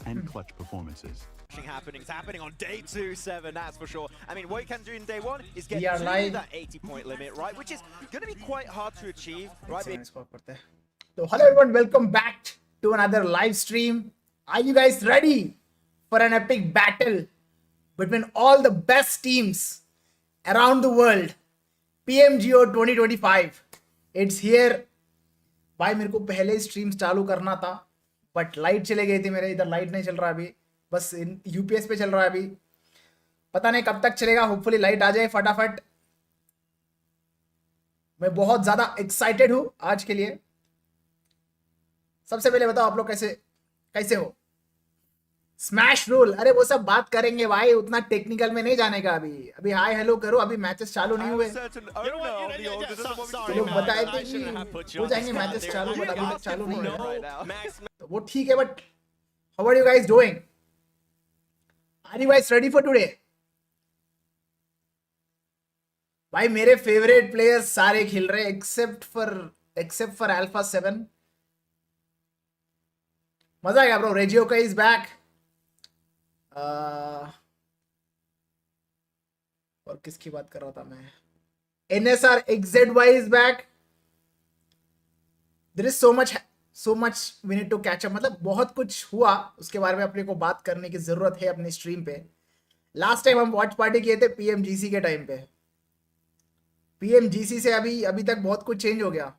and clutch performances. It's happening on day 2-7, that's for sure. I mean, what you can do in day 1 is get are to live. that 80-point limit, right? Which is going to be quite hard to achieve, right? So hello everyone, welcome back to another live stream. Are you guys ready for an epic battle between all the best teams around the world? Pmgo 2025. It's here. भाई मेरे को पहले stream चालू करना था but light चले गई थी मेरे इधर लाइट नहीं चल रहा अभी बस यूपीएस पे चल रहा है अभी पता नहीं कब तक चलेगा होपफुली लाइट आ जाए फटाफट मैं बहुत ज्यादा एक्साइटेड हूं आज के लिए सबसे पहले बताओ आप लोग कैसे हो स्मैश रूल अरे वो सब बात करेंगे भाई उतना टेक्निकल में नहीं जाने का अभी हाय हेलो करो अभी मैचेस चालू नहीं हुए लोग बताए थे कि हो जाएंगे मैचेस चालू बट अभी तक चालू नहीं हुए तो वो ठीक है but how are you guys doing are you guys ready for today भाई मेरे फेवरेट प्लेयर्स सारे खेल रहे एक्सेप्ट फॉर अल्फा 7 मजा आएगा ब्रो रेजियो का इज बैक और किसकी बात कर रहा था मैं NSR XZY is back there is so much we need to catch up मतलब बहुत कुछ हुआ उसके बारे में अपने को बात करने की जरूरत है अपनी स्ट्रीम पे लास्ट टाइम हम वॉच पार्टी किए थे PMGC के टाइम पे PMGC से अभी तक बहुत कुछ चेंज हो गया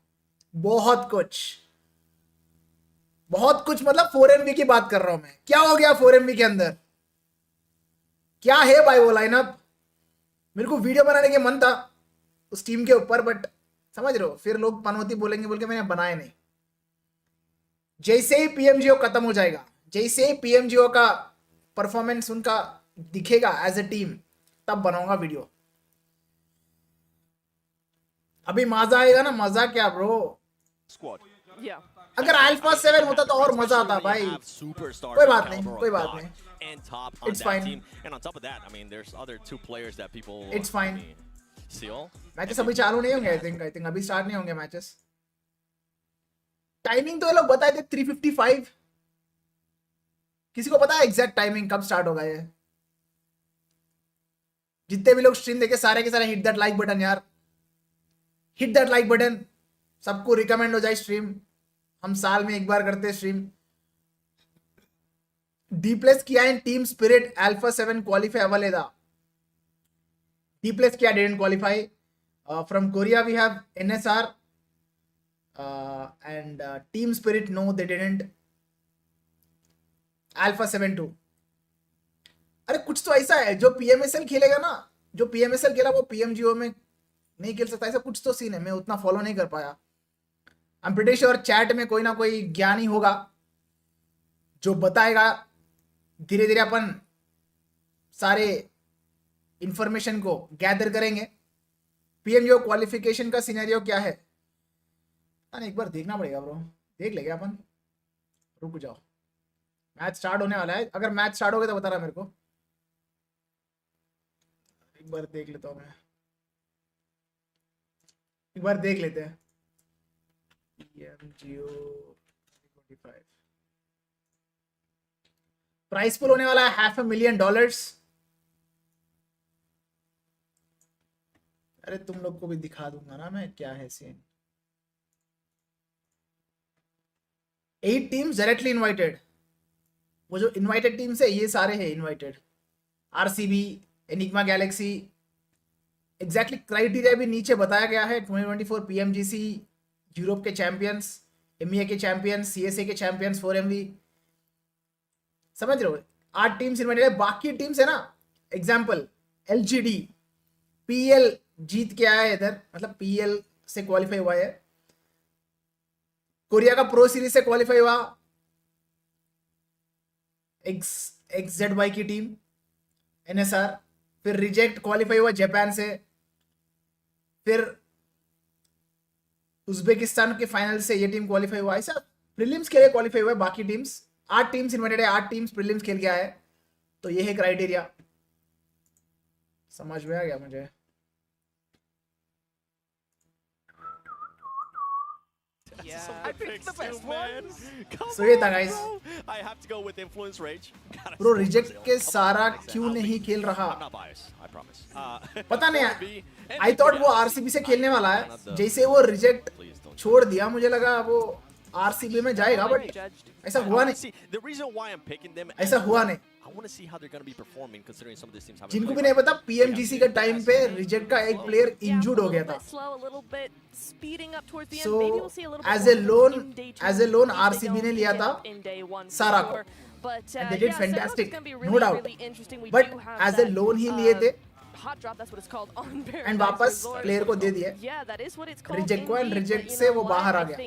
बहुत कुछ मतलब 4MV की बात कर रहा हूं मैं क्या हो गया 4MV के अंदर क्या है भाई वो लाइनअप मेरे को वीडियो बनाने के मन था उस टीम के ऊपर बट समझ रहे हो फिर लोग पनौती बोलेंगे बोल के मैंने बनाया नहीं जैसे ही पीएमजीओ खत्म हो जाएगा जैसे ही पीएमजीओ का परफॉर्मेंस उनका दिखेगा एज अ टीम तब बनाऊंगा वीडियो अभी मजा आएगा ना मजा क्या ब्रो अगर अल्फा 7 होता तो और मजा आता भाई कोई बात नहीं It's fine. And on top of that, I mean, there's other two players that people. It's fine. Seal. Matches अभी चालू नहीं होंगे आई थिंक अभी स्टार्ट नहीं होंगे मैचेस टाइमिंग तो ये लोग बताए थे 3:55 किसी को पता है एग्जैक्ट टाइमिंग कब स्टार्ट होगा ये जितने भी लोग स्ट्रीम देखे सारे के सारे हिट दैट लाइक बटन यार हिट दैट लाइक बटन सबको रिकमेंड हो जाए स्ट्रीम हम साल में एक बार करते हैं स्ट्रीम D+ किया इन टीम स्पिरिट अल्फा 7 क्वालिफाई अवलेदा D+ किया didn't qualify from Korea we have NSR and team spirit no they didn't alpha 7 2 अरे कुछ तो ऐसा है जो PMSL खेलेगा ना जो PMSL खेला वो PMGO में नहीं खेल सकता ऐसा कुछ तो सीन है मैं उतना फॉलो नहीं कर पाया I am pretty sure chat में कोई ना कोई ज्ञानी होगा जो बताएगा धीरे धीरे अपन सारे इंफॉर्मेशन को गैदर करेंगे पीएमजीओ क्वालिफिकेशन का सिनेरियो क्या है एक बार देखना पड़ेगा ब्रो देख लेंगे अपन रुक जाओ मैच स्टार्ट होने वाला है अगर मैच स्टार्ट हो गया तो बता रहा मेरे को एक बार देख लेता हूँ मैं एक बार देख लेते हैं पीएमजीओ 25 प्राइस पुल होने वाला है $500,000 अरे तुम लोग को भी दिखा दूंगा ना मैं क्या है सीन 8 टीम्स डायरेक्टली इनवाइटेड वो जो इनवाइटेड टीम्स है ये सारे हैं invited RCB enigma Galaxy exactly criteria भी नीचे बताया गया है 2024 पीएमजीसी यूरोप के चैंपियंस एमईए के चैंपियंस सीएसए के चैंपियंस 4MV समझ रहे हो 8 टीम्स इनवाइटेड है बाकी टीम्स है ना एग्जांपल LGD PL जीत के आया है इधर मतलब PL से क्वालिफाई हुआ है कोरिया का प्रो सीरीज से क्वालिफाई हुआ XZY की टीम NSR फिर रिजेक्ट क्वालिफाई हुआ जापान से फिर उज्बेकिस्तान के फाइनल से ये टीम क्वालिफाई हुआ ऐसा प्रीलिम्स के लिए क्वालिफाई हुआ है बाकी टीम्स 8 टीम्स इन्वाइटेड है 8 टीम्स प्रीलिम्स खेल के आए तो ये है क्राइटेरिया समझ में आ गया मुझे Yeah. I picked the best one. So ये था guys. I have to go with influence rage. Bro reject के सारा क्यों नहीं खेल रहा? I'm not biased, I promise. पता नहीं यार. I thought वो RCB से खेलने वाला है. जैसे वो reject छोड़ दिया मुझे लगा वो RCB में जाएगा, but ऐसा हुआ नहीं. The reason why I'm picking them, ऐसा हुआ नहीं. I want to see how they're going to be performing considering some of these teams haven't जिनको भी played नहीं पता PMGC के टाइम पे रिजेक्ट का एक प्लेयर इंजर्ड हो गया था. So as a loan RCB ने लिया था सारा को. And they did fantastic, no doubt. But as a loan ही लिए थे. And वापस प्लेयर को दे दिए. रिजेक्ट को एंड रिजेक्ट से वो बाहर आ गया.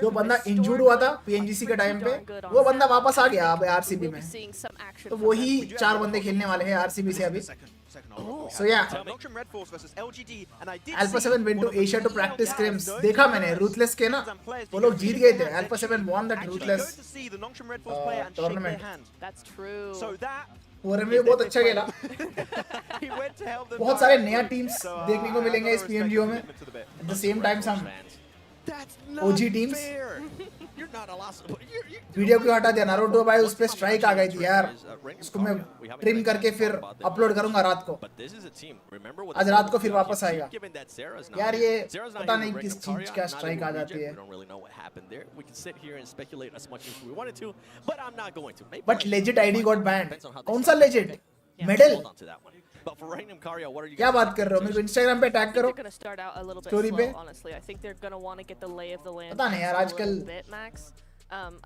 जो बंदा इंजर्ड हुआ था PNGC के टाइम पे वो बंदा वापस आ गया अब RCB में. तो वही 4 बंदे खेलने वाले हैं RCB से अभी. So yeah, Alpha 7 went to Asia to practice scrims. देखा मैंने Ruthless के ना वो लोग जीत गए थे. Alpha 7 won that Ruthless tournament. Forum में बहुत अच्छा खेला. बहुत सारे नया टीम्स देखने को मिलेंगे इस PMGO में. At the same time some OG teams. Video क्यों हटा दिया नारुतो भाई? उस पे स्ट्राइक आ गई थी यार. उसको मैं ट्रिम करके फिर अपलोड करूंगा रात को. आज रात को फिर वापस आएगा. यार ये पता नहीं किस चीज का स्ट्राइक आ जाती है. But legit ID got banned. कौन सा लेजिट? मेडल? क्या बात कर रहे हो? मेरे को इंस्टाग्राम पे टैग करो स्टोरी पे. पता नहीं यार आजकल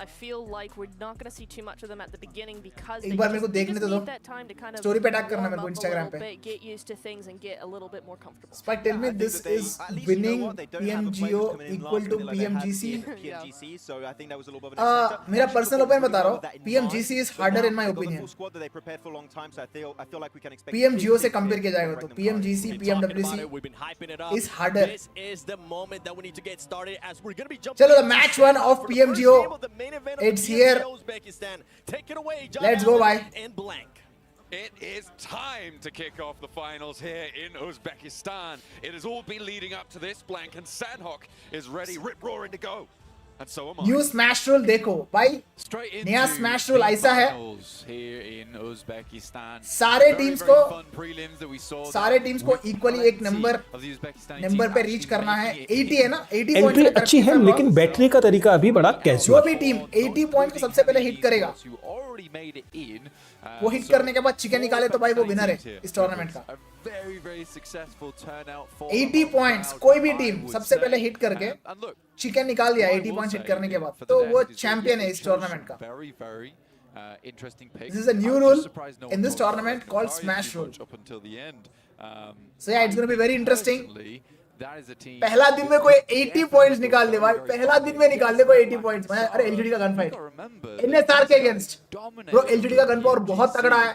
I feel like we're not going to see too much of them at the beginning because एक बार मेरे को देखने तो दो. स्टोरी पे टैग करना मेरे को इंस्टाग्राम पे. Get used to things and get a little bit more comfortable. Spike, tell me this is winning PMGO equal to PMGC. मेरा पर्सनल ओपिनियन बता रहा हूँ. PMGC is harder in my opinion. PMGO से compare किया जाएगा तो PMGC PMWC is harder. चलो the match 1 of PMGO. It's here. Take it away, Let's go, bye. It is time to kick off the finals here in Uzbekistan. It has all been leading up to this. Blank and Sandhawk is ready, rip-roaring to go. And so am I. New smash roll देखो भाई. नया smash roll ऐसा है. सारे teams को equally एक number पे reach करना है. 80 है ना? 80 एंट्री अच्छी है लेकिन बैठने का तरीका अभी बड़ा कैजुअल. जो भी टीम 80 पॉइंट को सबसे पहले हिट करेगा वो हिट करने के बाद चिकन निकाले तो भाई वो विनर है इस टूर्नामेंट का. 80 पॉइंट्स कोई भी टीम सबसे पहले हिट करके चिकन निकाल दिया 80 पॉइंट्स हिट करने के बाद तो वो चैंपियन है इस टूर्नामेंट का. This is a new rule in this tournament called Smash Rule. So yeah, it's going to be very interesting. पहला दिन में कोई 80 पॉइंट्स निकाल दे भाई. पहला दिन में निकाल दे कोई 80 पॉइंट्स. अरे एलजीडी का गन फाइट एनएसआर के अगेंस्ट. ब्रो एलजीडी का गन पावर बहुत तगड़ा है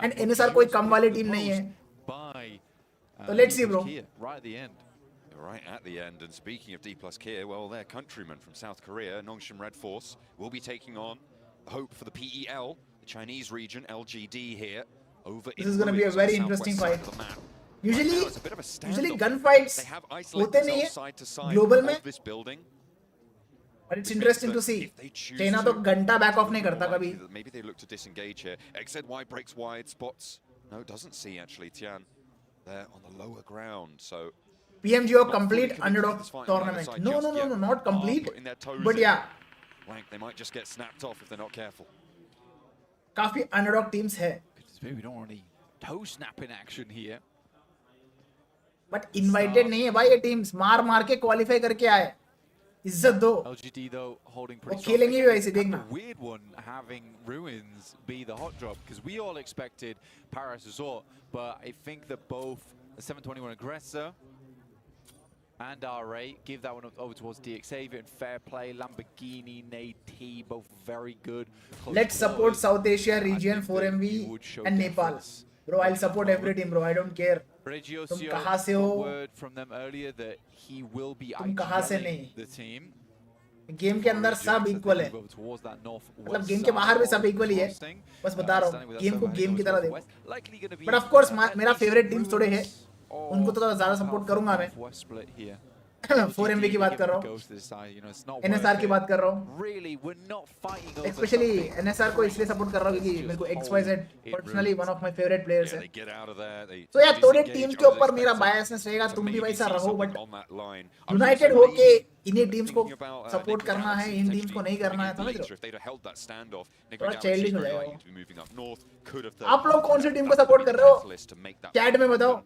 एंड एनएसआर कोई कम वाली टीम नहीं है. So let's see, bro. Right at the end, and speaking of D plus Kier, well, their countrymen from South Korea, Nongshim Red Force, will be taking on hope for the PEL, the Chinese region, LGD here. This is going to be a very interesting fight. Usually gunfights होते नहीं है global में, but it's interesting to see. China तो घंटा back off नहीं करता कभी. Maybe they look to disengage here. XZY breaks wide, spots. No, doesn't see actually Tian. They're on the lower ground, so. PMGO complete underdog tournament. No, not complete. But yeah. Blank, they might just get snapped off if they're not careful. काफी underdog teams है. Maybe we don't want any toe snapping action here. But invited नहीं है भाई ये teams. मार के qualify करके आए. इज्जत दो. LGD though holding pretty strong. खेलेंगे भी वैसे देखना. Weird one having Ruins be the hot drop because we all expected Paris Resort, but I think that both the 721 aggressor and RA give that one over towards DXavier and fair play. Lamborghini, Nate, both very good. Let's support South Asia region 4MV and Nepal. Bro, I'll support every team, bro. I don't care. तुम कहाँ से हो? तुम कहाँ से नहीं? Game के अंदर सब इक्वल है. मतलब गेम के बाहर भी सब इक्वल ही है. बस बता रहा हूँ गेम को गेम की तरह देखो. But of course मेरा फेवरेट टीम्स थोड़े हैं. उनको तो ज्यादा सपोर्ट करूंगा मैं. 4MV की बात कर रहा हूँ, goes to this side, you know, it's not NSR worth की it. बात कर रहा हूँ, Really, we're not fighting over specially something. NSR को इसलिए सपोर्ट कर रहा हूँ क्योंकि मेरे को XYZ personally one of my favourite players Yeah, है. they get out of there. They तो यार थोड़े टीम disengage. के I was ऊपर मेरा expecting बायसनेस रहेगा, to तुम भी maybe वैसा see रहो, something but on that line. United I'm also होके maybe इन्हीं टीम्स को thinking about, सपोर्ट Nick करना है, Galaxy इन टीम्स को नहीं potentially करना है, bringing समझ रहे leads. हो? If they'd have held that standoff, Nick थोड़ा Galaxy childish हो very जाएगा likely वो. to be moving up north. Could have आप लोग कौन सी टीम को सपोर्ट कर रहे हो? catalyst to make that chat में बताओ.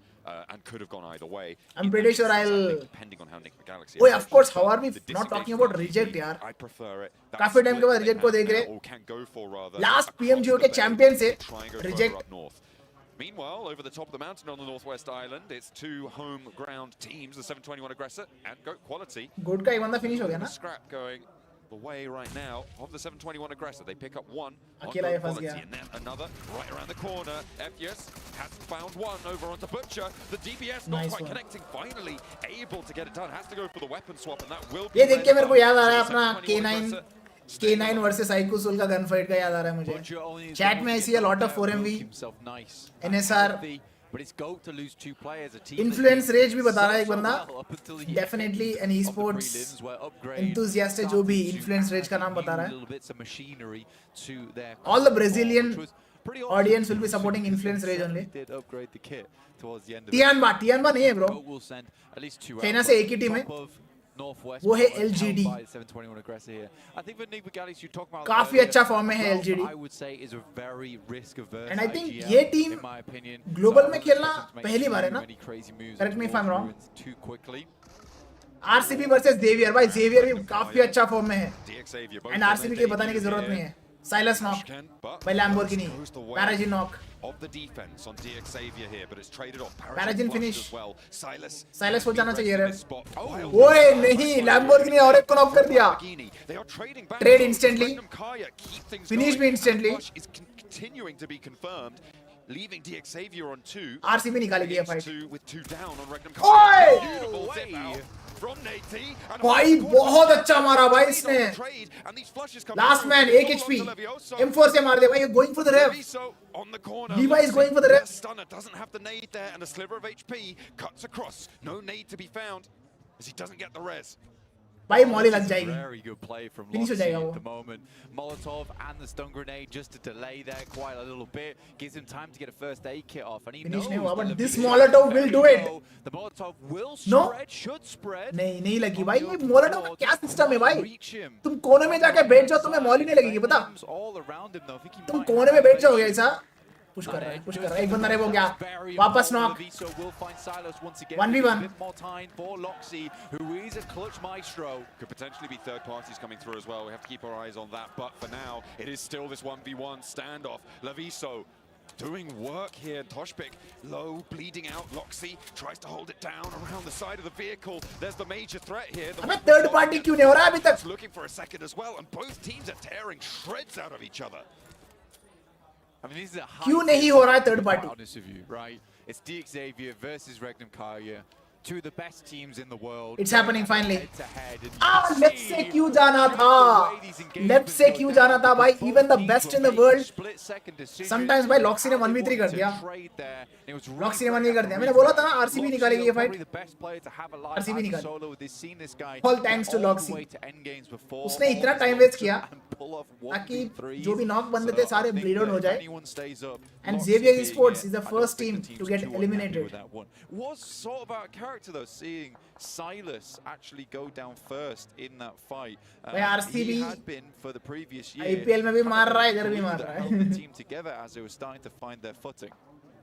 and could have gone either way. I'm pretty sure I'll. Depending on how Nick Galaxy. Oh, of course. How are we not talking about reject, यार? I prefer it. काफी time के बाद reject को देख रहे. Last PMGO के champion से reject. Meanwhile, over the top of the mountain on the northwest island, it's two home ground teams, the 721 Aggressor and Goat Quality. Good का एक बंदा फिनिश हो गया ना? Scrap going the way right now of the 721 Aggressor. They pick up one on अकेला ये Goat फंस Quality गया. and then another right around the corner. FUS hasn't found one over onto Butcher. The DBS not Nice quite one. connecting. Finally able to get it done. Has to go for the weapon swap and that will ये be देख के मेरे को याद आ रहा है So अपना 721 K9 Aggressor K9 versus iQOO soul का गन फाइट का याद आ रहा है मुझे. चैट में ऐसी है lot of 4MV, NSR, influence raise भी बता रहा है एक बंदा. Definitely an esports enthusiast है जो भी इन्फ्लुएंस रेज का नाम बता रहा है. All the Brazilian audience will be supporting Influence Rage only. Tianba नहीं है bro. चाइना से एक ही टीम है. वो है LGD. काफी अच्छा फॉर्म में है LGD. And I think ये टीम ग्लोबल में खेलना पहली बार है ना? Correct me if I'm wrong. RCB versus Xavier, भाई Xavier भी काफी अच्छा फॉर्म में है. And RCB के बताने की जरूरत नहीं है. Silas knock by Lamborghini. Paragin knock. Of the defense on DX Xavier here, but it's traded off. Paragin finish. As well. Silas को जाना चाहिए रे. Oh, ओए नहीं, Lamborghini और एक को नॉक कर दिया. They are trading back. Trade instantly. Finish me instantly. Is continuing to be confirmed. Leaving DX Xavier on 2. RCB निकालेगी ये fight. With 2 down on Regnum ओए! Beautiful zip out from Nate. भाई बहुत अच्छा मारा भाई इसने. Last man 1 HP. M4 से मार दिया भाई. Going for the rev. On the corner. Levi is going for the rev. Stunner doesn't have the nade there, and a sliver of HP cuts across. No nade to be found as he doesn't get the res. भाई Molly लग जाएगी. Very good play from Finish हो Loxy जाएगा at वो. the moment. Molotov and the stun grenade just to delay there quite a little bit. Gives him time to get a first aid kit off. And he Finish knows नहीं हुआ, that but this Levine- Molotov will do There it. you go. The Molotov will No. spread, should spread. नहीं लगी भाई. ये मोलेटो का क्या system है भाई? Reach him. तुम कोने में जाके बैठ जाओ, तुम्हें मॉली नहीं लगेगी पता. All around him, though. I think he तुम might कोने में have बैठ जाओगे a ऐसा. पुश कर रहा है. एक बंदा रे वो गया. वापस knock. 1v1. More time for Loxy, who is a clutch maestro. Could potentially be third parties coming through as well. We have to keep our eyes on that. But for now, it is still this 1v1 standoff. Laviso doing work here. Toshpik low, bleeding out. Loxy tries to hold it down around the side of the vehicle. There's the major threat here. The अबे third party क्यों नहीं हो रहा है अभी तक? looking for a second as well, and both teams are tearing shreds out of each other. I mean, this is a क्यों नहीं हो रहा है third party? honest of you, right? It's DX Xavier versus Regnum Karya. Two of the best teams in the world. It's happening finally. Head to head, and Ah, you left see से क्यों जाना था? Left से क्यों जाना था भाई? Even the best in the world. Sometimes भाई लॉक्सी ने 1v3 कर दिया. लॉक्सी ने 1v कर दिया. मैंने बोला था ना RCB निकालेगी ये फाइट. RCB निकाली. All thanks to Loxy. उसने इतना टाइम वेस्ट किया ताकि जो भी नॉक बंदे थे सारे ब्लीड आउट हो जाए. And Xavier Esports is the first team to get eliminated. Was sort of out of character though, seeing Silas actually go down first in that fight. भाई RCB He had been for the previous year. IPL में भी मार रहा है, इधर भी मार रहा held the है. team together as they were starting to find their footing.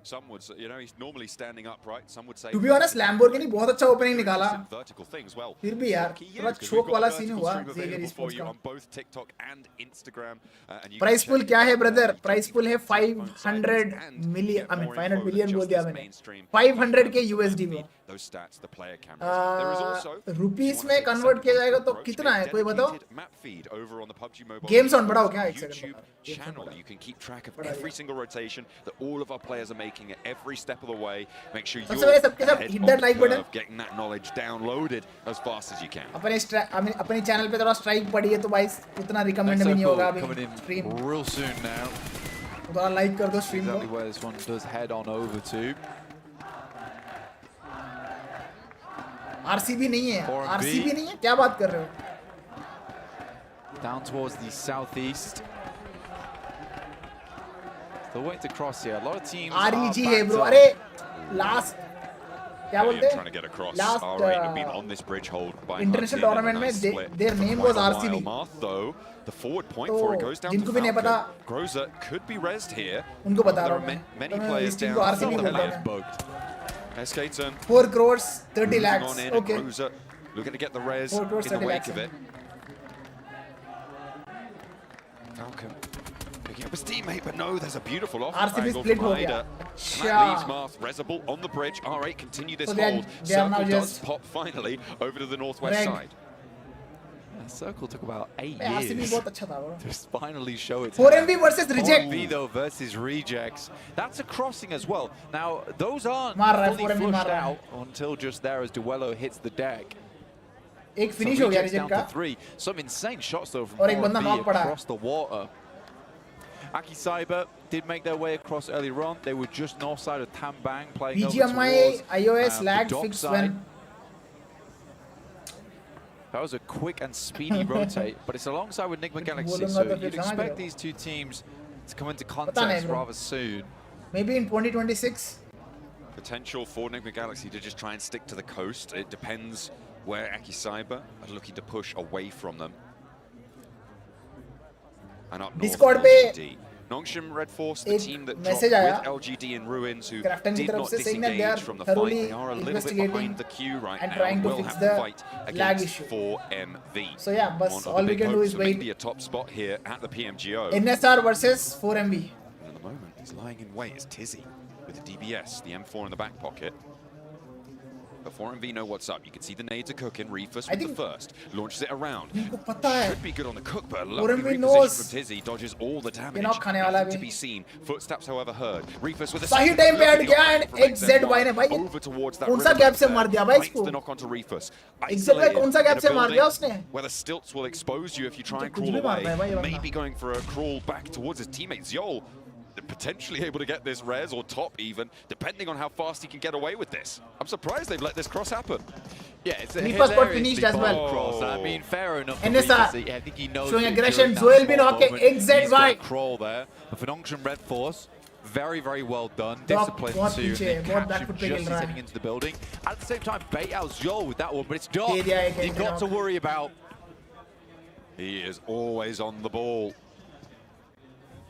Some would say, you know, he's normally standing upright. Some would say. To be honest, Lamborghini बहुत अच्छा ओपनिंग निकाला. Vertical things. Well, फिर भी यार थोड़ा choke वाला scene हुआ Xavier Esports का. on both TikTok and Instagram. And you prize can pool check क्या है out brother? the prize pool है 500 मिलियन, I mean 500 मिलियन बोल दिया मैंने. 500 के USD में. Those stats, the player cameras. There is also rupees में कन्वर्ट किया जाएगा तो कितना है कोई बताओ? map feed over on the PUBG Mobile Games on बढ़ाओ क्या? एक YouTube second. channel. You can keep track of every single rotation that all of our players are making at every step of the way. Make sure सबसे पहले सबके सब ahead hit of that the like button. curve, getting that knowledge downloaded as fast as you can. अपने channel पे थोड़ा strike पड़ी है तो भाई उतना रिकमेंड भी नहीं होगा अभी coming in stream. real soon now. थोड़ा लाइक कर दो स्ट्रीम Exactly को. where this one does head on over to. RCB नहीं है, 4MV. आरसीबी नहीं है, क्या बात कर रहे हो? Down towards the southeast. Still waiting to cross here. A lot of teams REG are है backed bro. up. अरे last क्या Brilliant बोलते trying to हैं? get across. Last R8 have been on this bridge hold by international Hunted, and a tournament nice में split their for name quite was a while. RCB. Marth, though, the forward point तो for it goes down to जिनको भी नहीं Falcon. पता, Groza could be rezzed here. उनको बता There रहा are हूँ मैं. many तो मैं players इस team down को for RCB the बोलता Hellion. हूँ. Bugged. Escaton 4 crores, 30 moving lakhs. on in, Okay. and Groza looking to get the res 4 crores, in the 30 wake lakhs. of it. Falcon picking up his teammate, but no, there's a beautiful off RCB angle split from हो Ida. गया. And that अच्छा. leaves Marth rezzable on the bridge. R8 continue this So they are- hold. they are now Circle does just- pop finally over to the northwest Reg. side. That circle took about 8 RCB years बहुत अच्छा था bro. to finally show its 4MV hand. versus reject. 4MV though versus rejects. That's a crossing as well. Now those aren't मार रहा है, fully 4MV मार flushed रहा है. out until just there as Duello hits the deck. एक So finish हो गया rejects reject down का. to 3. Some insane shots though from और एक बंदा 4MV knock पड़ा है. across the water. Aki Cyber did make their way across earlier on. They were just north side of Tambang playing over BGMI towards iOS the lag dock fixed side. when That was a quick and speedy rotate, but it's alongside with Nigma Galaxy, बोलूंगा so तो फिर you'd समझ रहे expect हो. these two teams to come into नहीं context bro. rather soon. maybe in 2026. Potential for Nigma Galaxy to just try and stick to the coast. It depends where Aki Cyber are looking to push away from them. And up north, Discord पे LGD. Nongshim Red Force, the एक team that dropped message आया. with LGD in ruins, who Crafton की did तरफ not से saying that they are disengage from the fight. thoroughly They are a little bit investigating behind the queue right and now. trying to Will fix have the to fight lag against issue. 4MV. So yeah, One बस of all the we big can do hopes is for wait. maybe a top spot here at the Pmgo. NSR versus 4MV. And at the moment, he's lying in wait. It's Tizzy with the DBS, the M4 in the back pocket. But 4MV know what's up. You can see the nades are cooking. Reefus with the first. Launches it around. इनको पता है. Should be good on the cook, but a 4MV lovely reposition knows. from Tizzy. Dodges all the damage. knock खाने वाला Nothing to भी. be seen. Footsteps, however, heard. Reefus with a सही second. time पे Lovely हट गया knock and from XZY ने भाई over towards that कौन सा river gap से there. मार दिया भाई Finds इसको? the knock onto Reefus. XZY कौन सा gap Isolated से मार in a दिया building उसने? where the stilts will expose you if you try and कुछ crawl भी मार रहा है भाई ये away. बंदा. Maybe going for a crawl back towards his teammates. Yol potentially able to get this res or top even, depending on how fast he can get away with this. I'm surprised they've let this cross happen. Yeah, it's a Reefus got hilariously finished as well. bold cross. I mean, fair enough. for NSR Reefus. I think he knows showing that aggression. during that Zoel bin small hockey, moment, he's XZY. got a crawl there. But for Nongshim Red Force, very, very well done. Discipline बहुत to पीछे है, Nick बहुत catch back him foot पे just खेल as रहा heading है. into the building. At the same time, bait out Zol with that one, but it's Doc दे दिया एक you've got to worry about. He is always on the ball.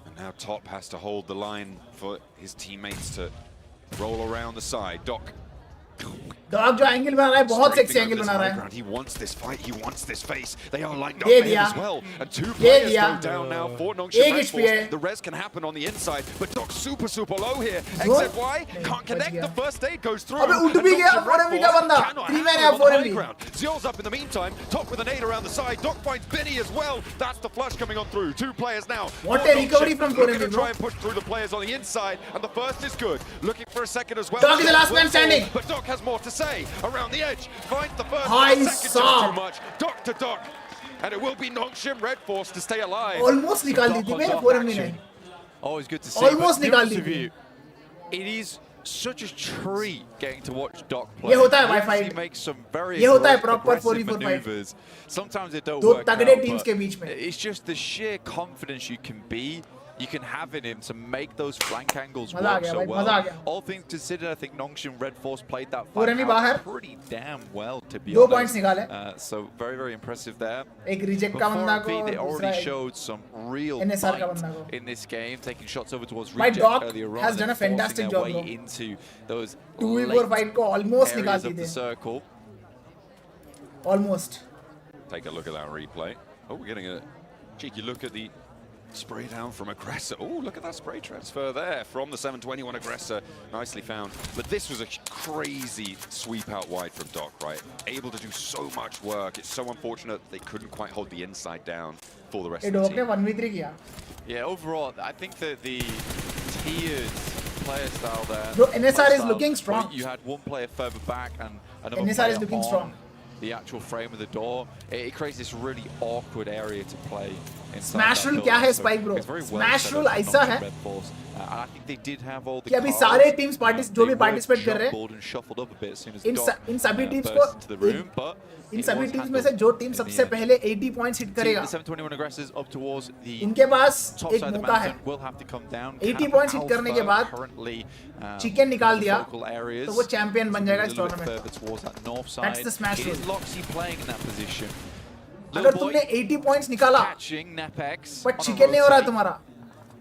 And now Top has to hold the line for his teammates to roll around the side. Doc dog जो angle बना रहा है बहुत scraping sexy over angle this बना रहा high है. ground. He wants this fight. He wants this face. They are lined up they for him दिया. as well. And two they players दिया. go down now for एक Nongshim Red HP है. Force. The res can happen on the inside, but Doc's super low here. Zone? XZY नहीं, can't बच connect. गया. The first aid goes through. अबे उठ and भी गया Nongshim Red 4MV का Force बंदा. cannot 3 handle मैन it है on the high 4MV. ground. Ziol's up in the meantime. Top with an aid around the side. Doc finds Benny as well. That's the flush coming on through. Two players now. What for a recovery Nongshim. from Looking 4MV, to bro. try and push through the players on the inside, and the first is good. Looking for a second as well. Doc is the last Will man standing. fall, but Doc has more to say. Around the edge, finds the first, Hi, but the second just Saab. too much. Doc to Doc, and it will be Nongshim Red Force to stay alive. Almost निकाल दी थी मैं 4MV ने. Always good to see. Almost but to be निकाल honest the with थी. you, it is such a treat getting to watch Doc play. ये होता है He भाई actually fight. makes some very ये होता है aggressive proper 4v4 fight. maneuvers. Sometimes it don't दो work तगड़े out, teams but के बीच में. it's just the sheer confidence you can have in him to make those flank angles मजा आ work गया so भाई, मजा आ well. गया. All things considered, I think Nongshim Red Force played that 4MV fight बाहर. out pretty damn well, to be दो honest. points निकाले. So very, very impressive there. एक reject But का बंदा 4MV, को they दूसरा already एक. showed some real NSR का fight बंदा को. in this game, taking shots over towards My reject Doc earlier on has done and a fantastic forcing job, their bro. way into those 2v4 late fight को almost निकाल areas the of the थे. circle. Almost. Take a look at that replay. Oh, we're getting a cheeky look at the spray down from Aggressor. Oh, look at that spray transfer there from the 721 Aggressor. Nicely found. But this was a crazy sweep out wide from Doc, right? Able to do so much work. It's so unfortunate they couldn't quite hold the inside down for the rest ये of the dog ने team. 1v3 किया. Yeah, overall, I think that the tiered player style there. Bro, NSR is playstyle, looking where strong. You had one player further back and another NSR player is looking on strong. the actual frame of the door. It creates this really awkward area to play inside Smash that rule building. क्या है So Spike bro? it's very well Smash set rule up for ऐसा Nongshim है. Red Force And I think they did have all the कि अभी cards. सारे teams जो भी They were participate कर रहे हैं, jumbled and shuffled up a bit as soon as in Dot, इन सभी teams burst into the को room, but इन it सभी was teams में से handled जो team in the सबसे end. पहले 80 points hit See, करेगा, the 721 aggressors up towards the इनके पास top एक side of the मौका है. mountain will have to come down. 80 points hit करने के बाद currently chicken निकाल दिया, focal areas, तो वो champion बन जाएगा a इस little bit tournament. further towards that north That's side. the smash It is rule. Loxy playing in that position. अगर Little तुमने boy 80 points निकाला catching Nepex but on a chicken नहीं हो रहा rotate. तुम्हारा,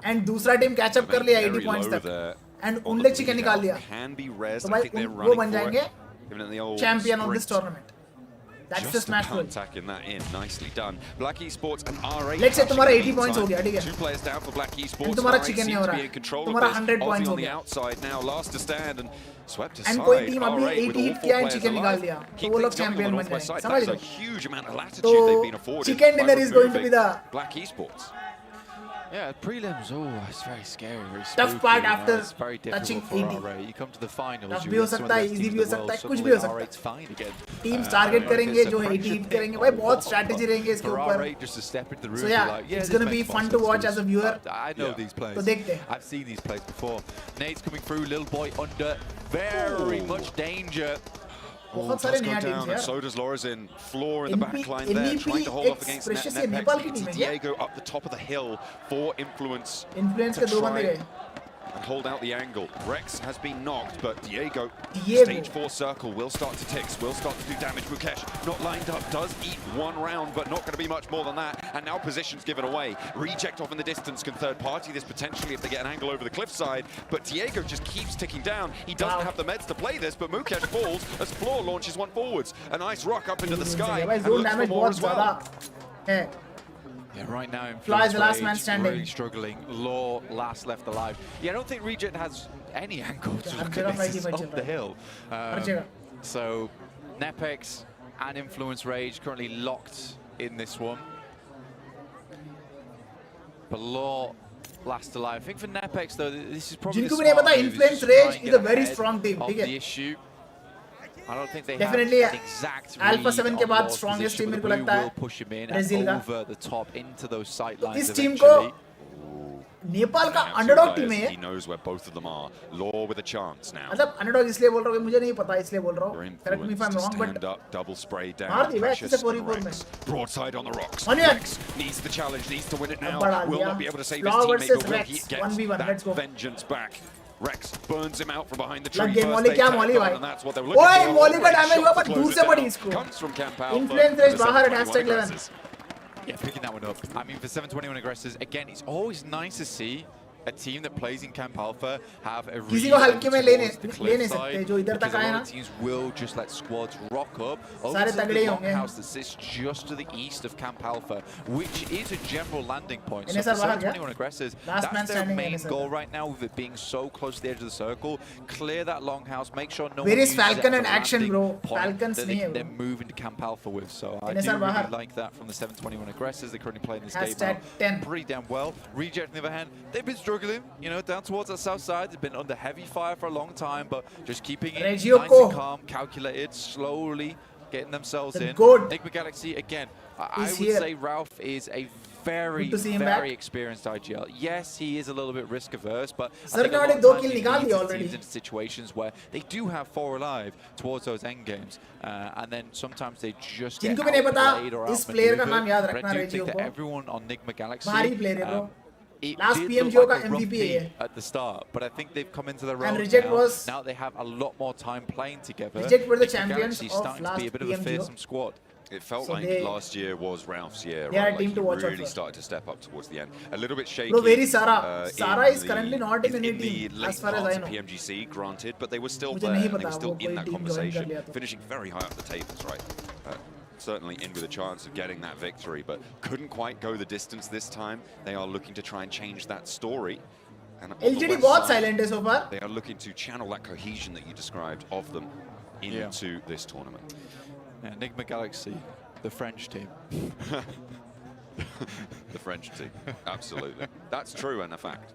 and दूसरा team catch up कर लिया 80 points तक, and उनने chicken निकाल दिया, तो भाई वो बन जाएंगे champion of this tournament. That's the smash rule. Attacking that in, nicely done. Black Esports and R8. Let's say तुम्हारा catching 80 the points हो गया, ठीक है? 2 players down for Black Esports. And तुम्हारा R8 chicken नहीं seems हो to रहा be है. in control of तुम्हारा this. 100 Aussie points on हो the गया. outside now, last to stand and swept And aside. कोई team अभी R8 with 80 all 4 किया and players chicken alive. निकाल दिया, तो Keep वो लोग things going champion on बन the northwest जाएंगे, side. समझ That low? is a huge amount of latitude तो they've been afforded chicken by dinner is going to be removing the Black Esports. Yeah, prelims, it's very scary, very Tough spooky, part you know, after it's very touching difficult for 80. R8. You come to the finals, Tough you भी हो meet some of सकता the है, best easy teams भी हो in the सकता है, world, कुछ भी हो suddenly सकता R8's fine again. teams target करेंगे It's a जो 80 pressure hit thing करेंगे, भाई बहुत all strategy over. रहेंगे इसके For ऊपर. R8 just to step into the room So and yeah, be like, yeah, it's this gonna makes be more fun sense to watch this. as a viewer. I know Yeah. these players. तो देखते हैं. I've seen these plays before. Nate's coming through, little boy under very much danger. बहुत सारे Does go नया down, teams and यार. so does Lorazin. Floor in the NP back line there, trying to hold off against Precious ये Nepex. Nepal की It's team है क्या? Diego up the top of the hill for Influence. Influence to के दो try बंदे गए. and hold out the angle. Rex has been knocked, but Diego, Diego. stage 4 circle, will start to tick, will start to do damage. Mukesh, not lined up, does eat one round, but not going to be much more than that. And now position's given away. Reject off in the distance, can third party this potentially if they get an angle over the cliffside. But Diego just keeps ticking down. He doesn't have the meds to play this, but Mukesh falls as Floor launches one forwards. A nice rock up into the sky, भाई and zone looks for damage more बहुत as well. ज़्यादा है. Yeah, right now, Fly is the last man Rage standing. really struggling. Law last left alive. Yeah, I don't think Reject has any angle to her look जगह at fight this. He It's fight up चल the रहा है. hill. हर जगह. So, Nepex and Influence Rage currently locked in this one. But Law last alive. I think for Nepex though, this is probably जिनको the भी नहीं smart पता, move, is Influence to try Rage and is get a very ahead strong team, of ठीक है? the issue. I don't think they Definitely have an exact Alpha read 7 के on बाद Law's strongest position, team but मेरे को the लगता blue है will push him in Brazil and का. over the top into those sight lines इस team को eventually. Nepal का Now, two underdog team players, है He knows where both of them are. Law with a chance now. मतलब underdog इसलिए बोल रहा हूँ कि मुझे नहीं पता इसलिए बोल रहा For हूँ, correct me if I'm Influence to wrong, stand but up, double spray मार down. दी भाई अच्छे Precious से 4v4 and में. Rex. Broadside on the rocks. Onion. Rex needs the challenge, needs to win it now. बढ़ा Will दिया. not be able to save his Flaw teammate, versus but will Rex. he get 1v1, that let's go. vengeance back? Rex burns him out from behind the लग tree. गई First Mauli, they क्या tagged Mauli on, भाई? and that's what they were looking ओए for. मौली का Great damage shot हुआ to पर close दूर it से down. पड़ी इसको. Comes from Camp Alpha. Influence for Rage the बाहर 721 hashtag 11. aggressors. Yeah, picking that one up. I mean, for 721 aggressors, again, it's always nice to see a team that plays in Camp Alpha have a किसी को हल्के में ले नहीं cliffside, सकते, जो इधर because तक a आए lot ना. of teams will just let squads rock up over सारे to तगड़े the ही होंगे. longhouse that sits just to the east of Camp Alpha, which is a general landing point. So इन्हें for sir बाहर गया. 721 aggressors, Last man that's their standing main इन्हें sir. goal right now, with it being so close to the edge of the circle. Clear that longhouse, make sure no Where one is uses it Falcon as in a action, landing bro? point Falcons that नहीं they है can bro. then move into Camp Alpha with. So I इन्हें do sir बाहर. really like that from the 721 aggressors. They're currently playing this game Hashtag out 10. pretty damn well. Reject, on the other hand, they've been struggling, you know, down towards that south side. They've been under heavy fire for a long time, but just keeping it Reggio nice को. and calm, calculated, slowly getting themselves The in. goat Enigma Galaxy, again, I is would here. say Ralph is a very, Good to see him very back. experienced IGL. Yes, he is a little bit risk averse, but I Sir think a ने lot already of दो times kill he निकाल leads दिया his already. teams into situations where they do have 4 alive towards those end games, and then sometimes they just get जिनको भी नहीं पता, outplayed or इस player का outmaneuvered. नाम याद But रखना I do Reggio think that को. everyone on Enigma Galaxy, भारी player है bro. it Last did Pmgo look का like a rough MVP है team ये. at the start, but I think they've come into their And own Reject now. was- Now they have a lot more time playing together. Reject were the Enigma champions Galaxy of starting to be a last bit of a Pmgo. fearsome squad. It felt So like they- last year was Ralph's year. They are a Right? team Like to he watch out really for. started to step up towards the end. A little bit shaky. Bro, very Sara. in Sara is the- currently not in any the team, late as far as parts I of know. PMGC, granted, but they were still मुझे there. नहीं And they पता were still वो in कोई that team join कर conversation, लिया तो. finishing very high up the tables, right? Certainly in with a chance of getting that victory, but couldn't quite go the distance this time. They are looking to try and change that story. And on the LGD west बहुत side, silent है so far. they are looking to channel that cohesion that you described of them into this tournament. Yeah, Enigma Galaxy, the French team. The French team, absolutely. That's true and a fact.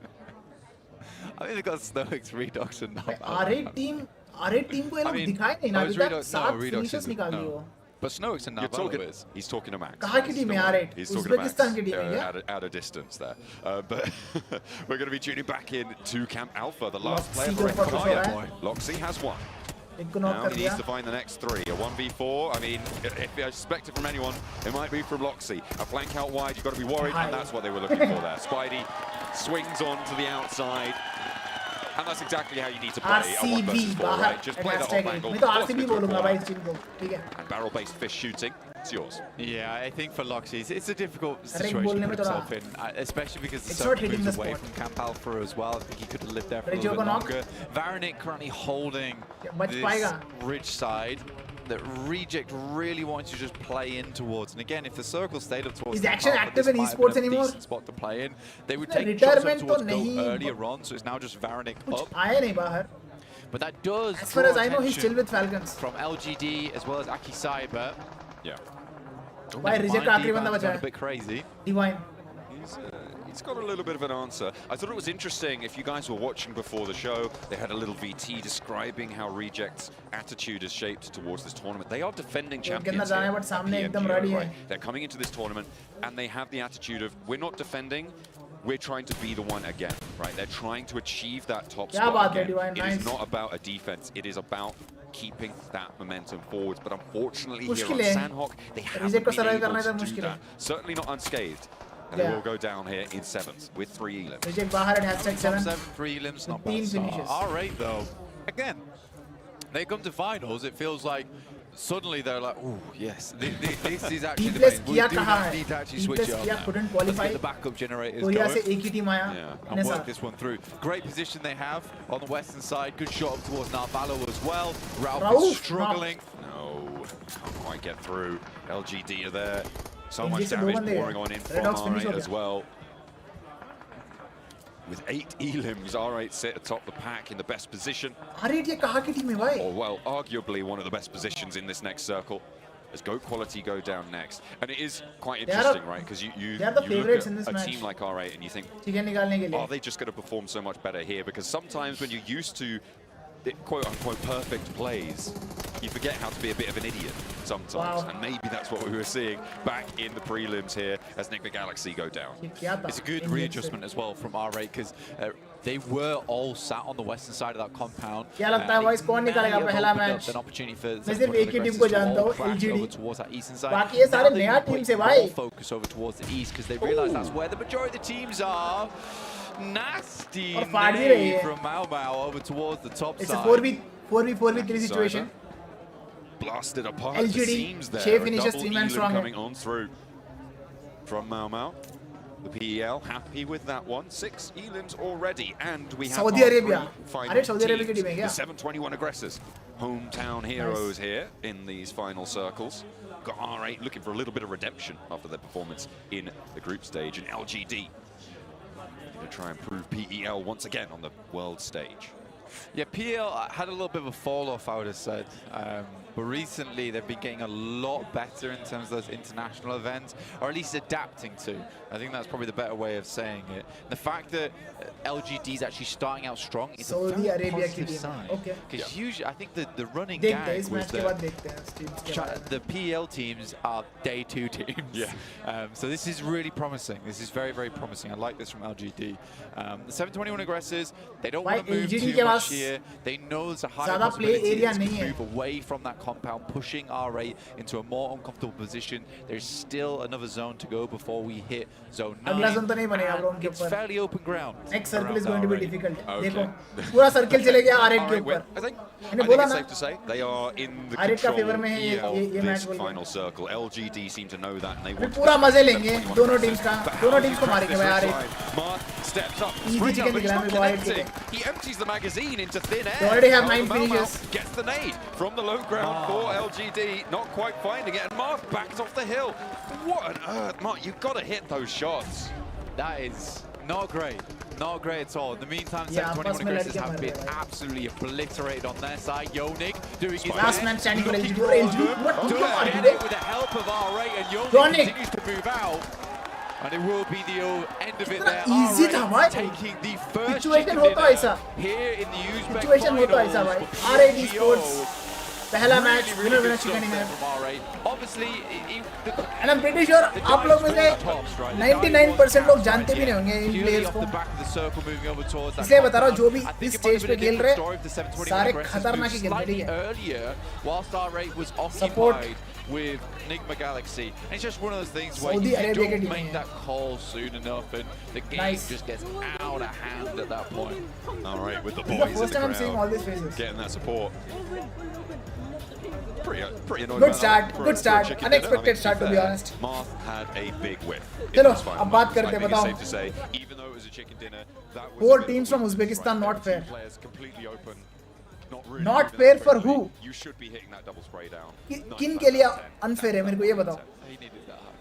I think they've got Stoics, Redux, and not R8 team को ये लोग दिखाए नहीं ना अभी तक. 7 finishes निकाल दिए वो. But Snowick's in You're Navarro talking, is. he's talking to Max. कहाँ की team है यार? He's talking to Max Uzbekistan की team है क्या? at a distance there. But we're going to be tuning back in to Camp Alpha, the last Loxy player for को focus हो Empire. रहा है. Loxy has one. एक को knock Now कर he दिया. needs to find the next three. A 1v4. I mean, if I suspect it from anyone, it might be from Loxy. A flank out wide, you've got to be worried, and that's what they were looking for there. Spidey swings on to the outside. And that's exactly how you need to play a 1 versus 4, बाहर right? Just play that off angle. मैं तो force RCB it to a बोलूँगा corner, भाई इस team को. ठीक है. And barrel-based fish shooting, it's yours. Yeah, I think for Loxy, it's a difficult Ring situation to बोलने में put थोड़ा- himself in, especially because the It's not circle hitting moves the away spot. from Camp Alpha as well. I think he could have lived there for a Rizzo little bit को knock. longer. Varanic currently holding बच this पाएगा. ridge side that Reject really wants to just play in towards. And again, if the circle stayed up towards Is Camp Action Alpha, active this in might have esports been a anymore? decent spot to play in. They would उसने take shots up retirement तो towards Go नहीं- earlier on, so it's now just Varanic कुछ up. आया नहीं बाहर. But that does As far draw as I know, he's attention still with Falcons. from LGD as well as Aki Cyber. Yeah. भाई Reject का आखिरी बंदा बचा A है. bit crazy. Divine. He's got a little bit of an answer. I thought it was interesting, if you guys were watching before the show, they had a little VT describing how Reject's attitude is shaped towards this tournament. They are defending champions जाना है, here but at सामने एकदम Pmgo, ready है. right? They're coming into this tournament and they have the attitude of, we're not defending, we're trying to be the one again, right? They're trying to achieve that top क्या बात spot है, again. Divine, It is nice. not about a defense, it is about keeping that momentum forwards. But unfortunately here मुश्किल on है. Sandhawk, they haven't Reject को been survive able करना to इधर do मुश्किल that. है. Certainly not unscathed. And Yeah. they will go down here in 7th with 3 elims. Reject बाहर and Top hashtag 7. 7, 3 limbs, not Team bad start. finishes. R8 though, again, they come to finals, it feels like suddenly they're like, oh yes, this is actually the T-Plus main. We किया do कहाँ not है? need to actually T-Plus switch it किया on couldn't now. Let's qualify. get the backup generators Korea going. से एक ही team आया. Yeah. And इन्हें work साथ. this one through. Great position they have on the western side. Good shot up towards Narvalo as well. Ralph Rauf, is struggling. No, can't quite get through. LGD are there. So LGD much से दो damage बंदे हैं. pouring on in Red from Hawks finish हो R8 as गया. well. With 8 elims, R8 sit atop the pack in the best position. R8 ये कहाँ की team है भाई? Or, well, arguably one of the best positions in this next circle. As GOAT quality go down next. And it is quite They are interesting, the- right? Because you they are the look favorites at in this a match. team like R8 and you think, chicken निकालने के लिए. are they just going to perform so much better here? Because sometimes when you're used to quote-unquote perfect plays, you forget how to be a bit of an idiot sometimes. Wow. And maybe that's what we were seeing back in the prelims here as Nick the Galaxy go down. ये क्या था? It's a good Indian readjustment as well from R8 because they were all sat on the western side of that compound. क्या लगता है boys, कौन निकालेगा पहला match? An opportunity for मैं सिर्फ एक ही team को जानता हूँ, LGD. over towards that eastern side. बाकी ये सारे Now they नया can team put से भाई. more focus over towards the east because they realise that's where the majority of the teams are. Nasty और फाड़ भी रही nade है. from Mau Mau over towards the top It's a side. 4v3 situation. Blasted apart LGD, the seams there. Shea A finishes double 3-man elim strong. coming on through from Mau Mau. The PEL happy with that one. 6 elims already, and we have Saudi our Arabia. 3 final अरे Saudi Arabia की teams. team है क्या? The 721 aggressors, hometown heroes here in these final circles. Got R8 looking for a little bit of redemption after their performance in the group stage, and LGD going to try and prove PEL once again on the world stage. Yeah, PL had a little bit of a fall off, I would have said. But recently, they've been getting a lot better in terms of those international events, or at least adapting to. I think that's probably the better way of saying it. The fact that LGD is actually starting out strong is a Saudi very Arabia की positive team. sign. Okay. Because usually, I think the running देखते हैं gag इस was match के बाद that देखते हैं इस teams के बारे में. the PL teams are day 2 teams. Yeah. So this is really promising. This is very, very promising. I like this from LGD. The 721 aggressors, they don't want to move LGD too के much pass here. They know there's a high ज़्यादा play possibility area this नहीं could है. move away from that compound, pushing R8 into a more uncomfortable position. There's still another zone to go before we hit zone 9. अगला zone तो नहीं बनेगा bro उनके It's ऊपर. fairly open ground. Next circle around is going to be R8. difficult. Okay. देखो पूरा circle चले गया R8 के R8 win. ऊपर. I think मैंने बोला it's ना. safe to say they are in the R8 का control favor में है of ये match this बोल के. final circle. LGD seem to know that, and they अभी want to पूरा push मजे the लेंगे 721 दोनों aggressors. teams का. But how दोनों do teams you को crack मारेंगे this भाई red R8. side? Mark steps up, Easy sprint chicken up, but he's निकला not मेरे को R8 connecting. के. He empties the magazine into thin air. They already have However, 9 Mau Mau finishes. gets the nade from the low ground for LGD, not quite finding it, and Mark backs off the hill. What on earth, Mark? You've got to hit those shots. That is not great. Not great at all. In the meantime, Yeah, 721 pass में aggressors लड़के have मर been रहे हैं. absolutely obliterated on their side. Yonik doing his Last best. man standing for looking LGD. for LGD them. पूरा team को Does मार get दिया. it with the help of R8, and Yonik Yonik. continues to move out. And it will be the end of it there. कितना easy था भाई. R8 taking the first Situation chicken होता dinner ऐसा. here in the Uzbek Situation होता ऐसा finals भाई. for R8 Pmgo. esports पहला match winner winner chicken dinner from RA. Obviously, and I am pretty sure आप लोग में से 99% लोग जानते भी नहीं होंगे इन प्लेयर्स को, इसलिए बता रहा हूँ जो भी इस स्टेज पे खेल रहे सारे खतरनाक ही खेल रहे हैं। Support with Enigma Galaxy, and it's just one of those things where Saudi you Arabia don't के make team that call soon enough, and the game just gets out of hand at that point. All right, with the This is the boys first in time the I'm seeing all crowd, these faces. getting that support. Pretty annoyed Good about start, that for good a start. chicken Unexpected dinner. I mean, start, to be fair, honest. Marth had a big whiff. in चलो, this final अब बात match. करते I हैं, think it's बताओ। safe to say, even though it was a chicken dinner, that was 4 a bit teams of a from weakness Uzbekistan, right not there. fair. 2 players completely open. Not really Not moving fair that for quickly. who? You should be hitting that double spray down. किन के लिए unfair है मेरे को ये बताओ। He needed that high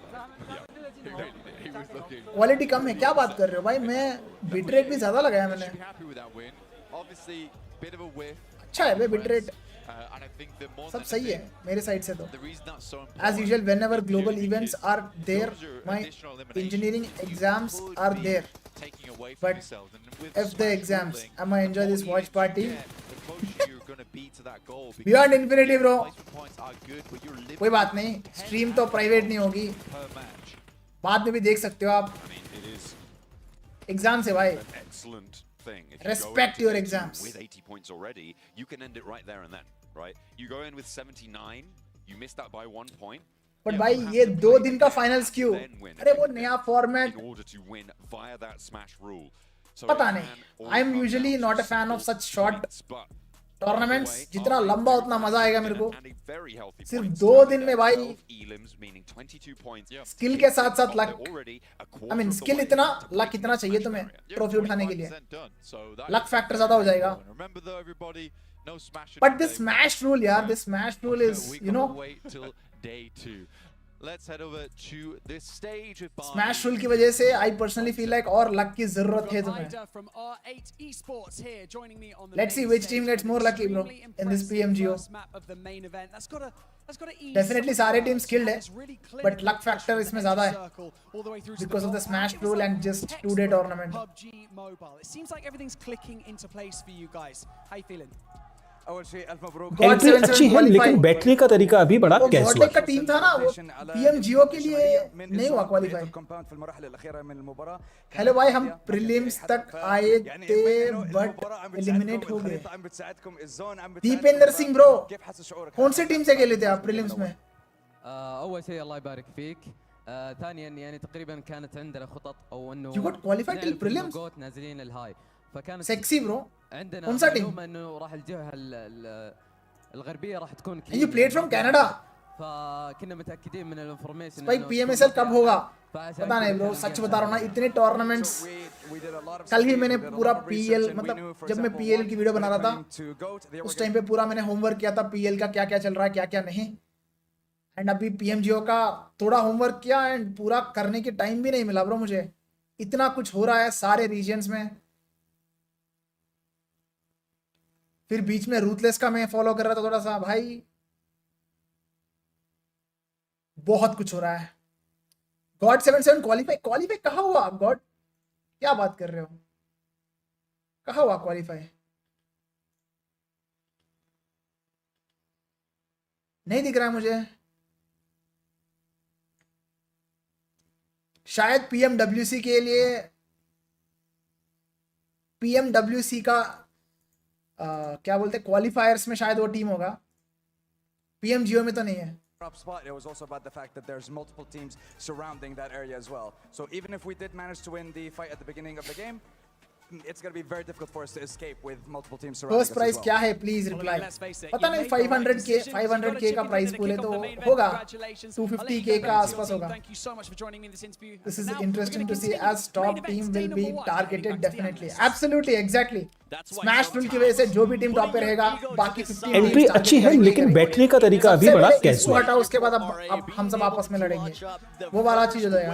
five. He was looking. Quality कम है, क्या बात कर रहे हो भाई? मैं बिट रेट भी ज्यादा लगाया मैंने। Should be happy with that win. Obviously, bit of a whiff. अच्छा है भाई bit rate, And I think that more सब than सही है anything, मेरे साइड से तो। the reason that's so important As usual, whenever is global purely events because are there, those are my additional eliminations engineering that you exams could are be there. taking away from But yourselves. And with F the Smash exams. ruling, I'ma enjoy the this more watch units you party. get, the closer you're gonna be to that goal. Because Beyond infinity, bro. placement points are good, but you're limited कोई बात नहीं, stream तो private नहीं होगी, per match. बाद में भी देख सकते हो आप। I mean, it is exam से भाई an excellent thing. If you Respect go into your day two exams. with 80 points already, you can end it right there and then, right? You go in with 79, you miss that by 1 point. But Yeah, भाई you have ये to 2 play दिन का again finals and क्यों? then win अरे वो again नया format in order to win via that smash rule. So पता it नहीं, can all I am come usually down to not a fan of simple such short points, but tournaments, either way, जितना RA लंबा do उतना have मजा a आएगा chicken मेरे को। and a very healthy सिर्फ points 2 tally दिन में there. भाई 12 elims, meaning 22 points. स्किल के साथ साथ लक, आई मीन स्किल इतना लक इतना चाहिए तुम्हें ट्रॉफी उठाने के लिए, 25% done. So that luck is factor ज्यादा हो जाएगा। Remember though, everybody, no smashing but on this day smash rule यार, this smash rule is We you know, can't wait till day 2. Let's head over to this stage with Barney. Smash rule की वजह से I personally feel like और luck की जरूरत है तुम्हें। Let's see which team gets more lucky, bro, in this PMGO. Definitely सारे team skilled है, बट लक फैक्टर इसमें ज्यादा है because of the smash rule and just 2-day tournament. PUBG Mobile. It seems like everything's clicking into place for you guys. How you feeling? God entry 7-7 अच्छी है qualify. लेकिन battery का तरीका अभी बड़ा वो कैजुअल गॉडलेक का टीम था ना, वो पीएमजीओ के लिए नहीं हुआ क्वालिफाई। हेलो भाई, हम प्रीलिम्स तक आए थे बट एलिमिनेट हो गए। दीपेंद्र सिंह ब्रो, कौन सी टीम से खेले थे आप प्रीलिम्स में? اول شيء الله يبارك فيك. ثانيا يعني تقريبا كانت عندنا خطط او انه You got qualified till prelims? نازلين الهاي فكانت sexy bro, عندنا कौन सा team? معلومة انه راح الجهه الغربيه راح تكون And you played from Canada. فكنا متاكدين من الانفورميشن spike पीएमएसएल कब होगा पता नहीं ब्रो, सच बता रहा हूँ ना, इतने टूर्नामेंट्स। कल ही मैंने पूरा पीएल, मतलब जब मैं पीएल की वीडियो बना रहा था उस टाइम पे पूरा मैंने होमवर्क किया था पीएल का, क्या क्या चल रहा है क्या क्या नहीं। एंड अभी पीएमजीओ का थोड़ा होमवर्क किया एंड पूरा करने के टाइम भी नहीं मिला ब्रो मुझे। इतना कुछ हो रहा है सारे रीजन्स में। फिर बीच में रूथलेस का मैं फॉलो कर रहा था थोड़ा सा, भाई बहुत कुछ हो रहा है। गॉड 7-7 क्वालिफाई कहाँ हुआ गॉड? क्या बात कर रहे हो, कहाँ हुआ क्वालिफाई? नहीं दिख रहा है मुझे। शायद पीएमडब्ल्यूसी के लिए, पीएमडब्ल्यूसी का क्या बोलते हैं क्वालिफायर्स में शायद वो टीम होगा, पीएमजीओ में तो नहीं है। Up spot, it was also about the fact that there's multiple teams surrounding that area as well. So even if we did manage to win the fight at the beginning of the game, it's going to be very difficult for us to escape with multiple teams surrounding us first as price well. क्या है please reply. पता नहीं 500k का price बोले तो होगा 250k का आसपास होगा। This is interesting to see as top team will be targeted definitely. Absolutely, exactly. Smash rule की वजह से जो भी टीम टॉप पे रहेगा बाकी 15 एंट्री अच्छी है लेकिन बैटरी का तरीका अभी बड़ा कैजुअल। हटा उसके बाद अब हम सब आपस में लड़ेंगे, वो वाला चीज हो जाएगा।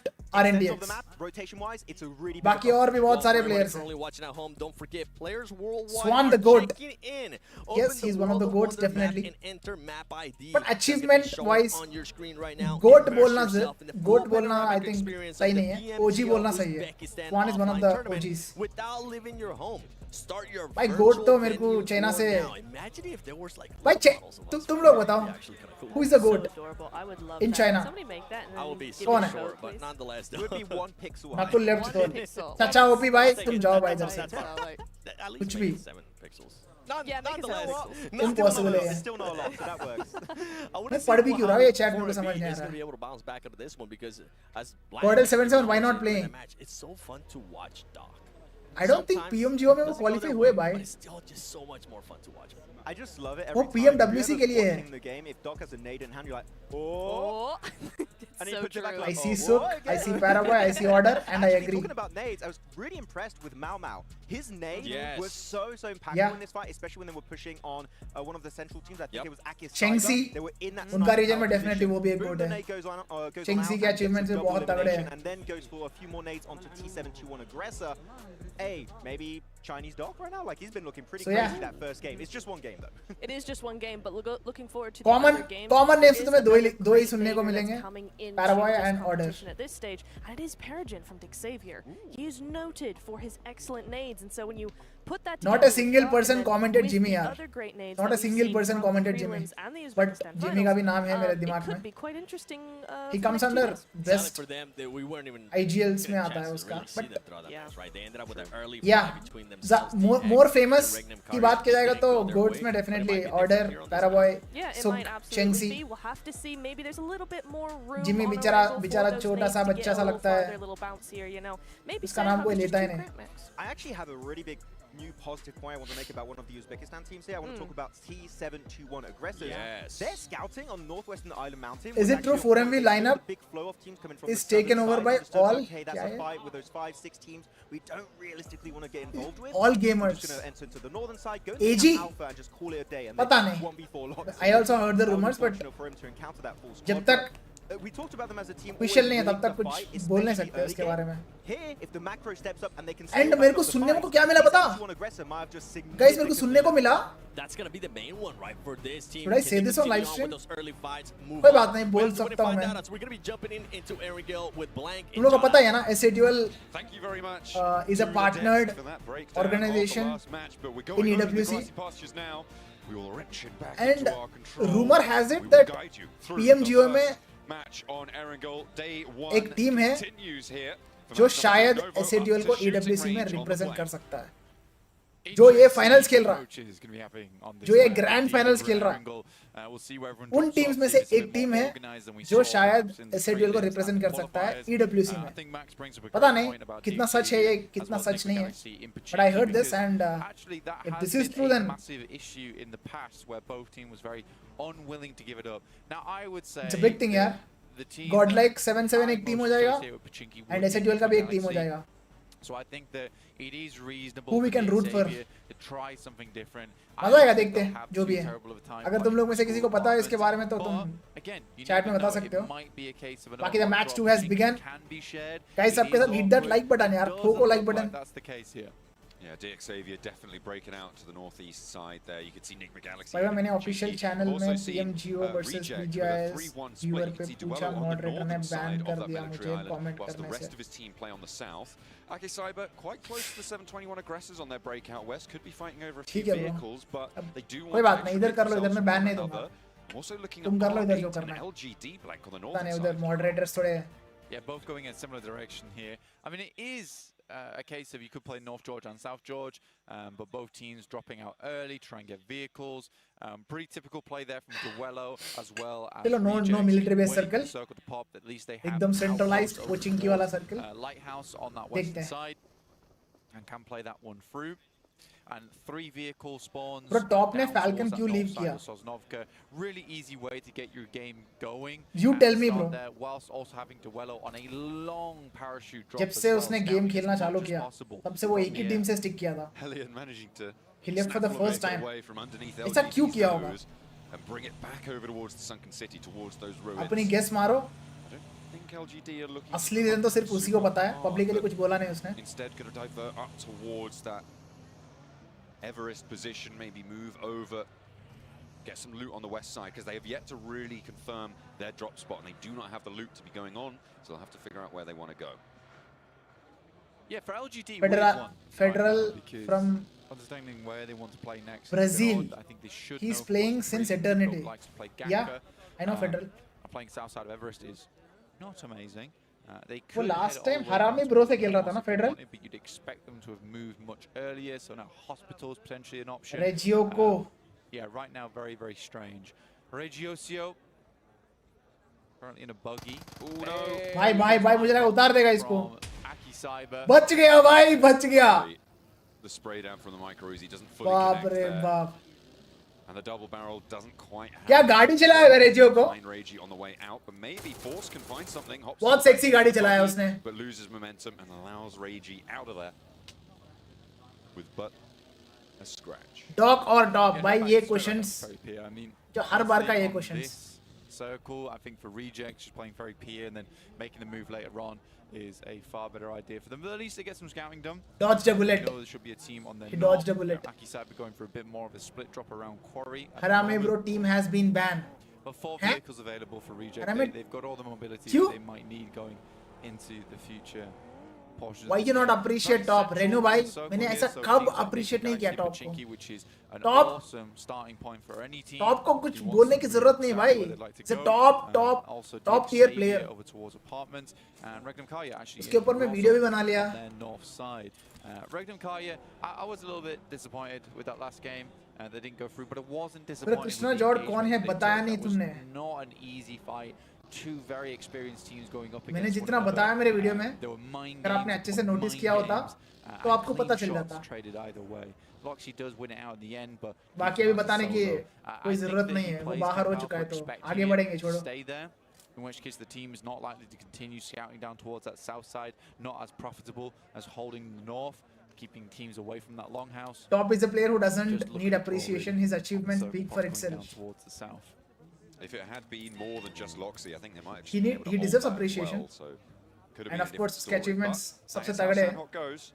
left are Of the Indians. map, rotation-wise, it's a really big बाकी और भी बहुत सारे players हैं. Only watching at home, don't forget players worldwide Swan the are GOAT. checking in. Yes, Open he's the one of the World GOATs, Wonder map definitely. and enter map ID. But achievement That's gonna be wise, shown on your screen right now. GOAT Immerse बोलना yourself in the GOAT full बोलना I panoramic think experience सही of the नहीं है. PMGO OG बोलना सही है. Uzbekistan Swan is one of the offline tournament OGs. Without leaving your home. Start your भाई virtual गोट तो मेरे को venue चाइना tour से now. Imagine if there was like भाई little bottles of us तुम right लोग there. बताओ That'd be actually kinda cool. who is the So goat adorable. I would love in that. China? Somebody make that and I will then be give कौन super me a है? show, short, but please. nonetheless, It would be 1 pixel ना तो high. Left One तो pixel. चाचा OP भाई I'll तुम take जाओ it. भाई इधर That's से fine. At least कुछ make भी it 7 pixels. Yeah, make it Nonetheless, 7 pixels. Still not a Impossible lot. है It's still not a lot, so that works. I want मैं to see पढ़ भी क्यों रहा हूँ, ये chat में how को समझ नहीं आ is रहा going to है। be able to bounce back out of this one because as Portal 7-7, why not playing? playing? It's so fun to watch Doc. I don't think PMGO में वो Doesn't go qualify their हुए way, भाई but it's still just so much more fun to watch. I just love it. वो Every time PMWC whoever's के लिए है। watching the game, if Doc has a nade in hand, you're like, oh. Oh, And he so puts it back true. like, I see oh, Sook, whoa, I again. see Paraguay, I see Order, and I Actually, agree. talking about nades, I was really impressed with Mao Mao. His nades Yes. were so impactful Yeah. in this fight, especially when they were pushing on one of the central teams. I think Yep. it was Akis. Chengxi, They were in that उनका sniper region में power definitely position. वो भी एक Boom, goat the है। nade goes on, goes Chengxi on के out and gets achievements a भी global बहुत तगड़े elimination, हैं। and then goes for a few more nades onto T721 Aggressor. Hey, maybe Chinese Doc right now? Like, he's been looking pretty So, crazy yeah. that first game. It's just one game, though. It is just one game, but looking forward to the Common other games. common There names is तो तुम्हें दो ही another great सुनने को player that's मिलेंगे, coming into Paraguay this and Order। competition at this stage, and it is Peregrine from Dick Xavier. He is noted for his excellent nades, and so when you put that Not together a single with person Doc and then commented with Jimmy the यार। other great nades Not that a we've single seen person from commented the Jimmy, prelims and the but Uzbekistan Jimmy का भी finals, नाम है मेरे it दिमाग could में। be quite interesting. He for comes next 2 under days. best For them, we weren't even IGLs getting में a आता chance है to उसका, really see but them draw that Yeah. match, right? They ended up with an early yeah, fight between themselves. more famous Regnum की Cards बात की जाएगा didn't तो go their goats way, में but it definitely might be Order, different here on this Paraguay, Yeah, it Sook, might absolutely Chengxi। be. We'll have to see. Maybe there's a little bit more room. Jimmy on बेचारा Arrival for बेचारा those छोटा nades सा to बच्चा get a सा little लगता है। farther, a little bouncier, you know. Maybe उसका नाम कोई Stanhope is लेता ही just too नहीं। crit mix. I actually have a really big new positive point I want to make about one of the Uzbekistan teams here. I want to talk about T721 Aggressors. Yes. Their scouting on northwestern Island Mountain. Is was it true actually on 4MV point. They saw lineup the big flow of teams coming from is the southern taken over side, by understood, all- okay, that's क्या a है? fight with those 5-6 teams we don't realistically want to get involved with. All We're gamers। just going to enter into the northern side, go AG? into Alpha and just call it a day. And पता then नहीं। 1v4 lots. I also heard the That was rumors, but unfortunate for him to encounter that full जब squad, तक but, we talked about them as a team official always नहीं है तब willing तक to कुछ fight, बोल नहीं especially सकते early उसके game. बारे में। Here, if the macro steps up and they can And stay मेरे को up सुनने the को fight, क्या मिला पता? T721 Aggressor might have just Guys मेरे को सुनने को मिला, That's gonna be the main one, right, for this team. Should I Can say they this on continue live with stream? those early fights, move कोई on? बात नहीं, बोल Well, we're सकता हूँ gonna मैं। find out as we're gonna be jumping into Erangel with blank. तुम लोग को पता है ना SATL Thank you very much. is a to the partnered Dets for that breakdown of the organization last match, but we're going in over the EWC. grassy pastures now. We will wrench it back And into our control. rumor has it We will that guide you through PMGO the में first match on Erangel. Day one एक team है continues here for जो match number शायद two. Novo SATL up को to shooting EWC में range on the represent flank. कर सकता है, जो ये finals खेल रहा है, जो ये grand finals खेल रहा है। उन टीम्स में से एक टीम है जो शायद SATL को रिप्रेजेंट कर सकता है EWC में। पता नहीं कितना सच है ये, कितना सच नहीं है, but I heard this and if this is true then it's a big thing यार। Godlike 7-7 एक टीम हो जाएगा and SATL का भी एक टीम हो जाएगा। So I think that it is reasonable Who we for can the root for? Xavier to try something different. मजा आएगा, देखते हैं जो भी है। अगर तुम लोग में से किसी को पता है इसके बारे में तो तुम chat में बता सकते हो। बाकी the match 2 has begun. Guys सबके साथ hit that like button यार, ठोको like button। Yeah, DX Xavier definitely breaking out to the northeast side there. You can see Nigma Galaxy. भाई मैंने official channel में Also seen, PMGO versus Reject with a BGIS 3-1 split. viewer You पे can see पूछा, Duello on the moderator ने northern ban side कर of that दिया military मुझे island, comment whilst the करने rest से। of his team play on the south. Ake Cyber quite close to the 721 aggressors on their breakout west. Could be fighting over a few ठीक है bro, vehicles, but they do कोई want बात to नहीं, इधर कर लो, इधर मैं ban नहीं another. दूंगा। Also looking तुम at कर लो इधर जो R8 करना and है। LGD blank on the पता northern नहीं उधर side. moderators थोड़े Yeah, both going in a similar direction here. I mean, it is a case of you could play North George and South George, but both teams dropping out early, try and get vehicles. Pretty typical play there from Duello as well as चलो no Reject, military base waiting for circle, the circle to pop. At least they have एकदम centralized outposts over coaching की वाला circle। Lighthouse on that देखते western हैं। side and can play that one through. And 3 vehicle spawns. Bro, top ने down Falcon towards that क्यों north leave side किया? of Sosnovka. Really easy way to get your game going. You and tell me, start bro. there whilst also having Duello on a long parachute drop जब as से well. उसने Scouting game as खेलना much चालू as किया possible तब से वो एक ही from टीम the से स्टिक किया था। Hellion managing to He left for the snaffle a first bit time। away from underneath ऐसा क्यों LGD's किया होगा? nose and bring it back over towards the sunken city, towards those ruins. अपनी guess मारो, I don't think LGD are looking असली reason तो सिर्फ उसी को पता है, पब्लिक के लिए कुछ बोला नहीं उसने। Instead, going to divert up towards that Everest position, maybe move over, get some loot on the west side, because they have yet to really confirm their drop spot, and they do not have the loot to be going on, so they'll have to figure out where they want to go. Yeah, for LGD, Federal from understanding where they want to play next. Brazil. I think they should. He's playing since eternity. Yeah, I know Federal. Playing south side of Everest is not amazing. They वो could last head time all the way हरामी down to bro से the खेल रहा था ना if they Federal. wanted, but you'd expect them to have moved much earlier. So now hospitals potentially an option. Reggio को Yeah, right now very strange. Reggiosio currently in a buggy. Oh no! भाई मुझे लगा उतार देगा इसको. From Aki Cyber. बच गया भाई, बच गया. The spray down from the micro Uzi doesn't fully बाप connect रे there. बाप. And the double barrel doesn't quite have. क्या गाड़ी चलाएगा रेजियो को? Find Reggie on the way out, but maybe Force can find something. Hops बहुत sexy गाड़ी चलाया उसने. But loses momentum and allows Reggie out of there with but a scratch. Doc or Doc, Yeah, भाई no, ये it's questions very peer. I mean, जो हर बार का honestly, ये on questions. this circle, I think for Reject, just playing very peer and then making the move later on is a far better idea for them. But at least they get some scouting done. Dodged a bullet. You know, there should be a team on their He dodged a bullet. Aki Cyber going for a bit more of a split drop around Quarry. at the हरामी moment. bro team has been banned. But 4 Huh? vehicles available for Reject. Haramid- They've got all the mobility Q? that they might need going into the future. portions Why of you the not game. appreciate Very top? central Renu to भाई the circle मैंने here, ऐसा so कब teams like appreciate नहीं किया Galaxy, top को. Pachinki, which is an Top- awesome starting point for any team. Top को कुछ who wants बोलने to की move जरूरत नहीं exactly भाई. where they'd like to It's a go. top Also tier Xavier player. over towards apartments, and Regnum Kaya actually उसके ऊपर मैं वीडियो भी बना लिया. on their north side. Regnum Kaya, I was a little bit disappointed with that last game. They didn't go through, but it wasn't disappointing. Krishna with the जॉर्ड engagement कौन है that they बताया took. नहीं That was तुमने. Not an easy fight. Two very experienced teams going up मैंने against जितना one another. बताया मेरे video में, There were mind अगर आपने games अच्छे से upon नोटिस mind किया होता, games, तो and आपको clean पता चल shots जाता. traded either way. Loxy does win it out in the end, but बाकी अभी बताने की solo. कोई I जरूरत think नहीं that है. he वो plays बाहर हो well चुका for है तो expecting आगे it बढ़ेंगे to छोड़ो. stay there. In which case the team is not likely to continue scouting down towards that south side, not as profitable as holding the north, keeping teams away from that longhouse. Top is a player who Just doesn't looking need for appreciation. really His achievements on the speak circle for point going down itself. towards the south. If it had been more than just Loxy, I think they might have just He been need- able to he hold deserves that as appreciation. well, so could have And been a of course, different उसके story, achievements but सबसे that is how तगड़े हैं. Sandhawk goes.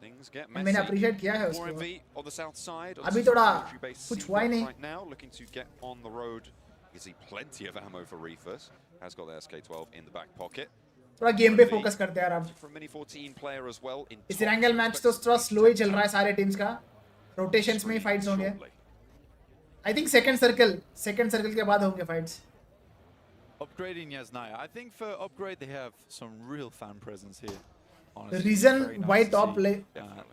Things get मैंने messy. appreciate किया है उसको. 4MV on the south side. अभी थोड़ा country-based कुछ C हुआ ही नहीं. right now, looking to get on the road. You see plenty of ammo for Reefers. Has got the SK-12 in the back pocket. थोड़ा game पे focus करते हैं यार अब. From Mini 14 player as well. In इस top, रैंगल match तो थोड़ा slow ही चल रहा है सारे टीम्स का. रोटेशंस में ही फाइट्स होंगे. shortly. I think second circle के बाद होंगे fights. Upgrading Yasnaya. I think for Upgrade they have some real fan presence here. The Honestly, reason very nice why to top see. they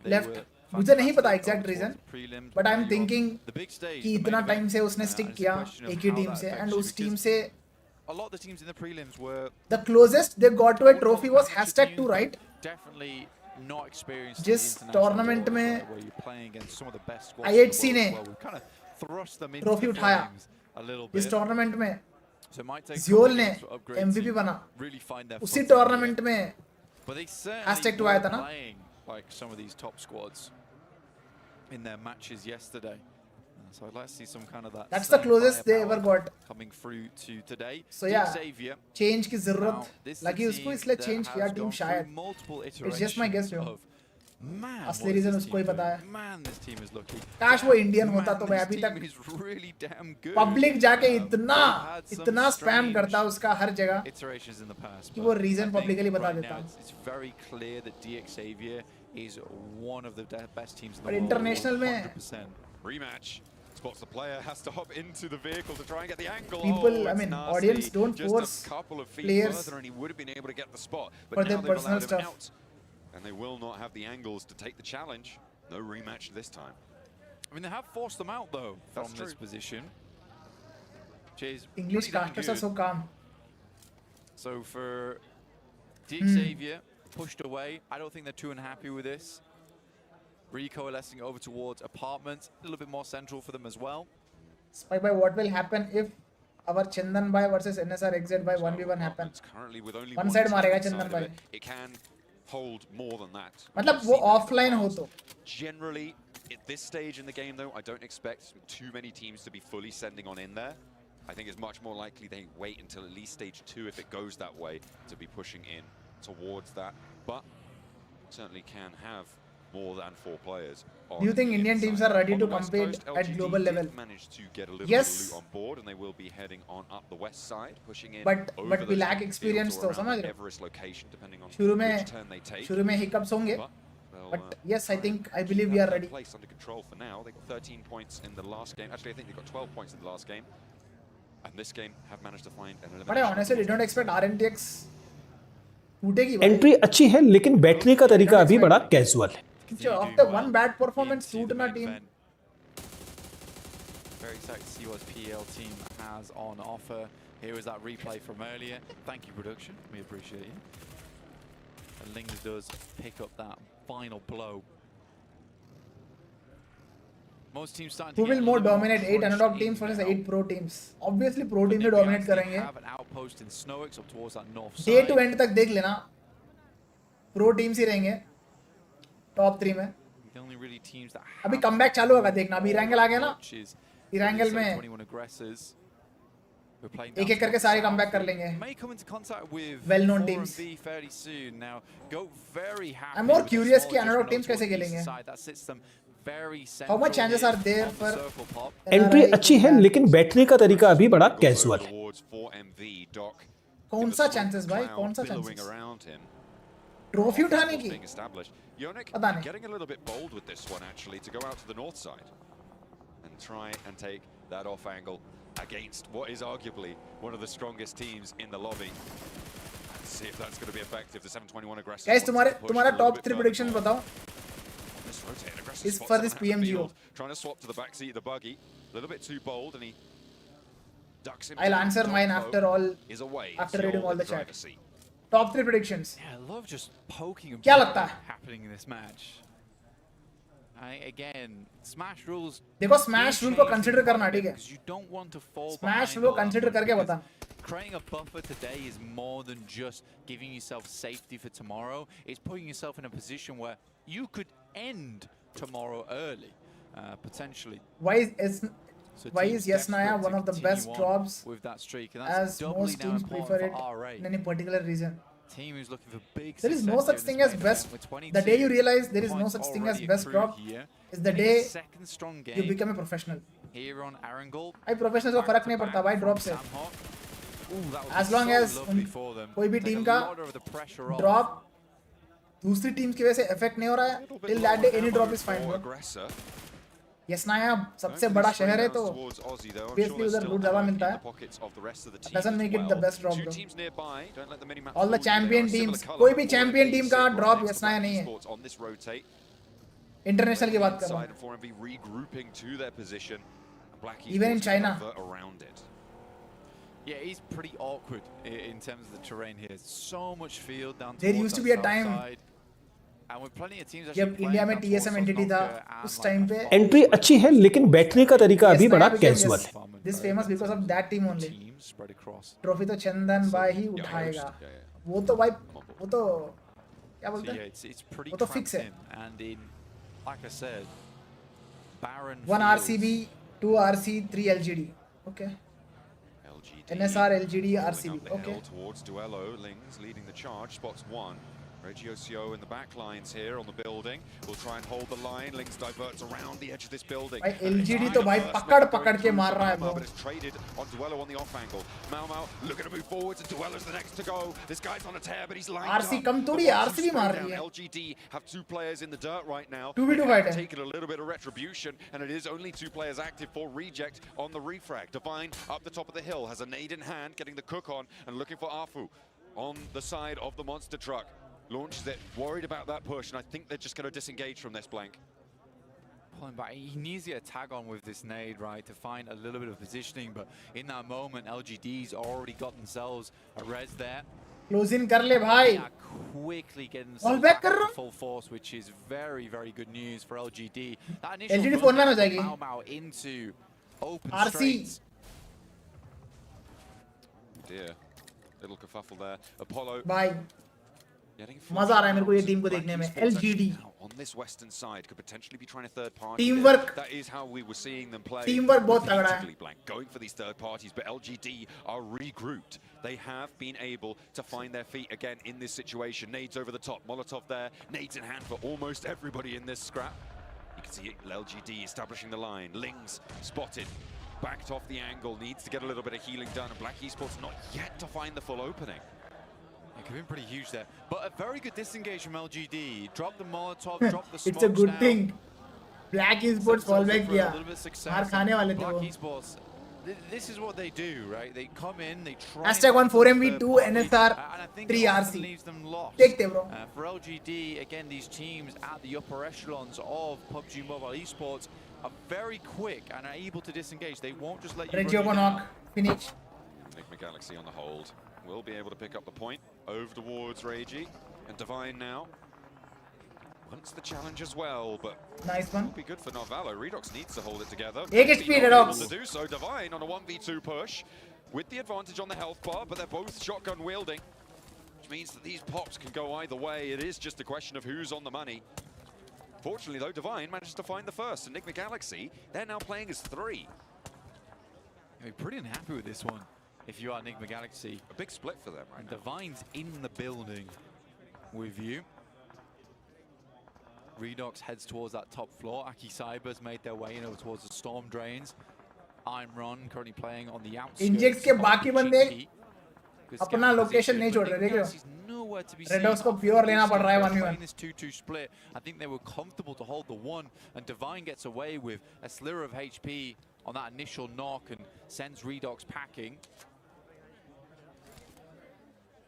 left left मुझे नहीं पता fantastic exact over reason, towards the prelims, but I'm really thinking on the big stage, कि the इतना main time event, से उसने stick it's a किया question of एक ही how team that से affects एंड you, उस टीम because से a lot of the teams in the prelims were the closest they got to a trophy was #2 right. definitely not experienced in जिस the international tournament world, में where you're playing against some of the best squads IHC in the ने world as well. We've kind of thrust them into trophy the उठाया. flames a little इस bit. Tournament में So it might take a ज़ियोल couple ने games for Upgrade MVP to बना. really find their उसी footing here. Tournament में But they certainly #2 were आया था ना. playing like some of these top squads in their matches yesterday. So I'd like to see some kind of that. That's the same closest they firepower ever got. coming through to today. So yeah, Xavier. Change की Now, जरूरत this is लगी a उसको team इसलिए that change किया has team gone शायद. through multiple It's just my guess, iterations bro. of, Man, असली what is reason this उसको ही team पता doing? है. Man, this team is lucky. काश वो इंडियन Man, होता तो मैं this अभी team तक is really damn good. Public जाके They've had some इतना स्पैम strange करता उसका हर जगह iterations in the past, कि but वो I reason think publicly बता right देता. now it's very clear that DX Xavier is one of the best teams in the और world. international में 100%. Rematch. Spots the player, has to hop into the vehicle to try and get the angle. People, oh, I it's mean, nasty. audience don't Just force a couple of feet players further and he would have been able to get the spot. But for now their they've personal allowed him stuff. out. And they will not have the angles to take the challenge. No rematch this time. I mean, they have forced them out though That's from this true. position. Which is English pretty damn casters are good. so calm. So for DX Xavier, pushed away. I don't think they're too unhappy with this. Recoalescing over towards apartments, a little bit more central for them as well. Spy by what will happen if our Chandan Bhai versus NSR exit by 1v1 happen. It's currently with only One one side team मारेगा inside Chandan of भाई. it. It can hold more than that. मतलब We've वो seen that in the offline हो past. तो. Generally, at this stage in the game, though, I don't expect too many teams to be fully sending on in there. I think it's much more likely they wait until at least stage 2, if it goes that way, to be pushing in towards that. But certainly can have more than 4 players. Do you think Indian teams are ready to compete at global level? Managed to get a little Yes. bit of loot on board, and they will be heading on up the west side, pushing in. But over we those lack fields experience or तो around समझ the रहे हो? Everest location, depending on शुरू which में turn they take. शुरू में hiccups होंगे. But But yes, I believe we are ready. Place under control for now. They got 13 points in the last game. Actually, I think they got 12 points in the last game. And this game have managed to find an elimination. But I honestly did not expect RNTX टूटेगी भाई. Entry अच्छी है लेकिन बैठने का तरीका अभी बड़ा casual है. After one bad performance, टूटना team. Very excited to see what PL team has on offer. Here is that replay from earlier. Thank you, production. We appreciate you. And Lings does pick up that final blow. Most teams starting Who to will get more a little dominate? 8 crunched underdog in teams versus now. 8 pro teams. Obviously pro team But he then we dominate actually करेंगे. have an outpost in Snowix up towards that north Day side. to end तक देख लेना. Pro teams ही रहेंगे. Top 3 में. The only really teams that अभी have comeback चालू होगा देखना. अभी Irangel आ गया ना. coaches, Irangel the में 21 aggressors who are playing एक down एक करके towards सारे south, comeback कर who लेंगे. may come into contact with Well-known 4 teams. and B fairly soon. Now, go very happy. I'm more with the curious small कि underdog adjustment teams कैसे towards the खेलेंगे. east side. That sits them very How much central chances here are there on the for circle pop. Entry अच्छी है लेकिन बैठने का तरीका अभी बड़ा कैजुअल है. Towards 4MV, Doc. कौन सा chances भाई? कौन सा Billowing chances? around him. Trophy उठाने की. Being established. Yonik पता नहीं. getting a little bit bold with this one actually to go out to the north side and try and take that off angle against what is arguably one of the strongest teams in the lobby. Let's see if that's going to be effective. The 721 aggressive. Guys, तुम्हारा top 3 predictions बताओ. Is for this Pmgo. Trying to swap to the back seat of the buggy. A little bit too bold, and he ducks him. I'll answer mine after all. Is away. After reading all the chat. driver's seat. Top 3 predictions. Yeah, I love just poking and क्या लगता है? happening in this match. Again, Smash rules. देखो Smash rule को consider करना ठीक है. Because you don't want to fall Smash behind rule all को that consider much, करके because बता. Creating a buffer today is more than just giving yourself safety for tomorrow. It's putting yourself in a position where you could end tomorrow early, potentially. Why is So why teams is Yasnaya desperate one to of the continue best on drops with that streak, and that's as doubly most now teams important prefer for it RA. in any particular reason? Team who's looking for big There is no success such here in thing this as main best. event with 22 The day you realize there is no points such thing as already best accrued drop here. is the Winning day a second strong game you become a professional. here on Arangel. भाई professionals को फर्क नहीं पड़ता भाई drop से. As long as कोई भी team का drop दूसरी teams की वजह से affect नहीं हो रहा है, till that day any drop is fine bro. Yasnaya सबसे बड़ा शहर है तो obviously उधर loot ज़्यादा मिलता है. Doesn't make it the best drop though. All the champion teams, कोई भी champion team का drop Yasnaya नहीं है. International की बात कर रहा हूँ. Even in China. Yeah, he's pretty awkward in terms of the terrain here. So much field down There towards used to that be a south time side. And with plenty of teams जब actually India में playing down TSM towards entity था Sosnovka उस and time पे like entry अच्छी है लेकिन बैठने का तरीका अभी बड़ा कैजुअल है. This famous because of that team only. teams spread across. Trophy तो चंदन भाई ही उठाएगा. वो तो भाई वो तो क्या So बोलते yeah, हैं? it's pretty वो तो cramped fix है. in. And in, like I said, barren 1 fields. RCB, 2 RC, 3 LGD. Okay. NSR, LGD, RCB. Okay. Towards Duello, Lings leading the charge, spots one. Regiocio in the back lines here on the building. Will try and hold the line. Lings diverts around the edge of this building. भाई LGD तो भाई पकड़ के मार रहा है bro. But it's traded on Duello on the off angle. Mau looking to move forwards and Duello's the next to go. This guy's on a tear, but he's lined RC up. कम थोड़ी RC भी मार रही है. LGD have 2 players in the dirt right now. 2v2 fight है. Taking a little bit of retribution, and it is only 2 players active for reject on the refrag. Divine up the top of the hill has a nade in hand, getting the cook on and looking for Afu on the side of the monster truck. Launches it, worried about that push, and I think they're just going to disengage from this blank. Pulling back, he needs to get a tag on with this nade, right, to find a little bit of positioning, but in that moment, LGD's already got themselves a res there. Close in कर ले भाई. They are quickly getting All themselves back back कर रहा to full force, which is very, very good news for LGD. That LGD initial phone में हो run जाएगी. Mau Mau into open RC. straights. Dear, little kerfuffle there. Apollo. भाई मजा आ रहा है मेरे को ये टीम को देखने में. LGD on this western side could potentially be trying a third party. Teamwork. That is how we were seeing them play. Teamwork बहुत तगड़ा है. Blank, going for these third parties, but LGD are regrouped. They have been able to find their feet again in this situation. Nades over the top, Molotov there, nades in hand for almost everybody in this scrap. You can see LGD establishing the line. Lings spotted, backed off the angle, needs to get a little bit of healing done, and Black Esports not yet to find the full opening. They've been pretty huge there. But a very good disengage from LGD. Drop the Molotov, drop the smokes. It's a good now. thing. Black Esports fall back किया. मार खाने वाले थे Black वो. Esports, this is what they do, right? They come in, they try. #1 4MV2 NSR 3 RC. देखते bro. For LGD, again, these teams at the upper echelons of PUBG Mobile Esports are very quick and are able to disengage. They won't just let you run you down. knock. Finish. Enigma Galaxy on the hold. Will be able to pick up the point. Over towards Reiji. And Divine now. Wants the challenge as well, but Nice one. will be good for Narvalo. Redox needs to hold it together. 1 HP Redox. To do so, Divine on a 1v2 push with the advantage on the health bar, but they're both shotgun wielding, which means that these pops can go either way. It is just a question of who's on the money. Fortunately, though, Divine manages to find the first. Enigma Galaxy, they're now playing as 3. You're pretty unhappy with this one if you are Enigma Galaxy. A big split for them right now. Divine's in the building with you. Redox heads towards that top floor. Aki Cybers made their way in over towards the storm drains. I'm Ron currently playing on the outskirts. Injects के बाकी बंदे अपना location नहीं छोड़ रहे, देख रहे हो? Redox को pure लेना पड़ रहा है 1v1. This 2-2 split. I think they were comfortable to hold the one, and Divine gets away with a sliver of HP on that initial knock and sends Redox packing.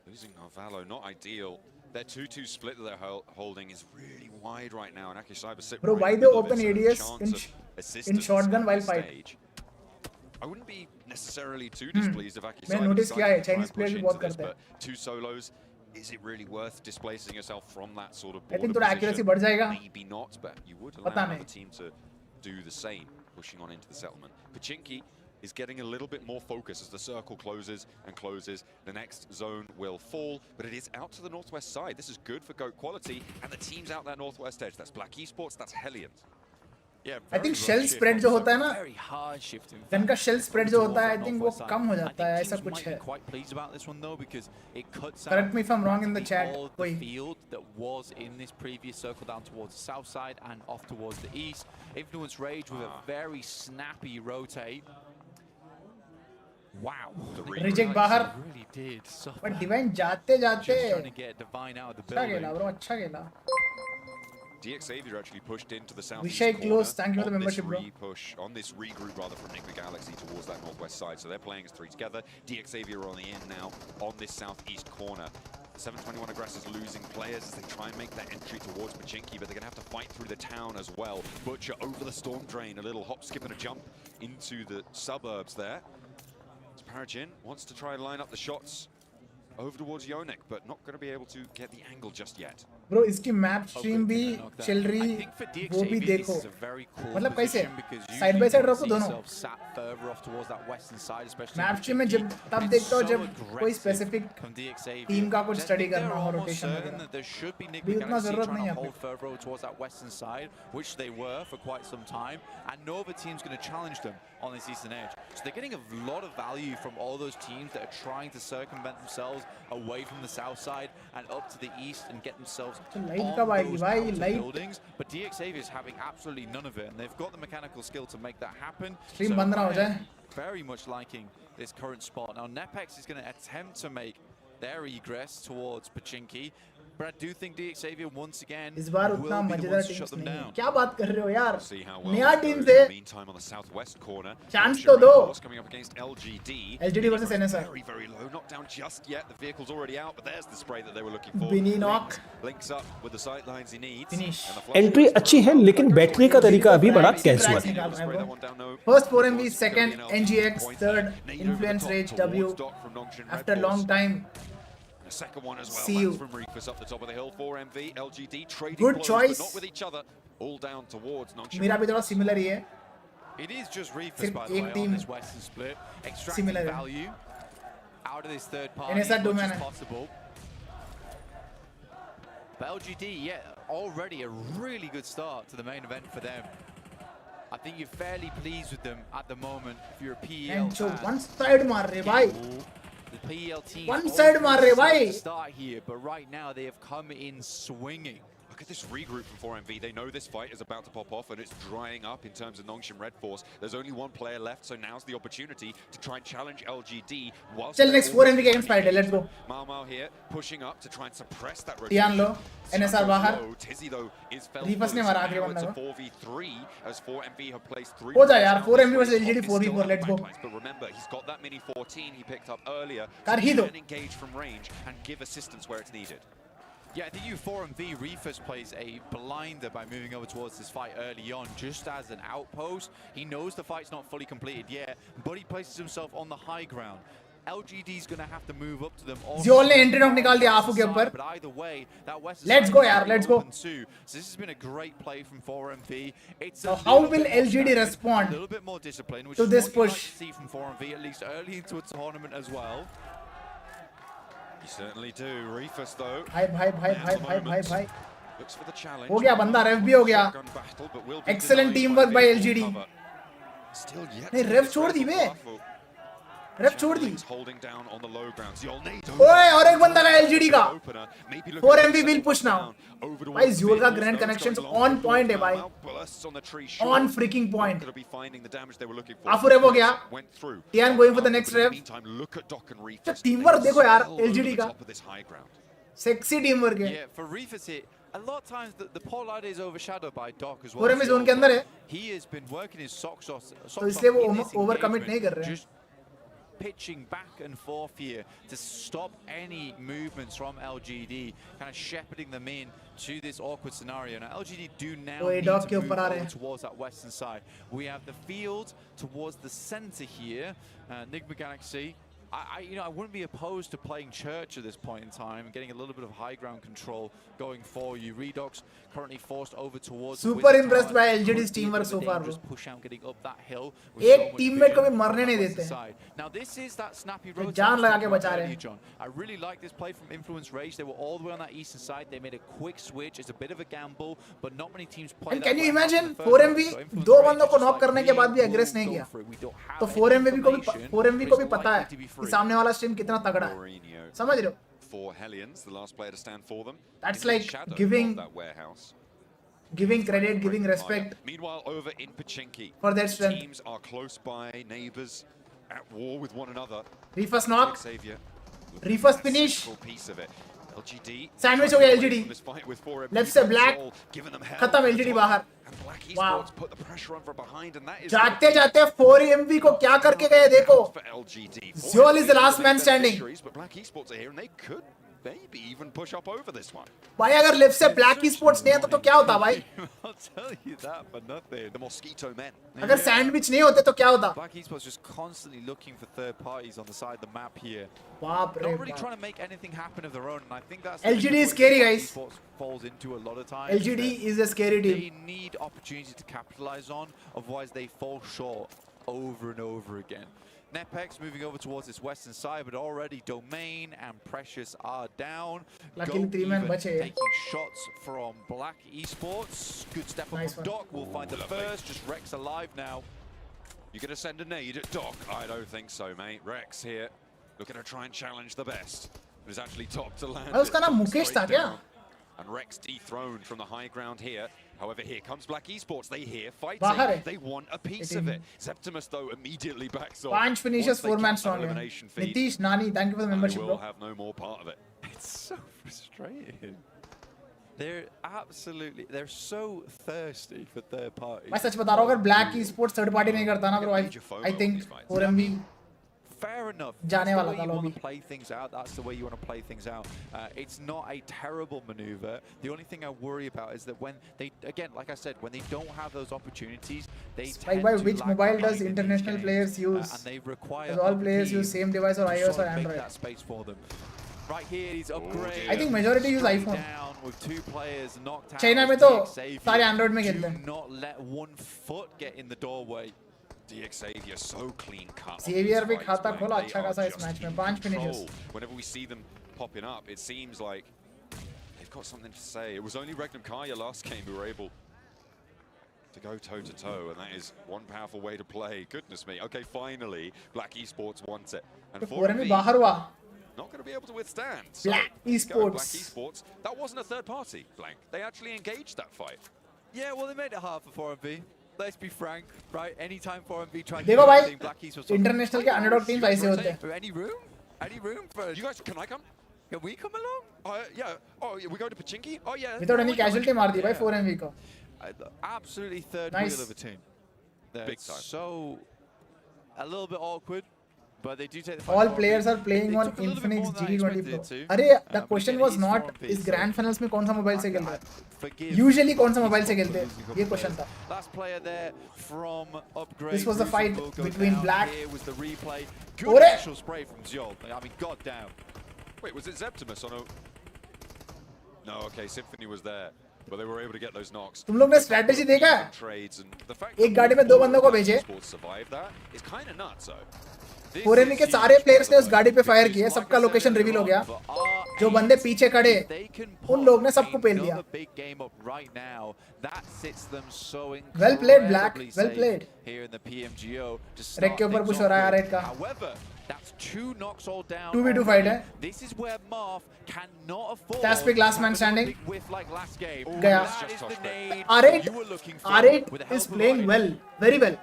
Losing Narvalo, not ideal. Their 2-2 split that they're holding is really wide right now, and Aki Cyber sit Bro, right why in they the middle of open it, so ADS chance in of in assistance shotgun at while this fight? stage. I wouldn't be necessarily too displeased if Aki मैं Cyber notice किया है, decided to try Chinese and players push भी into बहुत this, करते हैं. but 2 solos, is it really worth displacing yourself from that sort of I border think थोड़ा accuracy position? बढ़ जाएगा. Maybe not, but you would पता allow another नहीं. team to do the same, pushing on into the settlement. Pachinki is getting a little bit more focus as the circle closes and closes. The next zone will fall, but it is out to the northwest side. This is good for GOAT quality, and the team's out that northwest edge. That's Black Esports, that's Hellions. Yeah, I think shell spread जो होता है ना, very hard shift in gun का shell spread जो towards होता है, that I think वो northwest side. कम हो I जाता think है, teams ऐसा कुछ might be है. quite pleased about this one though, because it cuts Correct me if I'm wrong in the practically chat, all the कोई. field that was in this previous circle down towards the south side and off towards the east. Influence Rage with a very snappy rotate. Wow. Reject बाहर. Really did. So But Divine जाते just trying to जाते get Divine out of the अच्छा building. खेला bro, अच्छा खेला. DX Xavier actually pushed into the southeast Vishay corner close, thank you for the on this membership, bro. re-push, on this regroup rather from Enigma Galaxy towards that northwest side. So they're playing as 3 together. DX Xavier on the in now on this southeast corner. 721 Aggressors losing players as they try and make that entry towards Pachinki, but they're going to have to fight through the town as well. Butcher over the storm drain, a little hop, skip and a jump into the suburbs there. Parajin wants to try and line up the shots over towards Yonik, but not going to be able to get the angle just yet. Bro, इसकी map stream भी चल रही, वो भी देखो. मतलब कैसे? Side by side रखो दोनों. Map stream में जब तब देखता हूँ जब कोई specific team का कुछ study करना हो rotation वगैरह. भी उतना ज़रूरत नहीं है. Further over towards that western side, which they were for quite some time, and no other team's going to challenge them on this eastern edge. So they're getting a lot of value from all those teams that are trying to circumvent themselves away from the south side and up to the east and get themselves on those outer buildings. But DX Xavier is having absolutely none of it, and they've got the mechanical skill to make that happen. Stream So बंद ना हो जाए. very much liking this current spot. Now Nepex is going to attempt to make their egress towards Pachinki, but I do think DX Xavier once again इस बार will उतना be the मजेदार ones to shut teams them नहीं है. down. क्या बात कर रहे हो यार? See how well नया this टीम goes. से Meantime, on the southwest corner, chance तो दो. coming up against LGD. LGD versus NSR. Very, very low. Not down just yet. The vehicle's already out, but there's the spray that they were looking for. Bini knock. Links up with the sight lines he needs. Finish. And the flush entry goes अच्छी है लेकिन बैठने का तरीका अभी बड़ा casual है. spray that one down, no. First 4MV, second NGX, third Influence Rage W. After long time. The second one as well. See you. From Reefus up the top of the hill. 4MV, LGD trading Good blows, choice. but not with each other. All down towards Nongshim. मेरा भी थोड़ा similar ही है. It is just Reefus, सिर्फ by the एक way, team on this western split, extracting similar है. value out of this third party NSR as much domain as है. possible. But LGD, yeah, already a really good start to the main event for them. I think you're fairly pleased with them at the moment if you're a PEL And so fan. one side मार रहे भाई. The PEL team One side मार रहे भाई. start here, but right now they have come in swinging. A Look at this regroup from 4MV. They know this fight is about to pop off and it's drying up in terms of Nongshim Red Force. There's only one player left, so now's the opportunity to try and challenge LGD. Chal next 4MV के against fight है, let's go. Mau here pushing up to try and suppress that Tian rotation. Low, NSR बाहर. Tizzy though is felt. Reefus ने मारा आखिरी Now it's a बंदा 4v3 as 4MV have placed 3. हो जा यार, 4MV versus LGD 4v4, let's go. But remember, he's got that mini 14 he picked up earlier. कर ही So दो. he can engage from range and give assistance where it's needed. Yeah, the U4MV Reefus plays a blinder by moving over towards this fight early on, just as an outpost. He knows the fight's not fully completed yet, but he places himself on the high ground. LGD's gonna have to move up to them. Zol ने entry knock निकाल दिया आफू के ऊपर. But either way, that West Let's go यार, let's go. So this has been a great play from 4MV. It's So how will LGD respond a little bit more discipline, which to is this what you like push? to see from 4MV, at least early into a tournament as well. You certainly do. Reefus though. भाई. Looks for the challenge. हो गया बंदा, रेफ भी हो गया. Shotgun battle, but will be Excellent denied teamwork by faithful LGD. cover. Still yet नहीं to ref get छोड़ दी बे. Buffalo. रेफ छोड़ दी. Javelins holding down on the low ground. Zolnado. ओए और एक बंदा का LGD का. Opener. Maybe look 4MV at will push now. Over to भाई one Zul का bit. grand Those connections goes along on the point है ball. भाई. Now bursts on the tree short. On freaking point. Gonna be finding the damage they were looking for. आफू रेफ हो गया. Went through. Tian going for the next But in rev. meantime, look at Doc and Reefus. तो teamwork They देखो यार still over LGD the का. top of this high ground. Sexy teamwork है. Yeah, for Reefus here, a lot of times the polar is overshadowed by Doc as well. 4MV zone के अंदर है. He has been working his socks off. तो इसलिए वो over commit नहीं कर रहे हैं. Just pitching back and forth here to stop any movements from LGD, kind of shepherding them in to this awkward scenario. Now LGD do now तो ये need Doc to के move ऊपर आ रहे over हैं. towards that western side. We have the field towards the center here. Nigma Galaxy. I wouldn't be opposed to playing Church at this point in time and getting a little bit of high ground control going for you. Redox currently forced over towards. Super impressed by LGD's teamwork so far, bro. Push out, getting up that hill. एक teammate को भी मरने नहीं देते. Now this is that snappy road. जान लगा के बचा रहे हैं. John, I really like this play from Influence Rage. They were all the way on that eastern side. They made a quick switch. It's a bit of a gamble, but not many teams play. And can you imagine 4MV दो बंदों को knock करने के बाद भी एग्रेस नहीं किया. तो 4MV को भी पता है कि सामने वाला स्ट्रीम कितना तगड़ा है. समझ रहे हो? For Hellions, the last player to stand for them. That's in the like shadow giving- of that warehouse. Giving credit, giving respect Meanwhile, over in Pachinki, for their strength. teams are close by, neighbors at war with one another. Reefus knock. Xavier. Reefus finish. Piece of it. LGD. Sandwich हो गया LGD. This fight with 4MV, Left से black. giving them hell. खत्म LGD बाहर. And Black Wow. Esports put the pressure on from behind, and that is जाते जाते 4MV को क्या करके गए देखो. for LGD. Zol is the last man standing. But Black Esports are here, and they could maybe even push up over this one. भाई अगर left से ब्लैक की स्पोर्ट्स नहीं आता तो क्या होता भाई. I'll tell you that for nothing. The Mosquito Men. अगर सैंडविच नहीं होते तो क्या होता. Black Esports just constantly looking for third parties on the side of the map here. बाप रे Not really बाप. trying to make anything happen of their own, and I think that's LGD the is scary, Black guys. Esports falls into a lot of times. LGD is a scary They team. need opportunity to capitalize on, otherwise they fall short over and over again. Nepex moving over towards this western side, but already Domain and Precious are down. Luckily, Go 3 men even बचे हैं. taking shots from Black Esports. Good step up Nice from one. Doc. We'll find the first. Just Rex alive now. You gonna send a nade at Doc? I don't think so, mate. Rex here, looking to try and challenge the best. It was actually top to land. भाई उसका नाम मुकेश था क्या? And Rex dethroned from the high ground here. However, here comes Black Esports. They here बाहर fighting. है. They want a piece of it. Septimus, though, immediately backs off. 5 finishes, Once they 4 man cap that strong है. elimination feed, Nitish, Nani, thank you for the they membership, will bro. have no more part of it. It's so frustrating. They're so thirsty for third parties. मैं सच बता रहा हूँ अगर black की sports third party नहीं करता ना bro I think 4MV Fair enough. जाने That's वाला the way था you want lobby. to play things out. That's the way you want to play things out. It's not a terrible maneuver. The only thing I worry about is that when they, again, like I said, when they don't have those opportunities, they tend by to which lag mobile behind does in these international games, players use? and they require Because all other players use teams same device or to iOS sort or of make Android. that space for them. Right here, he's upgraded. I think majority use Straight iPhone. down with 2 players knocked out. China में as तो Xavier. सारे Android में खेलते Do हैं. not let one foot get in the doorway. Xavier so clean cut. Xavier भी Fights खाता when खोला they अच्छा are खासा इस just मैच में in 5 control. finishes. Whenever we see them popping up, it seems like they've got something to say. It was only Regnum Kaya last game who were able to go toe-to-toe, and that is one powerful way to play. Goodness me. Okay, finally, Black Esports wants it. And तो 4MV 4MV, बाहर हुआ. not going to be able to withstand. Black Go, Black Esports. Esports. That wasn't a third party, Blank. They actually engaged that fight. Yeah, well, they made it hard for 4MV. Let's be frank, right? Anytime 4MV tried to देखो do भाई, anything, Black Esports... international के underdog teams ऐसे होते हैं. Any room? Any room for... You guys, can I come? Can we come along? Yeah. Oh, we go to Pachinki? Oh, yeah. Without any casualty मार दी भाई 4MV को. Absolutely third Nice. wheel of a team. Big time. So, a little bit awkward, but they do take the All fight players forward. are playing They on took a little bit more Infinix than I expected G20 Pro. it to. अरे the But question again, was it is not 4MV, इस so grand finals में कौन सा mobile से खेल रहा है. forgive Usually कौन सा these मोबाइल से top खेलते players हैं, who got ये players. क्वेश्चन था. Last player there from Upgrade. This was the fight Bruce will go between down. Black- Here was the replay. Ore! Good initial spray from Zjol. I mean, god damn. Wait, was it Zeptimus on a... No, okay, Symphony was there. But they were able to get those knocks. तुम लोग ने strategy देखा है? Trades and the fact एक गाड़ी में दो बंदों को भेजे. survived that is kind of nuts, though. 4MV के सारे प्लेयर्स ने उस गाड़ी पे फायर किए, सबका लोकेशन रिवील हो गया. जो बंदे पीछे खड़े, उन लोग ने सबको पेल दिया. Well played, Black. Well played. रेक के ऊपर पुश हो रहा है रेड का. That's 2 knocks all down. 2v2 fight है. This is where Marth cannot afford. Taspic last man standing. Big whiff like last game. गया. That is the nade R8 you were looking for. R8 With the help is of playing Light. well, very well.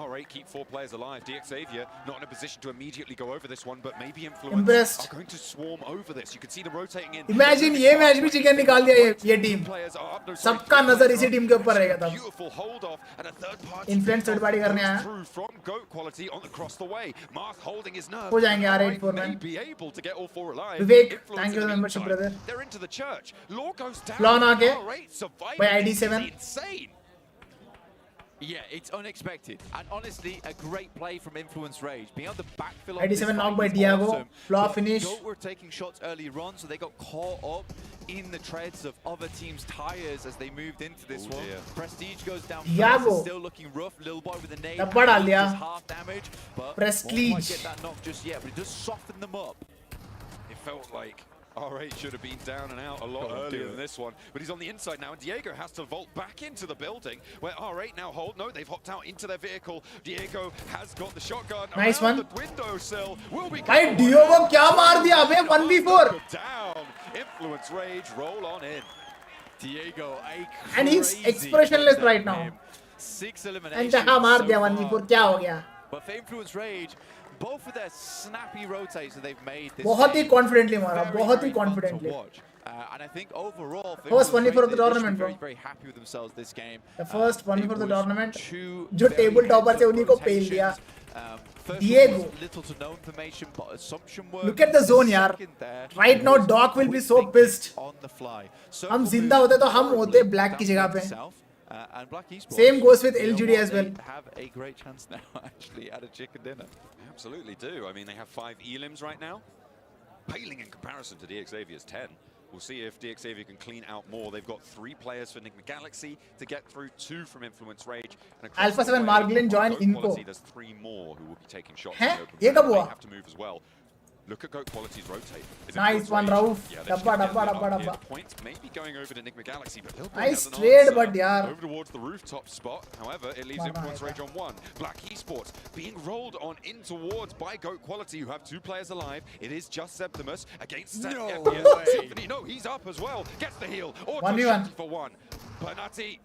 Alright, keep 4 players alive. DXavier not in a position to immediately go over this one, but maybe Influence Impressed. are going to swarm over this. You can see them rotating in. Imagine ये match भी chicken निकाल दिया ये team. Players are up. No, सबका नजर इसी team के ऊपर रहेगा तब. Beautiful hold off and a third party. Influence third party करने आया. Through from goat quality on across the way. Marth holding his nerve. हो जाएंगे R8 4 May man. be able to get all 4 alive. Vivek, Influence thank you in for the the membership, meantime, brother. They're into the church. Law goes down. Flan आ गए. R8 surviving. by ID7. This is insane. Yeah, it's unexpected. And honestly, a great play from Influence Rage. Being able to backfill on ID7 this fight knocked by is Diago. awesome. Flaw But finish. Goat were taking shots earlier on, so they got caught up in the treads of other teams' tires as they moved into this one. Dear. Prestige goes down Diago. first, still looking rough. Little boy with a nade. डब्बा डाल दिया. Just half damage, but Prestige. won't quite get that knock just yet, but it does soften them up. It felt like R8 should have been down and out a lot earlier than this one, but he's on the inside now, and Diego has to vault back into the building where R8 now hold. No, they've hopped out into their vehicle. Diego has got the shotgun. Nice around one. The windowsill. Will be भाई Diogo क्या मार दिया अबे 1v4. down. Influence Rage roll on in. Diego, a And he's crazy expressionless close right out now. from him. 6 And eliminations जहाँ मार so दिया far. 1v4 क्या हो गया. But for Influence Rage, both of their snappy rotates that they've made this बहुत ही game, confidently मारा, very, बहुत very he fun to confidently. watch. And I think overall, for First Influence 1v4 of the Rage, they should be tournament, very, bro. very happy with themselves this game. The first 1v4 of the It was tournament. two जो very table topper heads-up थे उन्हीं को पेल rotations. दिया. First Diego. was little to no information, but assumption work. Look at the zone यार. Second there Right now was Doc will be quick so thinking pissed. on the fly. So हम we'll जिंदा move होते तो हम horribly होते Black की down जगह to पे. the south, and Black Esports, Same goes with you know LGD what, as well. they have a great chance now actually at a chicken dinner. Absolutely do. I mean, they have 5 elims right now, paling in comparison to DXavier's 10. We'll see if DXavier can clean out more. They've got 3 players for Enigma Galaxy to get through, 2 from Influence Rage. And across Alpha the 7 way, Marglin on join Goat Inco. Quality, there's 3 more who will be taking shots. हैं? in the open ये field. कब हुआ? They have to move as well. Look at Goat Quality's rotate. Is Nice Influence one, Rage? Rauf. Yeah, Dabba, they're just gonna get dabba, lit up dabba, here. dabba. The points may be going over to Enigma Galaxy, but Lil Boy Nice has an trade, answer. but yaar. Over towards the rooftop spot. However, it leaves Marna Influence hai Rage on 1. Black Esports being rolled on in towards by Goat Quality, who have 2 players alive. It is just Septimus against No FPS. way. Symphony. No, he's up as well. Gets the heal. Auto 1v1. shot for 1. Bernati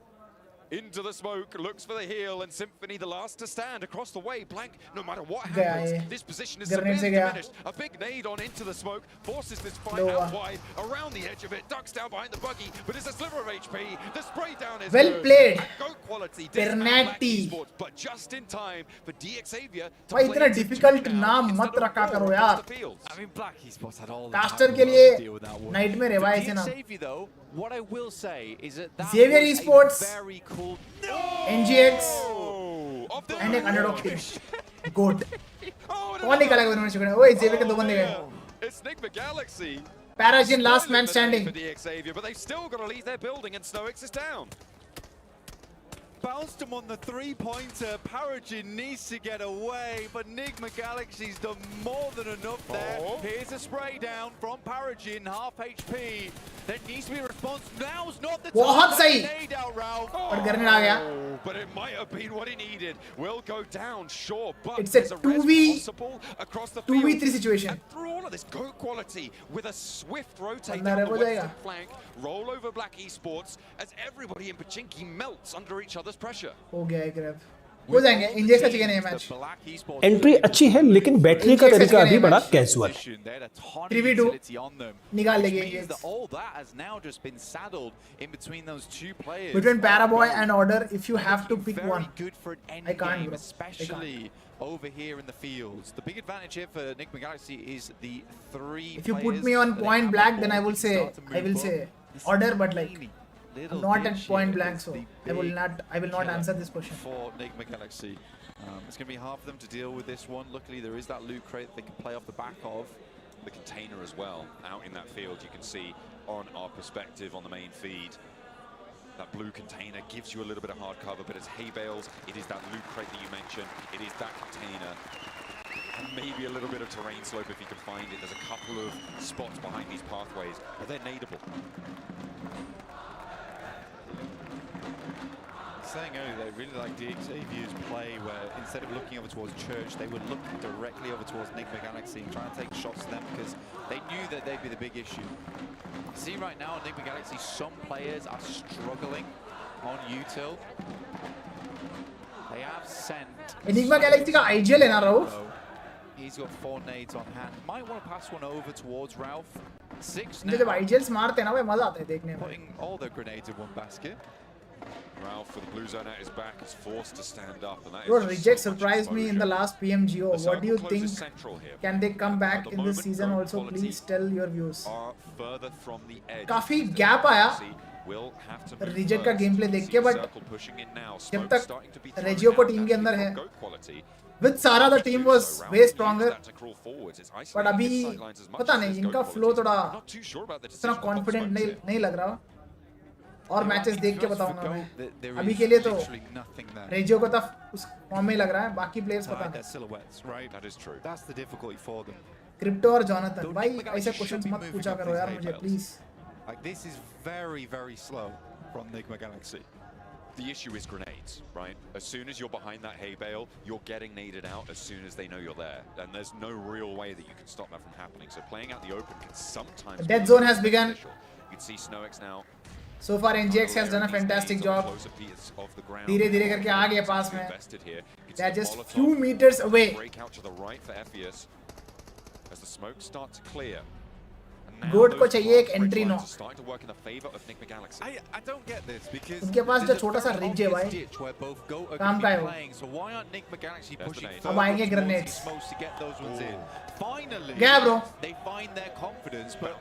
into the smoke, looks for the heal, and Symphony the last to stand across the way. Blank, no matter what happens, गया ये. this position is Grenade से severely गया. diminished. A big nade on into the smoke, forces this fight Low out हुआ. wide, around the edge of it, ducks down behind the buggy, but it's a sliver of HP. The spray down is Well good. played. And Goat Quality dismount Black Pernati. Esports, but just in time for DXavier to भाई play इतना it to difficult 2 now नाम instead मत of रखा 4 करो across यार. the fields. I mean, Black Esports had all the Caster time के to लिए deal with that one. nightmare है For भाई ऐसे ना. DXavier though, what I will say is that that Xavier was Esports. a very cool. NGX Oh, off the and एक underdog team. Goat. Oh, कौन निकालेगा उन्होंने chicken? ओए Xavier के 2 बंदे गए. It's Enigma Galaxy. Parasian last man Spoiling the day standing. for DXavier, but they've still got to leave their building, and Snowix is down. Bounced him on the 3-pointer. Paragin needs to get away, but Enigma Galaxy's done more than enough there. Oh. Here's a spray down from Paragin, half HP. There needs to be response. Now's not the बहुत time. सही. Nade out, Ralph. पर गrenade आ गया. Oh, but it might have been what he needed. Will go down, sure, but It's a there's a 2v res possible across the field. 2v3 situation. And through all of this goat quality, with a swift rotate अंदर down the हो जाएगा. western flank, roll over Black Esports as everybody in Pachinki melts under each other's pressure. हो गया एक grab. हो जाएंगे. इंजेक्स का chicken है मैच. एंट्री अच्छी है लेकिन बैठने का तरीका अभी बड़ा कैजुअल है. 3v2 निकाल लेंगे इंजेक्स. All that has now just been saddled in between those two players. Between Paraboy and Order, if you have to pick Very one. good for an end I can't, game, bro. especially over here in the fields. The big advantage here for Enigma Galaxy is the three. If you put players me on that they point have blank, before then I they will can say start to move up. Order, but like Little not at ditch point here blank, is so the I will big not killer answer this question. for Enigma Galaxy. It's going to be hard for them to deal with this one. Luckily, there is that loot crate they can play off the back of. The container as well, out in that field, you can see on our perspective on the main feed. That blue container gives you a little bit of hard cover, but it's hay bales, it is that loot crate that you mentioned, it is that container. And maybe a little bit of terrain slope if you can find it. There's a couple of spots behind these pathways, but they're nadeable. Saying earlier, they really like DXAV's play where instead of looking over towards Church, they would look directly over towards Enigma Galaxy and try and take shots to them because they knew that they'd be the big issue. You see right now, Enigma Galaxy, some players are struggling on util. They have sent... Enigma Galaxy का IGL है ना Rahul? He's got 4 nades on hand. Might want to pass one over towards Ralph. 6 जब now. IGLs मारते हैं ना भाई मजा आता है देखने में. Putting all their grenades in one basket. Ralph with the blue zone at his back is forced to stand up, and that Bro, is just Reject so much surprised me in the exposure. last Pmgo. The What do you circle think? closes central here. Can they come back At the in this moment, season goat also? quality Please tell your views. Are further from the edge. काफी gap आया Will have to move Reject का first. gameplay देख See के, the but circle pushing in now. जब Smoke तक starting to be thrown Regio को out. team के अंदर That's है. goat quality. With Sara the team was way stronger. That to crawl forwards. It's But isolating अभी his sidelines as much पता as नहीं his इनका goat flow qualities. थोड़ा I'm not too sure about the इतना decision from confident Smokes here. नहीं लग रहा. और मैचेस देख के बताऊंगा मैं. There अभी is के लिए तो literally nothing there. रेजियो को तो उस फॉर्म में लग रहा है. बाकी प्लेयर्स पता Tied नहीं. their silhouettes, right? That is true. That's the difficulty for them. Crypto और जॉनथन Though भाई Enigma Galaxy ऐसे should क्वेश्चंस be मत moving पूछा up करो these यार hay मुझे bales. Please. Like this is very, very slow from Enigma Galaxy. The issue is grenades, right? As soon as you're behind that hay bale, you're getting naded out as soon as they know you're there. And there's no real way that you can stop that from happening. So playing out the open can sometimes The death be zone has begun. beneficial. You can see SnowX now. So far NGX has done a fantastic job. धीरे धीरे करके आ गए पास में. They are just few meters away. Break out to the right for Epheus as the smoke starts to clear. गोट को चाहिए एक entry no. I don't get this because उनके पास जो there's a छोटा सा very रिज है obvious भाई. ditch where both Goat are काम gonna का be है वो. playing, so why aren't Enigma Galaxy There's the pushing nade. further अब आएंगे towards grenades. these smokes to get those ones in? Finally, गया bro. they find their confidence, but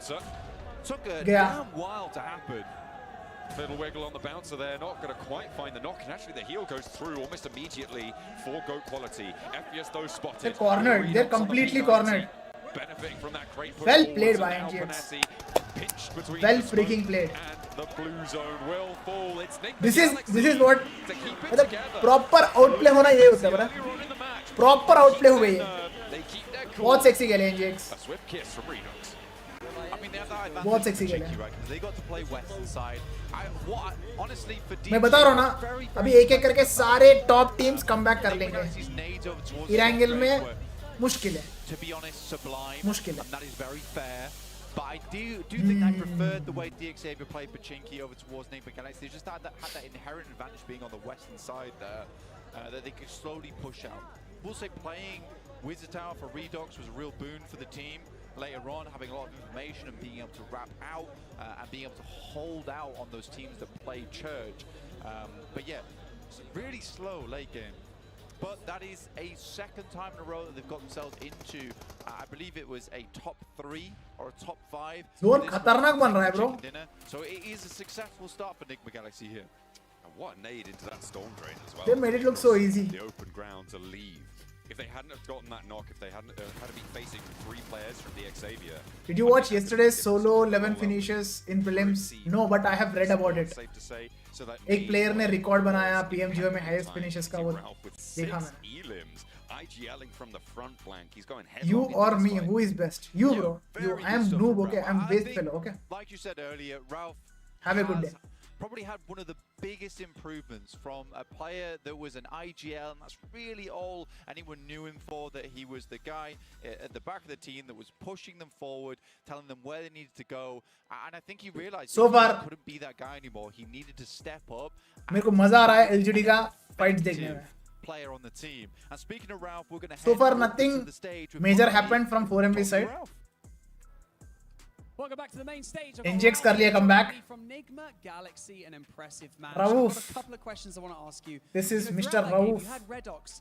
took a गया. damn while to happen. Little wiggle on the bouncer there, not going to quite find the knock, and actually the heal goes through almost immediately for GOAT quality. Epheus though spotted. They're cornered. They're completely cornered. Benefiting from that great push Well forwards, played and by now NGX. Panassi pinched between Well the freaking smoke played. and the blue zone will fall. It's Enigma This Galaxy is what to keep it मतलब together. Proper Outplay होना ये होता है बड़ा. Earlier on in the match, proper Outplay हुए ये. they keep their cool. बहुत sexy खेले NGX. A swift kiss from Redux. I mean, they have that advantage बहुत for sexy Pachinki, खेले. right? 'Cause they got to play western side. Honestly, for मैं बता रहा हूँ ना अभी एक एक करके सारे टॉप टीम्स कम बैक कर लेंगे. इरांगल में मुश्किल है. To be honest, sublime. मुश्किल है. And that is very fair. But I do think I preferred the way DXAV played Pachinki over towards Enigma Galaxy. They just had that inherent advantage being on the western side there, that they could slowly push out. We'll say playing Wizard Tower for Redux was a real boon for the team. Later on, having a lot of information and being able to wrap out and being able to hold out on those teams that play Church. But yeah, it's a really slow late game. But that is a second time in a row that they've got themselves into, I believe it was a top 3 or a top 5. Zone खतरनाक बन रहा है bro. So it is a successful start for Enigma Galaxy here. And what a nade into that storm drain as well. They made it look so easy. The open ground to leave. If they hadn't have gotten that knock, if they hadn't had to be facing 3 players from the Xavier. Did you watch yesterday's solo 11 finishes in prelims? No, but I have read about it. Safe to say, so that एक player ने record बनाया PMGO में highest finishes का वो देखा मैंने. Elims, IGLing from the front flank. He's going head You on or into me, this fight. who is best? You bro. You. I am noob, okay? I'm base fellow, okay? Like you said earlier, Ralph, Have a good day. probably had one of the biggest improvements from a player that was an IGL, and that's really all anyone knew him for, that he was the guy at the back of the team that was pushing them forward, telling them where they needed to go, and I think he realized so far he couldn't be that guy anymore. He needed to step up. मेरे को मजा आ रहा है LGD का fights देखने में. Player on the team. And speaking of Ralph, we're going to so far nothing major happened from 4MV side. Welcome back to the main stage. NGX कर लिया comeback. From Nigma Galaxy, an impressive match. Rauf. I've got a couple of questions I want to ask you. This is You know, Mr. throughout that game, Rauf. you had Redox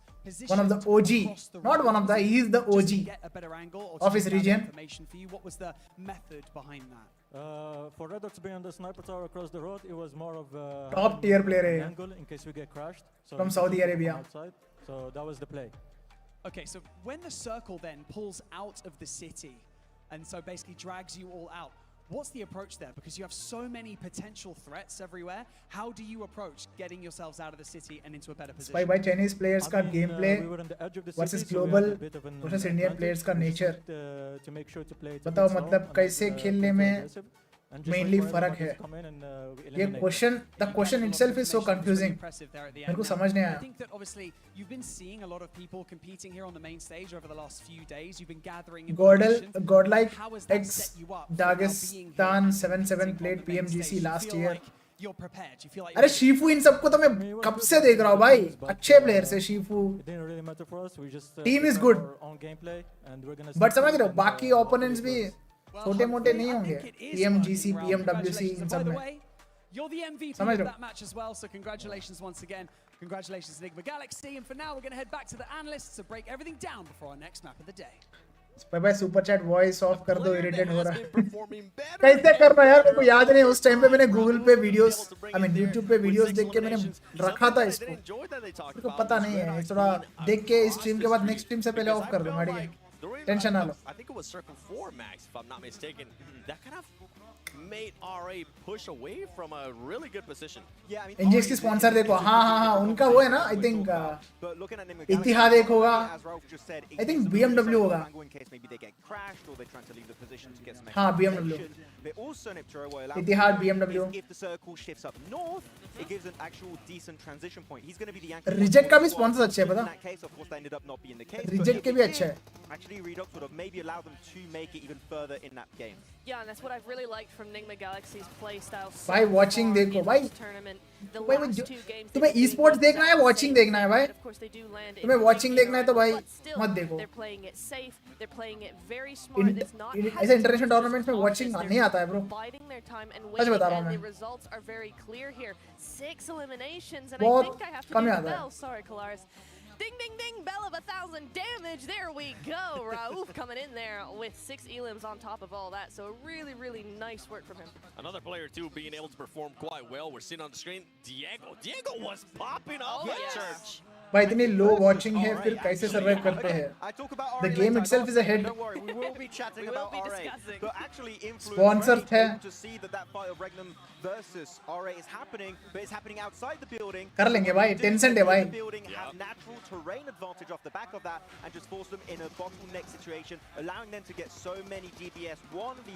One of the OG. Not one of the, he is the just to OG get a better angle or of to his gather region. information for you. What was the method behind that? For Redox being on the sniper tower across the road, it was more of Top tier player an है angle in case we get crashed. So from we Saudi can Arabia. come outside. So that was the play. Okay, so when the circle then pulls out of the city and so basically drags you all out, what's the approach there? Because you have so many potential threats everywhere. How do you approach getting yourselves out of the city and into a better position? by Chinese players का gameplay We were on the edge of the versus city, so we global had a bit of an versus Indian players का advantage. We nature. just need, to make sure to play it a बताओ bit slow मतलब and कैसे not, खेलने too में aggressive. And just mainly wait for फर्क everyone है. to come in and, we ये eliminate question, the question itself is so confusing. मेरे को समझ नहीं I आया. think that obviously you've been seeing a lot of people competing here on the main stage over the last few days. You've been gathering information. Godlike How has that X set you up for now being here Dagestan and 77 competing played on the main PMGC stage? You last feel year. like you're prepared. You feel like अरे you're Shifu इन सबको तो मैं कब से देख रहा हूँ भाई. अच्छे प्लेयर्स है Shifu. It didn't really matter for us. We just Team is prepared good. our own gameplay and we're gonna But stick समझ to रहे हो it बाकी and opponents भी Well, छोटे मोटे नहीं hopefully, I होंगे. think it is PMGC, working, Ralph. PMWC Congratulations. In And by सब the में. way, you're the MVP समझ of रहे हो. that match as well, so congratulations once again. Congratulations, Enigma Galaxy. And for now, we're going to head back to the analysts to break everything down before our next map of the day. भाई super chat voice of कर दो. Irritate हो रहा है. performing better. कैसे कर रहा है यार. मेरे को याद नहीं. उस टाइम पे मैंने गूगल पे वीडियोस आई मीन यूट्यूब पे वीडियोस देख के मैंने रखा था इसको. मेरे को पता नहीं है. थोड़ा देख के स्ट्रीम के बाद नेक्स्ट स्ट्रीम से पहले ऑफ कर दूंगा. ठीक है. टेंशन ना लो. I think it was Circle 4 Max, if I'm not mistaken. That kind of made RA push away from a really good position. Yeah, I mean, NGX की स्पॉन्सर देखो. हाँ उनका वो है ना. I think but looking at Nigma इतिहाद एक होगा. as Ralph just said, I think BMW होगा. in case maybe they get crashed or they're trying to leave the position to get some हाँ, extra BMW. protection. But also Niptero will allow Etihad BMW. if the circle shifts up north, it gives an actual decent transition point. He's going to be the anchor. Reject का भी sponsors अच्छे है पता. In that case, of course, that ended up not being the case. Reject but के if भी it अच्छा did, है. Actually, Redox would have maybe allowed them to make it even further in that game. Yeah, and that's what I've really liked from Nigma Galaxy's play style. so भाई watching far देखो in भाई. this tournament. The भाई last two games तुम्हें they've e-sports really देखना है done watching the same देखना है thing, भाई. but of course they do land in तुम्हें watching PMGO, देखना है तो भाई but still, मत देखो. They're playing it safe. They're playing it very smart. It's not ऐसे international tournaments में watching नहीं आता है bro. biding their time and such waiting, बता रहा हूँ and मैं. the results are very clear here. 6 eliminations, and I बहुत think I have to come do he the आता है. bell. Sorry, Kalaris. Ding, ding, ding, bell of 1,000 damage. There we go. Rauf coming in there with 6 elims on top of all that. So really, really nice work from him. Another player, too, being able to perform quite well. We're seeing on the screen, Diego. Diego was popping off at yes. church. भाई इतनी लो watching है फिर कैसे survive करते हैं. I talk about The RA game later. itself is a head. Don't worry, we will be chatting We will about be RA. discussing. But actually, influence Sponsored very है. able to see that that fight of Regnum versus RA is happening, but it's happening outside the building. कर लेंगे भाई. Didn't Tencent है the भाई. building have natural terrain advantage off the back of that and just force them in a bottleneck situation, allowing them to get so many DPS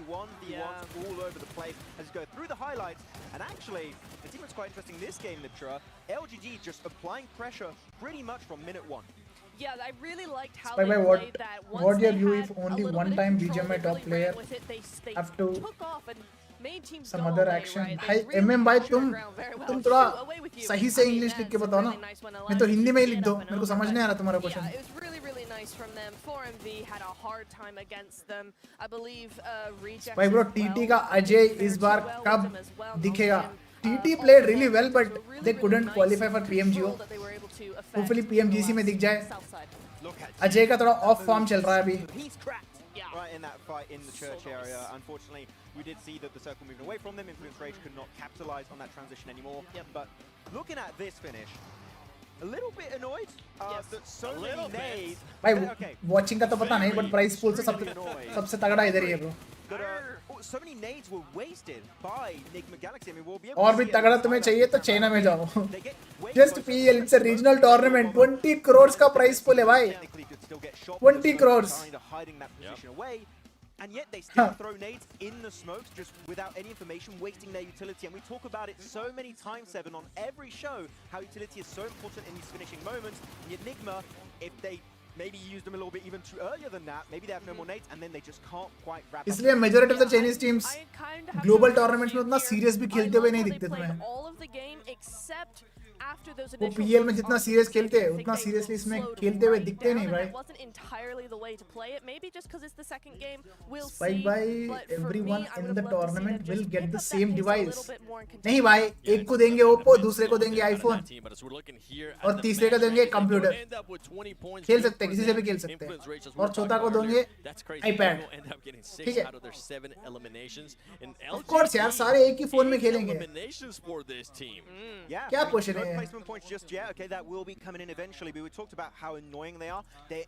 1v1v1s all over the place as you go through the highlights. And actually, the team was quite interesting this game, Niptra. LGD just applying pressure pretty much from minute 1. Yeah, I really liked how Spy they by played that. Once what your they view had if a only little one bit of time control, BGMI they top really player ran with it. They have to took off and made teams some go other away, action. right? भाई They really MM भाई captured तुम ground very well. तुम Shoot, थोड़ा away with you. सही I से mean, English लिख के that's बताओ ना. really nice when नहीं तो allows हिंदी you में ही to लिख get दो. up and मेरे को over, समझ but नहीं आ रहा तुम्हारा yeah, question. it was really, really nice from them. 4MV had a hard time against them. I believe Reject भाई ब्रो as TT well का अजय fared इस too बार well कब with them as well. दिखेगा. Notion, TT played also really well but so really, they really couldn't nice qualify for PMGO. control that they were able to affect Hopefully on the PMGC में last दिख जाए. south side. Look at Ajay का थोड़ा of form चल रहा है अभी. He's cracked. Yeah. Right in that fight in the church So nice. area. Unfortunately, we did see that the circle moving away from them. Influence Rage could not capitalize on that transition anymore. Yep. But looking at this finish, a little bit annoyed Yes. that so A many little bit. nades. भाई Okay. Watching का तो पता नहीं but price pool से सबसे तगड़ा इधर ही है bro. But so many nades were wasted by Nigma Galaxy. I mean, we'll be able और to भी see it तगड़ा in तुम्हें the चाहिए तो highlights. चाइना में जाओ. They get way Just closer. PL, it's a regional tournament. 20 crores का price pool है भाई. Technically could still get shot, 20 but crores. kind of hiding that position away. And yet they still throw nades in the smokes just without any information, wasting their utility. And we talk about it so many times, Seven, on every show, how utility is so important in these finishing moments. And yet Nigma, if they maybe used them a little bit even too earlier than that, maybe they have no more nades, and then they just can't quite wrap up. इसलिए majority of the Chinese teams global tournaments में उतना serious भी खेलते हुए नहीं दिखते तुम्हें. वो PL में जितना serious खेलते हैं उतना seriously इसमें खेलते हुए दिखते नहीं भाई. Spike by everyone in the tournament will get the same device. नहीं भाई, एक को देंगे Oppo, दूसरे को देंगे iPhone और तीसरे को देंगे कंप्यूटर. खेल सकते हैं, किसी से भी खेल सकते हैं. और चौथा को देंगे iPad. ठीक है. Of course यार, सारे एक ही फोन में खेलेंगे. क्या क्वेश्चन है? Placement points just yet. Okay, that will be coming in eventually. But we talked about how annoying they are. They're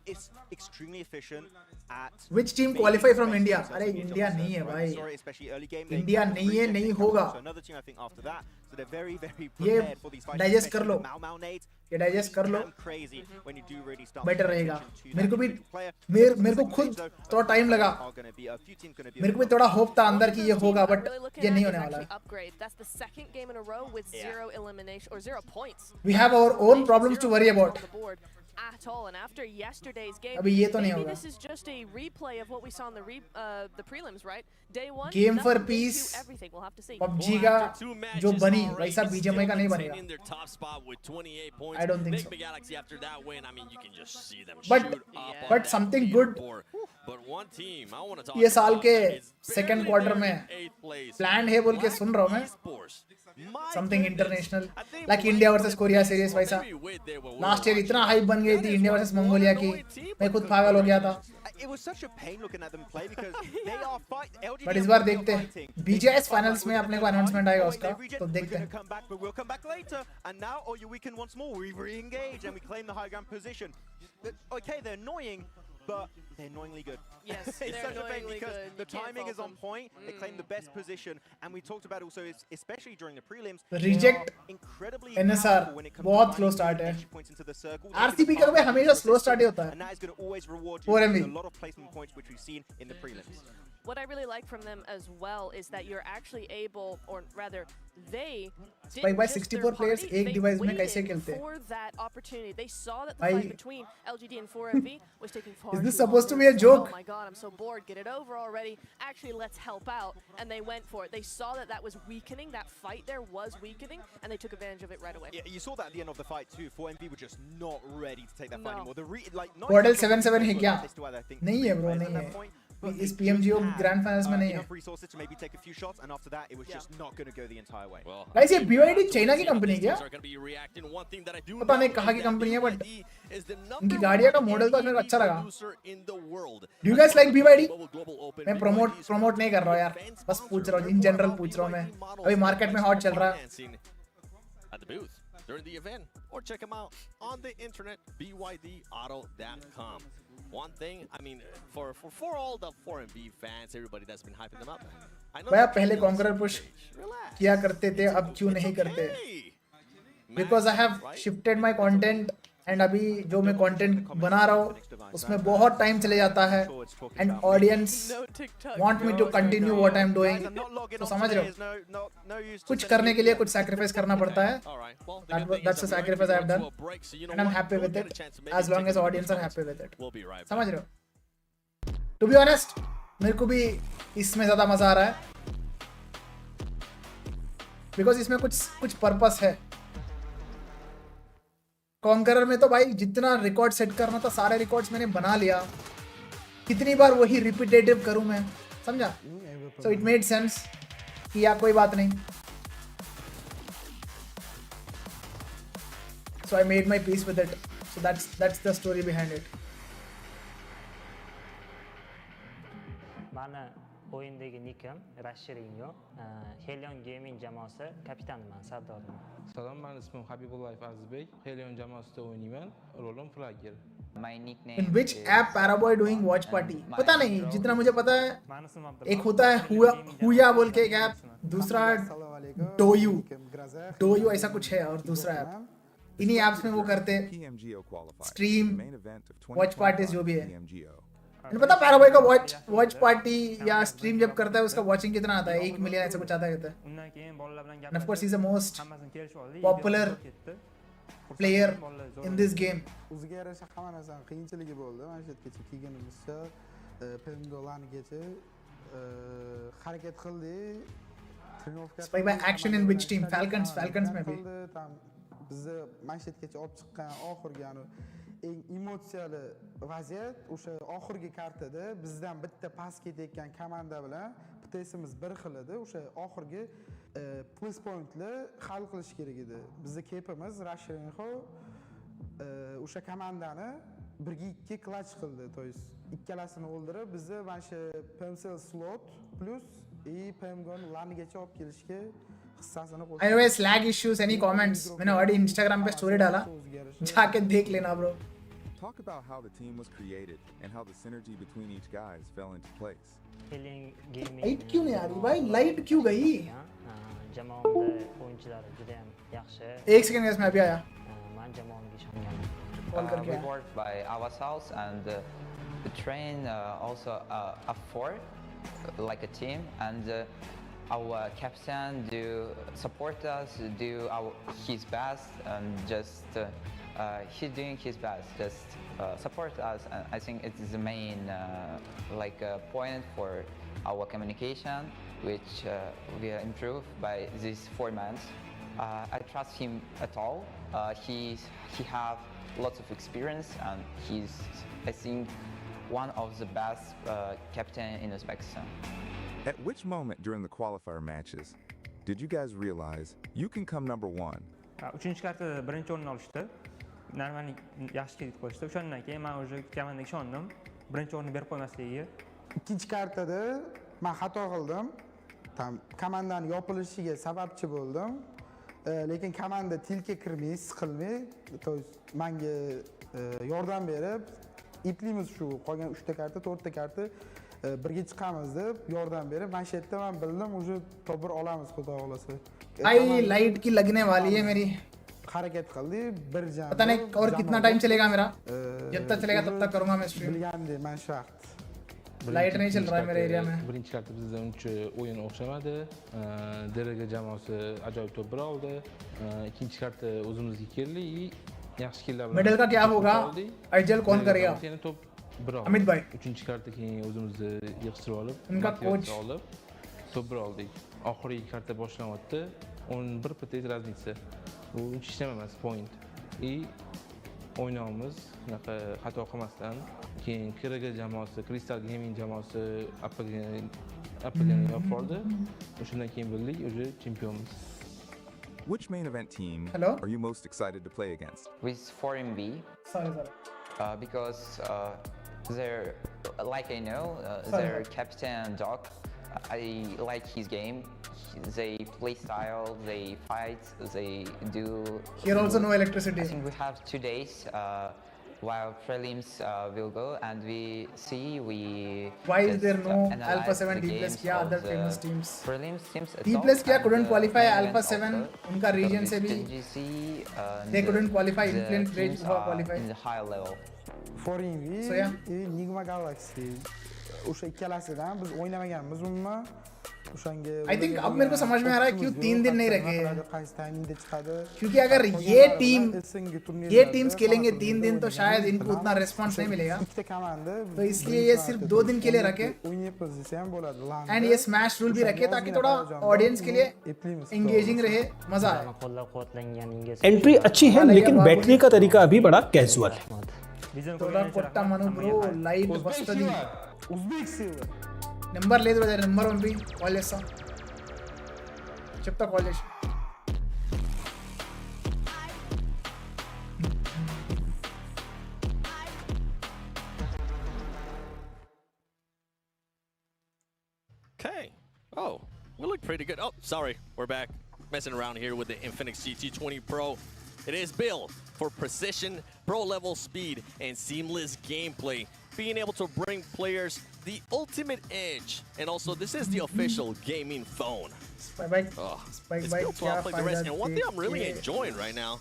extremely efficient at. Which team qualify from India? अरे India नहीं है भाई. Sorry, especially early game. India नहीं है, नहीं होगा. So another team I think after that. So they're very prepared for these fights. ये digest कर लो. ये digest कर लो. Crazy when you do really start. Better रहेगा. मेरे को भी मेरे को खुद थोड़ा टाइम लगा. मेरे को भी थोड़ा होप था अंदर कि ये होगा, बट ये नहीं होने वाला है. That's the second game in a row with 0 elimination or 0 points. We have our own problems to worry about. At all, and after yesterday's game, अभी ये तो नहीं maybe होगा. this is just a replay of what we saw in the prelims, right? Day one, Game for peace. Everything we'll have to see. PUBG का जो बनी वैसा BGMI का नहीं बनेगा. I don't think so. But something good. ये साल के second quarter में planned है बोल के सुन रहा हूँ मैं. Something international, like India versus Korea series वैसा. Last year इतना hype बन गई थी India versus Mongolia की, मैं खुद पागल हो गया था. It was such a pain looking at them play because they are fighting. But इस बार देखते हैं. BGS finals में अपने को announcement आएगा उसका, तो देखते हैं. But we'll come back later. And now, oh, you weaken once more. We re-engage and we claim the high ground position. Okay, they're annoying, but they're annoyingly good. Yes, it's they're such a pain annoyingly because good. the timing is on point. They claim the best position, and we talked about also, especially during the prelims. Reject NSR बहुत slow start है. RCB का भी हमेशा slow start ही होता है. And that is going to always reward you 4MB. with a lot of placement points, which we've seen in the prelims. What I really like from them as well is that you're actually able, or rather, they Spike by 64 players एक device में कैसे खेलते हैं? for that opportunity. They saw that the fight between LGD and 4MV was taking far Is this too supposed long. to be a joke? Oh my god, I'm so bored. Get it over already. Actually, let's help out. And they went for it. They saw that that was weakening. That fight there was weakening, and they took advantage of it right away. Yeah, you saw that at the end of the fight too. 4MV were just not ready to take that fight anymore. Portal 7-7 है क्या? नहीं है bro, नहीं है. इस PMGO Grand Finals में नहीं है. Enough resources to maybe take a few shots, and after that, it was just not going to go the entire way. Guys, ये BYD चाइना की कंपनी है क्या? पता नहीं कहाँ की कंपनी है, but इनकी गाड़ियों का मॉडल तो मेरे को अच्छा लगा. Do you guys like BYD? मैं promote नहीं कर रहा हूँ यार, बस पूछ रहा हूँ, in general पूछ रहा हूँ मैं. अभी मार्केट में hot चल रहा है. At the booth during the event, or check them out on the internet, bydauto.com. One thing, I mean, for all the 4MV fans, everybody that's been hyping them up, I know भाई पहले Conqueror push किया करते थे, अब क्यों नहीं करते? Because I have shifted my content, and अभी जो मैं content बना रहा हूँ उसमें बहुत time चले जाता है, and audience want me to continue what I'm doing. तो समझ रहे हो? कुछ करने के लिए कुछ sacrifice करना पड़ता है. That's a sacrifice I've done, and I'm happy with it as long as audience are happy with it. समझ रहे हो? To be honest, मेरे को भी इसमें ज़्यादा मजा आ रहा है, because इसमें कुछ purpose है. कॉन्करर में तो भाई जितना रिकॉर्ड सेट करना था सारे रिकॉर्ड्स मैंने बना लिया. कितनी बार वही रिपीटेटिव करूं मैं, समझा? सो इट मेड सेंस कि या कोई बात नहीं. So I made my peace with it. So that's the story behind it. Bana oyundagi nikim Rashidinho. Helion Gaming jamoasi kapitaniman, sardoriman. Salom, ben ismim Habibullayev Azizbek. Helion jamoasida o'ynayman. Rolim Flagger. In which app Paraboy doing watch party? पता नहीं, जितना मुझे पता है एक होता है हुया बोल के एक ऐप, दूसरा डोयू ऐसा कुछ है, और दूसरा ऐप. इन्हीं ऐप्स में वो करते स्ट्रीम वॉच पार्टीज जो भी है. मैंने पता पैरा भाई का वॉच पार्टी या स्ट्रीम जब करता है उसका वॉचिंग कितना आता है 1 मिलियन ऐसा कुछ आता है and of course he's the most popular player in this game. o'ziga yarasha hamma narsani qiyinchiligi bo'ldi. Mana shu yergacha kelganimizcha Pmgo'larni kecha harakat qildik. Spy by action in which team? Falcons maybe. Bizni mana shu yergacha olib chiqqan oxirgi eng emotsiyali vaziyat o'sha oxirgi kartada bizdan bitta pas ketayotgan komanda bilan bittamiz bir xil edi. O'sha oxirgi plus pointni hal qilish kerak edi. Bizni kepimiz Rashrenho o'sha komandani 1-2 clutch qildi. To есть ikkalasini o'ldirib bizni mana shu PMCL slot plus Pmgo'ni lanigacha olib kelishga hissasini qo'shdi. Anyways, lag issues, any comments? मैंने already Instagram पे story डाला, जाके देख लेना bro. Talk about how the team was created and how the synergy between each guys fell into place. Light क्यों नहीं आ रही भाई? Light क्यों गई? Jamoamda o'yinchilari juda ham yaxshi. एक सेकंड guys मैं अभी आया. Men jamoamga ishonganman. We work by ourselves and we train also up for like a team, and our captain do support us, do his best, and just he's doing his best, just support us. And I think it is the main point for our communication, which we improve by these 4 months. I trust him at all. He have lots of experience, and he's, I think, one of the best captain in Uzbekistan. At which moment during the qualifier matches did you guys realize you can come number 1? Uchinchi kartada birinchi o'rinni olishdi. Normalniy yaxshi kelib qo'yishdi. O'shandan keyin men o'sha komandaga ishondim. Birinchi o'rinni berib qo'ymasligiga. Ikkinchi kartada men xato qildim. Komandani yopilishiga sababchi bo'ldim. Lekin komanda tilka kirmay, siqilmay, to есть menga yordam berib, iplaymiz shu qolgan 3 ta karta, 4 ta karta birga chiqamiz deb yordam berib, mana shu yerda men bildim, o'sha tobir olamiz xudo xolasa. I light की लगने वाली है मेरी. harakat qildik, bir jam. पता नहीं और कितना time चलेगा मेरा. जब तक चलेगा तब तक करूंगा मैं stream. bilgandek men shart. Light नहीं चल रहा है मेरे एरिया में. Birinchi karta bizda uncha o'yin o'xshamadi. Deraga jamoasi ajoyib to'p oldi. Ikkinchi karta o'zimizga keldik. Yaxshi kellar bilan. Middle का क्या होगा? आइजल कौन करेगा? अमित भाई. Uchinchi karta keyin o'zimizni yig'ishtirib olib, उनका coach olib to'p oldik. Oxirgi karta boshlanyapti. 11 pts raznica. Bu uncha ishlama emas, point. O'ynaymiz, unaqa xato qilmasdan. Keyin Kiraga jamoasi, Crystal Gaming jamoasi appagani yo'qoldi. O'shandan keyin bildik, o'sha chempionmiz. Which main event team are you most excited to play against? With 4MB. Sorry. Because they're, like I know, their captain Doc, I like his game. They play style, they fight, they do. Here also no electricity. I think we have 2 days while prelims will go, and we why is there no Alpha 7 D plus क्या other famous teams? Prelims teams. D plus क्या couldn't qualify Alpha 7 उनका region से भी. They couldn't qualify. Influence Rage qualify. In the high level. 4MV So yeah. Nigma Galaxy. o'sha ikkalasidan biz o'ynamaganmiz umuman. O'shanga I think अब मेरे को समझ में आ रहा है क्यों 3 दिन नहीं रखे. qaysi timingda chiqadi. क्योंकि अगर ये टीम्स खेलेंगे 3 दिन तो शायद इनको उतना रिस्पांस नहीं मिलेगा. तो इसलिए ये सिर्फ 2 दिन के लिए रखे. एंड ये स्मैश रूल भी रखे ताकि थोड़ा ऑडियंस के लिए एंगेजिंग रहे, मजा आए. एंट्री अच्छी है लेकिन बैठने का तरीका अभी बड़ा कैजुअल है. थोड़ा कोट्टा मनु ब्रो लाइट वस्तदी नंबर ले दो नंबर 1 भी कॉलेज सा చెప్తా college. Okay. Oh, we look pretty good. Oh, sorry. We're back messing around here with the Infinix GT20 Pro. It is built for precision, pro-level speed, and seamless gameplay, being able to bring players the ultimate edge. And also, this is the official gaming phone. Spike it's built to outplay the rest. And one thing I'm really enjoying right now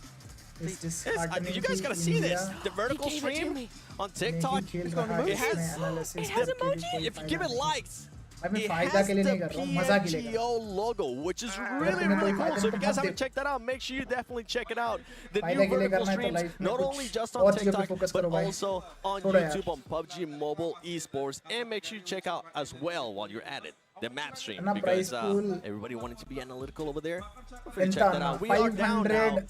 It's Yes, disheartening you guys कि gotta see this. India The vertical He gave it to stream me. on TikTok. नहीं खेल रहा है It has, इसमें analysis it has करके भी emoji. कोई If you फायदा give it नहीं। likes, भाई मैं it फायदा has के लिए the नहीं कर रहा हूँ, मजा के लिए कर रहा हूँ। PMGO logo, which is अगर really, तुम्हें really कोई cool. फायदा So if नहीं you तो guys मत haven't देखो। checked that out, make sure you definitely check it out. The फायदा new के लिए vertical करना है तो streams, लाइफ में not कुछ only just और on चीजों पे TikTok, फोकस but करो भाई। also on छोड़ो यार। YouTube on PUBG Mobile Esports. And make sure you check out as well while you're at it, the map stream. Anna Because price pool everybody wanted to be analytical over there. Feel free to check Penta that Anna out. We are down now. 500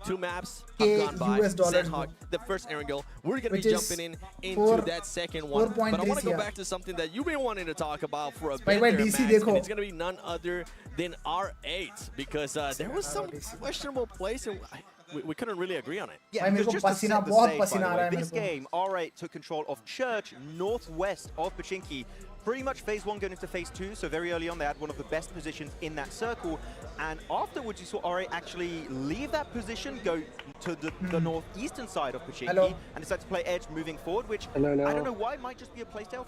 2 maps K have gone by. US dollars Sandhawk, the first Erangel. We're going to which be is jumping into 4 that second one. But I 4.3 want to go CR. back to something that you've been wanting to talk about for a भाई bit भाई there, DC Max, देखो। and it's going to be none other than R8 because there was some questionable plays and we couldn't really agree on it. Yeah, भाई मेरे because को just to पसीना set the बहुत stage, by पसीना the uh way, रहा है this मेरे को। game, R8 took control of Church, northwest of Pachinki. Pretty much phase 1 going into phase 2, so very early on they had one of the best positions in that circle. And afterwards you saw R8 actually leave that position, go to the northeastern side of Pachinki, Hello. and decide to play edge moving forward, which Hello. I don't know why, it might just be a playstyle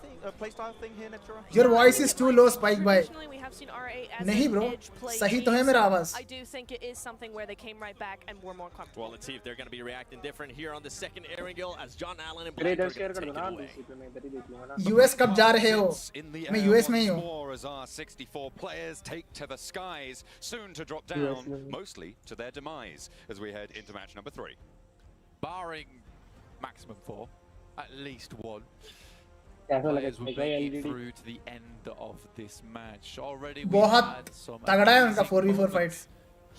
thing here, Nectara. Your voice is too low, Spike भाई। Traditionally, we have seen R8 as नहीं an bro, edge play सही team, तो है मेरा so आवाज। I do think it is something where they came right back and were more comfortable. Well, let's see if they're going to be reacting different here on the second Erangel as John Allen and मेरे Black are इधर share going to कर दो take ना it away. DC पे मैं इधर ही देख लूंगा ना US कब जा रहे हो? In the मैं air US में ही once हूँ। more as our 64 players take to the skies, soon to drop down, mostly to their demise as we head into match number 3. Barring maximum 4, at least one. कैसा लगा Players will Spike make भाई it LGD through to the end of this match. Already we've बहुत had some तगड़ा है उनका amazing 4v4 moments fights।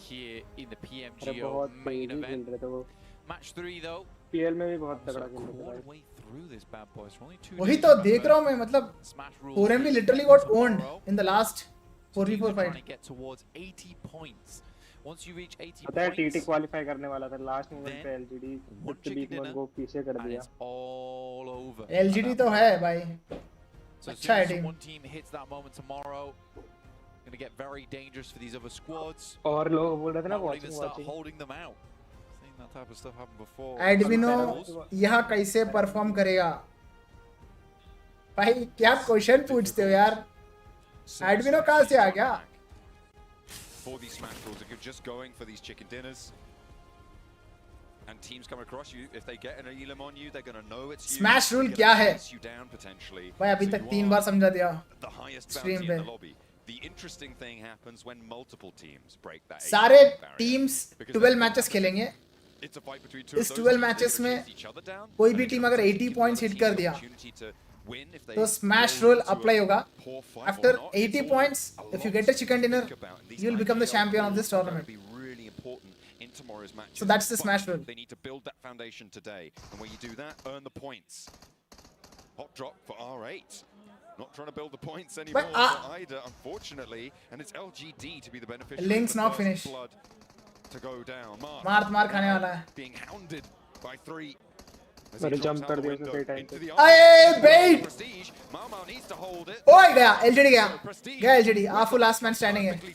here in the अरे PMGO बहुत main तेजी खेल event. रहे थे वो Match 3 though, PL में भी बहुत so तगड़ा a खेल रहे थे quarter भाई way through this bad boys. We're only 2 वही days तो left, देख but रहा हूँ मैं मतलब Smash rules 4MB is literally got owned tomorrow. in the last 4v4 Teams are trying fight। to get towards 80 points. Once you reach 80 पता है TT points, qualify करने वाला था लास्ट मोमेंट पे then LGD one जितने chicken बीच dinner को पीछे कर and दिया it's all over. LGD तो है भाई। So as अच्छा soon है as team. one team hits that moment tomorrow, going to get very dangerous for these other squads. और लोग बोल रहे थे ना Might not even start watching holding them out. Seen that type of stuff happen before. एडविनो यहाँ कैसे perform करेगा? भाई क्या क्वेश्चन पूछते हो यार? एडविनो कहाँ से आ गया? For these smash rules, if you're just going for these chicken dinners, and teams come across you, if they get an elim on you, they're going to know it's you. Smash rule They're क्या gonna है? chase you down potentially. भाई अभी So तक you 3 are बार समझा दिया the highest stream bounty पे। in the lobby. The interesting thing happens when multiple teams break that 80 सारे barrier. Teams Because 12 matches खेलेंगे। it's a fight between two of इस those 12 teams. Matches They're में gonna chase each other down, कोई and भी they're team gonna अगर give 80 the points other hit team कर the दिया opportunity to win if they तो smash go rule into a apply होगा। poor fight or after not. 80 It's all points a if you lot get a to chicken dinner think about. And these you will become the IPL champion of rules this are gonna tournament। be really important in tomorrow's matches. So that's the But smash rule। They need to build that foundation today, and when you do that, earn the points. Hot drop for R8. Not trying to build the points anymore for Ida, unfortunately, and it's LGD to be the beneficiary. Link's of the not first finished। blood to go down. मार खाने वाला है। Being hounded by 3. मैंने jump कर दिया सही time पे अरे बेट Prestige. Mau needs to hold it. ओए गया एलजीडी गया एलजीडी आफू लास्ट मैन स्टैंडिंग है।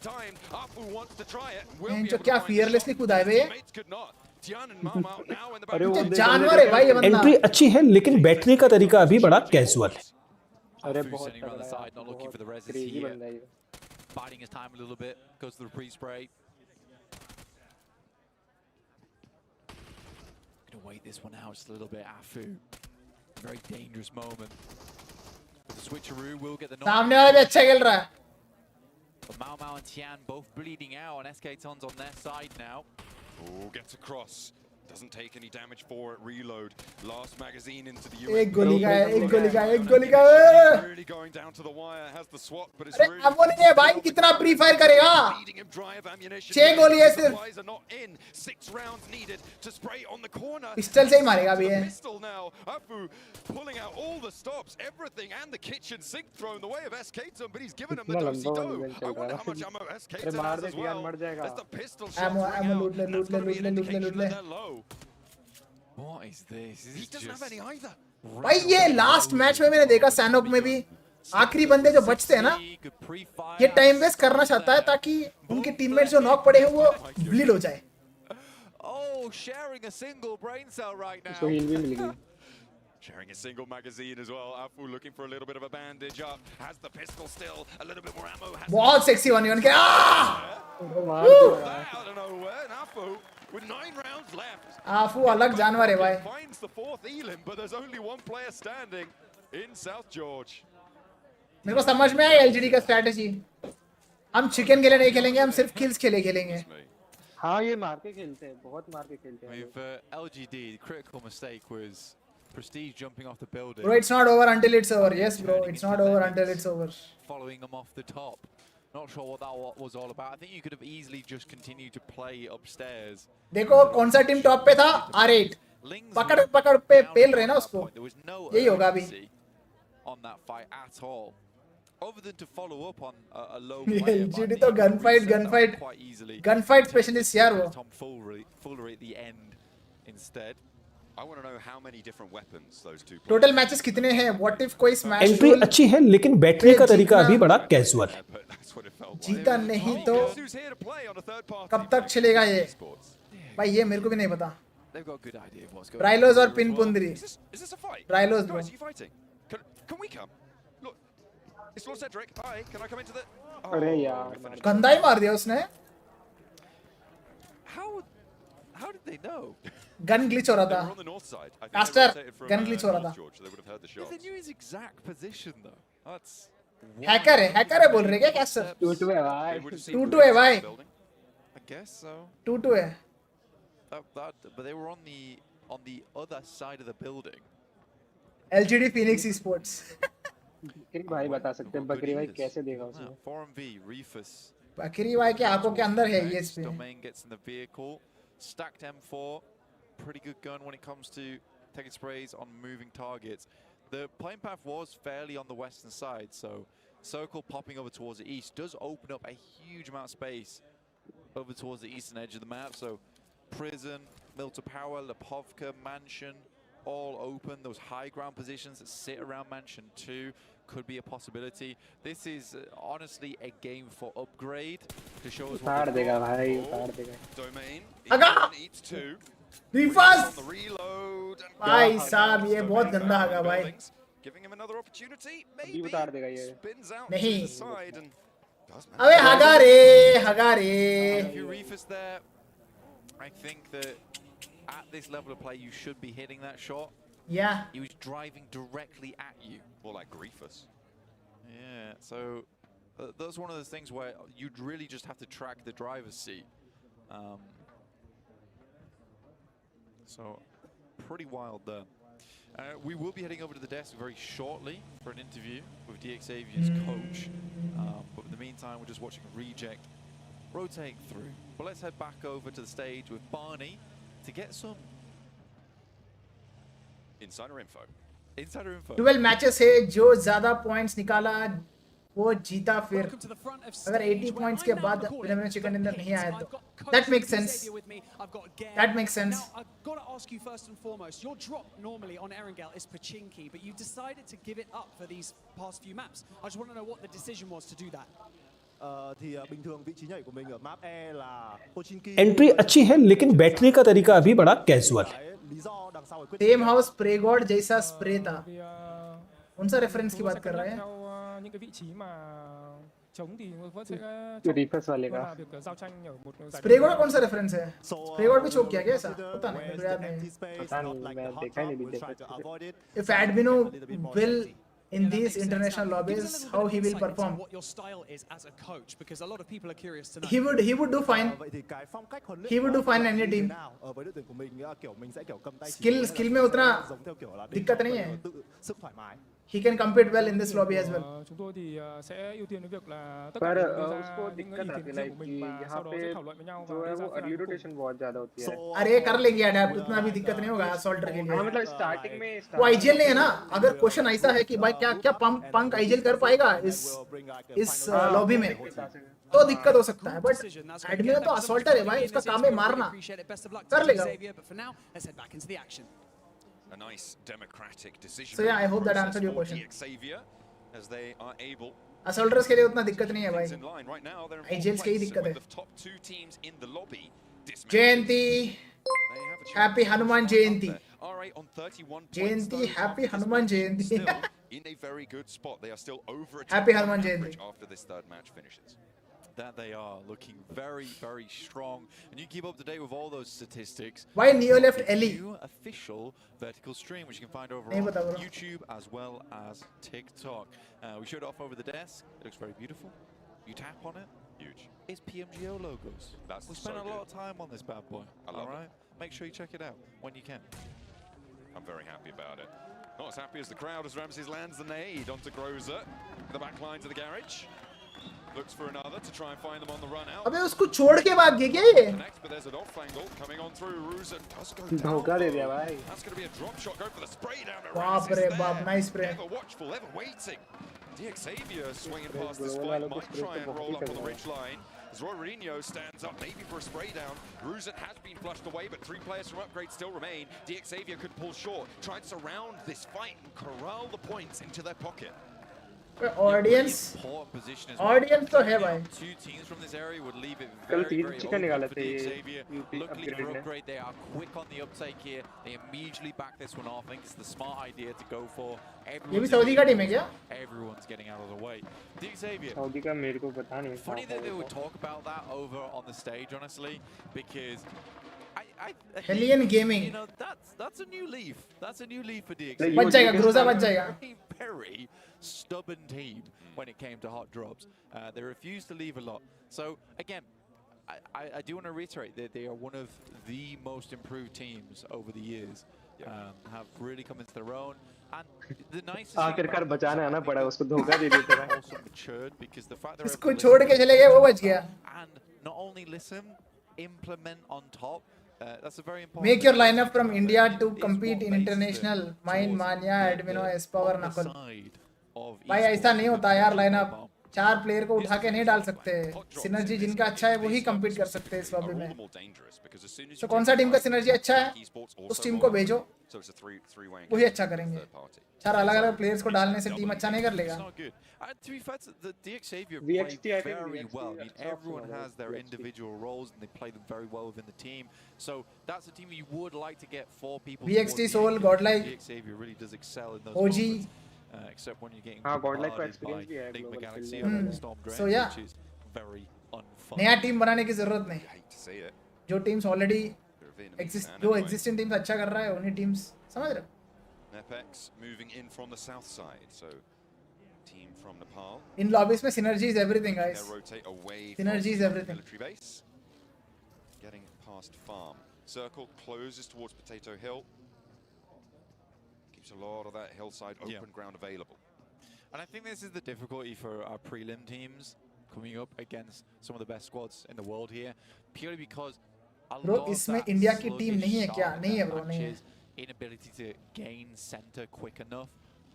Afu wants to try it. Will in be जो able to क्या find the फियरलेसली shot. कूदा है बे? Teammates could not. Tian and Mau now in the अरे वो back. जानवर है भाई ये बंदा। एंट्री अच्छी है लेकिन बैठने का तरीका अभी बड़ा कैजुअल है। अरे Afu बहुत sending around the तगड़ा side, not looking for the reses crazy here. बंदा है ये Biding his time a little bit, goes to the pre-spray. Gonna wait this one out just a little bit, Afu. Very dangerous moment. But the switcheroo will get the knock. सामने वाला भी अच्छा खेल रहा है। But Mau and Tian both bleeding out, and SK Ton's on their side now. Oh, gets across. Doesn't take any damage for it. Reload. Last magazine into the एक गोली का है, एक गोली का है, एक गोली का है. Really going down to the wire. Has the swap, but it's अरे really अब वो नहीं है भाई कितना प्री फायर करेगा? needing him dry of ammunition. 6 गोली है सिर्फ। Supplies are not in. 6 rounds needed to spray on the corner. Pistol से ही मारेगा अभी ये। Pistol now. Afu pulling out all the stops, everything, and the kitchen sink thrown the way of SK Ton, but he's given him the इतना dosey लंबा do. Event I चल wonder रहा how much है ammo SK अरे Ton मार has दे as टियान well. मर जाएगा As the pistol shots ammo ring ammo out, लूट ले and लूट that's ले gonna be लूट an ले लूट ले indication लूट ले। that they're low. What is this? Is He this doesn't have just any either. भाई ये लास्ट मैच में मैंने देखा सैनोक में भी आखिरी बंदे जो बचते हैं ना ये टाइम वेस्ट करना चाहता है ताकि उनके टीममेट्स जो नॉक पड़े हैं वो ब्लीड हो जाए। Oh, sharing a single brain cell right now. इसको हील भी मिल गई Sharing a single magazine as well. Afu looking for a little bit of a bandage up. Has the pistol still. A little bit more ammo. Has बहुत sexy बनी उनके। मार दिया out of nowhere. And Afu with 9 rounds left. आफू अलग जानवर है भाई. Finds the fourth elim, but there's only one player standing in South George. मेरे को समझ में आया LGD का स्ट्रैटेजी. हम चिकन के लिए नहीं खेलेंगे, हम सिर्फ किल्स के लिए खेलेंगे. हाँ ये मार के खेलते हैं, बहुत मार के खेलते हैं. With LGD, the critical mistake was Prestige jumping off the building. Bro, it's not over until it's over. Yes, bro, it's not over until it's over. Following them off the top. Not sure what that was all about. I think you could have easily just continued to play upstairs. देखो कौन सा team top पे था? R8. पकड़ पकड़ पे पेल रहे ना उसको. यही होगा अभी. On that fight at all. Other than to follow up on a low player. LGD तो gunfight specialist यार वो. Tom Foolery at the end instead. I want to know how many different weapons those two. Total matches कितने हैं? What if कोई smash? Entry अच्छी है लेकिन बैठने का तरीका अभी बड़ा कैजुअल है. जीता नहीं तो कब तक चलेगा ये? भाई ये मेरे को भी नहीं पता. राइलोस और पिन पुंदरी. राइलोस bro. Can we come? Look, it's Lord Cedric. Hi, can I come into the? अरे यार. गंदा ही मार दिया उसने. How did they know? Gun glitch हो रहा था. कास्टर गन ग्लिच हो रहा था. They knew his exact position though. That's hacker है बोल रहे क्या कास्टर? 2-2 है भाई. 2-2 है भाई. I guess so. 2-2 है. But they were on the other side of the building. LGD Phoenix Esports. भाई बता सकते हैं बकरी भाई कैसे देगा उसने? 4MV Reefus. बकरी भाई के आंखों के अंदर है ये इसमें. Domain gets in the vehicle. Stacked M4. Pretty good gun when it comes to taking sprays on moving targets. The plane path was fairly on the western side, so circle popping over towards the east does open up a huge amount of space over towards the eastern edge of the map. So prison, Milta Power, Lepovka, Mansion, all open. Those high ground positions that sit around Mansion 2 could be a possibility. This is honestly a game for upgrade to show us what Domain. Eats two. Reefus. भाई साहब ये बहुत गंदा होगा भाई. Giving him another opportunity. Maybe उतार देगा ये. नहीं. अबे हगा रे. Reefus there. I think that at this level of play, you should be hitting that shot. Yeah. He was driving directly at you. More like Griefus. Yeah, so that's one of those things where you'd really just have to track the driver's seat. So, pretty wild there. We will be heading over to the desk very shortly for an interview with DXavian's coach. But in the meantime, we're just watching Reject rotate through. But let's head back over to the stage with Barney to get some insider info. 12 matches है जो ज्यादा points निकाला वो जीता. फिर अगर 80 points के बाद प्रीलिमिनरी चिकन डिनर नहीं आया तो that makes sense. That makes sense. Now, I've got to ask you first and foremost, your drop normally on Erangel is Pachinki, but you decided to give it up for these past few maps. I just want to know what the decision was to do that. thì bình thường vị trí nhảy của mình ở map E là Pochinki. Entry अच्छी है लेकिन बैठने का तरीका अभी बड़ा casual है. Same house spray God जैसा स्प्रे था. कौन सा रेफरेंस की बात कर रहे हैं? những cái vị trí mà chống thì vẫn sẽ Reefus वाले का. स्प्रे गॉड कौन सा रेफरेंस है? स्प्रे गॉड भी चोक किया क्या ऐसा? पता नहीं, मुझे याद नहीं. पता नहीं, मैं देखा ही नहीं देखा. If Admino will in these international lobbies, how he will perform? What your style is as a coach, because a lot of people are curious to know. He would do fine. He would do fine in any team. Skill में उतना दिक्कत नहीं है. He can compete well in this lobby as well. chúng tôi thì sẽ ưu tiên cái việc là tất पर cả đều đưa उसको ra những दिक्कत ý आती kiến है riêng của कि mình và यहाँ sau đó पे sẽ thảo luận với nhau जो và है đưa वो ra phương early án cuối rotation बहुत ज्यादा होती है. अरे कर लेंगे अडैप्ट, उतना भी दिक्कत नहीं होगा असॉल्टर के लिए. हाँ मतलब स्टार्टिंग में वो आईजीएल नहीं है ना. अगर क्वेश्चन ऐसा है कि भाई क्या पंक आईजीएल कर पाएगा इस लॉबी में तो दिक्कत हो सकता है. बट एडमिन तो असॉल्टर है भाई, उसका काम है मारना. कर लेगा. A nice democratic decision. So yeah, I hope that answered your question. As they are able. असॉल्टर्स के लिए उतना दिक्कत नहीं है भाई. Right now, आईजीएल्स की ही दिक्कत है. The top two teams in the lobby. Jayanti, happy Hanuman Jayanti. Jayanti, happy Hanuman Jayanti. In a very good spot. They are still over Happy Hanuman Jayanti. after this third match finishes. That they are looking very, very strong. And you keep up to date with all those statistics. Why Neo left Ellie? New official vertical stream, which you can find over नहीं on पता bro. YouTube as well as TikTok. We showed it off over the desk. It looks very beautiful. You tap on it. Huge. It's Pmgo logos. We spent a lot of time on this bad boy. I love it. Make sure you check it out when you can. I'm very happy about it. Not as happy as the crowd as Ramses lands the nade onto Groza. The back line to the garage. Looks for another to try and find them on the run out. अबे उसको छोड़ के भाग गए क्या ये? Next, but there's an off angle coming on through. Ruza does go धोखा दे दिया down. भाई. That's going to be a drop shot. Go for the spray down. बाप रे बाप, nice spray. Ever watchful, ever waiting. DXavier swinging past this fight. Might try and roll up on the ridge line. As Rorinho stands up, maybe for a spray down. Ruzan has been flushed away, but 3 players from upgrade still remain. DXavier could pull short, try and surround this fight and corral the points into their pocket. Audience तो है भाई. 2 teams from this area would leave it कल very, 3 very chicken open निकाले for थे DXavier. UP Luckily for upgrade में. upgrade, they are quick on the uptake here. They immediately back this one off. I think it's the smart idea to go for. ये भी Saudi का team है क्या? Everyone's getting out of the way. DXavier. Saudi का मेरे को पता नहीं. Funny that they would talk about that over on the stage, honestly, because I Hellion Gaming. You know, that's a new leaf. That's a new leaf for DXavier. बच जाएगा, Groza बच जाएगा. Very stubborn team when it came to hot drops. They refused to leave a lot. So again, I do want to reiterate that they are one of the most improved teams over the years. Have really come into their own. And the nicest आखिरकार बचाने आना पड़ा उसको धोखा दे दिया था. also matured because the fact they're इसको छोड़ के चले गए वो बच गया. and not only listen, implement on top. That's a very important. Make your lineup from India to compete in international. Mine Mania Admino S-Power Knuckle. भाई ऐसा नहीं होता यार, लाइनअप 4 प्लेयर को उठा के नहीं डाल सकते. सिनर्जी जिनका अच्छा है वही compete कर सकते हैं इस लॉबी में. तो कौन सा टीम का सिनर्जी अच्छा है उस टीम को भेजो, वही अच्छा करेंगे. 4 अलग-अलग प्लेयर्स को डालने से टीम अच्छा नहीं कर लेगा. To be fair, the DXavier VXT, play I think very VXT, well. I mean, yeah, everyone soft has their VXT. individual roles and they play them very well within the team. So that's a team you would like to get 4 people. VXT, towards the Soul, end. Godlike, DXavier really does excel in those OG. moments, except when you're getting Godlike का bombarded experience भी by है Enigma global Galaxy field and में. Storm Drain, So yeah. which is very unfun. नया team बनाने की जरूरत नहीं. Hate to see it. जो टीम्स ऑलरेडी Exist, जो एग्जिस्टिंग टीम्स अच्छा कर रहा है उन्हीं टीम्स, समझ रहे हो? Nepex moving in from the south side, so team from Nepal. In lobbies में synergy is everything They guys. rotate away Synergy is from everything. military base. Getting past farm. Circle closes towards Potato Hill. Keeps a lot of that hillside open ground available. And I think this is the difficulty for our prelim teams coming up against some of the best squads in the world here, purely because a Bro, lot of इसमें that India की team sluggish नहीं है क्या? start of नहीं है their bro, नहीं है. matches, inability to gain center quick enough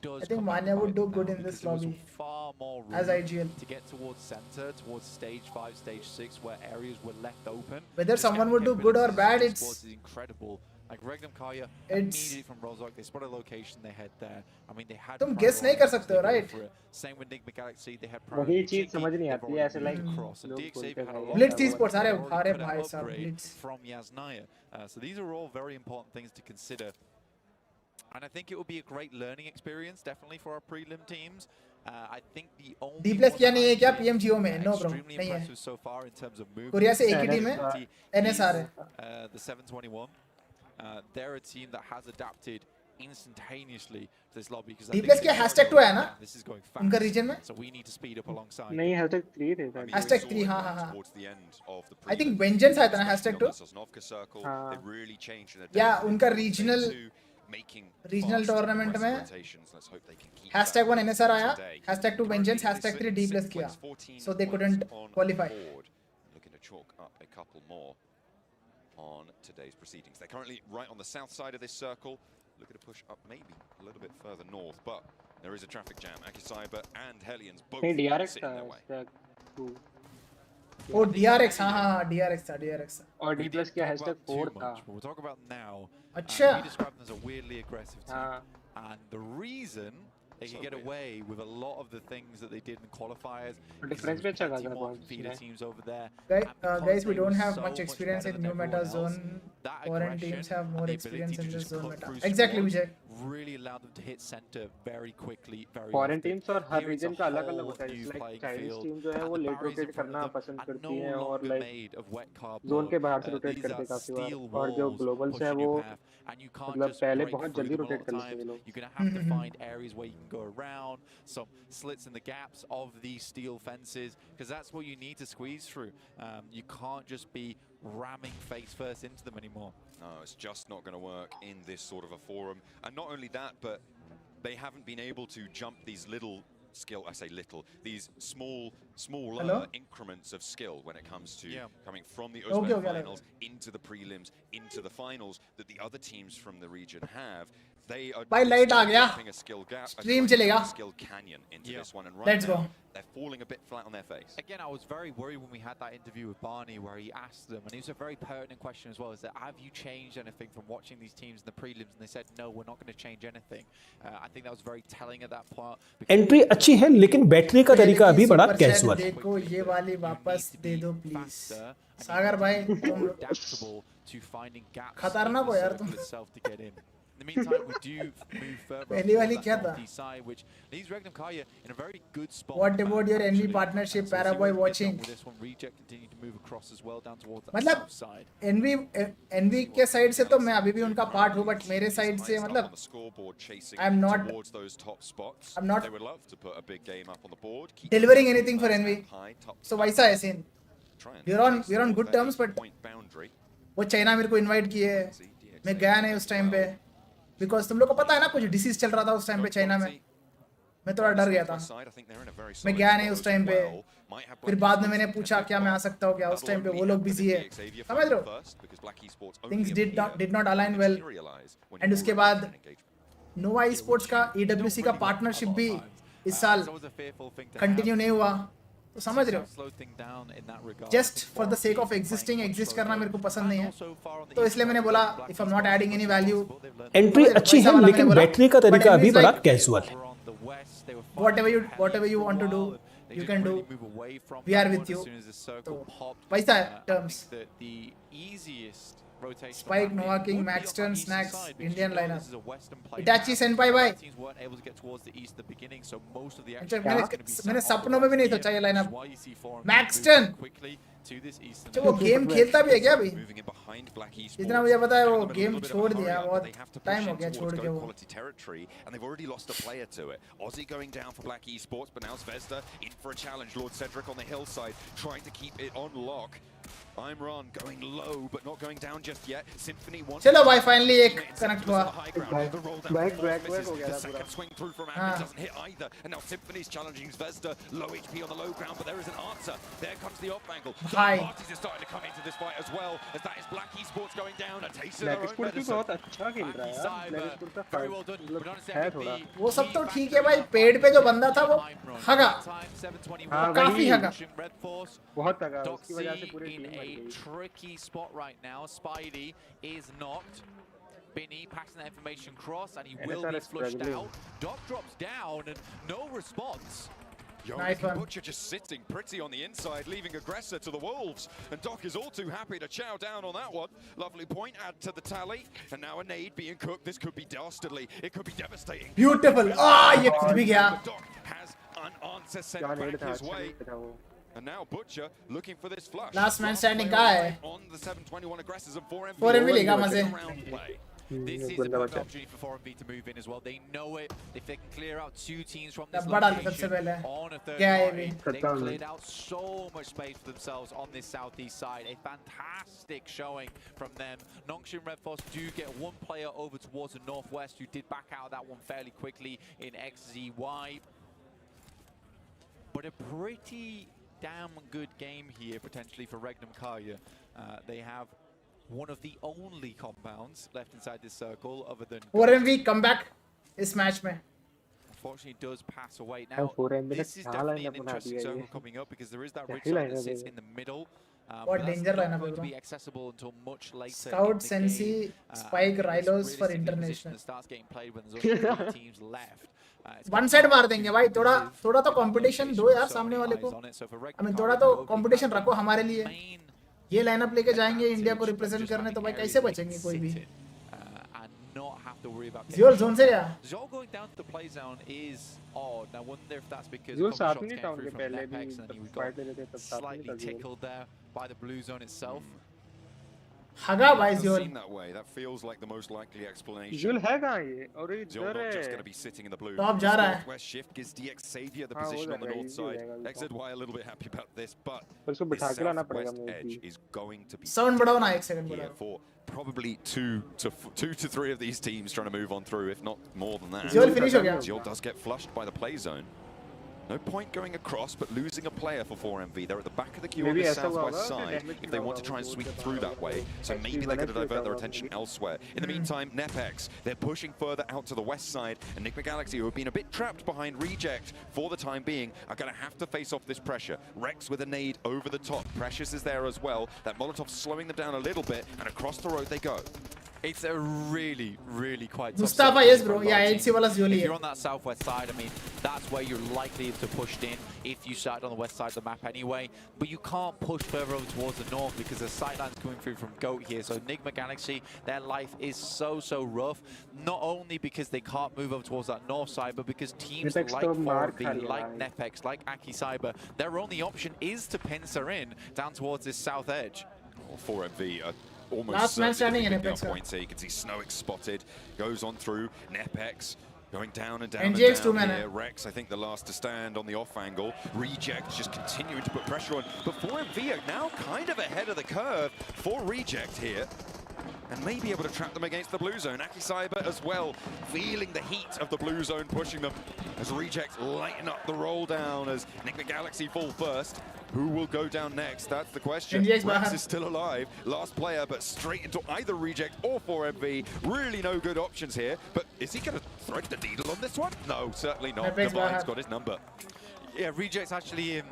does I think come Mania into would do play good now in this because there was lobby far more room as IGL. to get towards center, towards stage 5, stage 6, where areas were left open. Whether Just someone would do getting good or capabilities bad, of these it's squads is incredible. Like Regnum Kaya, It's- immediately from Rozok, they spotted a location, they head there. I mean, they had. तुम prior guess नहीं कर options, सकते they हो, go right? for it. Same with Enigma Galaxy, they had. वही prior चीज Cheeky, समझ नहीं they've आती है already ऐसे moved like across. And लोग DXavier बोलते had a हैं lot Blitz of esports, अरे already अरे put an भाई साहब, upgrade Blitz. from Yasnaya. So these are all very important things to consider. And I think it will be a great learning experience, definitely for our prelim teams. I think the only D plus one क्या नहीं है I क्या feel, PMGO में? No bro, extremely नहीं है. impressive so far in terms of movement. Korea से एक ही team है, is, NSR है. the 721. They're a team that has adapted instantaneously to this lobby because D plus क्या hashtag 2 है ना? this is going उनका fast. region में? So we need to speed up alongside. नहीं hashtag 3 थे था. Hashtag 3 हाँ हाँ हाँ. Towards the end of the I think Vengeance आया था ना hashtag 2? Sosnovka circle, हाँ. they really changed in their या depth. उनका They regional too making regional fast, tournament aggressive में rotations. Let's hope they can keep hashtag that 1 NSR आया, today. hashtag 2 Vengeance, hashtag 3 D plus किया. So they couldn't qualify. Looking to chalk up a couple more on today's proceedings. They're currently right on the south side of this circle. Looking to push up maybe a little bit further north, but there is a traffic jam. Akicyber and Hellions both नहीं DRX sit in था their way. hashtag 2. O DRX हाँ हाँ DRX था DRX था. और D plus क्या hashtag 4 था. We'll talk about now. अच्छा. We describe them as a weirdly aggressive team. हाँ. And the reason they can get away with a lot of the things that they did in qualifiers. Difference भी अच्छा खासा more points feeder है. teams over there. Guys, And because guys, we they don't were have so much experience better in than new meta everyone else, zone. that Foreign aggression teams have and more the experience ability in to this just zone cut meta. through Exactly, squads Vijay. really allowed them to hit center very quickly, very foreign often. Teams और हर Here it's a reason का अलग अलग whole होता है, new जैसे like playing Chinese field, team जो है and वो the लेट barriers in rotate front of करना them पसंद are करती no हैं और longer like made of wet zone cardboard. के बाहर से रोटेट These करते are काफी बार, steel और जो walls ग्लोबल्स है pushing वो your path, and you can't मतलब just पहले break बहुत through जल्दी them. A lot rotate of कर लेते हैं times ये लोग. you're going to have to find areas where you can go around, some slits in the gaps of these steel fences, because that's what you need to squeeze through. You can't just be ramming face first into them anymore. No, it's just not going to work in this sort of a forum. And not only that, but they haven't been able to jump these little skill, I say little, these smaller increments of skill when it comes to coming from the Uzbek finals into the prelims, into the finals that the other teams from the region have. They are jumping a skill gap, a skill canyon into this one, and right now they're falling a bit flat on their face. Again, I was very worried when we had that interview with Barney where he asked them, and it was a very pertinent question as well, is that have you changed anything from watching these teams in the prelims? And they said, no, we're not going to change anything. I think that was very telling at that part. Entry अच्छी है लेकिन बैठने का तरीका अभी बड़ा casual है. देखो ये वाली वापस दे दो प्लीज. सागर भाई तुम खतरनाक हो यार तुम. In the meantime, we do move further पहली वाली क्या था? side, which leaves Regnum Kaya in a very good spot. What about your NV partnership, Paraboy watching? This one, Reject continue to move across as well down towards that मतलब south side. NV के side से तो मैं अभी भी उनका part हूँ, but मेरे साइड से मतलब I'm not delivering anything for NV. So वैसा है scene. We're on good terms, but वो चाइना मेरे को इनवाइट किए, मैं गया नहीं उस टाइम पे, बिकॉज तुम लोग को पता है ना कुछ डिसीज चल रहा था उस टाइम पे चाइना में. मैं थोड़ा डर गया था, मैं गया नहीं उस टाइम पे. फिर बाद में मैंने पूछा क्या मैं आ सकता हूँ क्या, उस टाइम पे वो लोग बिजी है, समझ रहे हो. Things did not align well, and उसके बाद नोवा स्पोर्ट्स का EWC का पार्टनरशिप भी इस साल कंटिन्यू नहीं हुआ. तो समझ रहे हो, just for the sake of exist करना मेरे को पसंद नहीं है. तो इसलिए मैंने बोला if I am not adding any value. Entry अच्छी है लेकिन बैठने का तरीका अभी बड़ा कैजुअल है. whatever you want to do, you can do. We are with you. तो पैसा है terms. Spike, Nova King, Maxton, Snacks, Indian lineup. Itachi Senpai भाई. मैंने सपनों में भी नहीं सोचा ये लाइनअप. Maxton. तो वो गेम खेलता भी है क्या अभी? इतना मुझे पता है वो गेम छोड़ दिया, बहुत टाइम हो गया छोड़ के वो. And they've already lost a player to it. Aussie going down for Black Esports, but now Zvezda in for a challenge. Lord Cedric on the hillside, trying to keep it on lock. I'm Ron going low, but not going down just yet. Symphony wants. चलो भाई finally एक connect हुआ. Back हो गया The second swing through from Ambi doesn't hit either, and now Symphony's challenging Zvezda. Low HP on the low ground, but there is an answer. There comes the off angle. Hi. Parties are starting to come into this fight as well, as that is Black Esports going down. A taste of their own medicine. बहुत अच्छा खेल रहा है यार. Very well done. But honestly, है थोड़ा. वो सब तो ठीक है भाई, पेड़ पे जो बंदा था वो हगा, काफी हगा. बहुत हगा, उसकी वजह से पूरी team a tricky spot right now. Spidey is knocked. Binny passing that information across, and he will be flushed out. Doc drops down, and no response. Nice one. Butcher just sitting pretty on the inside, leaving aggressor to the wolves. And Doc is all too happy to chow down on that one. Lovely point, add to the tally. And now a nade being cooked. This could be dastardly. It could be devastating. Beautiful. ये कुछ भी गया. Doc has an answer sent back his way. And now Butcher looking for this flush. Last man standing guy. On the 721 aggressors and 4MV. 4MV लेगा मजे. This is a perfect opportunity for 4MV to move in as well. They know it. If they can clear out two teams from this location on a third party, they've cleared out so much space for themselves on this southeast side. A fantastic showing from them. Nongshim Red Force do get one player over towards the northwest who did back out of that one fairly quickly in XZY. But a pretty damn good game here potentially for Regnum Kaya. They have one of the only compounds left inside this circle other than 4MV comeback इस match में. Unfortunately does pass away. Now this is definitely an interesting circle coming up because there is that ridge line that sits in the middle. What danger lineup going to be accessible until much later. Scout, Sensi, Spike, Rylos for International. Starts getting played when there's only 3 teams left. One side मार देंगे भाई. थोड़ा तो competition दो यार सामने वाले को. I mean थोड़ा तो कंपटीशन रखो हमारे लिए. ये लाइनअप लेके जाएंगे इंडिया को रिप्रेजेंट करने, तो भाई कैसे बचेंगे कोई भी? Not have to worry about Zol zone से क्या? Zol going down to the play zone is odd. I wonder if that's because Zol a साथ couple में shots टाउन came के through from पहले Nepex and he भी got fight ले रहे थे, तब साथ में slightly था Zol। tickled there by the blue zone itself. हगा भाई It does Zol. seem that way. That feels like the most likely explanation. Zol है कहाँ ये? और ये Zol इधर not just है। going to be sitting in the blue. Top जा रहा है। Northwest shift gives DX Xavier the हाँ, position वो on the जाएगा, north easy हो side. जाएगा अभी तो। XZY a little bit happy about this, but पर इसको this बिठा के लाना पड़ेगा southwest maybe। edge is going to be Sound बढ़ाओ ना, एक second here बढ़ाओ। for probably two to three of these teams trying to move on through, if not more than that. Zol finish हो गया। Zol does get flushed by the play zone. No point going across, but losing a player for 4MV. They're at the back of the queue on Maybe the ऐसा हुआ southwest होगा, side damage if they want to try and sweep through that way. So maybe they're going to divert their attention elsewhere. In the meantime, Nepex, they're pushing further out to the west side, and Enigma Galaxy, who have been a bit trapped behind Reject for the time being, are going to have to face off this pressure. Rex with a nade over the top. Precious is there as well. That Molotov slowing them down a little bit, and across the road they go. It's a really quite tough Mustafa, set yes, for bro. a lot Yeah, of it's teams. वाला Zoli If है। you're on that southwest side, I mean, that's where you're likely to push in if you started on the west side of the map anyway. But you can't push further over towards the north because there's sightlines coming through from Goat here. So Enigma Galaxy, their life is so rough. Not only because they can't move over towards that north side, but because teams like 4V, like Nepex, like Aki Cyber, their only option is to pincer in down towards this south edge. Well, 4MV almost Last man standing in picking up Nepex. points here. You can see Snowick spotted, goes on through. Nepex going down and down NGX and down two-man. here. Rex, I think the last to stand on the off angle. Reject just continuing to put pressure on. But 4MV are now kind of ahead of the curve for Reject here. And may be able to trap them against the blue zone. Aki Cyber as well, feeling the heat of the blue zone pushing them as Reject lighten up the roll down as Enigma Galaxy fall first. Who will go down next? That's the question. NGX Rex back. is still alive. Last player, but straight into either Reject or 4MV. Really no good options here. But is he going to thread the needle on this one? No, certainly not. Nepex Divine's back. got his number. Yeah, Reject's actually in.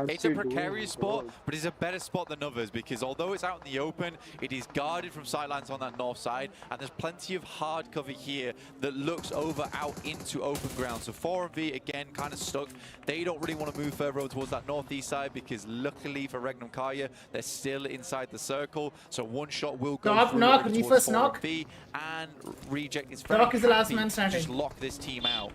It's a precarious spot, but it's a better spot than others because although it's out in the open, it is guarded from sightlines on that north side, and there's plenty of hard cover here that looks over out into open ground. So 4V again kind of stuck. They don't really want to move further over towards that northeast side because luckily for Regnum Kaya, they're still inside the circle. So one shot will go Top through knock, over towards Reefers knock. 4V, and Reject is very Rock is the last happy man to standing. just lock this team out.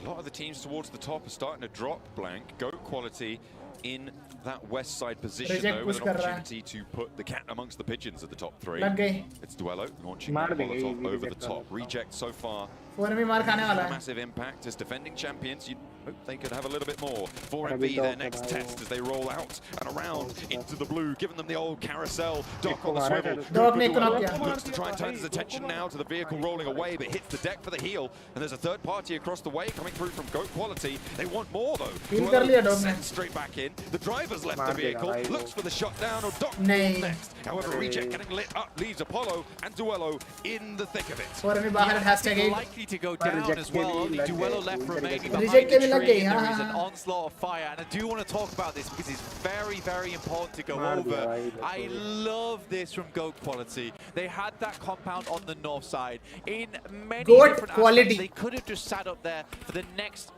A lot of the teams towards the top are starting to drop blank. Goat quality in that west side position Reject though, with push an कर रहा है। opportunity to put the cat amongst the pigeons at the top three. लग गई। It's Duello launching मार that देंगे, Molotov easy over the reject top. वाला। Reject so far. 4MV मार खाने वाला है। Massive impact as defending champions. You hope they could have a little bit more. 4MV, अभी their Doc next है भाई test as they roll out and around into the blue, giving them the old carousel. Doc on the मारा swivel. है। Doc ने Good एक for knock Duello. किया। Looks to try and turn his attention now to the vehicle rolling away, but hits the deck for the heal. And there's a third party across the way coming through from Goat quality. They want more though. Heal कर लिया Doc ने। Sent straight back in. The driver's left the मार देगा vehicle. भाई वो। Looks for the shutdown or Doc नहीं। next. However, Reject getting lit up leaves Apollo and Duello in the thick of it. 4MV बाहर है, hashtag 8। Likely to go down as well. Only Duello left remaining behind Reject the के भी लग tree. गई, There हाँ, is an हाँ। onslaught of fire, and I do want to talk about this because it's very important to go मार दिया over. भाई, I love this from Goat quality. They had that compound on the north side. In many Goat different quality. aspects, they could have just sat up there for the next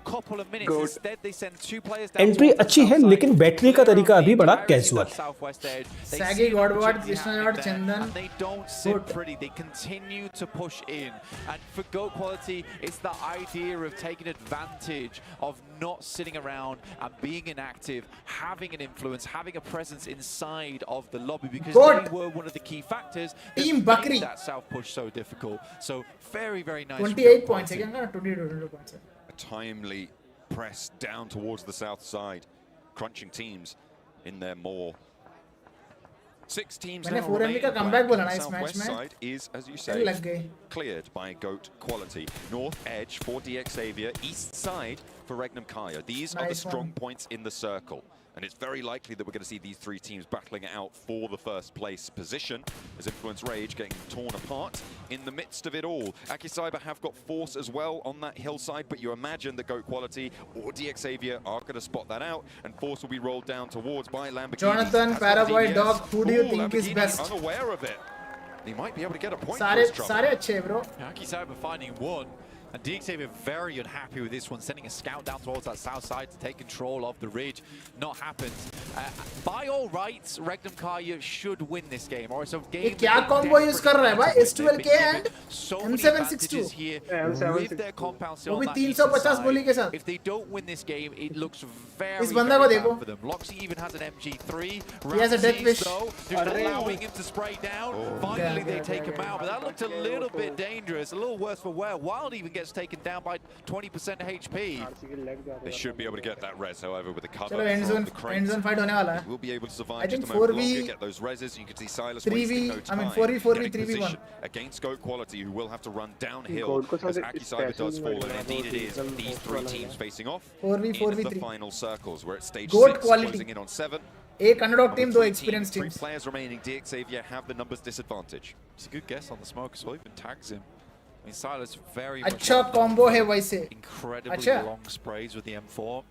couple of minutes. Goat. Instead, they send two players down entry towards the अच्छी है south side, लेकिन बैठने का clear तरीका off अभी the बड़ा entirety of casual that southwest edge. They Saggy, see the Godward, opportunity Krishna happening Lord, there, Chandan. and they don't sit Good. pretty. They continue to push in. And for Goat quality, it's the idea of taking advantage of not sitting around and being inactive, having an influence, having a presence inside of the lobby because Good. they were one of the key factors that Team made Bakri. that south push so difficult. So very nice. from 28 Goat points है quality. क्या? 22 points है। A timely press down towards the south side, crunching teams in their maw. 6 teams मैंने now 4MV remain का in comeback black. बोला The ना इस match southwest में। side is, as you फिर say, लग गई। cleared by Goat quality. North edge for DX Xavier, east side for Regnum Kaya. These are the Nice strong one. points in the circle. And it's very likely that we're going to see these three teams battling it out for the first place position as Influence Rage getting torn apart in the midst of it all. Aki Cyber have got Force as well on that hillside, but you imagine that Goat Quality or DX Xavier are going to spot that out, and Force will be rolled down towards by Lamborghini. Jonathan, Has got Paraboy, DBS. Dog, who do you Ooh, think is Lamborghini best? unaware of it. He might be able to get a point for सारे his trouble. सारे अच्छे हैं bro। Aki Cyber finding one. And DXAV are very unhappy with this one, sending a scout down towards that south side to take control of the ridge. Not happened. By all rights, Regnum Karya should win this game, or it's a game. ये क्या combo use कर रहा है भाई? S12K and M762 with their compound still वो on भी that 350 गोली के साथ. If they don't win this game, it looks very, इस बंदा को very देखो. bad for them. Loxy even has an MG3. He has a death wish. Though, just allowing him to spray down. Finally, they take him out, but that looked a little bit dangerous, a little worse for wear. Wild even gets taken down by 20% HP. They should be able to get that res, however, with the cover. चलो end zone fight होने वाला है. Will be able to survive I think just a moment 4v longer, get those reses. You can see Silas 3v wasting no I time. mean 4v 4v getting 3v1 position against Goat Quality, who will have to run downhill as Aki Cyber does fall, and indeed it is these three teams facing off 4v in 4v the 3 final circles. We're at stage Goat 6, Quality. closing in on 7. एक underdog team, दो Three experienced teams, teams. 3 players remaining. DXavier have the numbers disadvantage. It's a good guess on the smoke as well. Even tags him. I mean, Silas very अच्छा combo है वैसे. incredibly अच्छा. long sprays with the M4.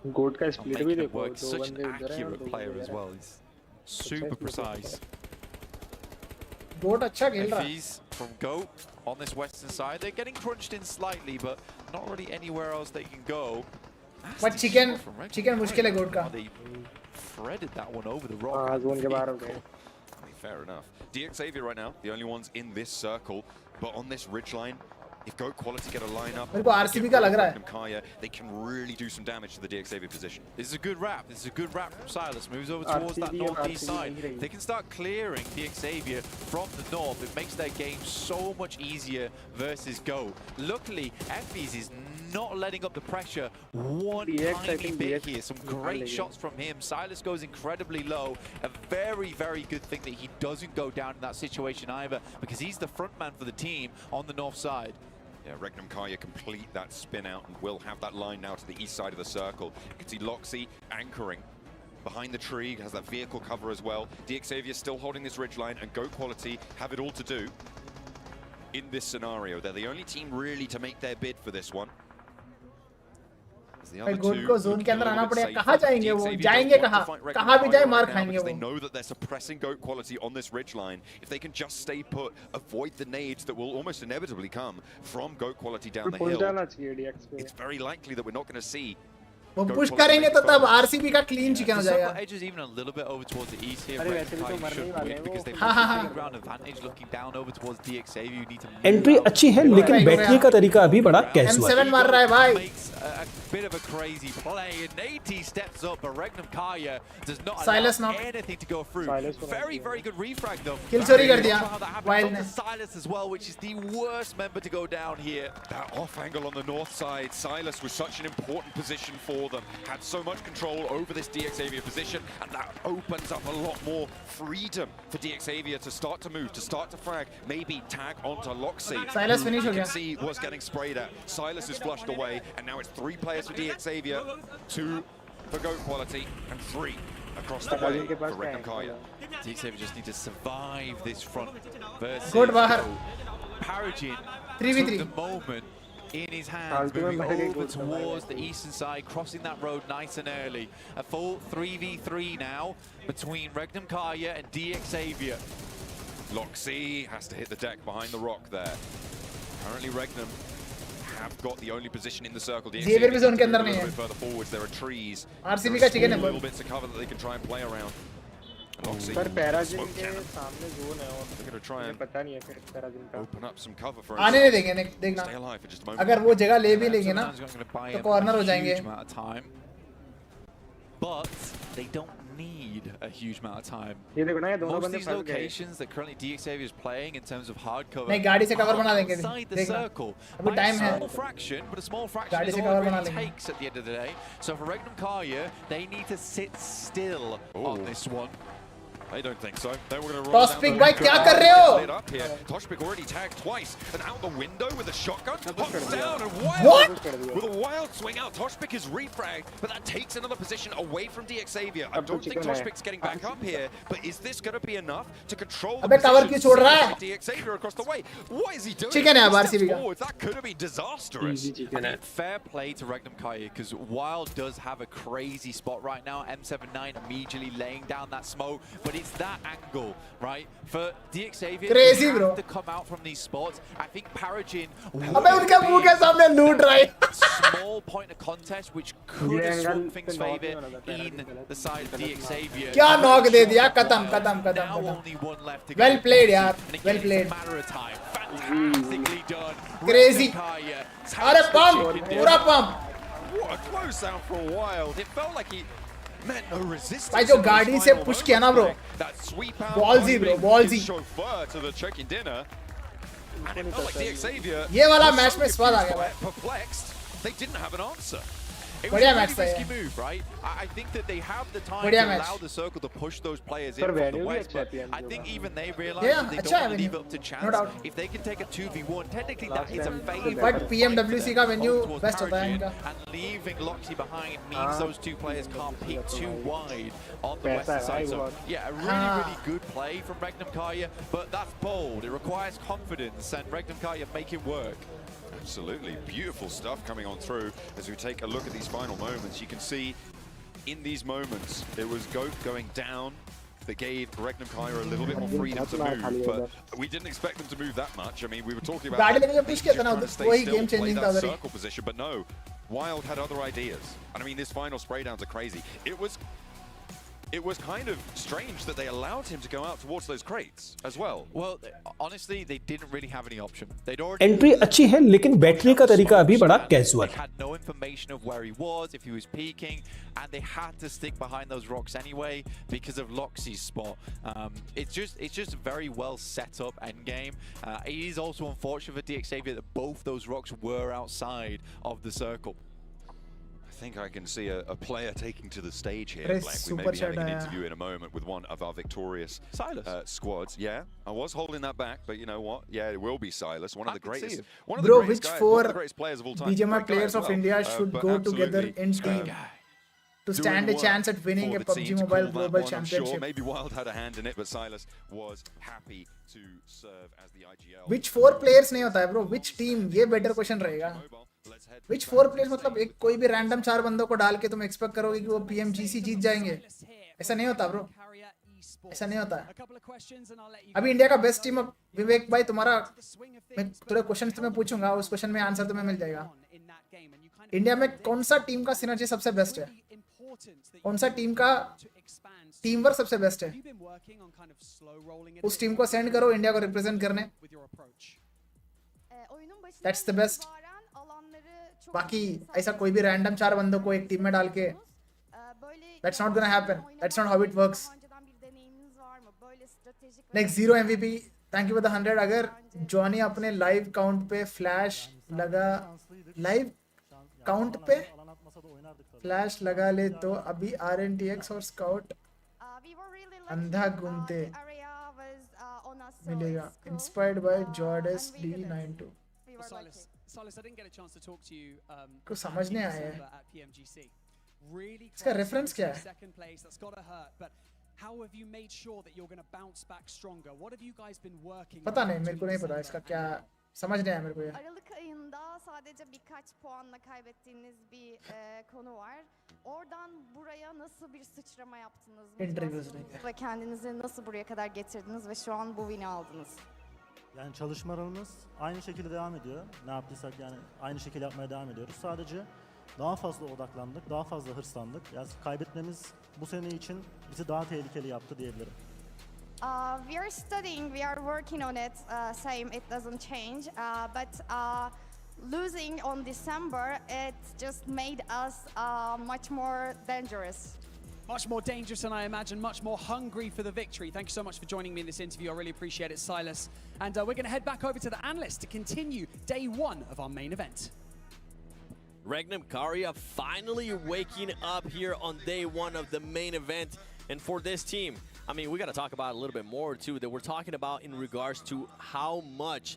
गोट का split भी देखो. Works such an accurate player as well. He's super precise. गोट अच्छा खेल रहा है. FEs from Goat on this western side. They're getting crunched in slightly, but not really anywhere else they can go. But chicken मुश्किल है गोट का. They threaded that one over the rock. Zone के बाहर हो गए. Fair enough. DXavier right now, the only ones in this circle, but on this ridgeline, if Goat Quality get a lineup, मेरे को RCB का लग रहा है. Kaya, they can really do some damage to the DXavier position. This is a good wrap. This is a good wrap from Silas. Moves over towards that northeast side. They can start clearing DXavier from the north. It makes their game so much easier versus Go. Luckily, FEs is not letting up the pressure one tiny bit here. Some great shots from him. Silas goes incredibly low. A very, very good thing that he doesn't go down in that situation either, because he's the front man for the team on the north side. Yeah, Regnum Kaya complete that spin out and will have that line now to the east side of the circle. You can see Loxy anchoring behind the tree, has that vehicle cover as well. DXavier still holding this ridge line, and Goat Quality have it all to do in this scenario. They're the only team really to make their bid for this one. भाई गोट को zone के अंदर आना पड़ेगा. कहाँ जाएंगे वो? जाएंगे कहाँ? कहाँ भी जाए मार खाएंगे वो. They know that they're suppressing Goat Quality on this ridge line. If they can just stay put, avoid the nades that will almost inevitably come from Goat Quality down the hill, it's very likely that we're not going to see. वो push करेंगे तो तब RCB का clean chicken हो जाएगा. Edges even a little bit over towards the east here. अरे वैसे भी तो मरने ही वाले हैं because they हाँ, हाँ, have ground advantage looking down over towards DXavier. You need to entry अच्छी है लेकिन बैठने का तरीका अभी बड़ा कैजुअल. M7 मार रहा है भाई. Makes a bit of a crazy play, and AT steps up, but Regnum Kaya does not Silas allow knock. anything to go through. Very, very good refrag though. Kill चोरी कर दिया. Wild ने. Silas as well, which is the worst member to go down here. That off angle on the north side, Silas was such an important position for them. Had so much control over this DXavier position, and that opens up a lot more freedom for DXavier to start to move, to start to frag, maybe tag onto Loxy. Silas finish हो You गया. can see was getting sprayed at. Silas is flushed away, and now it's 3 players for DXavier, 2 for Goat Quality, and 3 across the way for Regnum Kaya. DXavier just need to survive this front versus Good बाहर. Paragin 3v3. took the moment in his hands, moving over towards the eastern side, crossing that road nice and early. A full 3v3 now between Regnum Kaya and DXavier. Loxy has to hit the deck behind the rock there. Currently Regnum have got the only position in the circle. Xavier भी zone के अंदर a नहीं little है. bit further forwards, there are trees. RCB There का are chicken है small बस. little bits of cover that they can try and play around. Loxy, पर पैराजिन smoke के cannon. सामने जोन है और They're going to try and पता नहीं है फिर पैराजिन का. open up some cover for आने नहीं देंगे देखना. Stay alive for just a moment. अगर वो जगह ले भी लेंगे ना Sometimes you're not gonna buy तो him कॉर्नर हो a जाएंगे. huge amount of time, but they don't need a huge amount of time. ये देखो ना ये दोनों Most of बंदे these फंस गए. locations that currently DXavier is playing in terms of hard cover नहीं गाड़ी से कवर बना देंगे. inside the देखना. circle अभी by टाइम a है. small fraction, but a small fraction गाड़ी is से all कवर it बना really लेंगे. takes at the end of the day. So for Regnum Kaya, they need to sit still on this one. They don't think so. They were going to Toshpik भाई क्या कर रहे हो? up here. Toshpik already tagged twice, and out the window with a shotgun. Hops down and What? with a wild swing out. Toshpik is refragged, but that takes another position away from DXavier. I don't think Toshpik's getting back up here, but is this going to be enough to control the अबे cover क्यों छोड़ रहा है? DXavier across the way? What is he doing? Chicken है अब He RCB steps का. forwards. That could have been disastrous. I mean, fair play to Regnum Kaya, because Wild does have a crazy spot right now. M79 immediately laying down that smoke, but it's that angle, right? For DXavier Crazy, to have bro. to come out from these spots, I think Paragin अबे उनके मुंह के सामने लूट रहा है small point of contest which could have swung things favor in the side of DXavier. क्या knock दे दिया खत्म खत्म खत्म Now खत्म only one left to go. well played यार well It's a played matter of time. Fantastically done. crazy Kaya, अरे pump पूरा pump What a close out for Wild. It felt like he meant no resistance. भाई जो गाड़ी से push किया ना bro That sweep out ballsy bro ballsy chauffeur to the chicken dinner. And it felt like DXavier. ये वाला match में स्वाद आ गया भाई Perplexed. They didn't have an answer. It was बढ़िया a मैच really था risky ये move, right? I think that they have the time बढ़िया to match allow the circle to push those players in पर from the value भी west, अच्छा है but Pmgo I think का। even they realize Yeah, that they अच्छा don't है want to leave venue, up to no chance. doubt. If they can take a 2v1, technically Last that is a time favor. But PMWC का venue towards best होता है Paragin, इनका and leaving Loxy behind means those two players can't peek too wide on the पैसा western है side. भाई So, बहुत। yeah, a really, really good play from Regnum Kaya, but that's bold. It requires confidence, and Regnum Kaya make it work. Absolutely beautiful stuff coming on through as we take a look at these final moments. You can see in these moments it was Goat going down that gave Regnum Kaya a little bit more freedom to move, but we didn't expect them to move that much. I mean, we were talking about गाड़ी them लेके push किया था ना just trying to stay वही still, game play changing था that उधर ही circle position, but no, Wild had other ideas. And I mean, this final spray downs are crazy. It was kind of strange that they allowed him to go out towards those crates as well. Well, honestly, they didn't really have any option. They'd already entry अच्छी है लेकिन बैठने का तरीका अभी बड़ा casual They had no information of where he was, if he was peeking, and they had to stick behind those rocks anyway because of Loxy's spot. It's just a very well set up end game. It is also unfortunate for DXavier that both those rocks were outside of the circle. I think I can see a player taking to the stage here. Chris, Black. We may super be having an chat, interview in a moment with one of our victorious Silas. squads. Yeah, I was holding that back, but you know what? Yeah, it will be Silas, one of the greatest, one of the Bro, greatest which guys, four one of the greatest players of all time. BGMI Great guy players as of well. India should But go together absolutely, in team to stand a doing chance work at winning for a the PUBG team to Mobile call that Global one, I'm Championship. Sure, maybe Wild had a hand in it, but Silas was happy to serve as the IGL. Which four players नहीं होता है bro? Which team? ये better question रहेगा. Which four players मतलब एक कोई भी random 4 बंदों को डाल के तुम expect करोगे कि वो PMGC जीत जाएंगे? ऐसा नहीं होता bro. ऐसा नहीं होता है. अभी इंडिया का बेस्ट टीम विवेक भाई तुम्हारा मैं थोड़े क्वेश्चंस तुम्हें पूछूंगा उस क्वेश्चन में आंसर तुम्हें मिल जाएगा. इंडिया में कौन सा टीम का सिनर्जी सबसे बेस्ट है? कौन सा टीम का टीम वर्क सबसे बेस्ट है? उस टीम को सेंड करो इंडिया को रिप्रेजेंट करने. That's the best. बाकी ऐसा कोई भी रैंडम 4 बंदों को एक टीम में डाल के That's not gonna happen. That's not how it works. Next 0 MVP. Thank you for the 100. अगर जॉनी अपने लाइव काउंट पे फ्लैश लगा ले तो अभी RNTX और स्काउट अंधा घूमते मिलेगा. Inspired by Jordas D92. Silas, I didn't get a chance to talk to you. कुछ समझ नहीं आया है. at PMGC. Really इसका reference क्या है? Second place, that's got to hurt. But how have you made sure that you're going to bounce back stronger? What have you guys been working? पता नहीं मेरे को नहीं पता इसका क्या समझ नहीं आया मेरे को ये. Aralık ayında sadece birkaç puanla kaybettiğiniz bir konu var. Oradan buraya nasıl bir sıçrama yaptınız? Interviews Ve kendinizi nasıl buraya kadar getirdiniz ve şu an bu win'i aldınız? Yani çalışmalarımız aynı şekilde devam ediyor. Ne yaptıysak yani aynı şekilde yapmaya devam ediyoruz. Sadece daha fazla odaklandık, daha fazla hırslandık. Yani kaybetmemiz bu sene için bizi daha tehlikeli yaptı diyebilirim. We are studying, we are working on it, same, it doesn't change, but losing on December, it just made us much more dangerous. Much more dangerous, and I imagine much more hungry for the victory. Thank you so much for joining me in this interview. I really appreciate it, Silas. And we're going to head back over to the analyst to continue day 1 of our main event. Regnum Kaya finally waking up here on day 1 of the main event. And for this team, I mean, we got to talk about a little bit more too that we're talking about in regards to how much,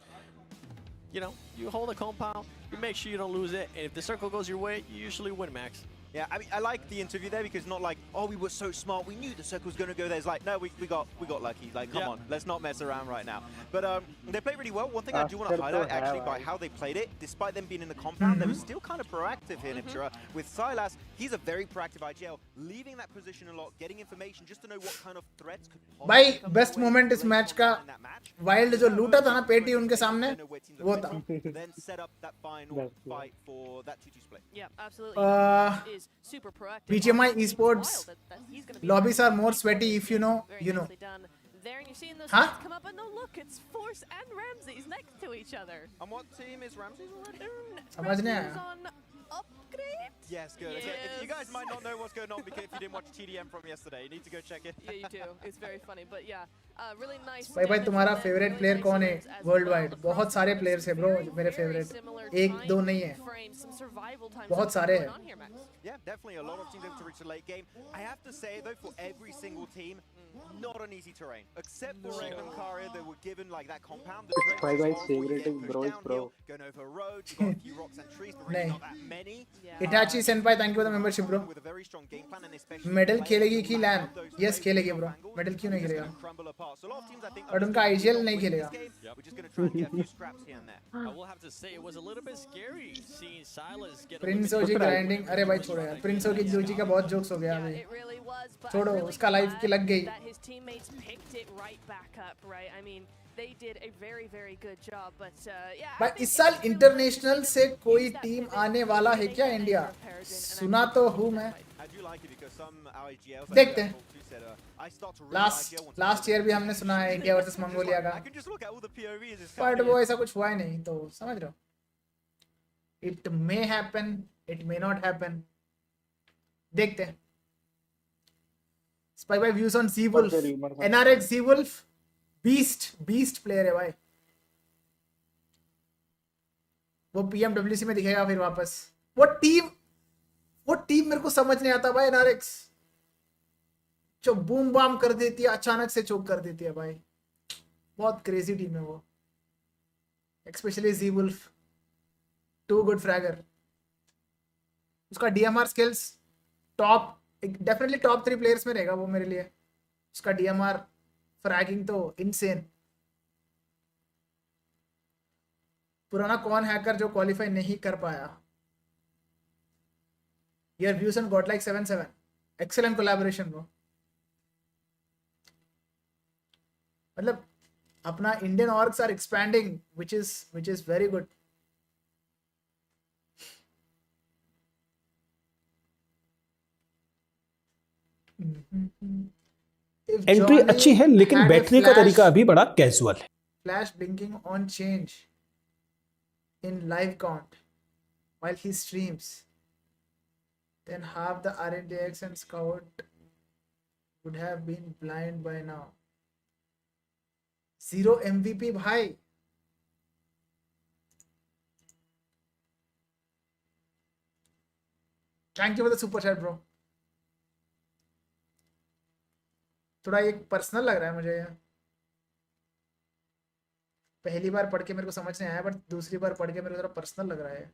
you know, you hold a compound, you make sure you don't lose it, and if the circle goes your way, you usually win, Max. Yeah, I mean, I like the interview there because not like, oh, we were so smart, we knew the circle was going to go there. It's like, no, we got lucky. Like, come on, let's not mess around right now. But they played really well. One thing I do want to highlight actually by how they played it, despite them being in the compound, they were still kind of proactive here, Nipchira. With Silas, he's a very proactive IGL, leaving that position a lot, getting information just to know what kind of threats could भाई best moment इस match का wild जो लूटा था ना पेटी उनके सामने वो था then set up that final fight for that 2-2 split. Yeah, absolutely. Is super proactive. BGMI esports lobbies are more sweaty if you know, you know. There and you're seeing those shots come up, and no, look, it's Force and Ramses next to each other. And what team is Ramses already? Ramses on upgrade. Yes, good. Yes. Okay, if you guys might not know what's going on because if you didn't watch TDM from yesterday, you need to go check it. Yeah, you do. It's very funny, but yeah, really nice. भाई भाई तुम्हारा favourite player कौन है world wide? बहुत सारे players हैं bro मेरे favourite, एक दो नहीं है, बहुत सारे हैं. Yeah, definitely a lot of teams able to reach the late game. I have to say though, for every single team, not an easy terrain. Except for Raven Karia, they were given like that compound. My guy's favorite is bro is pro. Going over roads, got a few rocks and trees, but really not that many. Itachi Senpai, thank you for the membership bro. With a very strong game plan and especially medal खेलेगी कि लैन? Yes खेलेगी bro. Medal क्यों नहीं खेलेगा? But उनका IGL नहीं खेलेगा. We're just going to try and get a few scraps here and there. I will have to say it was a little bit scary seeing Silas get prince OG grinding. अरे भाई छोड़ो यार, Prince ओजी का बहुत jokes हो गया अभी. छोड़ो, उसका लाइफ की लग गई. His teammates picked it right back up, right? I mean, they did a very, very good job, but yeah. भाई इस साल इंटरनेशनल से कोई टीम आने वाला है क्या इंडिया? सुना तो हूँ मैं. देखते हैं. लास्ट ईयर भी हमने सुना है इंडिया वर्सेस मंगोलिया का, बट वो ऐसा कुछ हुआ ही नहीं, तो समझ रहे हो. It may happen, it may not happen. देखते हैं. स्पाई बाय views on Zwolf. NRX Zwolf beast player है भाई. वो पीएमडब्ल्यूसी में दिखेगा फिर वापस. वो टीम मेरे को समझ नहीं आता भाई. एनआरएक्स जो बूम बाम कर देती है, अचानक से चोक कर देती है भाई. बहुत क्रेजी टीम है वो. Especially Zwolf, too good fragger. उसका DMR skills top, definitely top 3 players में रहेगा वो मेरे लिए. उसका डीएमआर फ्रैगिंग तो इनसेन. पुराना कौन हैकर जो क्वालिफाई नहीं कर पाया? Your views on Godlike 77. Excellent collaboration bro. मतलब अपना Indian orgs are expanding, which is very good. एंट्री अच्छी है लेकिन बैठने का तरीका अभी बड़ा कैजुअल है. Flash blinking on change in live count while he streams, then half the RNDX and Scout would have been blind by now. 0 MVP भाई. Thank you for the super chat bro. थोड़ा एक personal लग रहा है मुझे. पहली बार पढ़ के मेरे को समझ नहीं आया, बट दूसरी बार पढ़ के मेरे को थोड़ा पर्सनल लग रहा है.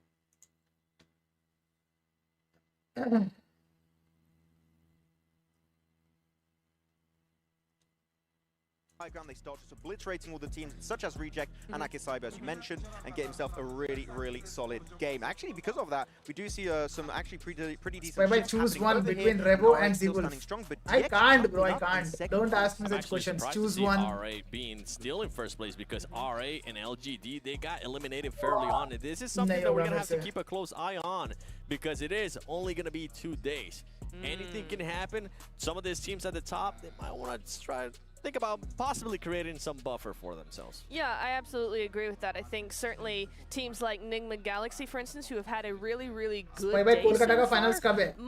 High ground, they start just obliterating all the teams such as Reject and Akisaiba, as you mentioned, and get himself a really, really solid game. Actually, because of that, we do see some actually pretty decent. Wait, choose one between Rebo and Zzwolf. I can't, bro. I can't. Don't ask me such questions. Choose one. RA being still in first place because RA and LGD, they got eliminated fairly on. This is something that we're gonna have to keep a close eye on because it is only gonna be 2 days. Anything can happen. Some of these teams at the top, they might want to try. Think about possibly creating some buffer for themselves. Yeah, I absolutely agree with that. I think certainly teams like Nigma Galaxy, for instance, who have had a really, really good day so far,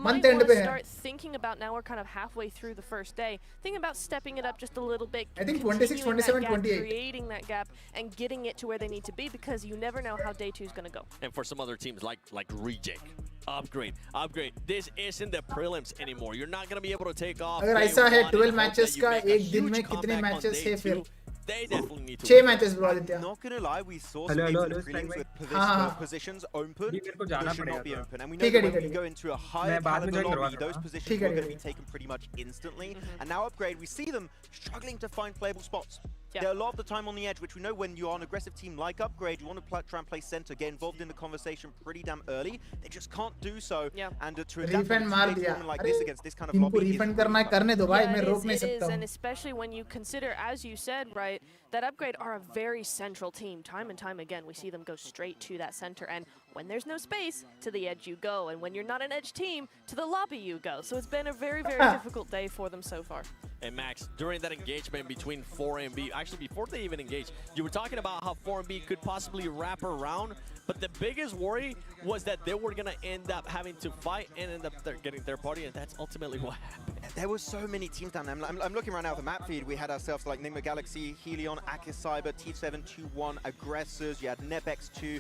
might want to start thinking about, now we're kind of halfway through the first day, thinking about stepping it up just a little bit. I think 26, 27, 28. Creating that gap and getting it to where they need to be because you never know how day 2 is going to go. And for some other teams like Reject, upgrade. This isn't the prelims anymore. You're not going to be able to take off. अगर ऐसा है 12 matches का एक दिन में कितने matches है फिर? they definitely need to 6 matches bro Aditya. Not gonna lie, we saw some games in the prelims with positions open that should not be open, and we know that when we go into a higher caliber lobby, those positions are going to be taken pretty much instantly. And now Upgrade, we see them struggling to find playable spots. They're a lot of the time on the edge, which we know when you're an aggressive team like Upgrade, you want to try and play center, get involved in the conversation pretty damn early. They just can't do so. And to adapt to a tournament like this against this kind of lobby is really tough. It is, and especially when you consider, as you said, right, that Upgrade are a very central team. Time and time again, we see them go straight to that center, and when there's no space, to the edge you go, and when you're not an edge team, to the lobby you go. So it's been a very, very difficult day for them so far. And Max, during that engagement between 4MB, actually before they even engaged, you were talking about how 4MB could possibly wrap around, but the biggest worry was that they were going to end up having to fight and end up getting their party, and that's ultimately what happened. There were so many teams down there. I'm looking right now at the map feed. We had ourselves like Nigma Galaxy, Helion, Akis Cyber, T721, Aggressors, you had Nepex2,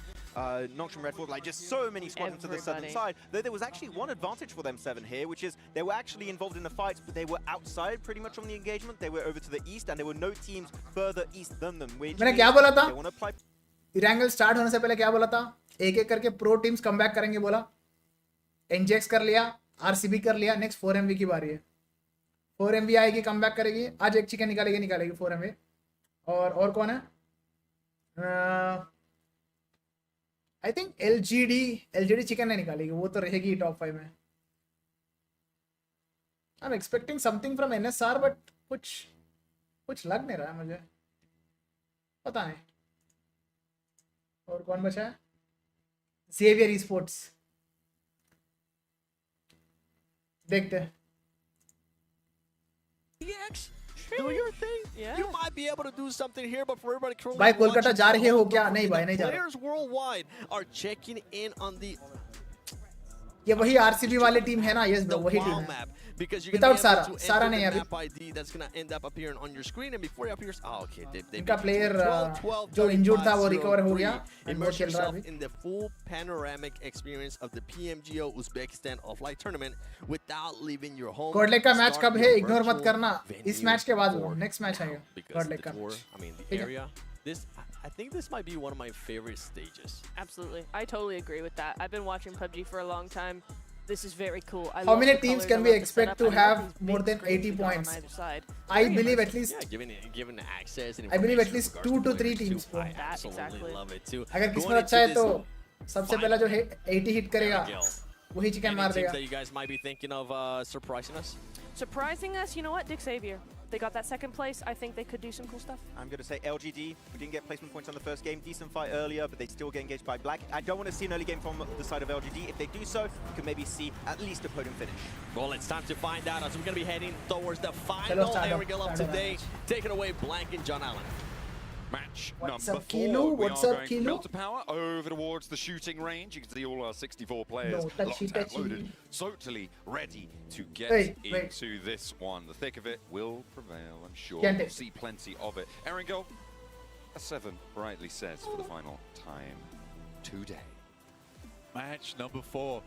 Nocturne Red Force, like just so many squadrons to the southern side. Though there was actually one advantage for them 7 here, which is they were actually involved in the fights, but they were outside pretty much from the engagement. They were over to the east, and there were no teams further east than them. मैंने क्या बोला था? Erangel start होने से पहले क्या बोला था? एक-एक करके प्रो टीम्स कमबैक करेंगे बोला. एनजेक्स कर लिया, आरसीबी कर लिया, नेक्स्ट 4MV की बारी है. 4MV आएगी, कमबैक करेगी. आज एक चिकन निकालेगी 4MV. और कौन है? आई थिंक एलजीडी चिकन नहीं निकालेगी, वो तो रहेगी टॉप 5 में. I am expecting something from NSR, but कुछ लग नहीं रहा है मुझे, पता नहीं. और कौन बचा है? Xavier esports. देखते हैं. Do your thing. You might be able to do something here, but for everybody, भाई कोलकाता जा रहे हो क्या? नहीं भाई, नहीं जा रहे. Players worldwide are checking in on the. ये वही आरसीबी वाली टीम है ना? यस ब्रो, वही टीम है. Because you're Without gonna be able to Sara enter नहीं the अभी. map ID that's gonna end up appearing on your screen, and before it appears, okay, they इनका player जो injured था वो recover हो गया. Immerse yourself in the full panoramic experience of the Pmgo Uzbekistan offline tournament without leaving your home. कोडलेक का match कब है? Ignore मत करना. इस मैच के बाद नेक्स्ट मैच आएगा कोडलेक का. I mean the area. I think this might be one of my favorite stages. Absolutely, I totally agree with that. I've been watching PUBG for a long time. This is very cool. How many teams can we expect to have more than 80 points? I believe at least. Yeah, given access. And I believe at least 2 to 3 teams. I absolutely love it too. अगर किस्मत अच्छा है तो सबसे पहला जो 80 hit करेगा वही चिकन मार देगा. That you guys might be thinking of surprising us. Surprising us, you know what? Dick Xavier. They got that second place. I think they could do some cool stuff. I'm going to say LGD. We didn't get placement points on the first game. Decent fight earlier, but they still get engaged by Black. I don't want to see an early game from the side of LGD. If they do so, we could maybe see at least a podium finish. Well, it's time to find out as we're going to be heading towards the final area of today. Take it away, Blank and John Allen. Match What's number up, Kilo? 4. What's we are up, going Kilo? Build to power over towards the shooting range. You can see all our 64 players locked and loaded, totally ready to get into this one. The thick of it will prevail, I'm sure. We'll see plenty of it. Erangel, a 7 rightly says for the final time today. Match number 4.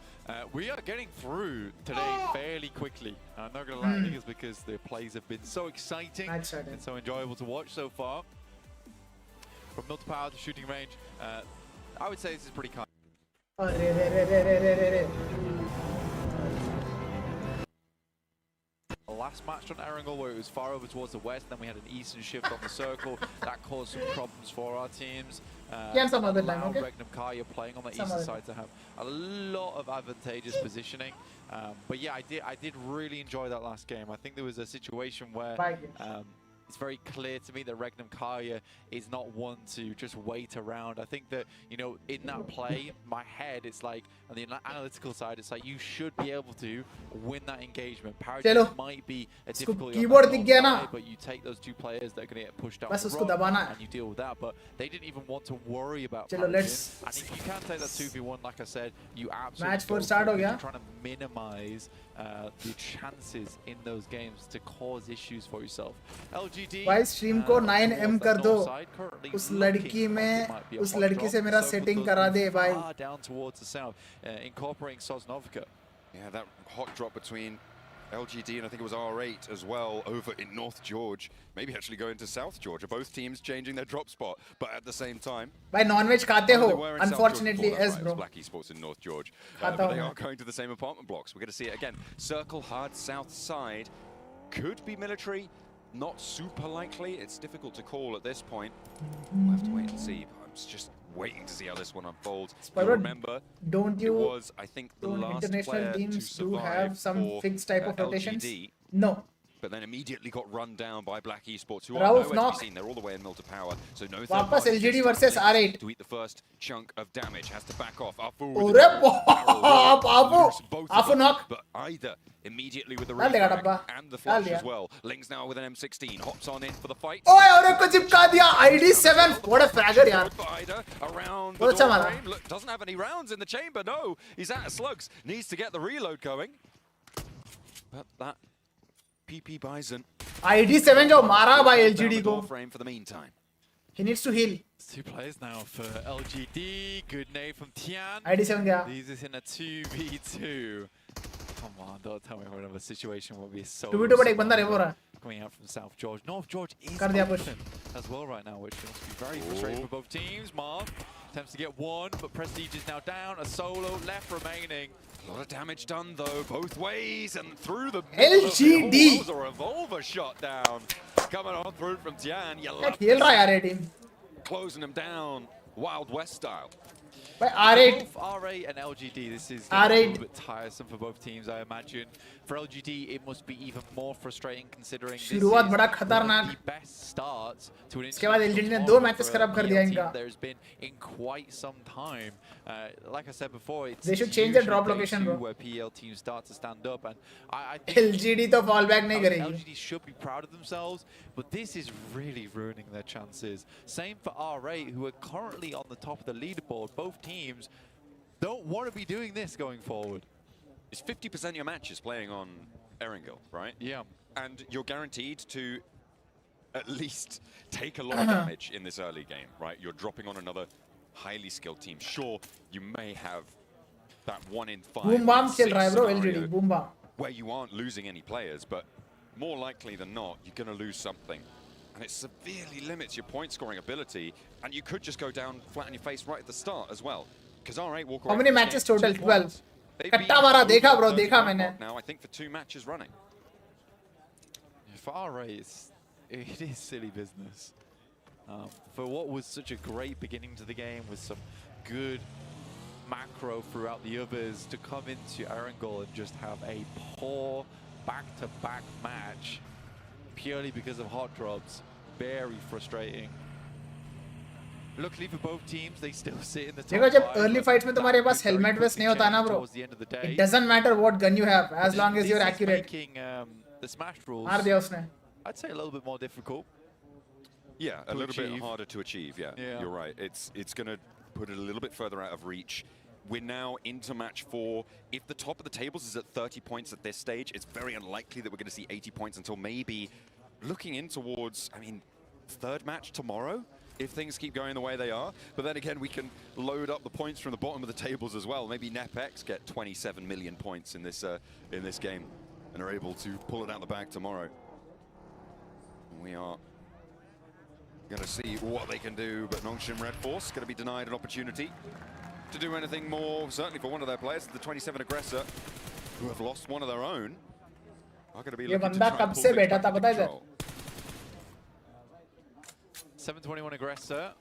We are getting through today fairly quickly. I'm not going to lie, I think it's because the plays have been so exciting and so enjoyable to watch so far. From mill to power to shooting range, I would say this is pretty kind. The last match on Erangel where it was far over towards the west, then we had an eastern shift on the circle. That caused some problems for our teams. Some other time, okay? Regnum Kaya playing on the eastern side to have a lot of advantageous positioning. But yeah, I did really enjoy that last game. I think there was a situation where it's very clear to me that Regnum Kaya is not one to just wait around. I think that, you know, in that play, my head, it's like, on the analytical side, it's like you should be able to win that engagement. Paradigm might be a difficult play, but you take those 2 players that are going to get pushed out the run, and you deal with that. But they didn't even want to worry about Paradigm. And if you can take that 2v1, like I said, you absolutely match 4 start हो गया. Trying to minimize the chances in those games to cause issues for yourself. LGD, भाई stream को 9M कर दो. उस लड़की से मेरा सेटिंग करा दे भाई. Down towards the south, incorporating Sosnovka. Yeah, that hot drop between LGD and I think it was R8 as well over in North George. Maybe actually going to South Georgia. Both teams changing their drop spot, but at the same time. Bhai non-veg khate ho. Unfortunately, yes, bro. Black Esports in North George. But they are going to the same apartment blocks. We're going to see it again. Circle hard south side. Could be military. Not super likely. It's difficult to call at this point. We'll have to wait and see. But I'm just waiting to see how this one unfolds. Remember, it was, I think, the last international teams to do have some fixed type of rotations? No. But then immediately got run down by Black Esports, who are nowhere to be seen. They're all the way in Mill to power, so no third Wapas LGD versus R8. To eat the first chunk of damage, has to back off. Afu knock. But either immediately with the refrag and the flash as well. Lings now with an M16, hops on in for the fight. Oh, aur ko chipka diya. ID7. What a fragger, yaar. Around the door frame. Look, doesn't have any rounds in the chamber. No, he's out of slugs. Needs to get the reload going. But that PP Bison. ID7 jo mara by LGD ko. Frame for the meantime. He needs to heal. 2 players now for LGD. Good nade from Tian. ID7 gaya. These is in a 2v2. Come on, don't tell me we're in a situation where we're so 2v2 but ek banda revo raha. Coming out from South George. North George is Kar diya push as well right now, which must be very frustrating for both teams. Mark attempts to get one, but Prestige is now down. A solo left remaining. A lot of damage done though, both ways and through the LGD. That was a revolver shot down. Coming on through from Tian. Khel raha hai R8 team. Closing him down, Wild West style. By R8. Both R8 and LGD, this is R8. a little bit tiresome for both teams, I imagine. For LGD, it must be even more frustrating considering this is one of the best starts to an international matches kharab kar diya inka. There's been in quite some time. Like I said before, they should change the drop location, bro. Where PL teams start to stand up, and I think LGD to fall back nahi karegi. LGD should be proud of themselves, but this is really ruining their chances. Same for R8, who are currently on the top of the leaderboard. Both teams don't want to be doing this going forward. It's 50% of your matches playing on Erangel, right? Yeah. And you're guaranteed to at least take a lot of damage in this early game, right? You're dropping on another highly skilled team. Sure, you may have that 1 in 5 boom bomb chal raha hai bro LGD boom bomb where you aren't losing any players, but more likely than not, you're going to lose something. And it severely limits your point scoring ability, and you could just go down flat on your face right at the start as well. Because R8 walk away. How many matches total? 12. Katta mara, dekha bro, dekha maine. Now I think for 2 matches running. For R8, it is silly business. For what was such a great beginning to the game with some good macro throughout the others, to come into Erangel and just have a poor back-to-back match purely because of hot drops. Very frustrating. Luckily for both teams, they still sit in the top 5. देखो जब early fights में तुम्हारे पास helmet vest नहीं होता ना bro, it doesn't matter what gun you have as long as you're accurate. The smash rules, मार दिया उसने. I'd say a little bit more difficult. Yeah, a little bit harder to achieve. Yeah, you're right. It's going to put it a little bit further out of reach. We're now into match 4. If the top of the tables is at 30 points at this stage, it's very unlikely that we're going to see 80 points until maybe looking in towards, I mean, 3rd match tomorrow, if things keep going the way they are. But then again, we can load up the points from the bottom of the tables as well. Maybe NepX get 27 million points in this game and are able to pull it out the bag tomorrow. We are going to see what they can do, but Nongshim Red Force going to be denied an opportunity to do anything more, certainly for one of their players, the 27 aggressor, who have lost one of their own, are going to be looking to try and pull things back to control. 721 aggressor.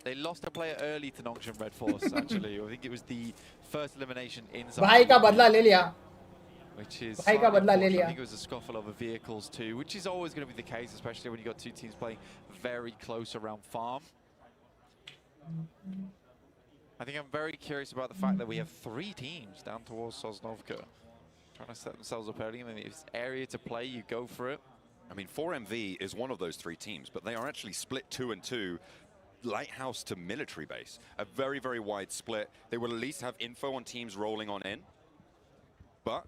They lost a player early to Nongshim Red Force, actually. I think it was the first elimination inside. भाई का बदला ले लिया. Which is भाई का बदला ले लिया. I think it was a scuffle over vehicles too, which is always going to be the case, especially when you got 2 teams playing very close around farm. I think I'm very curious about the fact that we have 3 teams down towards Sosnovka trying to set themselves up early. I mean, if it's area to play, you go for it. I mean, 4MV is one of those 3 teams, but they are actually split 2 and 2, Lighthouse to military base. A very, very wide split. They will at least have info on teams rolling on in, but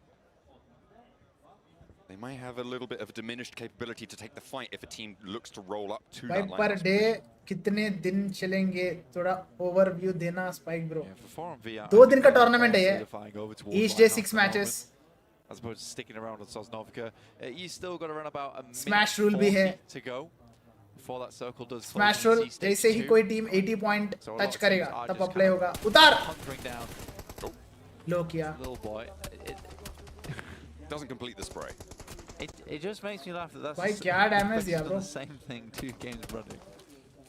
they may have a little bit of a diminished capability to take the fight if a team looks to roll up to that per day कितने दिन चलेंगे थोड़ा overview देना Spike bro. 2 दिन का tournament है ये. Each day 6 matches. as opposed to sticking around on Sosnovka. You still got around about a Smash minute rule भी है. 40 to go before that circle does close. Smash in rule C-stage जैसे ही 2. कोई team 80 point So a lot touch of करेगा teams are तब just apply kind होगा. of उतार. hunkering down. लो किया. Little boy. Doesn't complete the spray. It just makes me laugh that that's भाई क्या damage दिया bro. the same thing 2 games running.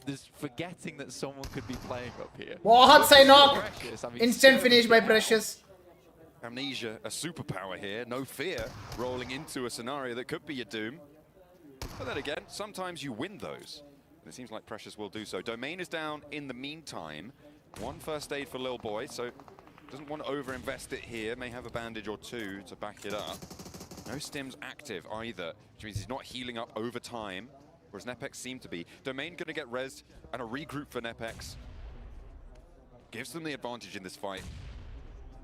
Just forgetting that someone could be playing up here. बहुत सही knock. Precious, I mean, Instant finish by Precious. Amnesia, a superpower here. No fear rolling into a scenario that could be your doom. But then again, sometimes you win those. And it seems like Precious will do so. Domain is down in the meantime. 1 first aid for Lil Boy, so doesn't want to overinvest it here. May have a bandage or 2 to back it up. No stims active either, which means he's not healing up over time, whereas Nepex seemed to be. Domain going to get rezzed, and a regroup for Nepex. Gives them the advantage in this fight.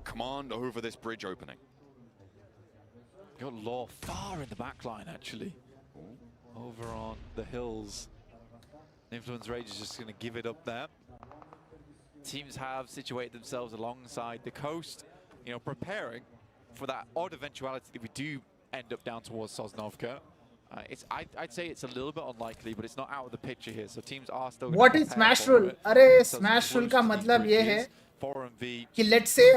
Command over this bridge opening. Got Law far in the back line, actually. Over on the hills. Influence Rage is just going to give it up there. Teams have situated themselves alongside the coast, you know, preparing for that odd eventuality that we do end up down towards Sosnovka. I'd say it's a little bit unlikely, but it's not out of the picture here. So teams are still. What is Smash Rule? अरे Smash Rule का मतलब ये है कि let's say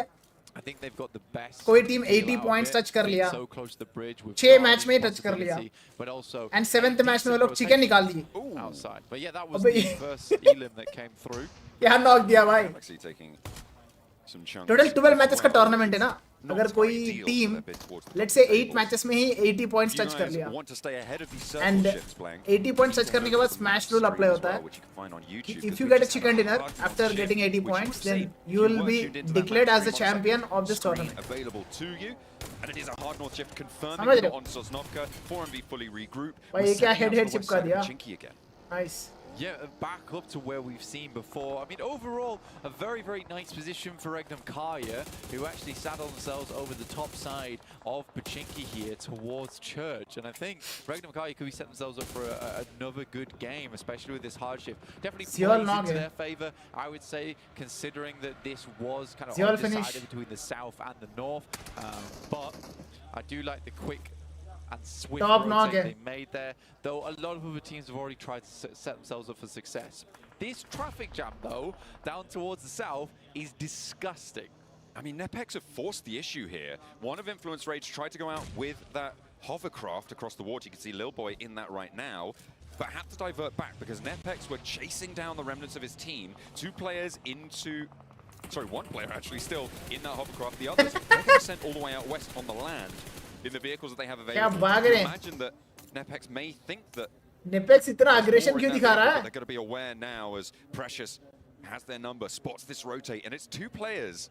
I think they've got the best. कोई team 80 points touch कर लिया. 6 match में touch कर लिया. And 7th मैच में वो लोग chicken निकाल दिए. Outside, but yeah, that was the first elim that came through. क्या knock दिया भाई? Total 12 matches का tournament है ना? अगर कोई टीम let's say 8 matches में ही 80 points touch कर लिया and 80 points touch करने के बाद smash rule apply होता है. If you get a chicken dinner after getting 80 points, then you will be declared as the champion of this tournament. Available to you, and it is a hard north shift confirming समझ रहे it on Sosnovka. 4MV fully regroup. भाई ये क्या head चिपका दिया? Nice. Yeah, back up to where we've seen before. I mean, overall, a very, very nice position for Regnum Kaya, who actually saddled themselves over the top side of Pachinki here towards Church. And I think Regnum Kaya could be setting themselves up for another good game, especially with this hardship. Definitely plays into their favor, I would say, considering that this was kind of undecided between the south and the north. But I do like the quick and swift rotate they made there, though a lot of other teams have already tried to set themselves up for success. This traffic jam, though, down towards the south, is disgusting. I mean, Nepex have forced the issue here. One of Influence Rage tried to go out with that hovercraft across the water. You can see Lil Boy in that right now, but had to divert back because Nepex were chasing down the remnants of his team. 2 players into... Sorry, 1 player actually still in that hovercraft. The others sent all the way out west on the land. In the vehicles that they have available. Imagine that Nepex may think that Nepex इतना aggression क्यों दिखा रहा है? They're going to be aware now as Precious has their number, spots this rotate, and it's 2 players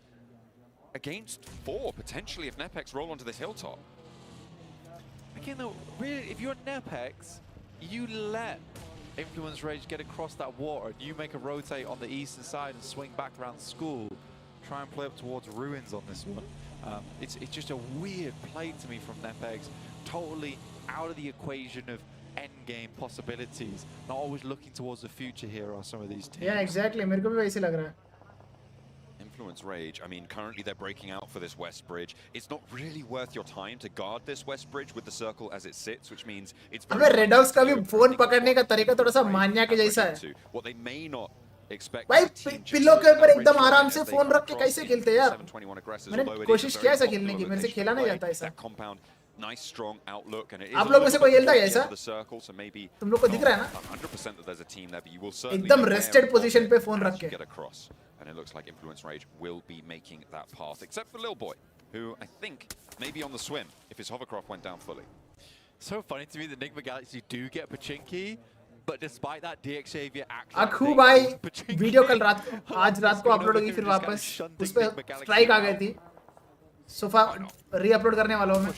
against 4 potentially if Nepex roll onto this hilltop. Again, though, really, if you're Nepex, you let Influence Rage get across that water, and you make a rotate on the eastern side and swing back around school. Try and play up towards Ruins on this one. It's just a weird play to me from Nepex, totally out of the equation of endgame possibilities. Not always looking towards the future here are some of these teams. Yeah, exactly. मेरे को भी वैसे लग रहा है. Influence Rage, I mean, currently they're breaking out for this west bridge. It's not really worth your time to guard this west bridge with the circle as it sits, which means it's very... अबे Red House का भी phone पकड़ने का तरीका थोड़ा सा मान्या के जैसा है. What they may not expect. भाई पिल्लो के ऊपर एकदम आराम से फोन रख के कैसे खेलते यार? मैंने कोशिश किया ऐसा खेलने की, मेरे से खेला नहीं जाता ऐसा. Nice strong outlook, and it is आप लोग में से कोई खेलता है ऐसा? So maybe तुम लोग को दिख रहा है ना? 100% that there's a team there, but you will certainly एकदम rested position पे फोन रख के. Get across, and it looks like Influence Rage will be making that path, except for Lil Boy, who I think may be on the swim if his hovercraft went down fully. So funny to me that Enigma Galaxy do get Pachinki, but despite that, DXavier actually... अखू भाई video कल रात को आज रात को upload होगी फिर वापस उस पे स्ट्राइक आ गई थी. सोफा री-अपलोड करने वाला हूं मैं.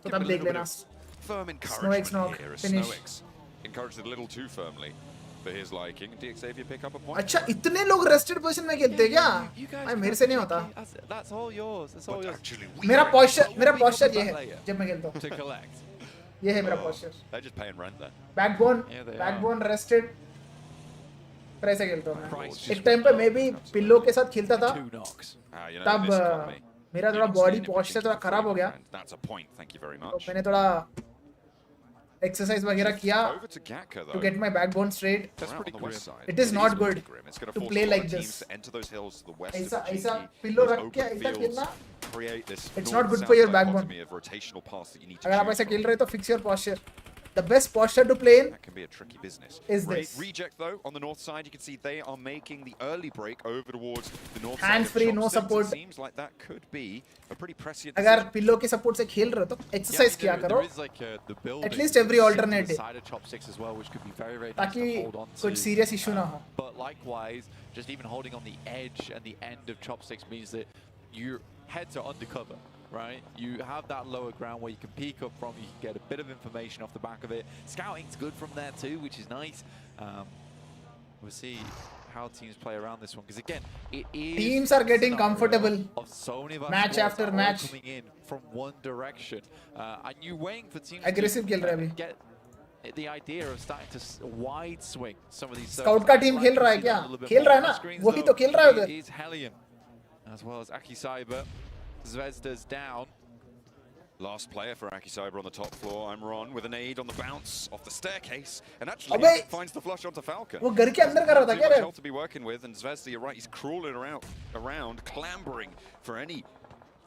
तो तब देख लेना. Snow-X knock finish. Encouraged it a little too firmly for his liking. DXavier pick up a point. अच्छा इतने लोग रेस्टेड पोजीशन में खेलते हैं क्या? भाई मेरे से नहीं होता. That's all yours. That's all yours. मेरा posture ये है जब मैं खेलता हूं. To collect. ये है मेरा posture. They're just paying rent there. Backbone rested. पर ऐसे खेलता हूँ मैं. एक टाइम पे मैं भी पिल्लो के साथ खेलता था. तब मेरा थोड़ा बॉडी पोस्चर थोड़ा खराब हो गया, That's a point. Thank you very तो much. मैंने थोड़ा exercise वगैरह किया Over to Gakka, to though. get my backbone straight. That's pretty grim. It is not good It's going to force play a lot like of teams this. to enter those hills to the west ऐसा of the ऐसा GT, pillow those रख के open ऐसा fields खेलना, create this it's not good north-south for your backbone. dichotomy of rotational paths that you need to अगर आप choose ऐसा from. खेल रहे हो तो fix your posture. The best posture to play in That can be a tricky business. is this. Reject, though, on the north side, you can see they are making the early break over towards the north Hands side free, of no Chopsticks. support. It seems like that could be a pretty prescient अगर decision. Pillow के support से खेल रहे हो तो exercise किया करो, at least every alternate day, ताकि कुछ serious issue ना हो. But likewise, just even holding on the edge and the end of chopsticks means that your heads are undercover, right? You have that lower ground where you can peek up from, you can get a bit of information off the back of it. Scouting's good from there too, which is nice. We'll see how teams play around this one, because again, it is Teams are getting comfortable of so many of our match squads after are all match. coming in from one direction, and you're waiting for teams Aggressive खेल रहा है to अभी. get the idea of starting to wide swing some of these. Scout का team खेल रहा है क्या? खेल रहा है ना? वही तो खेल रहा है उधर. Is Hellion as well as Aki Cyber. Zvezda's down. Last player for Aki Cyber on the top floor. I'm Ron with an aid on the bounce off the staircase, and actually अबे! finds the flush onto Falcon. वो घर के अंदर कर रहा था Too क्या much रे? health to be working with, and Zvezda, you're right, he's crawling around, clambering for any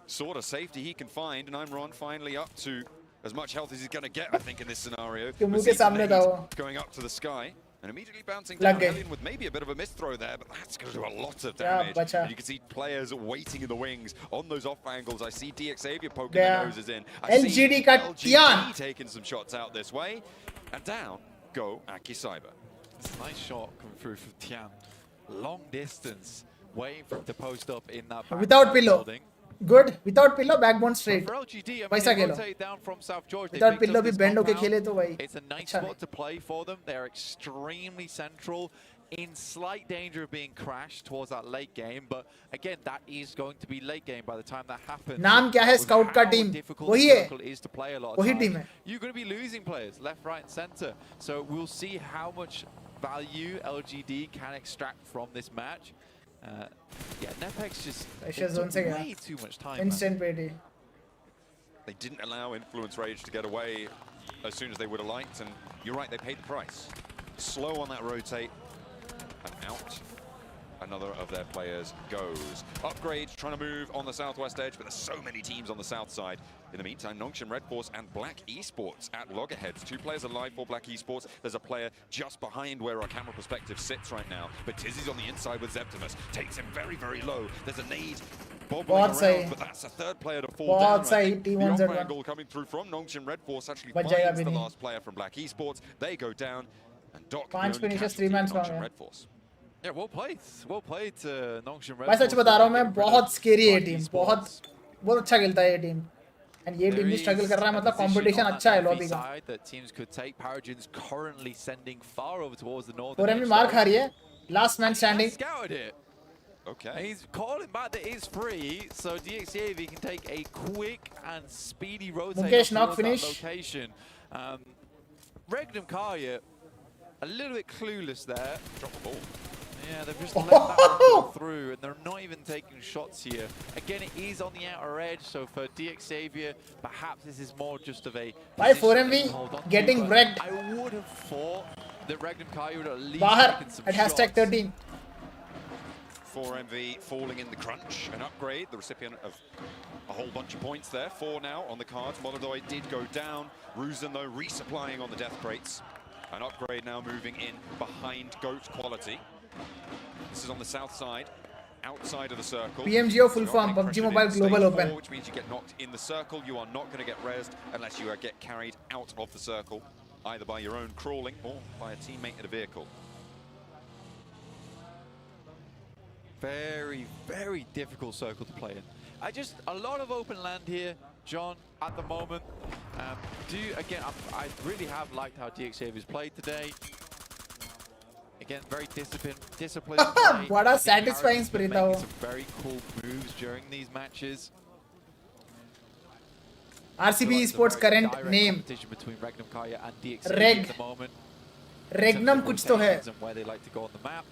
sort of safety he can find. And I'm Ron finally up to as much health as he's going to get, I think, in this scenario. कि मुंह With के Zvezda सामने था वो. going up to the sky. And immediately bouncing लग down, गए. Hellion with maybe a bit of a missed throw there, but that's going to do a lot of क्या damage. बचा? And you can see players waiting in the wings on those off angles. I see DXavier poking गया. their noses in. I see LGD का Tian. LGD taking some shots out this way. And down go Aki Cyber. It's a nice shot coming through from Tian. Long distance, waiting for him to post up in that back Without pillow. building. Good. Without pillow, backbone straight. For LGD, I mean, पैसा they Khelo. rotate down from South George. They Without picked pillow up भी this bend होके compound. खेले तो भाई. It's a nice अच्छा spot to play for them. They're extremely central, in slight danger of being crashed towards that late game. But again, that is going to be late game by the time that happens. नाम क्या है Scout का team? वही है. वही team है. You're going to be losing players left, right, and center. So we'll see how much value LGD can extract from this match. Yeah, Nepex just took way too much time. Instant payday. They didn't allow Influence Rage to get away as soon as they would have liked, and you're right, they paid the price. Slow on that rotate, and out another of their players goes. Upgrade trying to move on the southwest edge, but there's so many teams on the south side. In the meantime, Nongshim Red Force and Black Esports at loggerheads. 2 players alive for Black Esports. There's a player just behind where our camera perspective sits right now. But Tizzy's on the inside with Zeptimus. Takes him very, very low. There's a nade bobbling around, but that's a third player to fall down. I think the off angle coming through from Nongshim Red Force actually finds the last player from Black Esports. They go down, and Doc 5 finishes 3 man from Red Force. Yeah, well played. Well played, Nongshim Red मैं Force. सच बता रहा हूँ, मैं बहुत scary है team. बहुत अच्छा खेलता है ये team. And ये team भी struggle कर रहा है, मतलब competition अच्छा है lobby का. That teams could take. Paragon's currently sending far over towards the north. और एमी मार खा रही है. Last man standing. Scouted it. Okay. And he's calling back that it's free, so DXavier can take a quick and speedy rotate Mukesh knock towards finish. that location. Regnum Karya, a little bit clueless there. Drop the ball. Yeah, they've just let that one go through, and they're not even taking shots here. Again, it is on the outer edge, so for DXavier, perhaps this is more just of a... By 4MV, getting wrecked. I would have thought that Regnum Karya would at least बाहर taken some at shots. hashtag 13. 4MV falling in the crunch. An upgrade, the recipient of a whole bunch of points there. 4 now on the cards. Molodoi did go down. Ruzen, though, resupplying on the death crates. An upgrade now moving in behind GOAT quality. This is on the south side, outside of the circle. Pmgo full form, PUBG Mobile Global Open. Which means you get knocked in the circle. You are not going to get rezzed unless you get carried out of the circle, either by your own crawling or by a teammate in a vehicle. Very, very difficult circle to play in. A lot of open land here, John, at the moment. I really have liked how DXavier's played today. Again, very disciplined play. What a satisfying spirit though. Some very cool moves during these matches. RCB Esports current name. Between Regnum Karya and DXavier Reg. at the moment. Regnum कुछ तो है. And where they like to go on the map.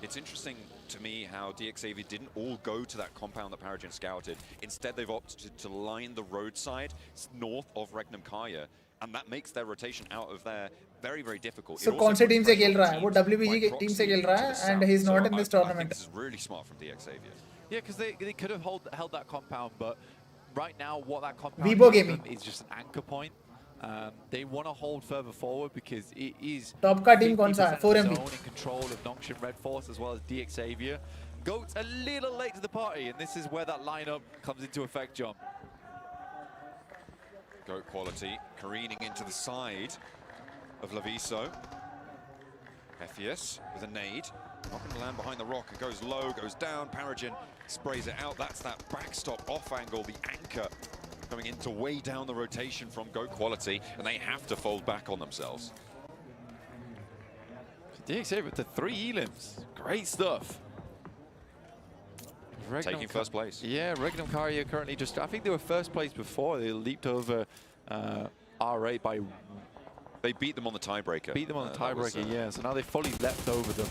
It's interesting to me how DXavier didn't all go to that compound that Paragen scouted. Instead, they've opted to line the roadside north of Regnum Kaya, and that makes their rotation out of there very, very difficult. So कौन से team से खेल रहा है? वो WBG की team से खेल रहा है, and he's not in this tournament. I think this is really smart from DXavier. Yeah, because they could have held that compound, but right now what that compound is just an anchor point. They want to hold further forward because it is top का team कौन सा है? 4MB in control of Nongshim Red Force as well as DXavier. Goats a little late to the party, and this is where that lineup comes into effect, John. Goat quality careening into the side of Laviso. Ephius with a nade. Not going to land behind the rock. It goes low, goes down. Paragen sprays it out. That's that backstop off angle, the anchor coming in to weigh down the rotation from Goat quality, and they have to fold back on themselves. DXavier to 3 elims. Great stuff. Taking first place. Yeah, Regnum Kaya currently just, I think they were first place before. They leaped over RA by... They beat them on the tiebreaker. Beat them on the tiebreaker, yeah. So now they fully leapt over them.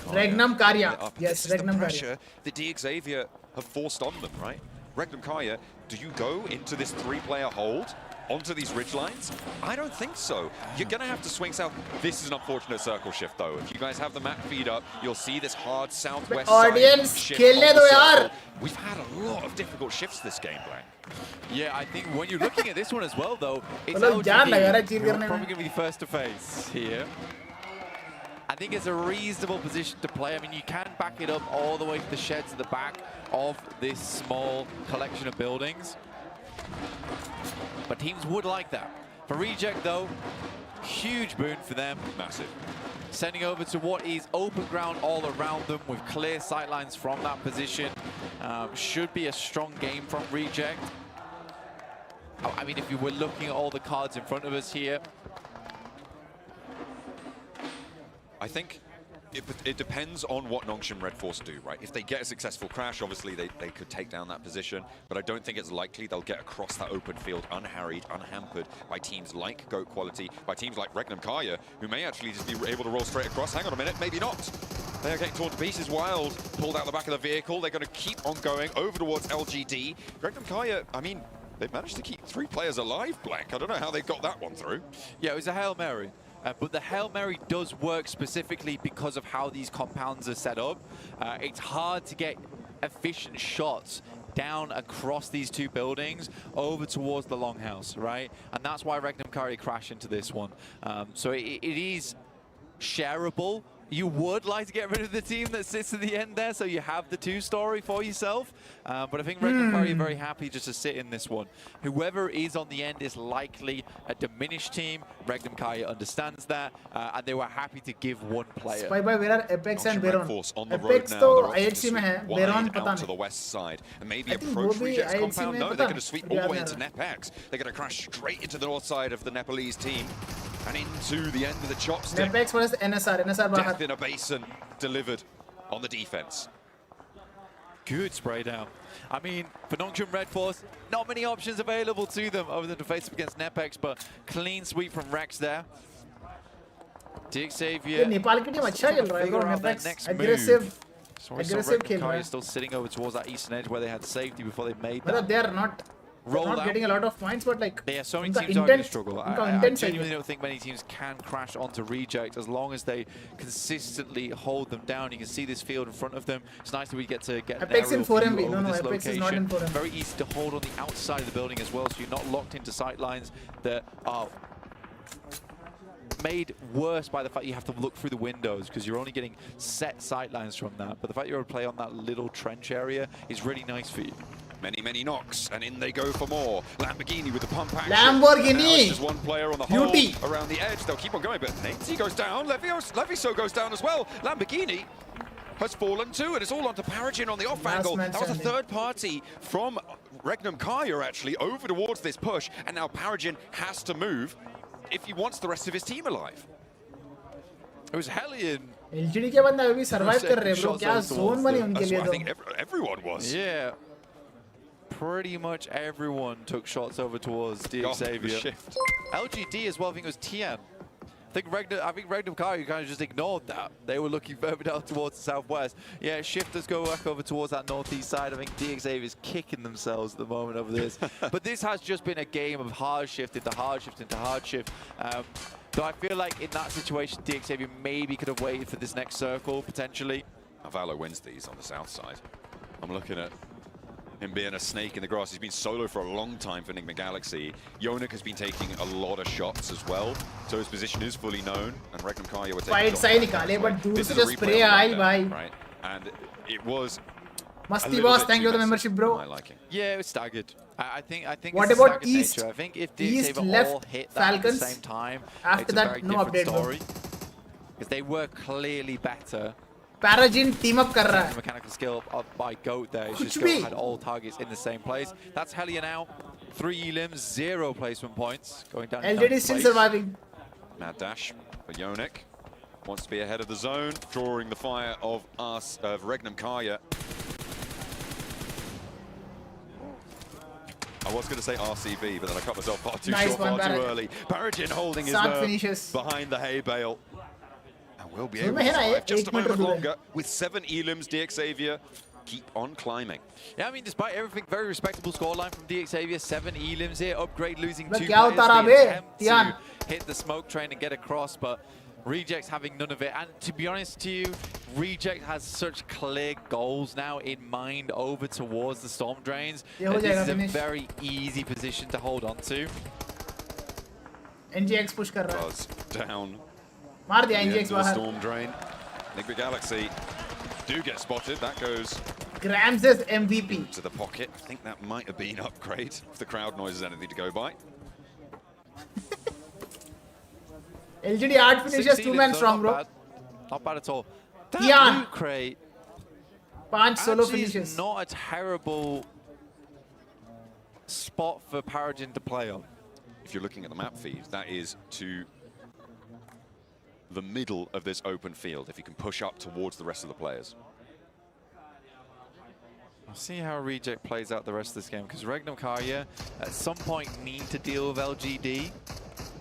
Regnum Kaya. Yes, this is Regnum the pressure Kaya. that DXavier have forced on them, right? Regnum Kaya, do you go into this 3-player hold onto these ridge lines? I don't think so. You're going to have to swing south. This is an unfortunate circle shift, though. If you guys have the map feed up, you'll see this hard southwest audience side shift. We've had a lot of difficult shifts this game, Blank. Yeah, I think when you're looking at this one as well, though, it's LGD who are probably going to be first to face here. I think it's a reasonable position to play. I mean, you can back it up all the way to the sheds at the back of this small collection of buildings. But teams would like that. For Reject, though, huge boon for them. Massive. Sending over to what is open ground all around them with clear sightlines from that position. Should be a strong game from Reject. I mean, if you were looking at all the cards in front of us here, I think it depends on what Nongshim Red Force do, right? If they get a successful crash, obviously they could take down that position, but I don't think it's likely they'll get across that open field unharried, unhampered by teams like Goat Quality, by teams like Regnum Kaya, who may actually just be able to roll straight across. Hang on a minute, maybe not. They are getting torn to pieces. Wild pulled out the back of the vehicle. They're going to keep on going over towards LGD. Regnum Kaya, I mean, they've managed to keep 3 players alive, Blank. I don't know how they got that one through. Yeah, it was a Hail Mary. But the Hail Mary does work specifically because of how these compounds are set up. It's hard to get efficient shots down across these 2 buildings over towards the longhouse, right? And that's why Regnum Kaya crashed into this one. So it is shareable. You would like to get rid of the team that sits at the end there, so you have the 2 story for yourself. But I think Regnum Kaya are very happy just to sit in this one. Whoever is on the end is likely a diminished team. Regnum Kaya understands that, and they were happy to give 1 player. Spy by where are Apex and Baron? On the Apex road तो now. IHC में है, Baron पता out to नहीं. the west side and maybe I think approach वो भी Reject's IHC compound. में No, पता. they're going to sweep all the way याद into नहीं आ Nepex. They're going to crash straight into the north side of the Nepalese team and into the end of the chopstick. Apex versus NSR Death बाहर. in a basin delivered on the defense. Good spray down. I mean, for Nongshim Red Force, not many options available to them other than to face up against Nepex, but clean sweep from Rex there. DXavier. Nepal की team अच्छा खेल रहा है bro. Nepex aggressive खेल रहा है. Still sitting over towards that eastern edge where they had safety before they made that. मतलब they're not getting a lot of points, but like yeah, so many उनका teams are going to intent, struggle. उनका I intent genuinely don't think many teams can crash onto Reject as long as they consistently hold them down. You can see this field in front of them. It's nice that we get to get Apex an in aerial 4MB. view No, over no, this Apex is location. not in 4MB. Very easy to hold on the outside of the building as well, so you're not locked into sight lines that are made worse by the fact you have to look through the windows because you're only getting set sight lines from that. But the fact you're able to play on that little trench area is really nice for you. Many knocks, and in they go for more. Lamborghini with the pump action. Lamborghini! Just 1 player on the Beauty. hole around the edge. They'll keep on going, but Nancy goes down. Leviso goes down as well. Lamborghini has fallen too, and it's all onto Paragen on the off angle. That was a 3rd party from Regnum Kaya actually over towards this push, and now Paragen has to move if he wants the rest of his team alive. It was Hellion. LGD के बंदा अभी survive कर रहे हैं bro. क्या zone बनी उनके लिए I तो. think everyone was. Yeah. Pretty much everyone took shots over towards DXavier. Shift. LGD as well, I think it was Tian. think Regnum Kaya kind of just ignored that. They were looking further down towards the southwest. Yeah, shifters go back over towards that northeast side. I think DXAV is kicking themselves at the moment over this. But this has just been a game of hard shift into hard shift into hard shift. So I feel like in that situation, DXAV maybe could have waited for this next circle, potentially. Valo wins these on the south side. I'm looking at him being a snake in the grass. He's been solo for a long time for Enigma Galaxy. Yonik has been taking a lot of shots as well, so his position is fully known. And Regnum Kaya were taking Fight side nikale, but दूर से just spray आई भाई. Right, and it was. Masti boss, thank you for the membership, bro. Yeah, it was staggered. I think. What about East? I think if East DXAV left all hit that Falcons. at the same time, After it's a that, very no different update. story. Because they were clearly better. Paragin team up कर रहा है. The mechanical skill of by Goat there. He's just had all targets in the same place. That's Hellion out. 3 elims, 0 placement points. Going down. LGD is still surviving. Mad dash for Yonik. Wants to be ahead of the zone, drawing the fire of Regnum Kaya. I was going to say RCB, but then I cut myself far too short, far too early. Paragin holding his nerve behind the hay bale. And will be able to survive just a moment longer. With 7 elims, DXAV keep on climbing. Yeah, I mean, despite everything, very respectable scoreline from DXAV. 7 elims here. Upgrade losing 2 क्या players. उतारा बे, To hit the smoke train and get across, but Reject's having none of it. And to be honest to you, Reject has such clear goals now in mind over towards the Storm Drains. This is a very easy position to hold on to. NGX push कर रहा है. Buzz down. मार दिया NGX the बाहर. Storm Drain. Enigma Galaxy do get spotted. That goes Grams is MVP. to the pocket. I think that might have been upgrade if the crowd noise is anything to go by. LGD art finishes 2-man strong, bro. Not bad at all. Tian. Loot crate 5 solo actually finishes. is not a terrible spot for Paragin to play on. If you're looking at the map feed, that is to the middle of this open field, if you can push up towards the rest of the players. I'll see how Reject plays out the rest of this game, because Regnum Kaya at some point need to deal with LGD.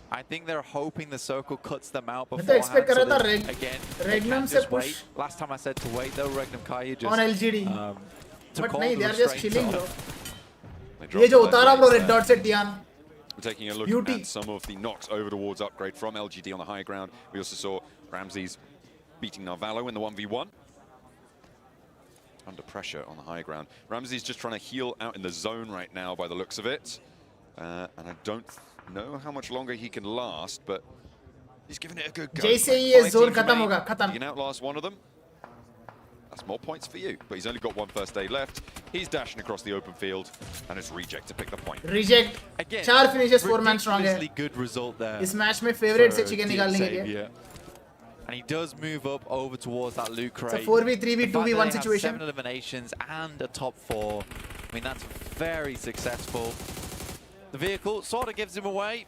I think they're hoping the circle cuts them out beforehand. expect So करा था they, again, they Regnum can't से just push wait. Last time I said to wait, though, Regnum Kaya just on LGD. took But all नहीं, the they are just restraints chilling, bro. They ये drop जो the उतारा left bro legs red there. dot से Tian. We're taking a look Beauty. at some of the knocks over towards upgrade from LGD on the high ground. We also saw Ramses beating Narvalo in the 1v1. Under pressure on the high ground. Ramses just trying to heal out in the zone right now by the looks of it. And I don't know how much longer he can last, but he's giving it a good go. जैसे ही ये zone खत्म होगा, You खत्म. can outlast one of them. That's more points for you, but he's only got 1 first aid left. He's dashing across the open field, and it's Reject to pick the point. Reject. Again, 4 finishes 4-man strong है. ridiculously good result there. इस match में favorite से for chicken निकालने के लिए. DXAV. And he does move up over towards that loot crate. It's a 4v3v 2v1 situation. 7 eliminations and a top 4. I mean, that's very successful. The vehicle sort of gives him away.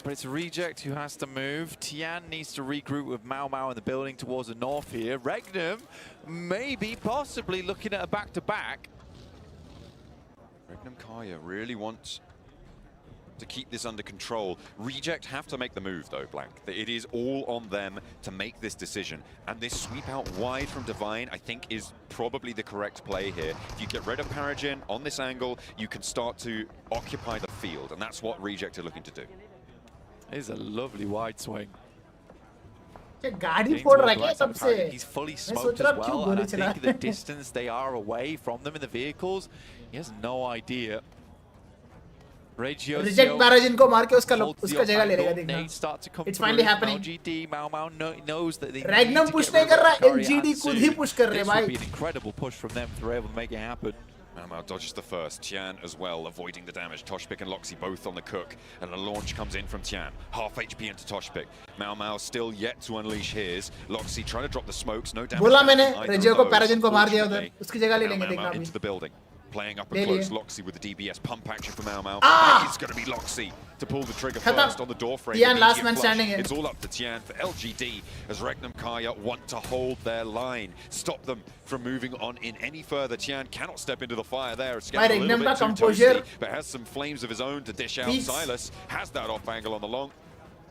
But it's Reject who has to move. Tian needs to regroup with Mau Mau in the building towards the north here. Regnum maybe, possibly looking at a back-to-back. Regnum Kaya really wants to keep this under control. Reject have to make the move though, Blank. It is all on them to make this decision. And this sweep out wide from Divine, I think, is probably the correct play here. If you get rid of Paragin on this angle, you can start to occupy the field. And that's what Reject are looking to do. It is a lovely wide swing. गाड़ी फोड़ रहा है क्या सबसे? He's fully मैं smoked सोच as रहा क्यों well, and I गोली चला? think the distance they are away from them in the vehicles, he has no idea. Regio Reject Paragin को मार के उसका जगह ले लेगा देखना. It's finally happening. LGD Mau Mau knows that they Regnum push नहीं कर रहा, LGD खुद ही push कर रहे This भाई. would be an incredible push from them if they're able to make it happen. Mau Mau dodges the first. Tian as well, avoiding the damage. Toshpik and Loxy both on the cook. And a launch comes in from Tian. Half HP into Toshpik. Mau Mau still yet to unleash his. Loxy trying to drop the smokes. No damage. बोला मैंने either Regio of को those, Paragin को मार दिया उधर. fortunately. उसकी जगह ले Now लेंगे Mau देखना Mau अभी. into the building. Playing up ले and close. लिए. Loxy with the DBS pump action for Mau Mau. Ah! It's going to be Loxy to pull the trigger खत्म. first on the door frame. Tian last Immediate man flush. standing है. It's all up to Tian for LGD as Regnum Kaya want to hold their line. Stop them from moving on in any further. Tian cannot step into the fire there. It's getting a little Regnum bit का too composure. toasty, but has some flames of his own to dish out. Peace. Silas has that off angle on the long.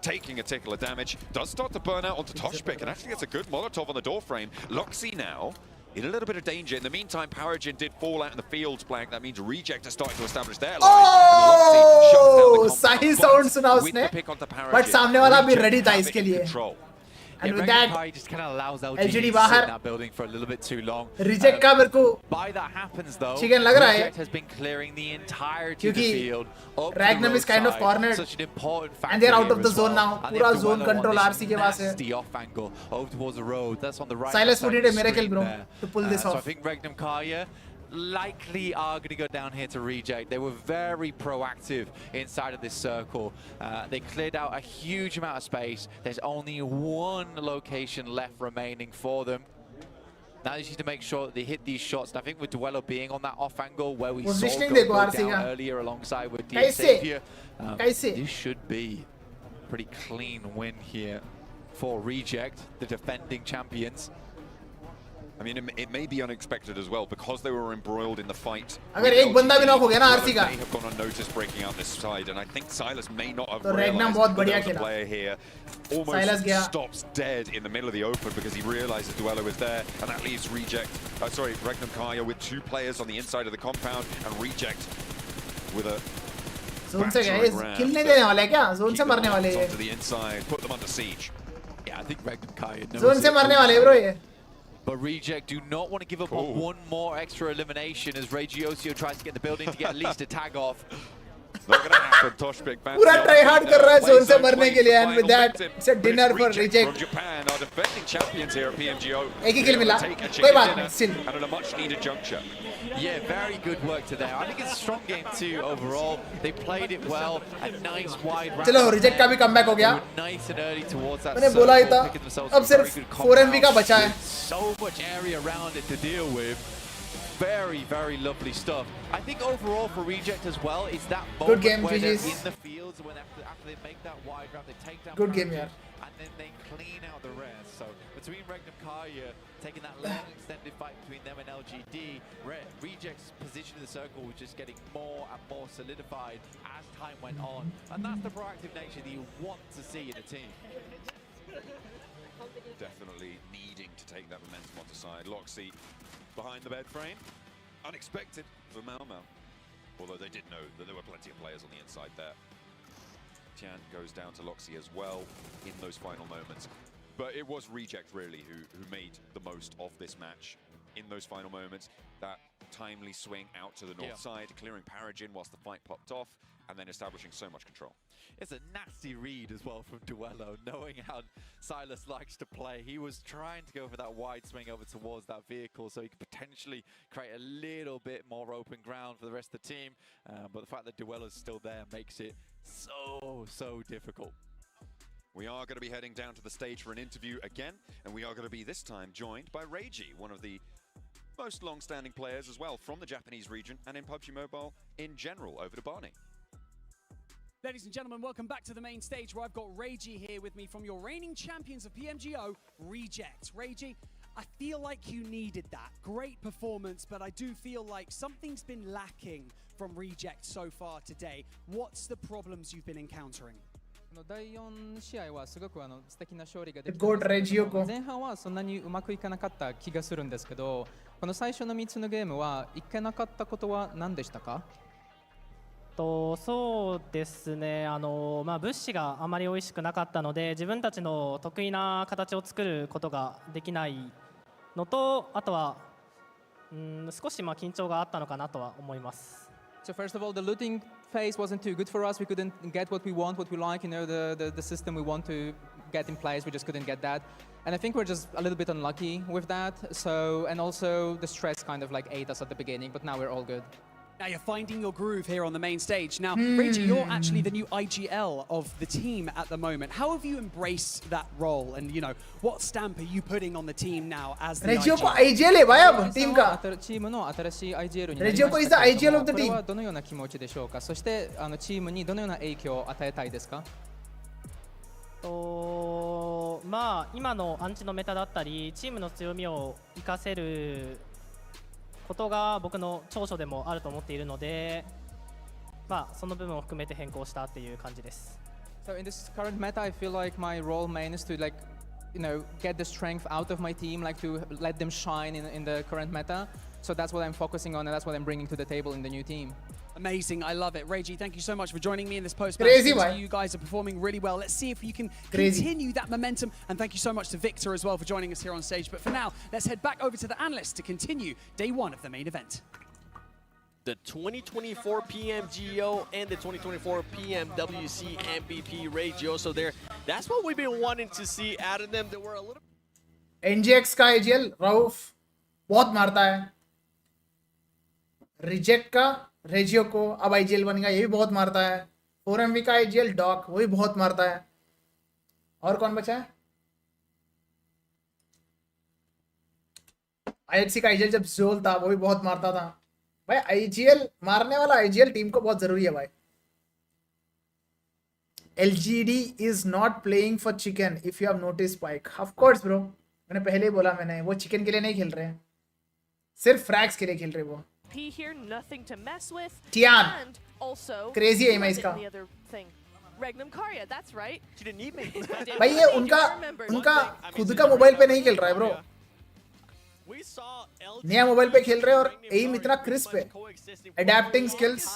taking a tickle of damage. Does start to burn out onto Toshpik and actually gets a good Molotov on the door frame. Loxy now in a little bit of danger. In the meantime, Paragin did fall out in the fields blank. That means Reject is starting to establish their line. Oh, सही sound सुना उसने. But सामने वाला भी ready था इसके लिए. And with that, just kind of allows LGD LGD to sit in बाहर. that building for a little bit too long. Reject का मेरे को By that happens though, chicken लग रहा है. Reject has been clearing the entirety of the क्योंकि field. Ragnum is kind of cornered. Such an important factor And they're out here of the as zone well. now. And पूरा if zone Duello control want RC this के पास है. nasty off angle over towards the road. That's on the right. Silas side would of need a the miracle, screen bro, there. to pull this So I off. think Regnum Kaya likely are going to go down here to Reject. They were very proactive inside of this circle. They cleared out a huge amount of space. There's only one location left remaining for them. Now they just need to make sure that they hit these shots. And I think with Duello being on that off angle where we saw go down earlier alongside with Xavier, this should be a pretty clean win here for Reject, the defending champions. I mean, it may be unexpected as well because they were embroiled in the fight. अगर एक बंदा भी knock हो गया ना RC का. They have gone unnoticed breaking out this side, and I think Silas may not have तो realized Regnum बहुत that बढ़िया there was a खेला. player here. Silas Almost गया. stops dead in the middle of the open because he realizes Duello is there, and that leaves Regnum Kaya with two players on the inside of the compound, and Reject with a Zone से गए. Kill नहीं देने वाले क्या? Zone से मरने वाले ये. to the inside, put them under siege. Yeah, I think Regnum Kaya knows Zone से मरने वाले bro ये. But Reject do not want to give up on one more extra elimination as Regiosio tries to get in the building to get at least a tag off. Not gonna happen. Toshpik पूरा try hard कर रहा है zone से मरने के लिए, and with that, it's a dinner for Reject. From Japan are defending champions here at Pmgo. एक ही kill मिला. Take a कोई chicken बात dinner नहीं, still. and at a much needed juncture. Yeah, very good work to them. I think it's a strong game too overall. They played it well. A nice wide round. चलो Reject का भी comeback हो गया. Nice and early towards that. मैंने बोला ही था. अब सिर्फ 4MV का बचा है. So much area around it to deal with. Very, very lovely stuff. I think overall for Reject as well, it's that moment game, where they're GG's. in the fields, when after they make that wide round, they take down Good game, Paragin, yeah. and then they clean out the rest. So between Regnum Kaya taking that long extended fight between them and LGD, Reject's position in the circle was just getting more and more solidified as time went on. And that's the proactive nature that you want to see in a team. Definitely needing to take that momentum onto side. Loxy behind the bed frame. Unexpected for Mau Mau. Although they did know that there were plenty of players on the inside there. Tian goes down to Loxy as well in those final moments. But it was Reject really who made the most of this match in those final moments. That timely swing out to the north side, clearing Paragin whilst the fight popped off, and then establishing so much control. It's a nasty read as well from Duello, knowing how Silas likes to play. He was trying to go for that wide swing over towards that vehicle so he could potentially create a little bit more open ground for the rest of the team. But the fact that Duello's still there makes it so difficult. We are going to be heading down to the stage for an interview again, and we are going to be this time joined by Reiji, one of the most long-standing players as well from the Japanese region and in PUBG Mobile in general. Over to Barney. Ladies and gentlemen, welcome back to the main stage where I've got Reiji here with me from your reigning champions of PMGO, Reject. Reiji, I feel like you needed that. Great performance, but I do feel like something's been lacking from Reject so far today. What's the problems you've been encountering? 第4試合はすごく素敵な勝利ができたんですけど、前半はそんなにうまくいかなかった気がするんですけど、この最初の3つのゲームはいけなかったことは何でしたか？そうですね、物資があまり美味しくなかったので、自分たちの得意な形を作ることができないのと、あとは少し緊張があったのかなとは思います。So first of all, the looting phase wasn't too good for us. We couldn't get what we want, what we like, the system we want to get in place. We just couldn't get that. And I think we're just a little bit unlucky with that. So, and also the stress kind of like ate us at the beginning, but now we're all good. Now you're finding your groove here on the main stage. Now, Reiji, you're actually the new IGL of the team at the moment. How have you embraced that role? And, you know, what stamp are you putting on the team now as the Regio IGL? को IGL है भाई अब team का. チームの新しい IGL になりま Regio した is け the れど IGL も、 of the これ team. はどのような気持ちでしょうか。そしてチームにどのような影響を与えたいですか。今のアンチのメタだったり、チームの強みを生かせることが僕の長所でもあると思っているので、その部分を含めて変更したっていう感じです。So in this current meta, I feel like my role main is to like, get the strength out of my team, like to let them shine in the current meta. So that's what I'm focusing on, and that's what I'm bringing to the table in the new team. Amazing, I love it. Reiji, thank you so much for joining me in this post-match. Crazy, man. You guys are performing really well. Let's see if you can Crazy. continue that momentum. And thank you so much to Victor as well for joining us here on stage. But for now, let's head back over to the analysts to continue day one of the main event. The 2024 PMGO and the 2024 PMWC MVP Regioso there. That's what we've been wanting to see out of them. They were a little... NGX का AGL Rauf बहुत मारता है. Reject का रेजियो को अब IGL बनेगा, ये भी बहुत मारता है. 4MV का IGL डॉक, वो भी बहुत मारता है. और कौन बचा है? IHC का IGL जब जोल था वो भी बहुत मारता था. भाई IGL मारने वाला IGL टीम को बहुत जरूरी है भाई. LGD is not playing for chicken if you have noticed Spike. Of course bro. मैंने पहले ही बोला, वो चिकन के लिए नहीं खेल रहे हैं, सिर्फ फ्रैग्स के लिए खेल रहे हैं वो. Here, nothing to mess with. Tian. And also, Crazy aim है इसका. the other thing. Regnum Karya, that's right. She didn't need me. भाई ये उनका खुद का मोबाइल पे नहीं खेल रहा है ब्रो. नया मोबाइल पे खेल रहे हैं और एम इतना क्रिस्प है. Adapting skills.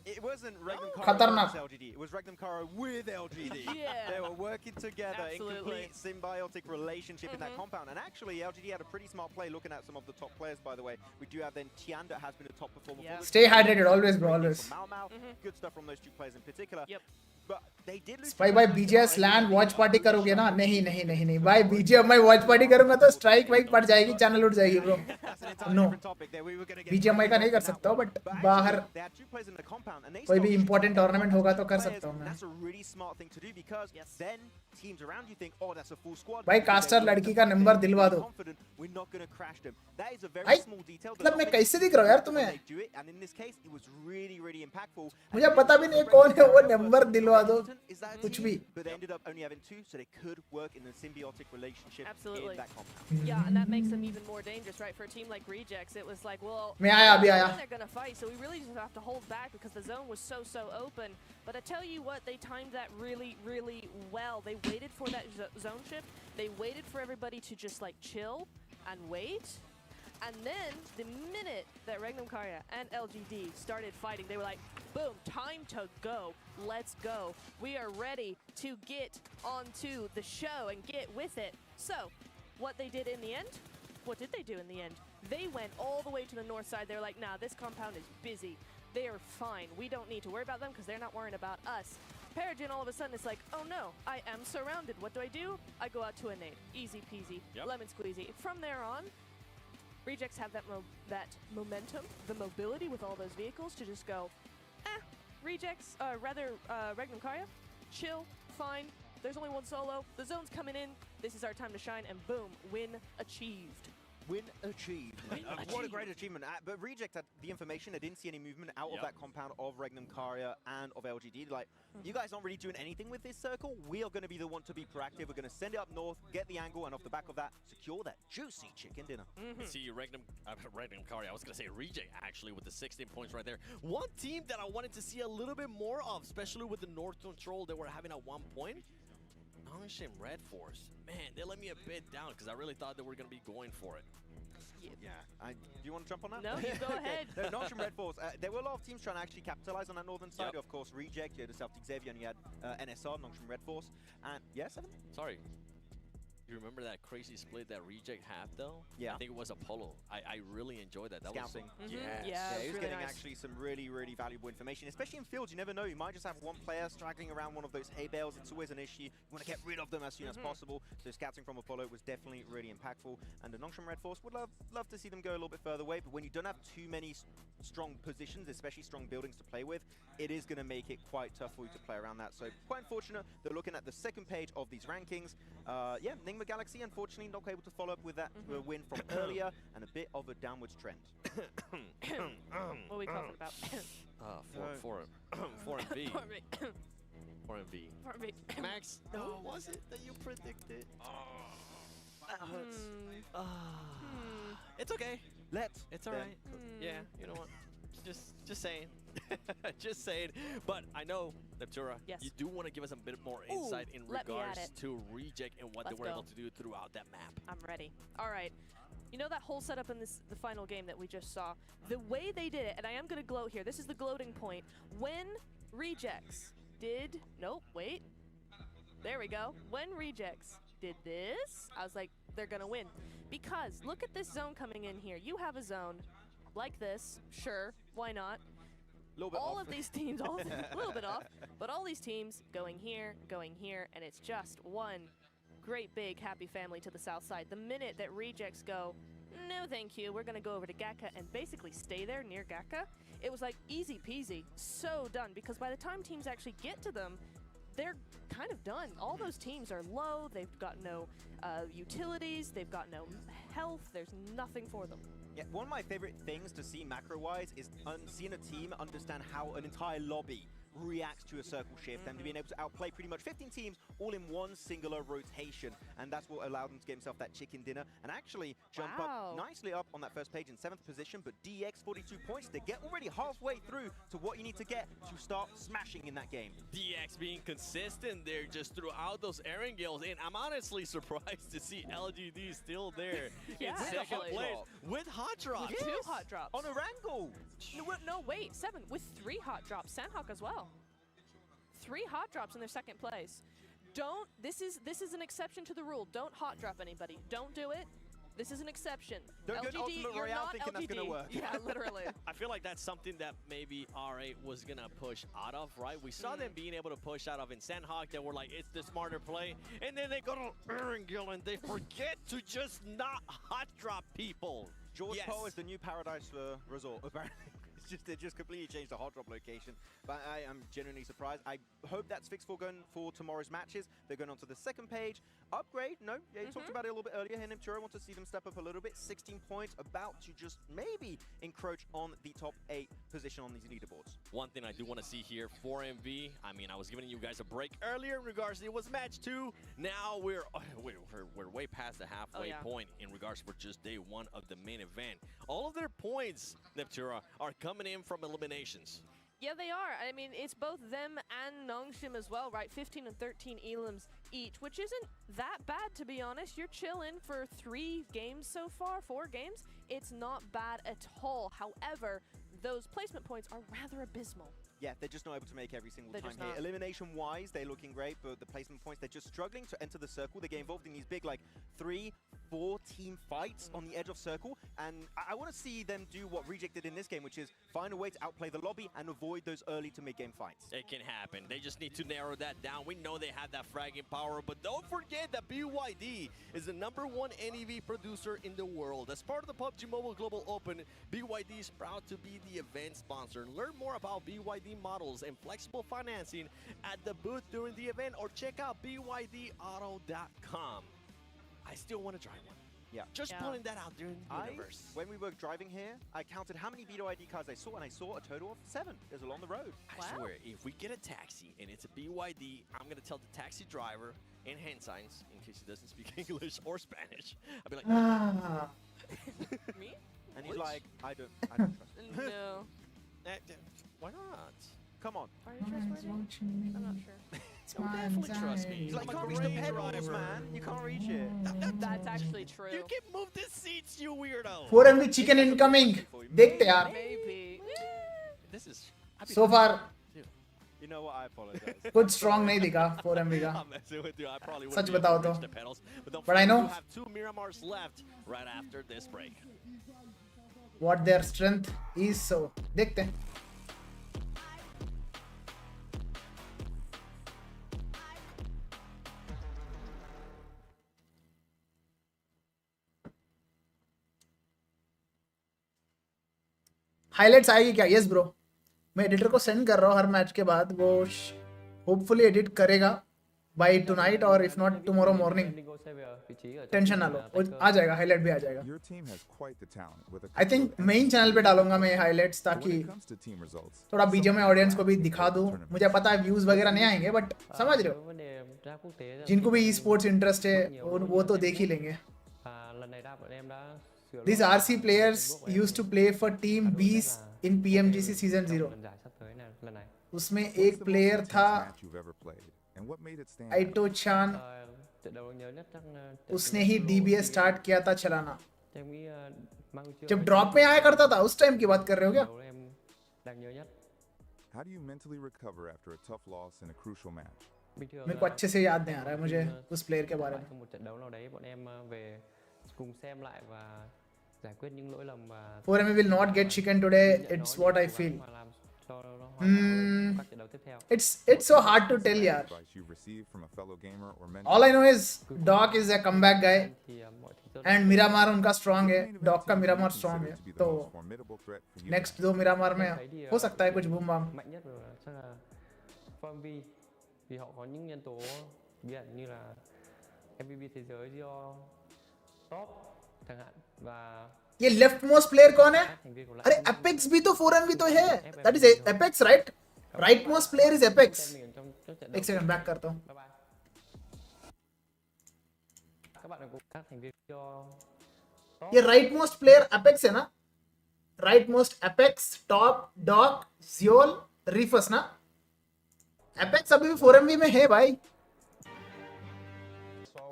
It wasn't Regnum Kara खतरनाक. versus LGD. It was Regnum Kara with LGD. They were working together in complete symbiotic relationship in that compound. And actually, LGD had a pretty smart play looking at some of the top players, by the way. We do have then Tian that has been a top performer. Stay hydrated always bro, always. Good stuff from those two players in particular. But they did lose. भाई BGS LAN watch party करोगे ना? नहीं भाई, BGM मैं watch party करूंगा तो strike वाइक पड़ जाएगी, चैनल उठ जाएगी ब्रो. नो, BGMI का नहीं कर सकता हूँ, बट बाहर कोई भी इंपॉर्टेंट टूर्नामेंट होगा तो कर सकता हूँ मैं. भाई कास्टर लड़की का नंबर दिलवा दो. भाई मतलब मैं कैसे दिख रहा हूँ यार तुम्हें? मुझे पता भी नहीं कौन है वो, नंबर दिलवा दो कुछ भी. Absolutely. Yeah, and that makes them even more dangerous, right? For a team like Rejects, it was like, well, मैं आया अभी आया. they're gonna fight, so we really just have to hold back because the zone was so open. But I tell you what, they timed that really well. They waited for that zone shift. They waited for everybody to just like chill and wait. And then the minute that Regnum Karya and LGD started fighting, they were like, boom, time to go. Let's go. We are ready to get onto the show and get with it. So, what they did in the end? What did they do in the end? They went all the way to the north side. They're like, nah, this compound is busy. They are fine. We don't need to worry about them because they're not worrying about us. Peregrine all of a sudden is like, oh no, I am surrounded. What do? I go out to a nade. Easy peasy, lemon squeezy. From there on, Rejects have that momentum, the mobility with all those vehicles to just go, Rejects, Regnum Karya, chill, fine. There's only one solo. The zone's coming in. This is our time to shine, and boom, win achieved. Win achieved. What a great achievement. But Reject had the information. They didn't see any movement out of that compound of Regnum Karya and of LGD. Like, you guys aren't really doing anything with this circle. We are going to be the one to be proactive. We're going to send it up north, get the angle, and off the back of that, secure that juicy chicken dinner. See, Regnum Karya, I was going to say Reject actually with the 16 points right there. One team that I wanted to see a little bit more of, especially with the north control that we're having at one point. Nongshim Red Force. Man, they let me a bit down because I really thought they were going to be going for it. Yeah. Do you want to jump on that? No, you go ahead. No, Nongshim Red Force. There were a lot of teams trying to actually capitalize on that northern side. Of course, Reject, you had the Celtic Xavier, and you had NSR, Nongshim Red Force. And, yeah, Seven? Sorry. You remember that crazy split that Reject had, though? Yeah. I think it was Apollo. I really enjoyed that. That Scouting. was Yeah, he was getting actually some really valuable information, especially in fields. You never know. You might just have one player straggling around one of those hay bales. It's always an issue. You want to get rid of them as soon as possible. So scouting from Apollo was definitely really impactful. And the Nongshim Red Force would love to see them go a little bit further away. But when you don't have too many strong positions, especially strong buildings to play with, it is going to make it quite tough for you to play around that. So quite unfortunate. They're looking at the second page of these rankings. Yeah, Ningma Galaxy, unfortunately, not able to follow up with that win from earlier and a bit of a downwards trend. What are we talking about? 4MV. 4MV. Max, who was it that you predicted? That hurts. It's okay. Let's. It's alright. Yeah, you know what? Just saying. Just saying. But I know, Neptura, yes. you do want to give us a bit more insight in regards to Reject and what they were able to do throughout that map. I'm ready. All right. You know that whole setup in the final game that we just saw? The way they did it, and I am going to gloat here. This is the gloating point. When Rejects did... Nope, wait. There we go. When Rejects did this, I was like, they're going to win. Because look at this zone coming in here. You have a zone like this. Sure, why not? All of these teams, a little bit off, but all these teams going here, and it's just one great big happy family to the south side. The minute that Rejects go, no thank you, we're going to go over to Gakka and basically stay there near Gakka, it was like easy peasy, so done, because by the time teams actually get to them, they're kind of done. All those teams are low, they've got no utilities, they've got no health, there's nothing for them. Yeah, one of my favorite things to see macro-wise is seeing a team understand how an entire lobby reacts to a circle shift and being able to outplay pretty much 15 teams all in one singular rotation, and that's what allowed them to get himself that chicken dinner and actually jump up nicely up on that first page in 7th position. But DX 42 points to get already halfway through to what you need to get to start smashing in that game. DX being consistent there just throughout those Erangels, and I'm honestly surprised to see LGD still there in second place with hot drops. With 2 hot drops. On Erangel. No, wait, 7 with 3 hot drops. Sandhawk as well. 3 hot drops in their second place. This is an exception to the rule. Don't hot drop anybody. Don't do it. This is an exception. Don't LGD, go Ultimate you're Royale not thinking LGD. that's gonna work. Yeah, literally. I feel like that's something that maybe R8 was gonna push out of, right? We saw them being able to push out of in Sandhawk. They were like, it's the smarter play. And then they go to Erangel and they forget to just not hot drop people. George Poe is the new Paradise Resort, apparently. They just completely changed the hot drop location, but I am genuinely surprised. I hope that's fixed for going for tomorrow's matches. They're going on to the second page. Upgrade, no, yeah, you talked about it a little bit earlier here. Nimtura wants to see them step up a little bit. 16 points, about to just maybe encroach on the top 8 position on these leaderboards. One thing I do want to see here for MV, I mean, I was giving you guys a break earlier in regards to it was match 2. Now we're way past the halfway point in regards for just day 1 of the main event. All of their points, Neptura, are coming in from eliminations. Yeah, they are. I mean, it's both them and Nongshim as well, right? 15 and 13 elims each, which isn't that bad, to be honest. You're chilling for 3 games so far, 4 games. It's not bad at all. However, those placement points are rather abysmal. Yeah, they're just not able to make every single They're time just here. not. Elimination-wise, they're looking great, but the placement points, they're just struggling to enter the circle. They get involved in these big, like, 3-4 team fights on the edge of circle, and I want to see them do what Reject did in this game, which is find a way to outplay the lobby and avoid those early to mid-game fights. It can happen. They just need to narrow that down. We know they have that fragging power, but don't forget that BYD is the #1 NEV producer in the world. As part of the PUBG Mobile Global Open, BYD is proud to be the event sponsor. Learn more about BYD models and flexible financing at the booth during the event, or check out bydauto.com. I still want to drive one. Yeah. Just putting that out there in the universe. When we were driving here, I counted how many BYD cars I saw, and I saw a total of 7. There's along the road. I swear, if we get a taxi and it's a BYD, I'm going to tell the taxi driver in hand signs, in case he doesn't speak English or Spanish, I'll be like, Me? And he's like, I don't trust him. No. Why not? Come on. Are you trustworthy? I'm not sure. You'll definitely trust me. He's like, you can't reach the pedals, man. You can't reach it. That's actually true. You can move the seats, you weirdo. 4MV chicken incoming. देखते यार. Maybe. This is So far, You know what? I apologize. कुछ strong नहीं दिखा 4MV का. I'm messing with you. I probably such wouldn't बताओ be able to तो. reach the pedals, but don't But I forget know you have 2 Miramars left right after this break. what their strength is. So देखते हैं. Highlights आएगी क्या? Yes bro, मैं editor को send कर रहा हूँ हर मैच के बाद. वो होपफुली एडिट करेगा बाय टुनाइट, और if not tomorrow morning. Tension ना लो, वो आ जाएगा, हाइलाइट भी आ जाएगा. आई थिंक मेन चैनल पे डालूंगा मैं हाइलाइट्स, ताकि थोड़ा बीजीएमआई ऑडियंस को भी दिखा दूं. मुझे पता है व्यूज वगैरह नहीं आएंगे, बट समझ रहे हो, जिनको भी ई स्पोर्ट्स इंटरेस्ट है वो तो देख ही लेंगे. These RC players used to play for Team B's in PMGC Season 0. उसमें What's एक the most प्लेयर intense था match you've ever played, and what made it stand out? आइटो चान, उसने ही DBS स्टार्ट किया था चलाना जब ड्रॉप में आया करता था, उस टाइम की बात कर रहे हो क्या? How do you mentally recover after a tough loss in a crucial match? मेरे को अच्छे से याद नहीं आ रहा है मुझे उस प्लेयर के बारे में.4MV will not get chicken today. It's what I feel. It's so hard to tell, yaar. You've received from a fellow gamer or mentor? All I know is Doc is a comeback guy, and Miramar उनका strong है. Doc का Miramar strong है. तो next दो Miramar में हो सकता है कुछ boom bam. Vì họ có những nhân tố ví dụ như là MVP thế giới do top chẳng hạn và ये leftmost player कौन है? अरे Apex भी तो 4MV तो है. That is Apex, right? Rightmost player is Apex. एक second back करता हूँ. các bạn cùng các thành viên do ये rightmost player Apex है ना? Rightmost Apex, Top, Doc, Ziol, Reefus ना? Apex अभी भी 4MV में है भाई.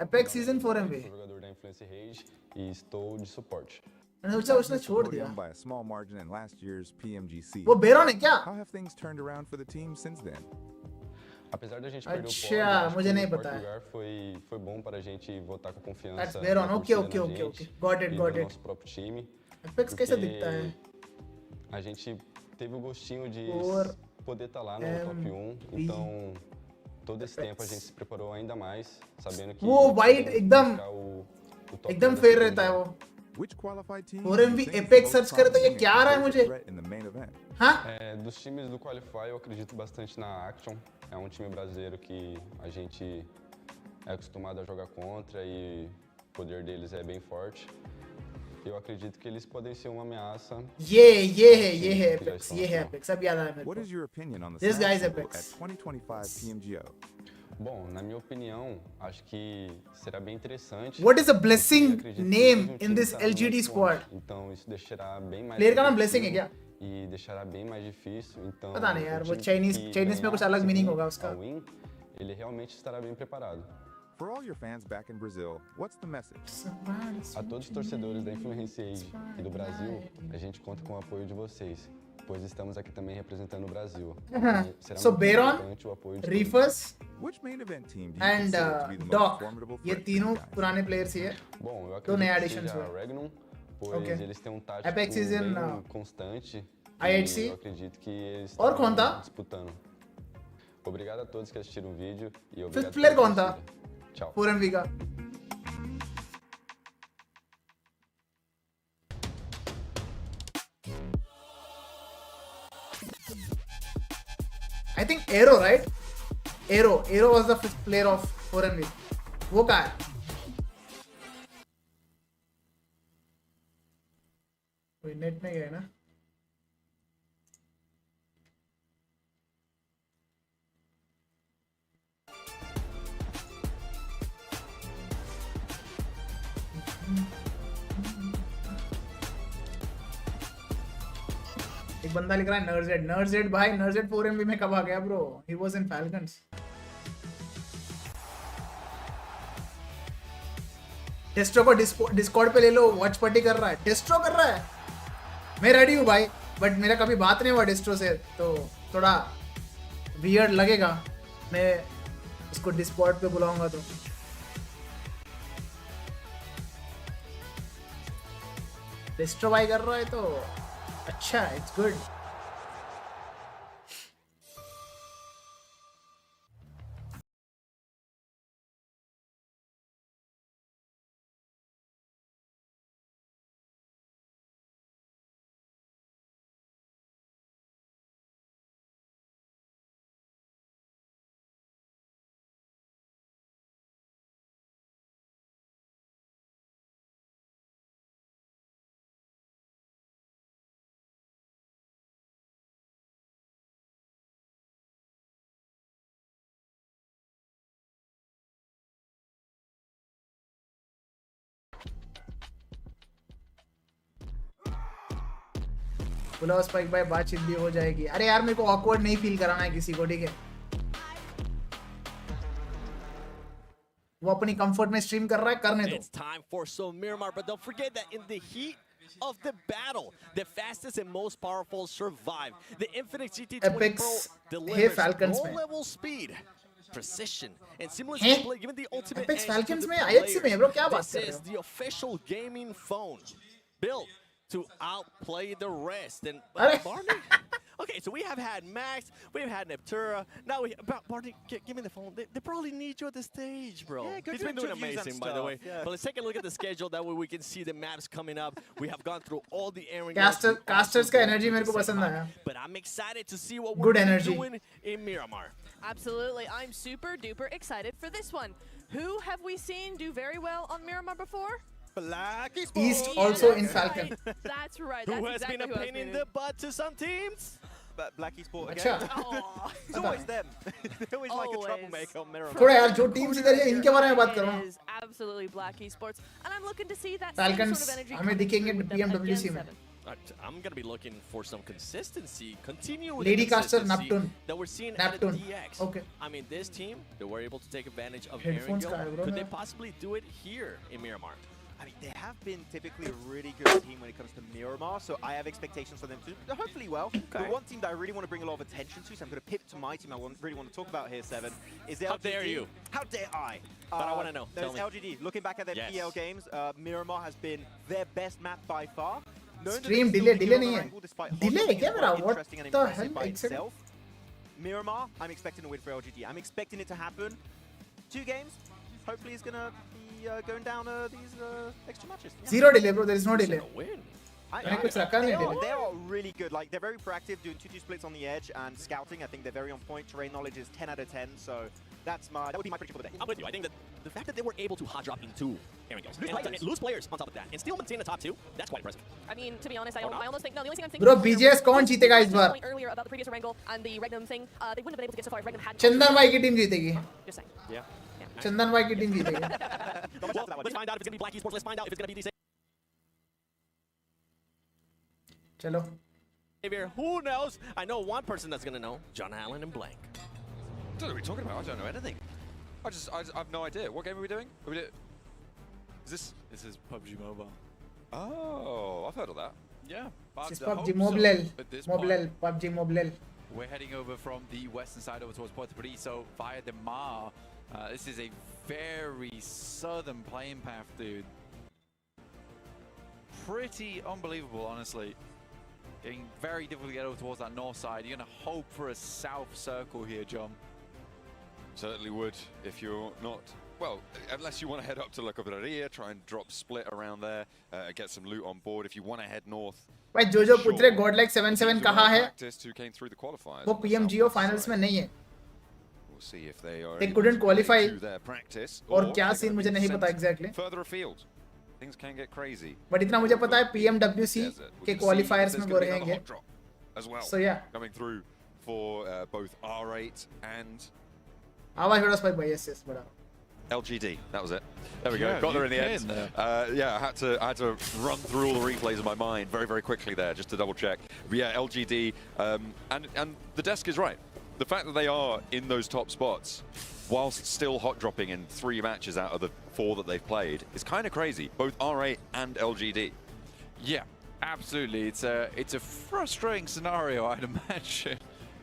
Apex season 4MV. Jogador da Influence Rage e estou de suporte. उसने छोड़ दिया. By a small margin in last year's PMGC. वो Baron है क्या? How have things turned around for the team since then? Apesar da gente perder o अच्छा, मुझे नहीं पता है. Foi bom para a gente voltar com confiança. That's Baron. Okay. Got it. Nosso próprio time. Apex कैसा दिखता है? A gente teve o gostinho de poder estar lá no top 1, então todo esse tempo a gente se preparou ainda mais, sabendo que वो white एकदम fair रहता है वो. Which qualified team? 4MV Apex search करे तो ये क्या आ रहा है मुझे? हाँ? Dos times do Qualify eu acredito bastante na Action. É um time brasileiro que a gente é acostumado a jogar contra e o poder deles é bem forte. Eu acredito que eles podem ser uma ameaça. ये है Apex. अब याद आया मेरे को. What is your opinion on the This guy is at Apex. 2025 Pmgo? Bom, na minha opinião, acho que será bem interessante. What is a blessing name in this LGD squad? Então isso deixará bem mais. Player का नाम blessing है क्या? E deixará bem mais difícil. Então. पता नहीं यार, वो Chinese में कुछ अलग meaning होगा उसका. Ele realmente estará bem preparado. For all your fans back in Brazil, what's the message? A todos os torcedores da Influence Age e do Brasil, a gente conta com o apoio de vocês, pois estamos aqui também representando o Brasil. So Baron, Reefus and Doc, ये तीनों पुराने players ही है. Bom, eu दो नए acredito additions que seja हुए. Regnum, pois eles têm tático Apex is in bem constante. IHC. Eu acredito que eles और कौन था? disputando. Obrigado a todos que assistiram o vídeo e obrigado. Fifth player कौन था? Tchau. 4MV का. I think Aero, right? Aero was the fifth player of 4MV. वो कहाँ है? कोई नेट में गया ना? एक बंदा लिख रहा है नर्जेड भाई, नर्जेड 4MV में कब आ गया bro? He was in falcons. डेस्ट्रो को डिस्कॉर्ड पे ले लो, वॉच पार्टी कर रहा है. डेस्ट्रो कर रहा है, मैं रेडी हूँ भाई, बट मेरा कभी बात नहीं हुआ डेस्ट्रो से, तो थोड़ा वियर्ड लगेगा. मैं उसको डिस्कॉर्ड पे बुलाऊंगा तो. डेस्ट्रो भाई कर रहा है तो अच्छा, इट्स गुड. बुलाओ स्पाइक भाई, बातचीत भी हो जाएगी। अरे यार मेरे को ऑकवर्ड नहीं फील कराना है किसी को, ठीक है? वो अपनी कंफर्ट में स्ट्रीम कर रहा है, करने दो। It's time for some Miramar, but don't forget that in the heat of the battle, the fastest and most powerful survive. The Infinix GT20 Pro delivers low-level speed, precision, and seamless display, given the ultimate Apex edge Falcons to the में IX में bro, क्या बात This कर रहे is हो? the official gaming phone built to outplay the rest. And Barney, okay, so we have had Max, we've had Neptura. Now Barney, give me the phone. They probably need you at the stage, bro. Yeah, He's been doing amazing, by the way. But let's take a look at the schedule. That way we can see the maps coming up. We have gone through all the areas. Casters का energy मेरे को पसंद आया. But I'm excited to see what we're doing in Miramar. Absolutely, I'm super duper excited for this one. Who have we seen do very well on Miramar before? Black East also in Falcon. That's right. Who has been a pain in the butt to some teams? Black Esport again. It's always them. They're always like a troublemaker on Miramar. थोड़ा यार जो teams इधर है इनके बारे में बात करो. Absolutely Black Esports, and I'm looking to see that Falcons same sort of energy. हमें दिखेंगे PMWC में. I'm gonna be looking for some consistency, continuing Lady Caster, consistency Neptune. that we're seeing Neptune. at the DX. Okay. I mean, this team, they were able to take advantage of Headphones Pmgo. का है bro. Could they possibly do it here in Miramar? I mean, they have been typically a really good team when it comes to Miramar, so I have expectations for them to do hopefully well. But one team that I really want to bring a lot of attention to, so I'm going to pivot to my team I really want to talk about here, Seven, is the How LGD. dare you? How dare I? But I want to know. There's LGD. Looking back at their PL games, Miramar has been their best map by far. Stream delay नहीं है. Delay है क्या मेरा? What the hell? By itself. Miramar, I'm expecting a win for LGD. I'm expecting it to happen. 2 games. Hopefully it's going to be going down these extra matches. Zero delay bro, there is no delay. They are really good. Like, they're very proactive, doing 2-2 splits on the edge and scouting. I think they're very on point. Terrain knowledge is 10 out of 10, so that would be my prediction for the day. I'm with you. I think that the fact that they were able to hot drop into Pmgo and lose players on top of that and still maintain the top 2, that's quite impressive. I mean, to be honest, I almost think, no, the only thing I'm thinking Bro, BGS कौन जीतेगा इस बार? Earlier about the previous Wrangle and the Regnum thing, they wouldn't have been able to get so far if Regnum hadn't. चंदन भाई की team जीतेगी. Just saying. Yeah. चंदन भाई की team जीतेगी. Let's find out if it's going to be Black Esports. Let's find out if it's going to be these. चलो. Who knows? I know one person that's going to know. John Allen and Blank. I don't know what you're talking about. I don't know anything. I have no idea. What game are we doing? Is this is PUBG Mobile. Oh, I've heard of that. Yeah. It's PUBG Mobile. PUBG Mobile. We're heading over from the western side over towards Puerto Príncipe via the Mar. This is a very southern playing path, dude. Pretty unbelievable, honestly. Getting very difficult to get over towards that north side. You're going to hope for a south circle here, John. Certainly would if you're not, well, unless you want to head up to La Cabrera, try and drop split around there, get some loot on board. If you want to head north. भाई जो पुत्रे Godlike 77 कहाँ है? वो PMGO finals में नहीं है. We'll see if they are. They couldn't qualify. Practice. और क्या scene मुझे नहीं पता exactly. Further afield, things can get crazy. But इतना मुझे पता है PMWC के qualifiers में वो रहेंगे. As well. So yeah. Coming through for both R8 and. आवाज बड़ा स्पाइक भाई yes बड़ा. LGD, that was it. There we go. Got there in the end. Yeah, I had to run through all the replays in my mind very, very quickly there just to double check. But yeah, LGD, and the desk is right. The fact that they are in those top spots, whilst still hot dropping in 3 matches out of the 4 that they've played, is kind of crazy. Both R8 and LGD. Yeah, absolutely. It's a frustrating scenario, I'd imagine,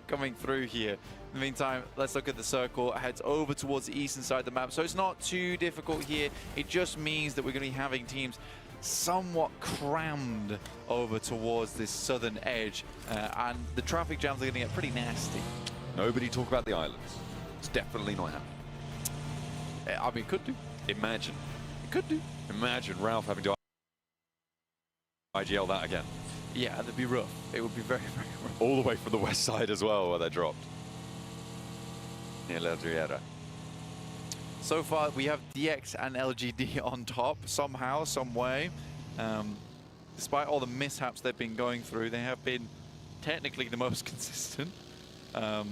coming through here. In the meantime, let's look at the circle. It heads over towards the eastern side of the map. So it's not too difficult here. It just means that we're going to be having teams somewhat crammed over towards this southern edge. And the traffic jams are going to get pretty nasty. Nobody talk about the islands. It's definitely not happening. I mean, could do. Imagine. It could do. Imagine Ralph having to IGL that again. Yeah, that'd be rough. It would be very, very rough. All the way from the west side as well, where they're dropped. Near La Riera. So far, we have DX and LGD on top, somehow, some way. Despite all the mishaps they've been going through, they have been technically the most consistent. I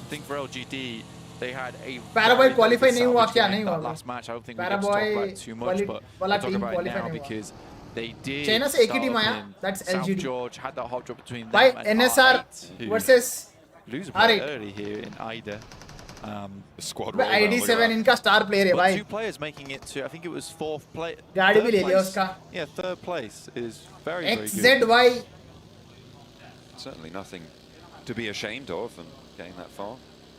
think for LGD, they had a Paraboy qualify नहीं हुआ क्या नहीं हुआ last match. I don't think we have to talk about it too much, but we'll talk about it now because They did. China से एक ही team आया. That's South LGD. George had that hot drop between them By and NSR R8, versus lose a player R8. early here in Ida. The squad भाई ID7 इनका star player है भाई. Two players making it to, I think it was fourth place. गाड़ी भी ले लिया उसका. Yeah, third place is very, very good. XZY. Certainly nothing to be ashamed of and getting that far.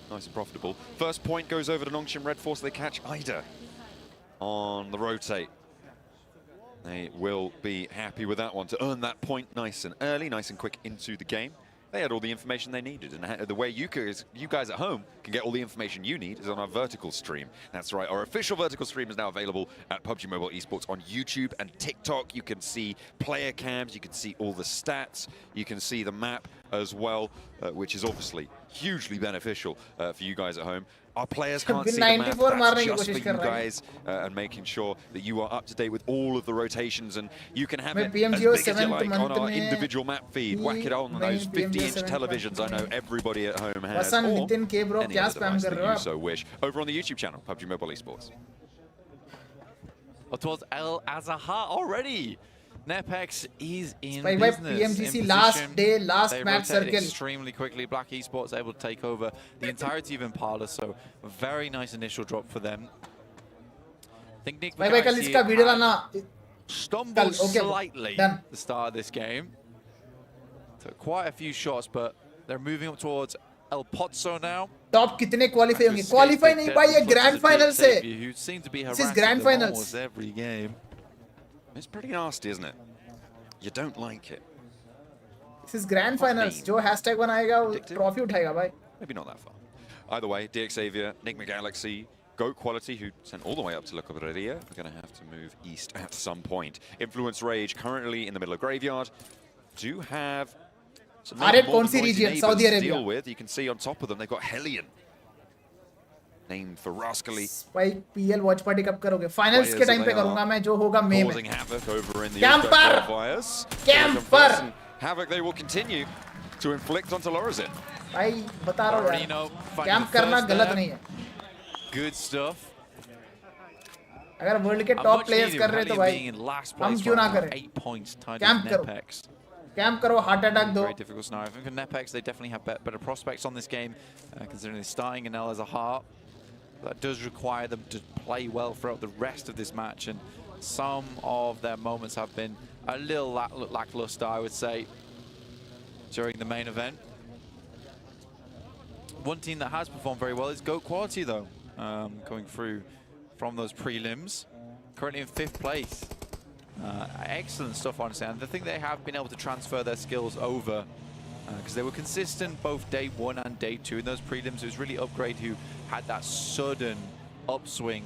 Nice and profitable. First point goes over to Nongshim Red Force. They catch Ida on the rotate. They will be happy with that one to earn that point nice and early, nice and quick into the game. They had all the information they needed, and the way you guys at home can get all the information you need is on our vertical stream. That's right, our official vertical stream is now available at PUBG Mobile Esports on YouTube and TikTok. You can see player cams, you can see all the stats, you can see the map as well, which is obviously hugely beneficial for you guys at home. Our players can't see the map, that's just for you guys, and making sure that you are up to date with all of the rotations, and you can have it as big as you like on our individual map feed. Whack it on those 50-inch televisions I know everybody at home has, or any other device that you so wish. Over on the YouTube channel, PUBG Mobile Esports. Up towards El Azahar already. Nepex is in By business. PMGC last day, last they match circle. Extremely quickly. Black Esports able to take over the entirety of Impala, so a very nice initial drop for them. I think Nick stumbled slightly at the start of this game. Took quite a few shots, but they're moving up towards El Pozzo now. Top कितने qualify होंगे? Qualify नहीं भाई ये grand final से. Who seem to be this is grand finals. Almost every game. It's pretty nasty, isn't it? You don't like it. This is grand finals. जो hashtag बनाएगा वो trophy उठाएगा भाई. Maybe not that far. Either way, DX Xavier, Nick McGalaxy, GOAT Quality, who sent all the way up to La Cabrera, are going to have to move east at some point. Influence Rage, currently in the middle of Graveyard, do have some region? Saudi Arabia. to deal with. You can see on top of them, they've got Hellion, named for Rascally. भाई PL watch party कब करोगे? Finals के time पे करूँगा मैं जो होगा May में. Causing havoc over in the Camper. Havoc they will continue to inflict onto Lorazin. भाई बता रहा हूँ यार. Camp करना गलत नहीं है. Good stuff. अगर वर्ल्ड के टॉप प्लेयर्स कर रहे तो भाई हम क्यों ना करें? Camp करो. Camp karo, heart attack do. Very difficult scenario. I think for Nepex, they definitely have better prospects on this game, considering they're starting in El Azahar. That does require them to play well throughout the rest of this match, and some of their moments have been a little lackluster, I would say, during the main event. One team that has performed very well is GOAT Quality, though, coming through from those prelims. Currently in 5th place. Excellent stuff, honestly, and I think they have been able to transfer their skills over because they were consistent both day 1 and day 2 in those prelims. It was really Upgrade who had that sudden upswing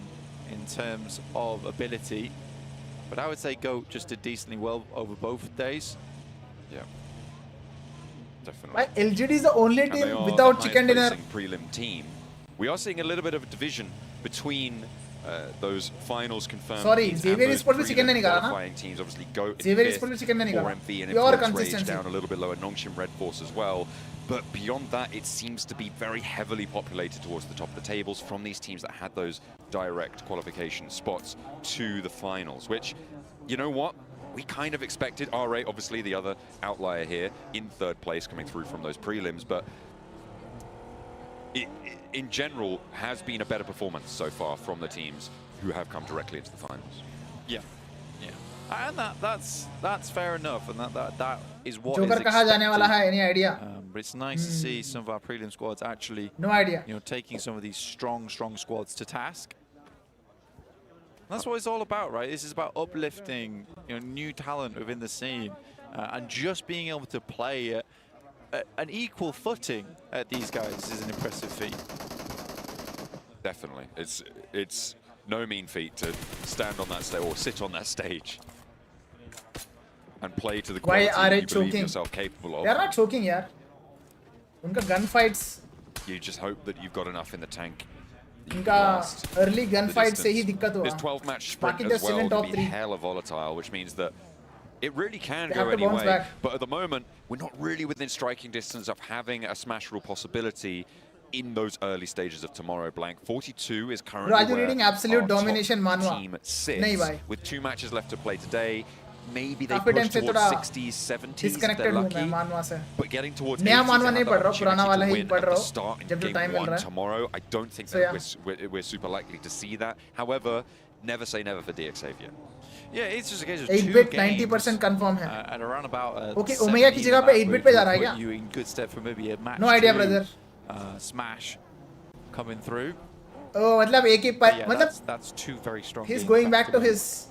in terms of ability, but I would say GOAT just did decently well over both days. Yeah, definitely. LGD is the only team without chicken dinner. Prelim team. We are seeing a little bit of a division between those finals confirmed. Sorry, Xavier Esports में chicken नहीं निकाला ना? Teams obviously GOAT Xavier Esports में chicken नहीं निकाला. 4MV and Pure Influence Rage consistency. down a little bit lower. Nongshim Red Force as well. But beyond that, it seems to be very heavily populated towards the top of the tables from these teams that had those direct qualification spots to the finals, which, you know what? We kind of expected. R8, obviously the other outlier here, in 3rd place coming through from those prelims, but it in general has been a better performance so far from the teams who have come directly into the finals. Yeah, yeah, and that's fair enough, and that is what Joker is कहाँ जाने वाला है? Any idea? But it's nice to see some of our prelim squads actually, no idea, taking some of these strong squads to task. That's what it's all about, right? This is about uplifting, new talent within the scene, and just being able to play at an equal footing at these guys is an impressive feat. Definitely, it's no mean feat to stand on that stage or sit on that stage and play to the quality you believe yourself capable of. They're not choking, yaar. Unka gunfights. You just hope that you've got enough in the tank. Unka early gunfights se hi dikkat hua. This 12-match sprint as well can be hella volatile, which means that it really can go anyway. But at the moment, we're not really within striking distance of having a smash rule possibility in those early stages of tomorrow. Blank 42 is currently reading absolute domination manwa team sits with 2 matches left to play today. maybe they push towards 60s, 70s if they're lucky. But getting towards 80s, they have the opportunity to win at the start in game 1 tomorrow. I don't think that we're super likely to see that. However, never say never for DXavier. Yeah, it's just a case of 8-bit 90% confirm है. At around about Okay, Omega की जगह पे 8-bit पे जा रहा है क्या? You in good step for maybe a match. No idea, brother. Smash coming through. Oh, मतलब एक ही मतलब that's two very strong. He's going back to his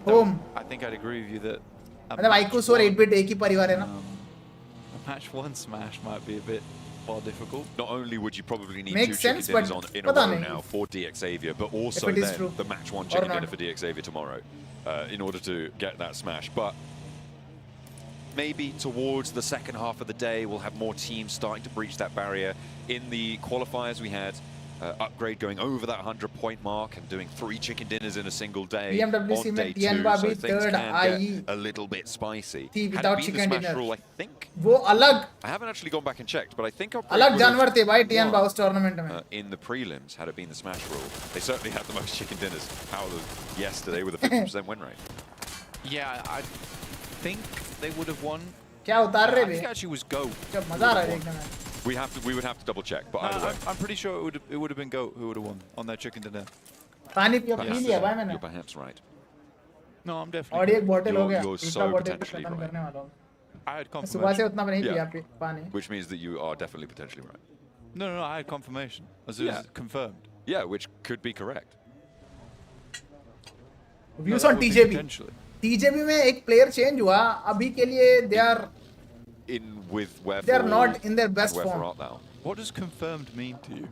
home. I think I'd agree with you that. मतलब Ikus और 8-bit एक ही परिवार है ना. Match 1 Smash might be a bit more difficult. Not only would you probably need Makes 2 chicken sense, dinners but in a row now for DXavier, but also if it is then true the match 1 chicken dinner for DXavier tomorrow in order to get that smash. But maybe towards the second half of the day, we'll have more teams starting to breach that barrier. In the qualifiers, we had Upgrade going over that 100-point mark and doing 3 chicken dinners in a single day on day 2, so things can get a little bit spicy. Without Had it been chicken the Smash dinner. rule, I think. वो अलग. I haven't actually gone back and checked, but I think अलग जानवर थे भाई TN Baus tournament में. in the prelims, had it been the Smash rule, they certainly had the most chicken dinners out of yesterday with a 50% win rate. Yeah, I think they would have won. क्या उतार रहे I think थे? actually was Go. जब मजा आ रहा है देखने में. We would have to double check, but either way. I'm pretty sure it would have been Go who would have won on their chicken dinner. पानी पी लिया भाई मैंने. You're perhaps right. No, I'm definitely. और एक bottle हो गया. You're इतना so bottle potentially खत्म right. करने वाला हूँ. I had confirmation. सुबह से उतना नहीं पिया पानी. Which means that you are definitely potentially right. No, I had confirmation. As it was confirmed. Yeah, which could be correct. Views on TJB. TJB में एक player change हुआ. अभी के लिए they are in with where they are not in their best form. What does confirmed mean to you?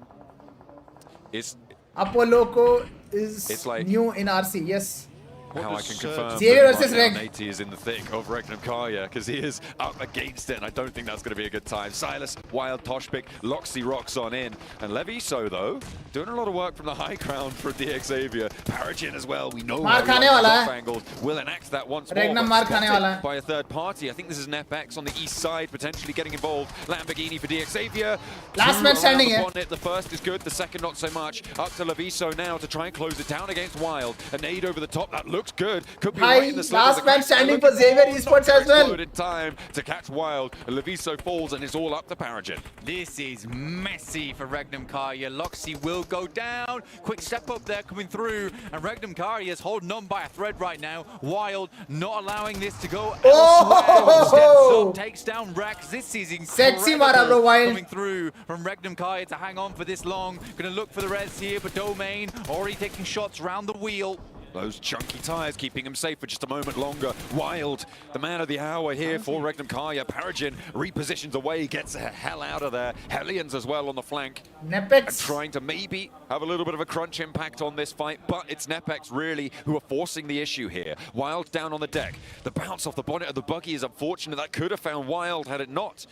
It's Apollo is it's like new in RC. Yes. How I can confirm Xavier that versus right now Reg. Nate is in the thick of Regnum Karya because he is up against it, and I don't think that's going to be a good time. Silas, Wild, Toshpik, Loxy rocks on in, and Leviso though doing a lot of work from the high ground for DXavier. Paragin as well. We know मार खाने वाला है. angled. Will enact that once Regnum more. मार खाने वाला है. By a third party. I think this is NepX on the east side potentially getting involved. Lamborghini for DXavier. Last man standing here. The first is good, the second not so much. Up to Leviso now to try and close it down against Wild. A nade over the top, that looks good. Could be right in the slip of last the man crack. standing for Xavier Esports as well. In time to catch Wild. Leviso falls and it's all up to Paragin. This is messy for Regnum Karya. Loxy will go down. Quick step up there coming through. And Regnum Karya is holding on by a thread right now. Wild not allowing this to go elsewhere. Steps up, takes down Rex. This is Sexy mara bro, Wild. coming through from Regnum Karya to hang on for this long. Gonna look for the res here, but Domain already taking shots round the wheel. Those chunky tires keeping him safe for just a moment longer. Wild, the man of the hour here for Regnum Karya. Paragin repositions away, gets the hell out of there. Hellions as well on the flank. NepX trying to maybe have a little bit of a crunch impact on this fight, but it's NepX really who are forcing the issue here. Wild down on the deck. The bounce off the bonnet of the buggy is unfortunate. That could have found Wild had it not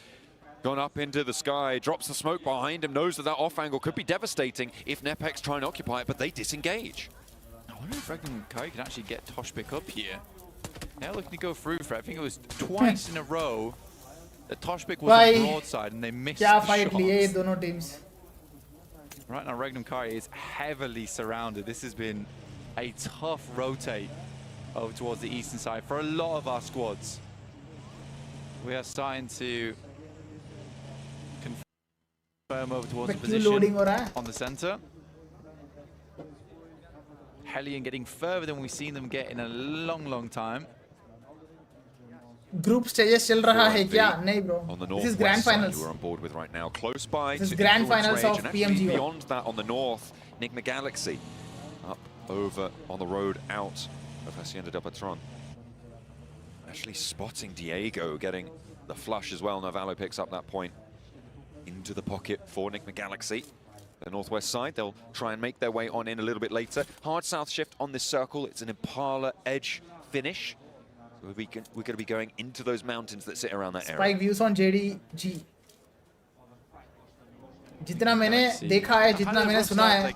gone up into the sky. Drops the smoke behind him, knows that that off angle could be devastating if NepX try and occupy it, but they disengage. I wonder if Regnum Karya can actually get Toshpik up here. They're looking to go through for it. I think it was twice in a row that Toshpik was on broadside and they missed क्या the fight लिए shots. दोनों teams. Right now, Regnum Karya is heavily surrounded. This has been a tough rotate over towards the eastern side for a lot of our squads. We are starting to confirm over towards the position on the center. Hellion getting further than we've seen them get in a long time. Group stages चल रहा है क्या? नहीं bro. This is grand finals. We're on board with right now, close by. This is grand finals of Pmgo. Beyond that, on the north, Enigma Galaxy up over on the road out of Hacienda del Patron. Actually spotting Diego, getting the flush as well. Navallo picks up that point into the pocket for Enigma Galaxy. The northwest side, they'll try and make their way on in a little bit later. Hard south shift on this circle. It's an Impala edge finish. So we're going to be going into those mountains that sit around that area. Spike views on JDG. जितना मैंने देखा है, जितना मैंने सुना है,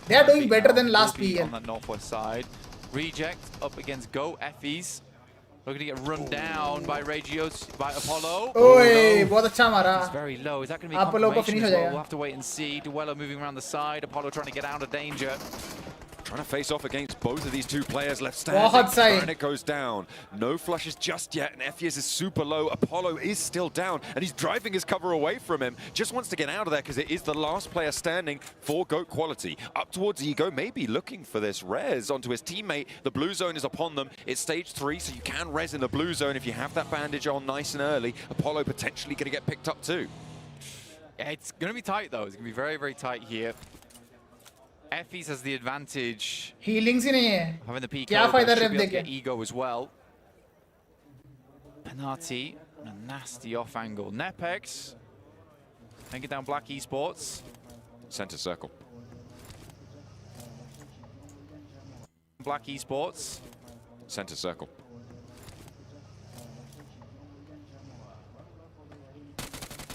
they are doing better than last PL. On that northwest side, reject up against Go Effies. Looking to get run down by Regios, by Apollo. ओए बहुत अच्छा मारा. It's very low. Is that going to be Apollo को confirmation finish as हो well? जाएगा. We'll have to wait and see. Duello moving around the side. Apollo trying to get out of danger. Trying to face off against both of these two players left standing. And it goes down. No flushes just yet, and Effies is super low. Apollo is still down, and he's driving his cover away from him. Just wants to get out of there because it is the last player standing for GOAT quality. Up towards Ego, maybe looking for this res onto his teammate. The blue zone is upon them. It's stage 3, so you can res in the blue zone if you have that bandage on nice and early. Apollo potentially going to get picked up too. Yeah, it's going to be tight though. It's going to be very, very tight here. Effies has the advantage. Healings ही नहीं है. Having the Pmgo, क्या फायदा should rape be able to देके? get Ego as well. Penati, a nasty off angle. Nepex, taking down Black Esports. Center circle. Black Esports. Center circle.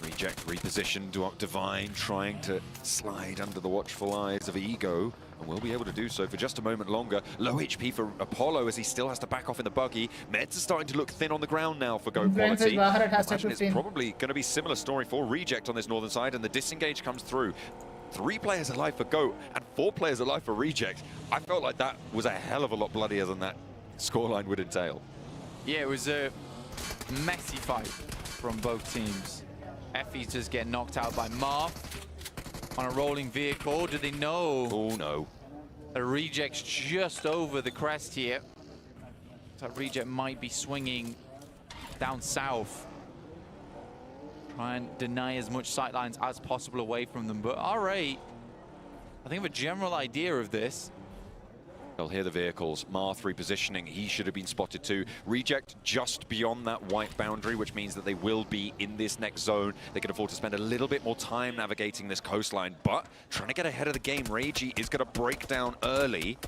Reject, reposition, Divine trying to slide under the watchful eyes of Ego, and will be able to do so for just a moment longer. Low HP for Apollo as he still has to back off in the buggy. Meds are starting to look thin on the ground now for GOAT quality. It's probably going to be similar story for Reject on this northern side, and the disengage comes through. 3 players alive for GOAT and 4 players alive for Reject. I felt like that was a hell of a lot bloodier than that scoreline would entail. Yeah, it was a messy fight from both teams. Effies just get knocked out by Marth on a rolling vehicle. Do they know? Oh no. A Reject's just over the crest here. So Reject might be swinging down south. Try and deny as much sightlines as possible away from them. But R8, I think of a general idea of this. They'll hear the vehicles. Marth repositioning. He should have been spotted too. Reject just beyond that white boundary, which means that they will be in this next zone. They can afford to spend a little bit more time navigating this coastline, but trying to get ahead of the game. Reiji is going to break down early.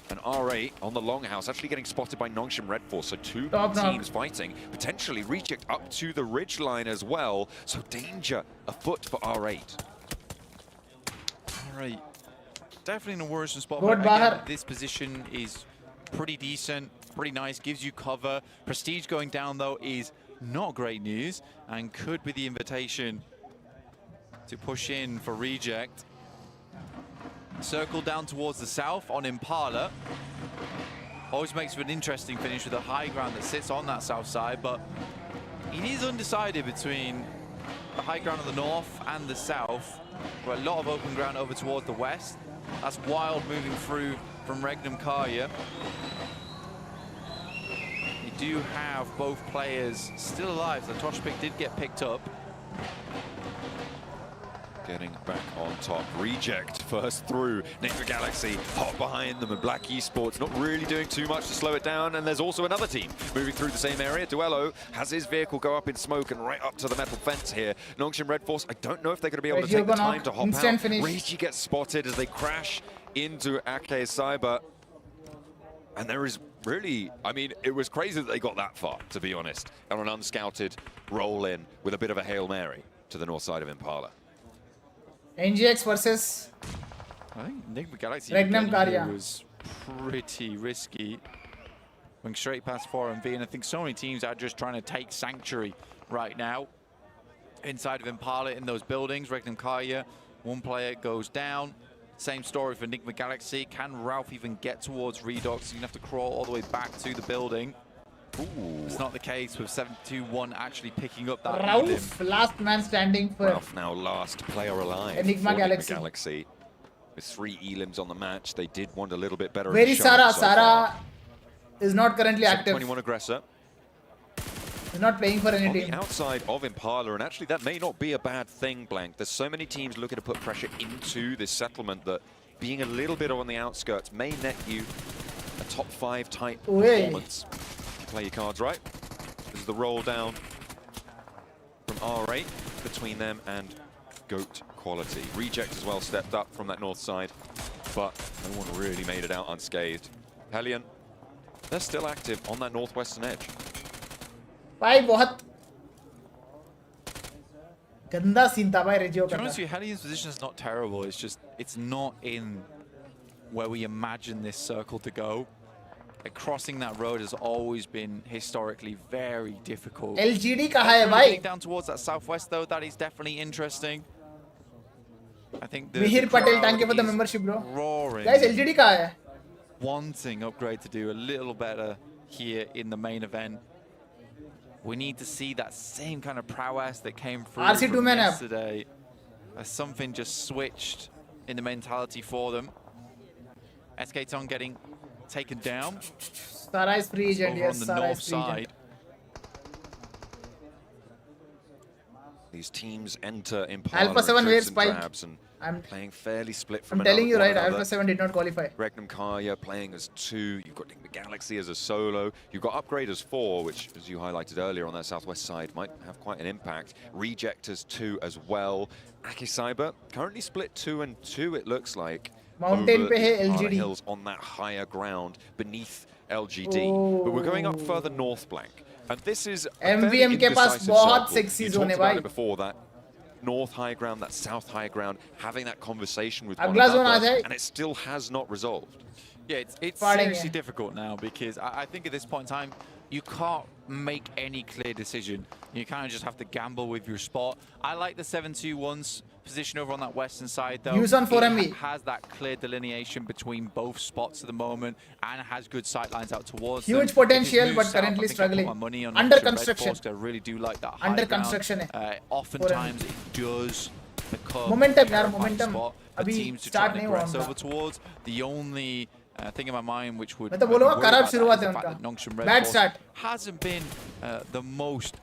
And R8 on the longhouse actually getting spotted by Nongshim Red Force. So 2 teams fighting. Potentially Reject up to the ridge line as well. So danger afoot for R8. R8. Definitely in a worrisome spot. But again, this position is pretty decent, pretty nice, gives you cover. Prestige going down, though, is not great news and could be the invitation to push in for Reject. Circle down towards the south on Impala. Always makes for an interesting finish with a high ground that sits on that south side, but it is undecided between the high ground on the north and the south. Where a lot of open ground over towards the west. That's Wild moving through from Regnum Karya. You do have both players still alive. The Toshpik did get picked up. Getting back on top. Reject first through. Ninja Galaxy hot behind them, and Black Esports not really doing too much to slow it down. And there's also another team moving through the same area. Duello has his vehicle go up in smoke and right up to the metal fence here. Nongshim Red Force, I don't know if they're going to be able to take the time to hop out. Reiji gets spotted as they crash into Ake Cyber. And there is really, I mean, it was crazy that they got that far, to be honest, on an unscouted roll in with a bit of a Hail Mary to the north side of Impala. NGX versus I think Enigma Galaxy Regnum Karya was pretty risky. Going straight past 4MV, and I think so many teams are just trying to take Sanctuary right now. Inside of Impala in those buildings, Regnum Karya, 1 player goes down. Same story for Enigma Galaxy. Can Ralph even get towards Redox? You're going to have to crawl all the way back to the building. Ooh. It's not the case with 721 actually picking up that Ralph, last man standing for Ralph now last player alive Enigma Galaxy. With 3 elims on the match, they did want a little bit better. Very Sara is not currently active. 21 aggressor. He's not playing for any team. On the outside of Impala, and actually that may not be a bad thing, Blank. There's so many teams looking to put pressure into this settlement that being a little bit on the outskirts may net you a top 5 type performance. Play your cards right. This is the roll down from R8 between them and GOAT quality. Reject as well stepped up from that north side, but no one really made it out unscathed. Hellion, they're still active on that northwestern edge. भाई बहुत गंदा scene था भाई रेजियो का. Hellion's position is not terrible. It's just it's not in where we imagine this circle to go. Crossing that road has always been historically very difficult. LGD कहाँ है भाई? Down towards that southwest though, that is definitely interesting. I think the Mihir Patel, thank you for the crowd is membership, bro. roaring. Guys, LGD kahan hai? Wanting Upgrade to do a little better here in the main event. We need to see that same kind of prowess that came through RC2 from man yesterday. As something just switched in the mentality for them. SK Tong getting taken down. Sara is free agent, Over yes, on the Sara north is free agent. side. These teams enter in Alpha 7 where Spike? and playing fairly split from I'm telling you, right, another. Alpha 7 did not qualify. Regnum Kaya playing as 2. You've got Enigma Galaxy as a solo. You've got Upgrade as 4, which, as you highlighted earlier on that southwest side, might have quite an impact. Reject as 2 as well. Aki Cyber currently split 2 and 2, it looks like. Mountain over pe hai the Parla LGD. Hills on that higher ground beneath LGD. But we're going up further north, Blank. And this is a fairly MVM ke paas indecisive bahut circle. sexy You zone talked hai about bhai. it before, that north high ground, that south high ground, having that conversation with one Agla zone aa another, jaye. and it still has not resolved. Yeah, it's Pardon seriously me. difficult now because I think at this point in time, you can't make any clear decision. You kind of just have to gamble with your spot. I like the 7-2-1's position over on that western side, though. Use on 4ME. It has that clear delineation between both spots at the moment and has good sight lines out towards Huge them. potential, If it moves but south, I currently think I'll put struggling. my money on Under Red construction. Force, 'cause I really do like that Under high ground. construction hai. Oftentimes it does become Momentum, a yaar, terrifying momentum. spot for Abhi teams to start try and nahi hua aggress unka. over towards. The only thing in my mind which would मैं तो बोलूँगा worry खराब about that शुरुआत is the है fact उनका. that Nongshim Red Bad Force start. hasn't been the most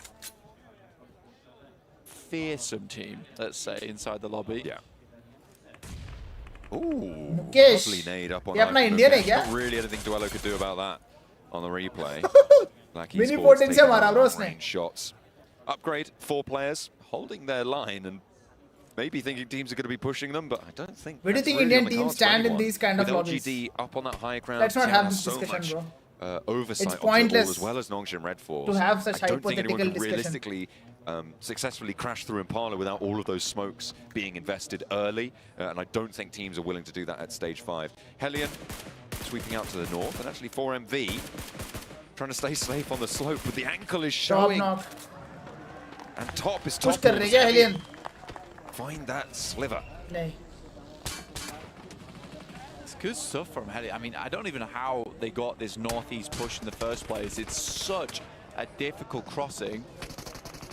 fearsome team, let's say, inside the lobby. Yeah. Ooh, Mukesh. lovely nade up on ये अपना Ivan Indian है Mukesh. क्या? Not really anything Duello could do about that on the replay. Black Mini Esports potential taking मारा those bro उसने. long-range shots. Upgrade, 4 players, holding their line and maybe thinking teams are going to be pushing them, but I don't think. Where do you that's think really Indian on the teams cards for stand in anyone. these kind of With lobbies? LGD up on that high ground, Let's not Tiana have has this so discussion, much, bro. oversight It's of the ball pointless as well as Nongshim Red Force. to have such I don't think anyone hypothetical could discussion. realistically successfully crash through Impala without all of those smokes being invested early, and I don't think teams are willing to do that at stage 5. Hellion sweeping out to the north, and actually 4MV trying to stay safe on the slope, but the ankle is showing. knock. And top is Push top. कर रही है Hellion. Find that sliver. नहीं. It's good stuff from Hellion. I mean, I don't even know how they got this northeast push in the first place. It's such a difficult crossing.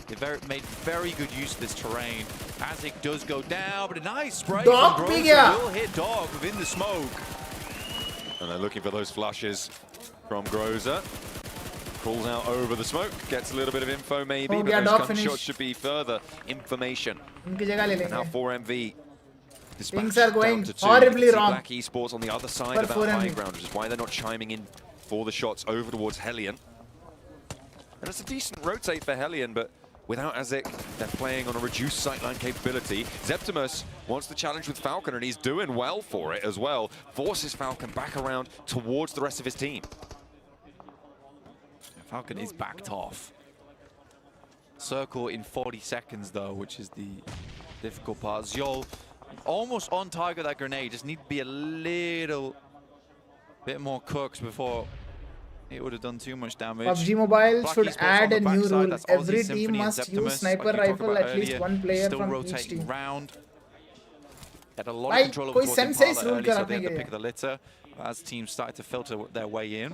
They made very good use of this terrain. Azik does go down, but a nice spray Dog from भी Groza गया. will hit Dog within the smoke. And they're looking for those flushes from Groza. Crawls out over the smoke, gets a little bit of info maybe, Oh, but yeah, those dog gunshots finish. should be further information. उनकी जगह ले And now लेंगे. 4MV Things dispatched are down going to 2. horribly You can see wrong. Black Esports on the other side For of that high 4MV. ground, which is why they're not chiming in for the shots over towards Hellion. And it's a decent rotate for Hellion, but without Azik, they're playing on a reduced sightline capability. Zeptimus wants the challenge with Falcon, and he's doing well for it as well. Forces Falcon back around towards the rest of his team. Falcon is backed off. Circle in 40 seconds though, which is the difficult part. Zjol almost on target that grenade, just need to be a little bit more cooked before it would have done too much damage. PUBG Mobile Black should Esports add on a the new backside, rule. that's Every Aussie team Symphony and must Zeptimus, use sniper like you talked rifle about at least earlier, one player still from each rotating team. round. Had a lot भाई, of control over कोई towards sense है Impala इस rule early, का so रखने they had के the लिए? pick of the litter. As teams started to filter their way in,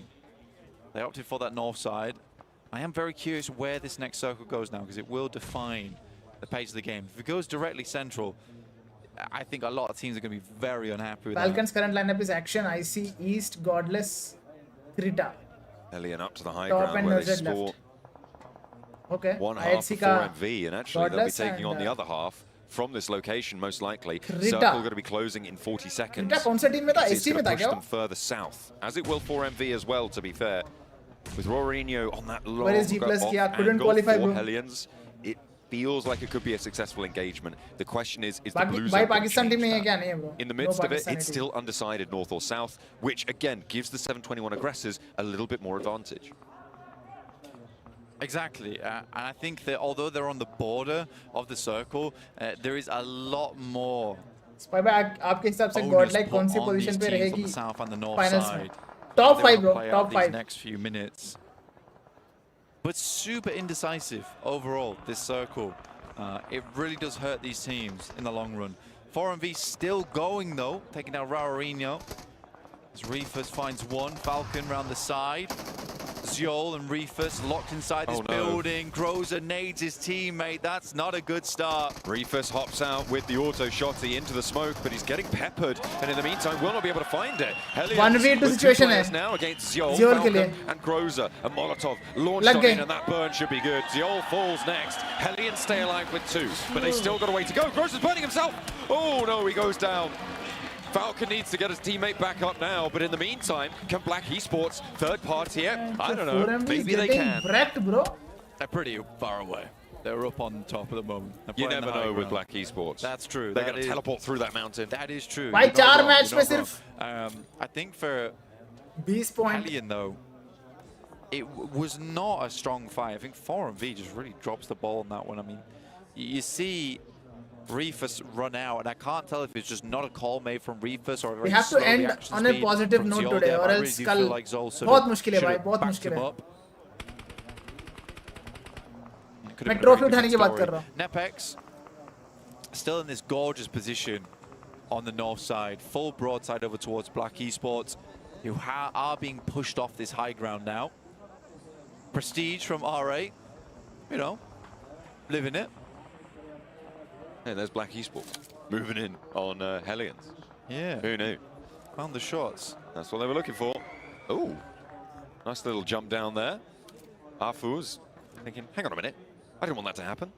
they opted for that north side. I am very curious where this next circle goes now, because it will define the pace of the game. If it goes directly central, I think a lot of teams are going to be very unhappy with Falcons' current lineup is Action, IC, East, Godless, Krita. Hellion up to the high Top ground and where they Nuzet store left. Okay. one half IHC of का 4MV, and actually they'll be Godless taking on and, the other half from this location, most likely. Krita. Circle going to be closing in 40 seconds. Krita कौन सा team में था? It's ST में going to था push क्या them further south, as it will 4MV as well, to be fair. With Rorinho on that long Where is G+ off Kia? Couldn't angle qualify, for bro. Hellions, it feels like it could be a successful engagement. The question is the बाकी Blues भाई going to Pakistan change team नहीं है that? क्या? नहीं है bro. In the No midst of it, Pakistani it's team. still undecided north or south, which again gives the 721 aggressors a little bit more advantage. Exactly, and I think that although they're on the border of the circle, there is a lot more Spy भाई आपके हिसाब से onus Godlike put कौन सी on these position पे teams on रहेगी the south and the north finals side. में? Top They 5 wanna bro, play out top these 5. next few minutes. But super indecisive overall, this circle. It really does hurt these teams in the long run. 4MV still going though, taking down Raurino. As Reefus finds one, Falcon round the side. Ziol and Reefus locked inside this building. Groza nades his teammate. That's not a good start. Reefus hops out with the auto shotty into the smoke, but he's getting peppered. And in the meantime, will not be able to find it. 1v2 situation now against Ziol, Falcon and Groza. A Molotov launched on in, and that burn should be good. Ziol falls next. Hellions stay alive with 2, but they still got a way to go. Groza's burning himself. Oh no, he goes down. Falcon needs to get his teammate back up now, but in the meantime, can Black Esports third party here? I don't know. Maybe they can. Wrecked, bro. They're pretty far away. They're up on top at the moment. You never know with Black Esports. That's true. They're going to teleport through that mountain. That is true. Why 4 match में सिर्फ? I think for 20 point. Hellion though, it was not a strong fight. I think 4MV just really drops the ball on that one. I mean, you see Reefus run out, and I can't tell if it's just not a call made from Reefus or a very We have to end on a positive note today, or else कल बहुत मुश्किल है भाई, बहुत मुश्किल है. मैं trophy उठाने की बात कर रहा हूँ. Nepex still in this gorgeous position on the north side, full broadside over towards Black Esports, who are being pushed off this high ground now. Prestige from RA, you know, living it. And there's Black Esports moving in on Hellions. Yeah. Who knew? Found the shots. That's what they were looking for. Oh, nice little jump down there. Arfu's thinking, hang on a minute. I didn't want that to happen.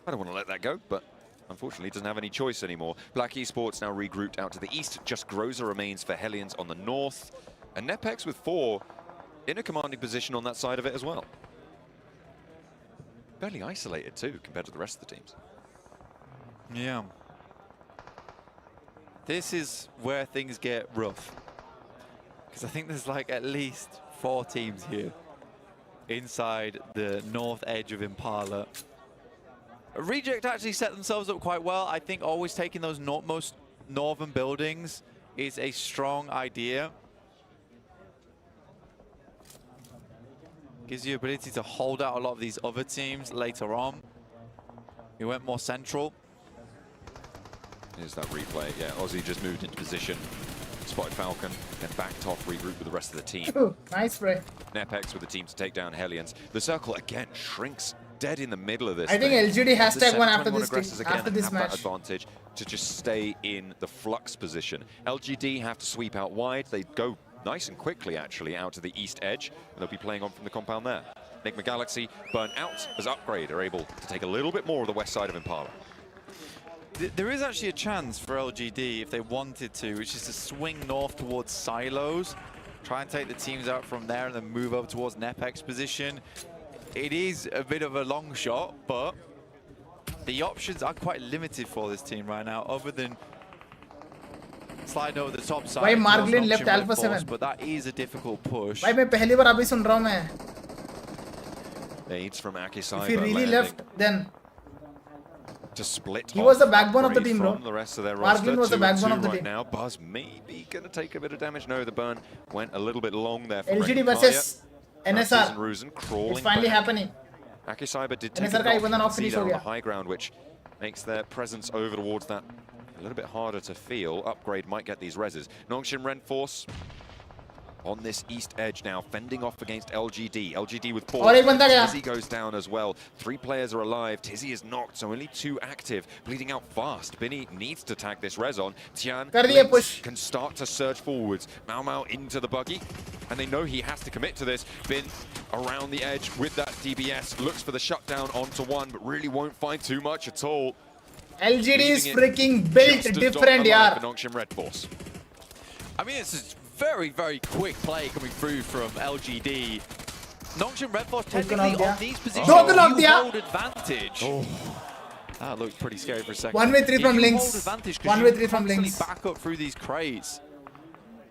I don't want to let that go, but unfortunately doesn't have any choice anymore. Black Esports now regrouped out to the east. Just Groza remains for Hellions on the north. And Nepex with 4 in a commanding position on that side of it as well. Fairly isolated too compared to the rest of the teams. Yeah. This is where things get rough. Because I think there's like at least 4 teams here inside the north edge of Impala. Reject actually set themselves up quite well. I think always taking those most northern buildings is a strong idea. Gives you ability to hold out a lot of these other teams later on. We went more central. Here's that replay. Yeah, Aussie just moved into position. Spotted Falcon, then backed off, regrouped with the rest of the team. Ooh, nice spray. Nepex with the team to take down Hellions. The circle again shrinks dead in the middle of this. I think LGD hashtag one after this match. That advantage to just stay in the flux position. LGD have to sweep out wide. They go nice and quickly actually out to the east edge, and they'll be playing on from the compound there. Enigma Galaxy burn out as Upgrade are able to take a little bit more of the west side of Impala. There is actually a chance for LGD if they wanted to, which is to swing north towards silos, try and take the teams out from there and then move over towards Nepex position. It is a bit of a long shot, but the options are quite limited for this team right now, other than slide over the top side. Why Marglin left Alpha 7? But that is a difficult push. Why मैं पहली बार अभी सुन रहा हूँ मैं. Nades from Akisai. If he really left, then to split. He was the backbone of the team, bro. The rest of their Marglin was the backbone of the team. Now Buzz maybe gonna take a bit of damage. No, the burn went a little bit long there. For LGD versus NSR. It's finally happening. Akisaiba did take it on the high ground, which makes their presence over towards that a little bit harder to feel. Upgrade might get these reses. Nongshim Renforce on this east edge now, fending off against LGD. LGD with 4. Tizzy goes down as well. 3 players are alive. Tizzy is knocked, so only 2 active. Bleeding out fast. Binny needs to tag this res on. Tian can start to surge forwards. Mau Mau into the buggy, and they know he has to commit to this. Bin around the edge with that DBS. Looks for the shutdown onto 1, but really won't find too much at all. LGD is freaking built different, yaar. Nongshim Red Force. I mean, it's a very, very quick play coming through from LGD. Nongshim Red Force technically on these positions, you hold advantage. Oh. That looked pretty scary for a second. 1v3 from links. 1v3 from links. Back up through these crates.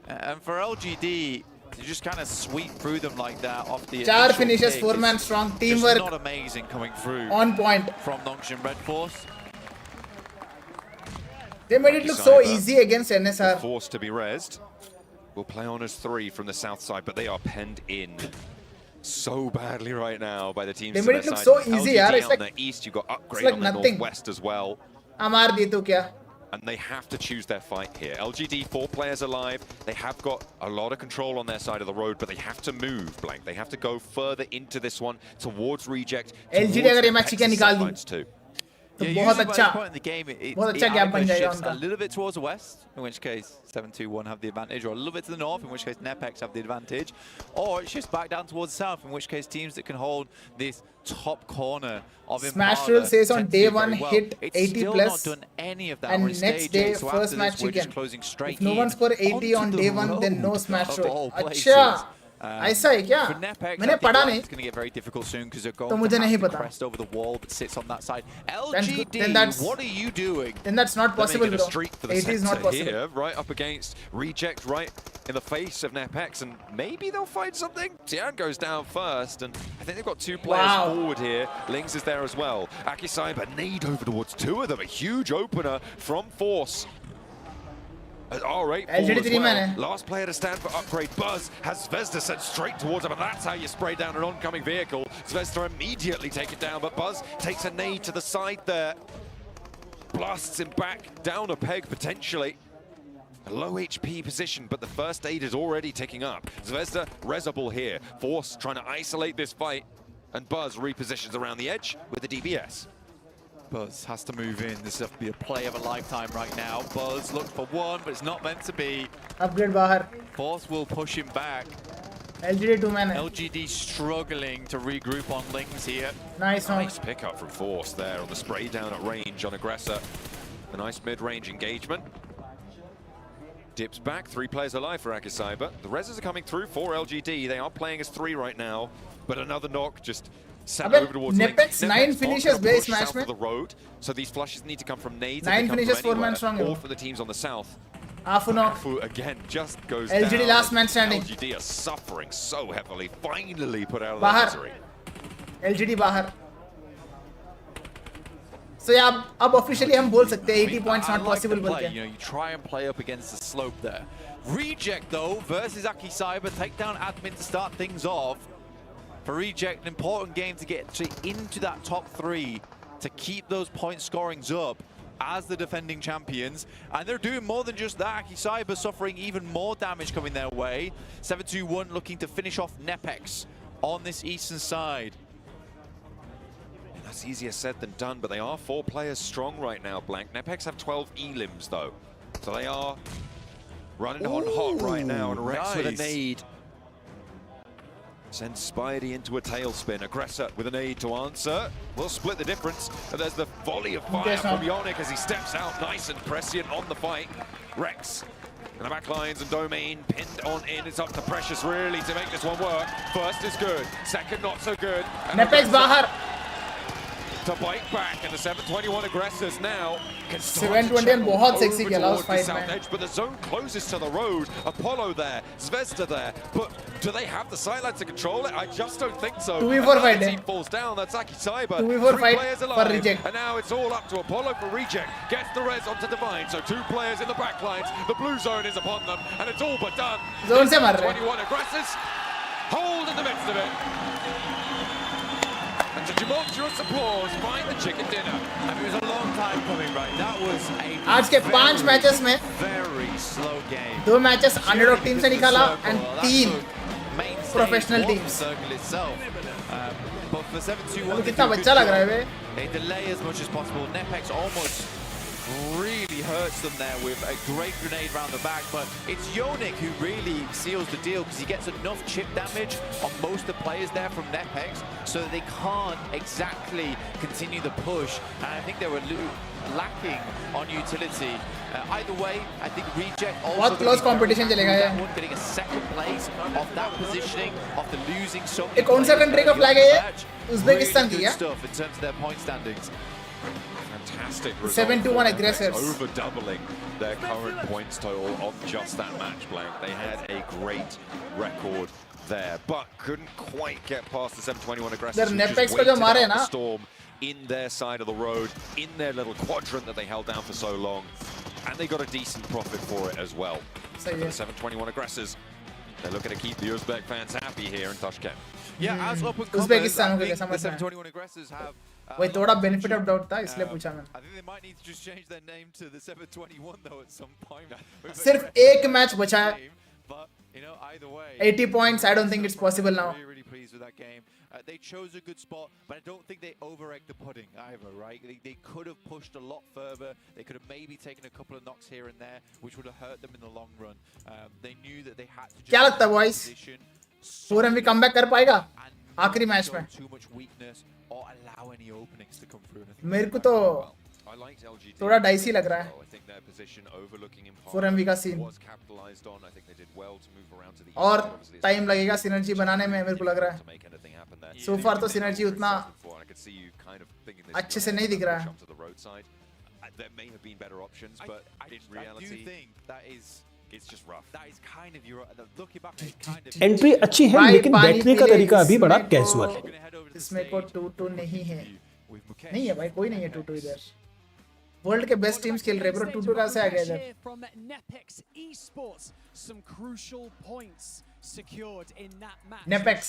And for LGD, you just kind of sweep through them like that off the 4 finishes, 4-man strong teamwork. Not amazing coming through. On point. From Nongshim Red Force. They made it look so easy against NSR. Forced to be rezzed. Will play on as 3 from the south side, but they are penned in so badly right now by the teams. They made it look so easy, yaar. It's like the east, you've got Upgrade on the northwest as well. Amar di tu kya? and they have to choose their fight here. LGD, 4 players alive. They have got a lot of control on their side of the road, but they have to move, Blank. They have to go further into this one towards Reject. LGD अगर ये match chicken निकाल दी तो बहुत अच्छा gap बन जाएगा उनका. A little bit towards the west, in which case 7-2-1 have the advantage, or a little bit to the north, in which case Nepex have the advantage, or it shifts back down towards the south, in which case teams that can hold this top corner of Smash Rule says on day 1 hit it's 80 still plus, not done any of that. and next day so first match chicken. If no one score 80 on day 1, then no Smash Rule. अच्छा ऐसा है क्या? मैंने पढ़ा नहीं. It's going to get very difficult soon because they're going तो मुझे नहीं पता. crest over the wall that sits on that side. LGD, what are you doing? Then that's not possible, bro. 80 is not possible. Here, right up against Reject, right in the face of Nepex, and maybe they'll find something. Tian goes down first, and I think they've got 2 players forward here. Lings is there as well. Akisaiba nade over towards 2 of them. A huge opener from Force. Alright, well. Last player to stand for upgrade. Buzz has Zvezda sent straight towards him, and that's how you spray down an oncoming vehicle. Zvezda immediately take it down, but Buzz takes a nade to the side there. Blasts him back down a peg, potentially. A low HP position, but the first aid is already ticking up. Zvezda resable here. Force trying to isolate this fight, and Buzz repositions around the edge with the DBS. Buzz has to move in. This has to be a play of a lifetime right now. Buzz looked for 1, but it's not meant to be. Upgrade बाहर. Force will push him back. LGD 2-man है. LGD struggling to regroup on Lings here. Nice pickup from Force there on the spray down at range on Aggressor. A nice mid-range engagement. Dips back, 3 players alive for Akisaiba. The reses are coming through for LGD. They are playing as 3 right now, but another knock just sent over towards Nepex 9 finishes base match south of the road, so these flushes need to come from nades. 9 finishes 4-man strong. Or for the teams on the south. Afu again just goes LGD down. last man standing. LGD are suffering so heavily. Finally put out of their misery. LGD बाहर. So yeah, अब officially हम बोल सकते हैं 80 points not possible बोल के. You try and play up against the slope there. Reject though versus Akisaiba, take down admin to start things off. For Reject, an important game to get into that top 3 to keep those point scorings up as the defending champions. And they're doing more than just that. Akisaiba suffering even more damage coming their way. 7-2-1 looking to finish off Nepex on this eastern side. That's easier said than done, but they are 4 players strong right now, Blank. Nepex have 12 elims though, so they are running on hot right now, and Rex with a nade. Sends Spidey into a tailspin. Aggressor with an aid to answer. We'll split the difference. And there's the volley of fire from Yonic as he steps out nice and prescient on the fight. Rex and the back lines and Domain pinned on in. It's up to Precious really to make this one work. First is good. Second not so good. Nepex bahar. To bite back, and the 721 aggressors now can 721 बहुत sexy किया last fight में. But the zone closes to the road. Apollo there, Zvezda there, but do they have the sidelines to control it? I just don't think so. 2v4 fight. Team falls down. That's Akisaiba. 2v4 fight players for alive, Reject. and now it's all up to Apollo for Reject. Gets the res onto Divine, so 2 players in the back lines. The blue zone is upon them, and it's all but done. Zone से मार रहे. 21 aggressors hold in the midst of it. And to tumultuous applause, find the chicken dinner. I mean, it was a long time coming, right? That was a आज के 5 matches में very slow game. 2 matches underdog team से निकाला and 3 professional teams. But for 7-2-1, कितना बच्चा लग रहा है बे. they delay as much as possible. Nepex almost really hurts them there with a great grenade round the back, but it's Yonic who really seals the deal because he gets enough chip damage on most of the players there from Nepex so that they can't exactly continue the push, and I think they were lacking on utility. Either way, I think Reject also बहुत close competition चलेगा ये. getting a second place of that positioning of the losing so ये कौन सा country का flag है ये? Uzbekistan की है. stuff in terms of their point standings. Fantastic result. 7-1 aggressors. Over doubling their current points total on just that match, Blank. They had a great record there, but couldn't quite get past the 721 aggressors. Their Nepex को जो मारे ना. Storm in their side of the road, in their little quadrant that they held down for so long, and they got a decent profit for it as well. So for the 721 aggressors, they're looking to keep the Uzbek fans happy here in Tashkent. Yeah, as up and Uzbekistan comers, I think the 721 aggressors have वही थोड़ा benefit of doubt था इसलिए पूछा मैंने. I think they might need to just change their name to the 721 though at some point. सिर्फ एक match बचा है. But you know, either way, 80 points. I don't think it's possible now. Really pleased with that game. They chose a good spot, but I don't think they over-egged the pudding either, right? They could have pushed a lot further. They could have maybe taken a couple of knocks here and there, which would have hurt them in the long run. They knew that they had to just क्या लगता है boys? 4MV comeback कर पाएगा आखिरी match में? Too much weakness or allow any openings to come through. मेरे को तो थोड़ा डाइसी लग रहा है 4MV का सीन और टाइम लगेगा सिनर्जी बनाने में मेरे को लग रहा है सो फार तो सिनर्जी उतना अच्छे से नहीं दिख रहा है एंट्री अच्छी है लेकिन बैठने का तरीका अभी बड़ा कैजुअल है इसमें को 2-2 नहीं है नहीं है भाई कोई नहीं है 2-2 इधर वर्ल्ड के बेस्ट टीम्स खेल रहे ब्रो 2-2 कैसे आ गया इधर Nepex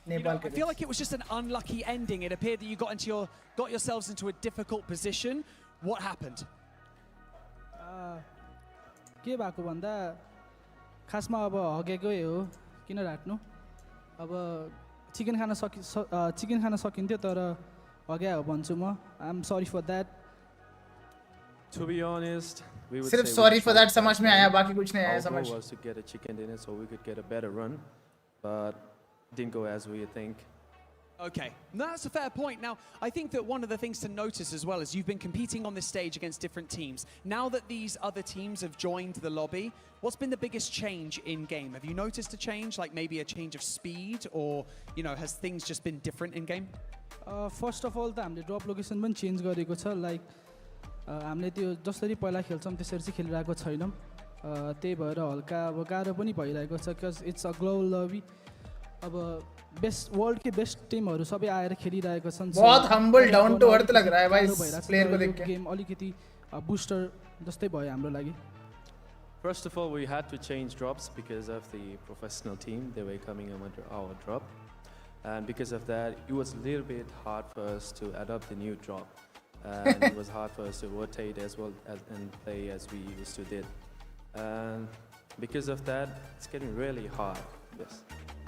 Nepal I feel like it was just an unlucky ending. It appeared that you got yourselves into a difficult position. What happened? के भएको भन्दा खासमा अब हगेकै हो किन राट्नु अब चिकन खान सकिन्थ्यो तर हग्या हो भन्छु म I'm sorry for that. To be honest, we would सिर्फ sorry for that समझ में आया बाकी कुछ नहीं आया समझ. Our goal was to get a chicken dinner so we could get a better run, but didn't go as we think. Okay, no, that's a fair point. Now, I think that one of the things to notice as well is you've been competing on this stage against different teams. Now that these other teams have joined the lobby, what's been the biggest change in game? Have you noticed a change, like maybe a change of speed, or you know, has things just been different in game? First of all, the हामीले drop location पनि change गरेको छ. Like हामीले त्यो जसरी पहिला खेल्छौं त्यसरी चाहिँ खेलिरहेको छैनौं. त्यही भएर हल्का अब गाह्रो पनि भइरहेको छ because it's a global lobby. अब बेस्ट वर्ल्ड के बेस्ट टिमहरु सबै आएर खेलिरहेको छन्. बहुत humble down to earth लग रहा है भाई प्लेयर को देख के. गेम अलिकति बूस्टर जस्तै भयो हाम्रो लागि. First of all, we had to change drops because of the professional team. They were coming under our drop. And because of that, it was a little bit hard for us to adopt the new drop. And it was hard for us to rotate as well and play as we used to did. And because of that, it's getting really hard. Yes.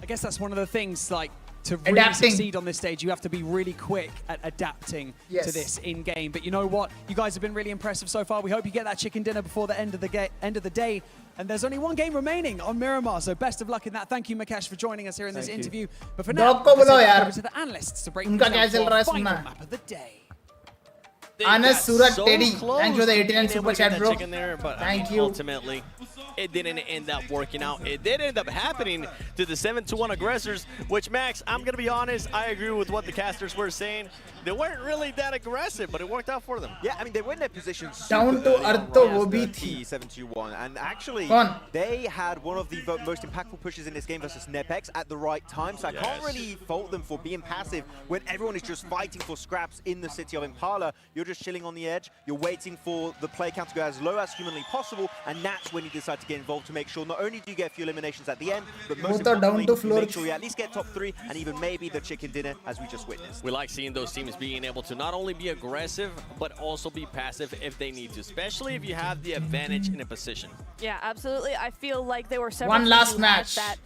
I guess that's one of the things, like, to really succeed on this stage, you have to be really quick at adapting to this in-game. But you know what? You guys have been really impressive so far. We hope you get that chicken dinner before the end of the day. And there's only one game remaining on Miramar, so best of luck in that. Thank you, Mukesh, for joining us here in this interview. But for now, let's head over to the analysts to break down our final map of the day. Anas Surat so Teddy, thank you for the 89 super chat, bro. There, but thank you. Ultimately, it didn't end up working out. It did end up happening to the 7-1 aggressors, which, Max, I'm going to be honest, I agree with what the casters were saying. They weren't really that aggressive, but it worked out for them. Yeah, I mean, they were in their position down to earth to wo bhi thi 7-2-1, and actually they had one of the most impactful pushes in this game versus Nepex at the right time, so I can't really fault them for being passive when everyone is just fighting for scraps in the city of Impala. You're just chilling on the edge, you're waiting for the play count to go as low as humanly possible, and that's when you decide to get involved to make sure not only do you get a few eliminations at the end, but most importantly, you make sure you at least get top 3 and even maybe the chicken dinner as we just witnessed. We like seeing those teams being able to not only be aggressive, but also be passive if they need to, especially if you have the advantage in a position. Yeah, absolutely. I feel like there were several one last match. That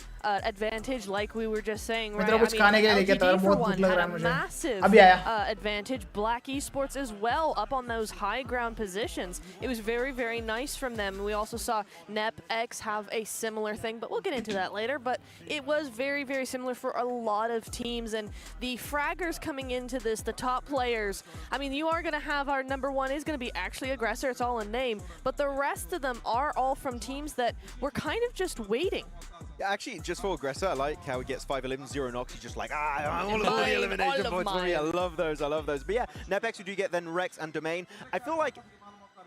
advantage, like we were just saying, right? LGD for one had a massive advantage. Black Esports as well, up on those high ground positions. It was very, very nice from them. We also saw NepX have a similar thing, but we'll get into that later. But it was very, very similar for a lot of teams. And the fraggers coming into this, the top players, I mean, you are going to have our #1 is going to be actually Aggressor. It's all in name. But the rest of them are all from teams that were kind of just waiting. Yeah, actually, just for Aggressor, I like how he gets 5 elims, 0 knocks. He's just like, I want all the elimination points for me. I love those, I love those. But yeah, Nepex, we do get then Rex and Domain. I feel like,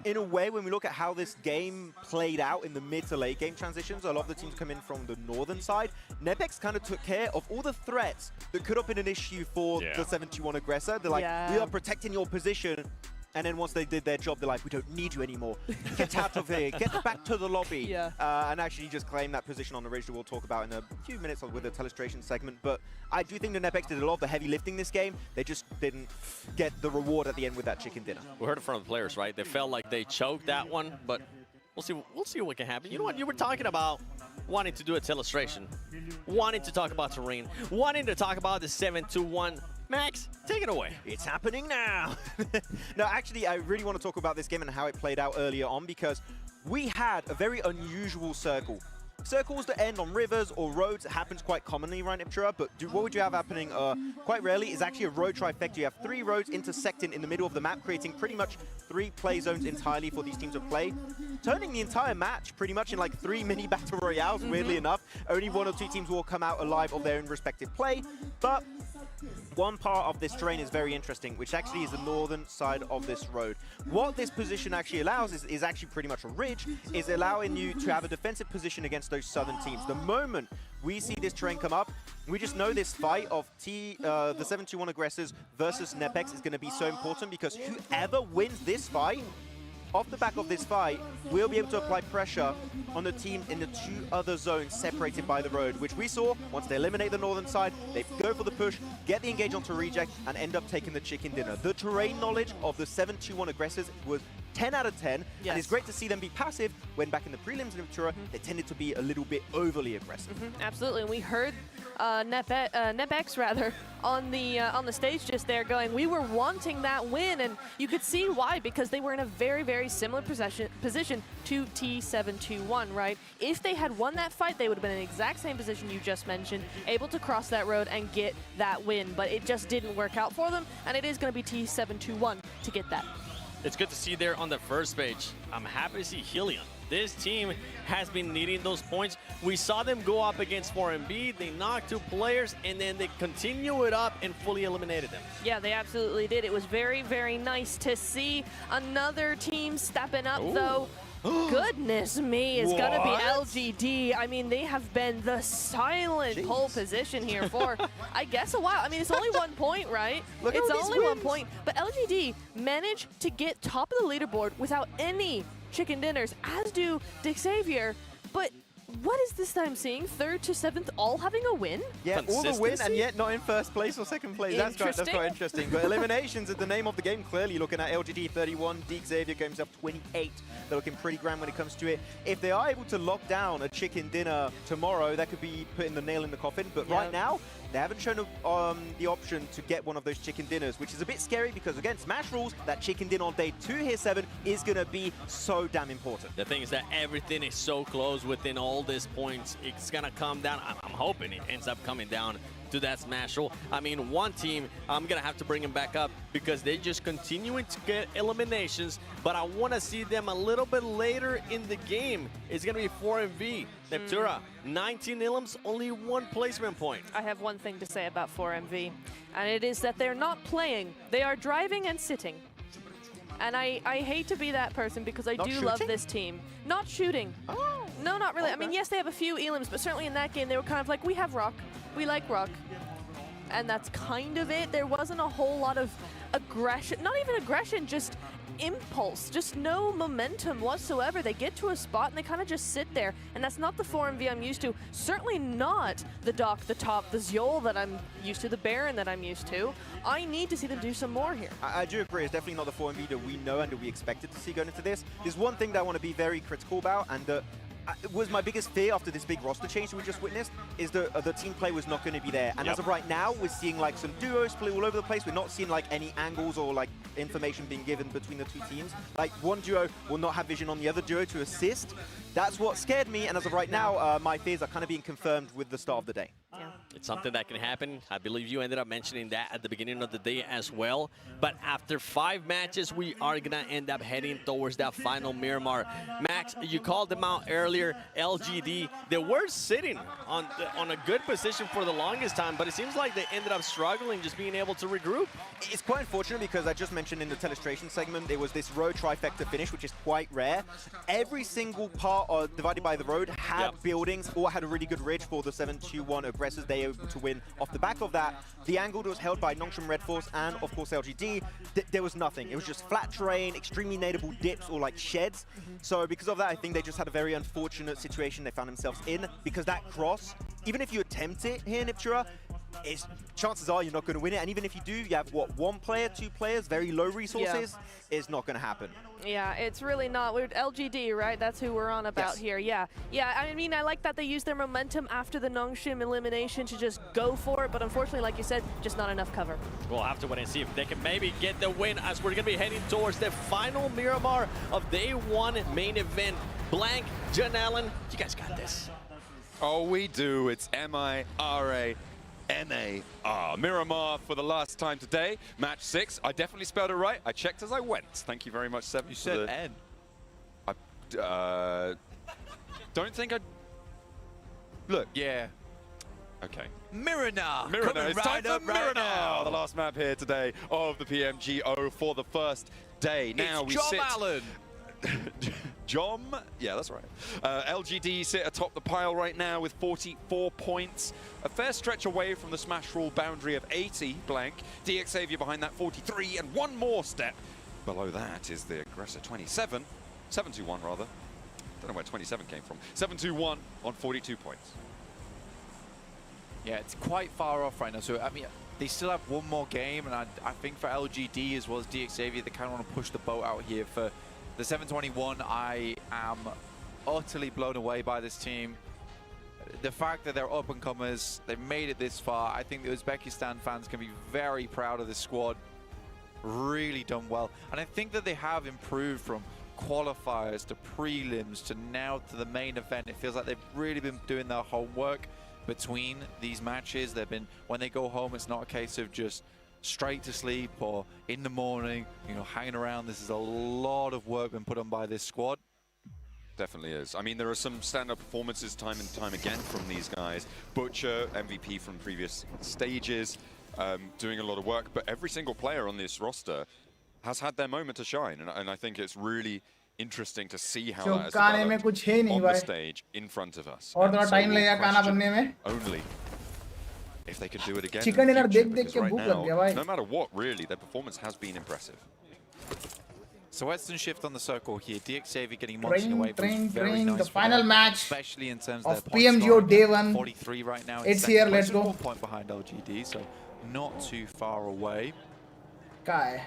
in a way, when we look at how this game played out in the mid to late game transitions, a lot of the teams come in from the northern side. Nepex kind of took care of all the threats that could have been an issue for the 7-2-1 Aggressor. They're like, we are protecting your position. And then once they did their job, they're like, we don't need you anymore. Get out of here. Get back to the lobby. Yeah. And actually just claim that position on the ridge that we'll talk about in a few minutes with the telestration segment. But I do think the NEPEX did a lot of the heavy lifting this game. They just didn't get the reward at the end with that chicken dinner. We heard it from the players, right? They felt like they choked that one, but we'll see what can happen. You know what? You were talking about wanting to do a telestration, wanting to talk about terrain, wanting to talk about the 7-2-1. Max, take it away. It's happening now. No, actually, I really want to talk about this game and how it played out earlier on, because we had a very unusual circle. Circles that end on rivers or roads happens quite commonly around Iptura, but what would you have happening quite rarely is actually a road trifecta. You have 3 roads intersecting in the middle of the map, creating pretty much 3 play zones entirely for these teams to play, turning the entire match pretty much in like 3 mini battle royales, weirdly enough. Only 1 or 2 teams will come out alive of their own respective play, but one part of this terrain is very interesting, which actually is the northern side of this road. What this position actually allows is actually pretty much a ridge, is allowing you to have a defensive position against those southern teams. The moment we see this terrain come up, we just know this fight of the 7-2-1 aggressors versus NEPEX is going to be so important, because whoever wins this fight, off the back of this fight, we'll be able to apply pressure on the team in the 2 other zones separated by the road, which we saw once they eliminate the northern side, they go for the push, get the engage onto reject, and end up taking the chicken dinner. The terrain knowledge of the 7-2-1 aggressors was 10 out of 10, and it's great to see them be passive when back in the prelims in Iptura, they tended to be a little bit overly aggressive. Absolutely, and we heard NEPEX rather on the stage just there going, we were wanting that win, and you could see why, because they were in a very, very similar position to T721, right? If they had won that fight, they would have been in the exact same position you just mentioned, able to cross that road and get that win, but it just didn't work out for them, and it is going to be T721 to get that. It's good to see there on the first page. I'm happy to see Helion. This team has been needing those points. We saw them go up against 4MB. They knocked 2 players, and then they continue it up and fully eliminated them. Yeah, they absolutely did. It was very, very nice to see another team stepping up, though. Goodness me, it's going to be LGD. I mean, they have been the silent pole position here for, I guess, a while. I mean, it's only 1 point, right? It's only 1 point. But LGD managed to get top of the leaderboard without any chicken dinners, as do Dick Xavier. But what is this I'm seeing? 3rd to 7th all having a win? Yeah, all the win, and yet not in 1st place or 2nd place. That's quite interesting. But eliminations is the name of the game, clearly. Looking at LGD 31, Dick Xavier going up 28. They're looking pretty grand when it comes to it. If they are able to lock down a chicken dinner tomorrow, that could be putting the nail in the coffin. But right now, they haven't shown the option to get one of those chicken dinners, which is a bit scary, because again, Smash rules, that chicken dinner on day 2 here 7 is going to be so damn important. The thing is that everything is so close within all these points. It's going to come down. I'm hoping it ends up coming down to that Smash rule. I mean, one team, I'm going to have to bring them back up because they just continuing to get eliminations, but I want to see them a little bit later in the game. It's going to be 4MV. Neptura, 19 elims, only 1 placement point. I have one thing to say about 4MV, and it is that they're not playing. They are driving and sitting. And I hate to be that person, because I do love this team. Not shooting. Oh. No, not really. Okay. I mean, yes, they have a few elims, but certainly in that game, they were kind of like, we have Rock. We like Rock. And that's kind of it. There wasn't a whole lot of aggression. Not even aggression, just impulse. Just no momentum whatsoever. They get to a spot and they kind of just sit there. And that's not the 4MV I'm used to. Certainly not the Doc, the Top, the Zjol that I'm used to, the Baron that I'm used to. I need to see them do some more here. I do agree. It's definitely not the 4MV that we know and that we expected to see going into this. There's one thing that I want to be very critical about, and was my biggest fear after this big roster change that we just witnessed, is the team play was not going to be there. And as of right now, we're seeing like some duos play all over the place. We're not seeing like any angles or like information being given between the 2 teams. Like one duo will not have vision on the other duo to assist. That's what scared me, and as of right now, my fears are kind of being confirmed with the start of the day. It's something that can happen. I believe you ended up mentioning that at the beginning of the day as well. But after 5 matches, we are going to end up heading towards that final Miramar. Max, you called them out earlier, LGD. They were sitting on a good position for the longest time, but it seems like they ended up struggling just being able to regroup. It's quite unfortunate, because I just mentioned in the telestration segment, there was this road trifecta finish, which is quite rare. Every single part divided by the road had buildings or had a really good ridge for the 7-2-1 aggressors. They able to win off the back of that. The angle that was held by Nongshim Red Force and, of course, LGD, there was nothing. It was just flat terrain, extremely nadeable dips or like sheds. So because of that, I think they just had a very unfortunate situation they found themselves in, because that cross, even if you attempt it here, Niptura, chances are you're not going to win it. And even if you do, you have, what, 1 player, 2 players, very low resources, it's not going to happen. Yeah, it's really not. We're LGD, right? That's who we're on about here. Yeah. I mean, I like that they used their momentum after the Nongshim elimination to just go for it, but unfortunately, like you said, just not enough cover. We'll have to wait and see if they can maybe get the win, as we're going to be heading towards the final Miramar of Day 1 main event. Blank, Jen Allen, you guys got this. Oh, we do. It's MIRA. NAR. Miramar for the last time today. Match 6. I definitely spelled it right. I checked as I went. Thank you very much, Seb. You said N. I don't think I... Look. Yeah. Okay. Miramar. It's time for Miramar. The last map here today of the Pmgo for the first day. Now we sit... Allen. Jom? Yeah, that's right. LGD sit atop the pile right now with 44 points. A fair stretch away from the smash rule boundary of 80 blank. DX Xavier behind that 43, and one more step below that is the aggressor 27. 721 rather. Don't know where 27 came from. 721 on 42 points. Yeah, it's quite far off right now. So, I mean, they still have one more game, and I think for LGD as well as DX Xavier, they kind of want to push the boat out here for the 721. I am utterly blown away by this team. The fact that they're up-and-comers, they've made it this far. I think the Uzbekistan fans can be very proud of this squad. Really done well. And I think that they have improved from qualifiers to prelims to now to the main event. It feels like they've really been doing their homework between these matches. They've been, when they go home, it's not a case of just straight to sleep or in the morning, you know, hanging around. This is a lot of work been put on by this squad. Definitely is. I mean, there are some stand-up performances time and time again from these guys. Butcher, MVP from previous stages, doing a lot of work, but every single player on this roster has had their moment to shine, and I think it's really interesting to see how that has developed on the stage in front of us. और थोड़ा time लगेगा खाना बनने में. Only if they could do it again. Chicken dinner देख के भूख लग गया भाई. No matter what, really, their performance has been impressive. So Western shift on the circle here. DX Xavier getting Monty away. Train, the final match especially in terms of their Pmgo Day 1. 43 right now. It's here, let's go. 1 point behind LGD, so not too far away. Kai.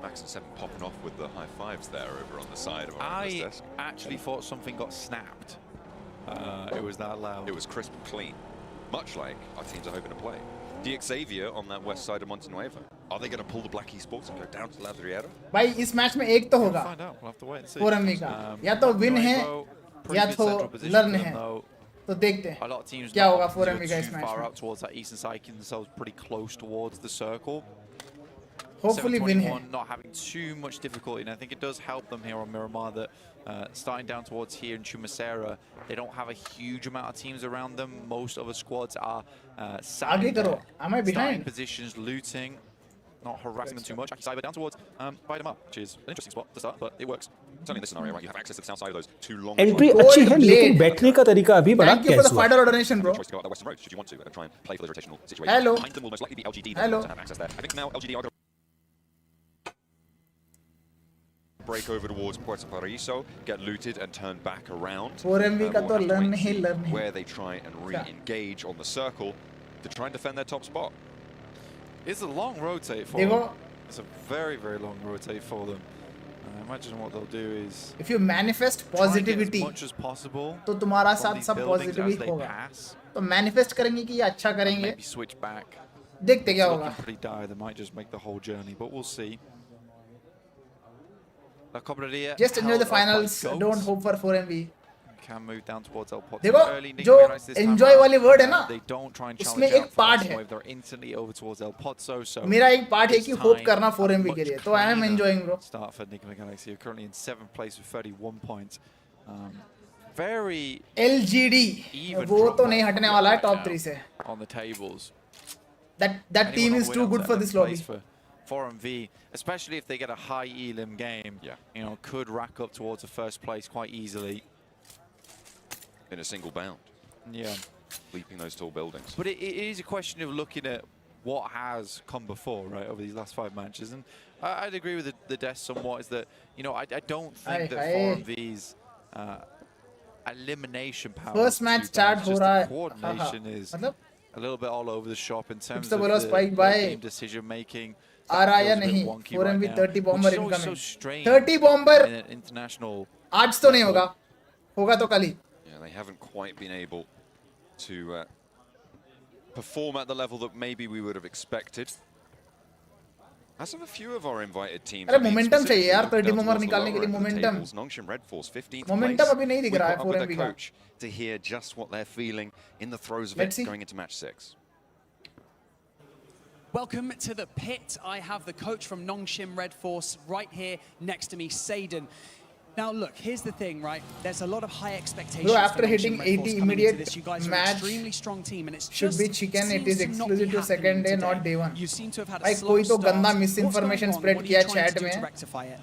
Max and 7 popping off with the high fives there over on the side of our desk. I actually thought something got snapped. It was that loud. It was crisp and clean, much like our teams are hoping to play. DX Xavier on that west side of Montenuevo. Are they going to pull the Black Esports and go down to Ladriera? भाई इस match में एक तो होगा. We'll have to wait and see. 4MV का. या तो win है या तो learn है. तो देखते हैं. A lot of teams क्या होगा 4MV का इस मैच far में. out towards that eastern side, keeping themselves pretty close towards the circle. Hopefully win है. Not having too much difficulty, and I think it does help them here on Miramar that starting down towards here in Chumacera, they don't have a huge amount of teams around them. Most other squads are sat in starting positions, looting, not harassing them too much. Cyber down towards Bite 'em up, which is an interesting spot to start, but it works. Certainly in this scenario, right, you have access to the south side of those two long. Entry अच्छी है, लेकिन बैठने का तरीका अभी बड़ा Thank you for the $5 donation, bro. Choice to go out that western road, should you want to, and try and play for the rotational situation. Hello. Behind them will most likely be LGD. Hello. To have access there. I think now LGD are going break over towards Puerto Paraiso, get looted and turn back around. 4MV का तो learn है. Where they try and re-engage on the circle to try and defend their top spot. It's a long rotate for them. It's a very, very long rotate for them. Imagine what they'll do is if you manifest positivity as much as possible, तो तुम्हारा साथ सब positivity होगा. तो manifest करेंगे कि ये अच्छा करेंगे. Maybe switch back. देखते क्या होगा. Pretty dire. They might just make the whole journey, but we'll see. Just enjoy the finals. Don't hope for 4MV. Can move down towards El Pot. देखो जो enjoy वाली word है ना, इसमें एक part है. They're instantly over towards El Pozzo, so मेरा एक part है कि hope करना 4MV के लिए. तो I am enjoying, bro. Start for Enigma Galaxy. You're currently in 7th place with 31 points. Very LGD. वो तो नहीं हटने वाला है top 3 से. On the tables. That team is too good for this lobby. 4MV, especially if they get a high elim game, you know, could rack up towards the first place quite easily. In a single bound. Yeah. leaping those tall buildings. But it is a question of looking at what has come before, right, over these last 5 matches. And I'd agree with the desk somewhat, is that, you know, I don't think that 4MV's elimination power first match start हो रहा है coordination is a little bit all over the shop in terms तो of बोलो spike by game decision making. आ रहा या नहीं 4MV 30 bomber incoming 30 bomber in an international आज तो नहीं होगा होगा तो कल ही. Yeah, they haven't quite been able to perform at the level that maybe we would have expected. As of a few of our invited teams, अरे momentum चाहिए यार 30 bomber निकालने के लिए momentum. Nongshim Red Force 15th momentum place. अभी नहीं दिख रहा है 4MV का. Coach to hear just what they're feeling in the throes of it going into match 6. Welcome to the pit. I have the coach from Nongshim Red Force right here next to me, Seiden. Now look, here's the thing, right? There's a lot of high expectations. Bro, after hitting 80 immediate you guys match, are an extremely strong team, and it's should be chicken. It is exclusive to second day, not day one. You seem to have had a भाई slow कोई तो start. गंदा misinformation What's going spread on? What are किया you trying chat to do में. to rectify it?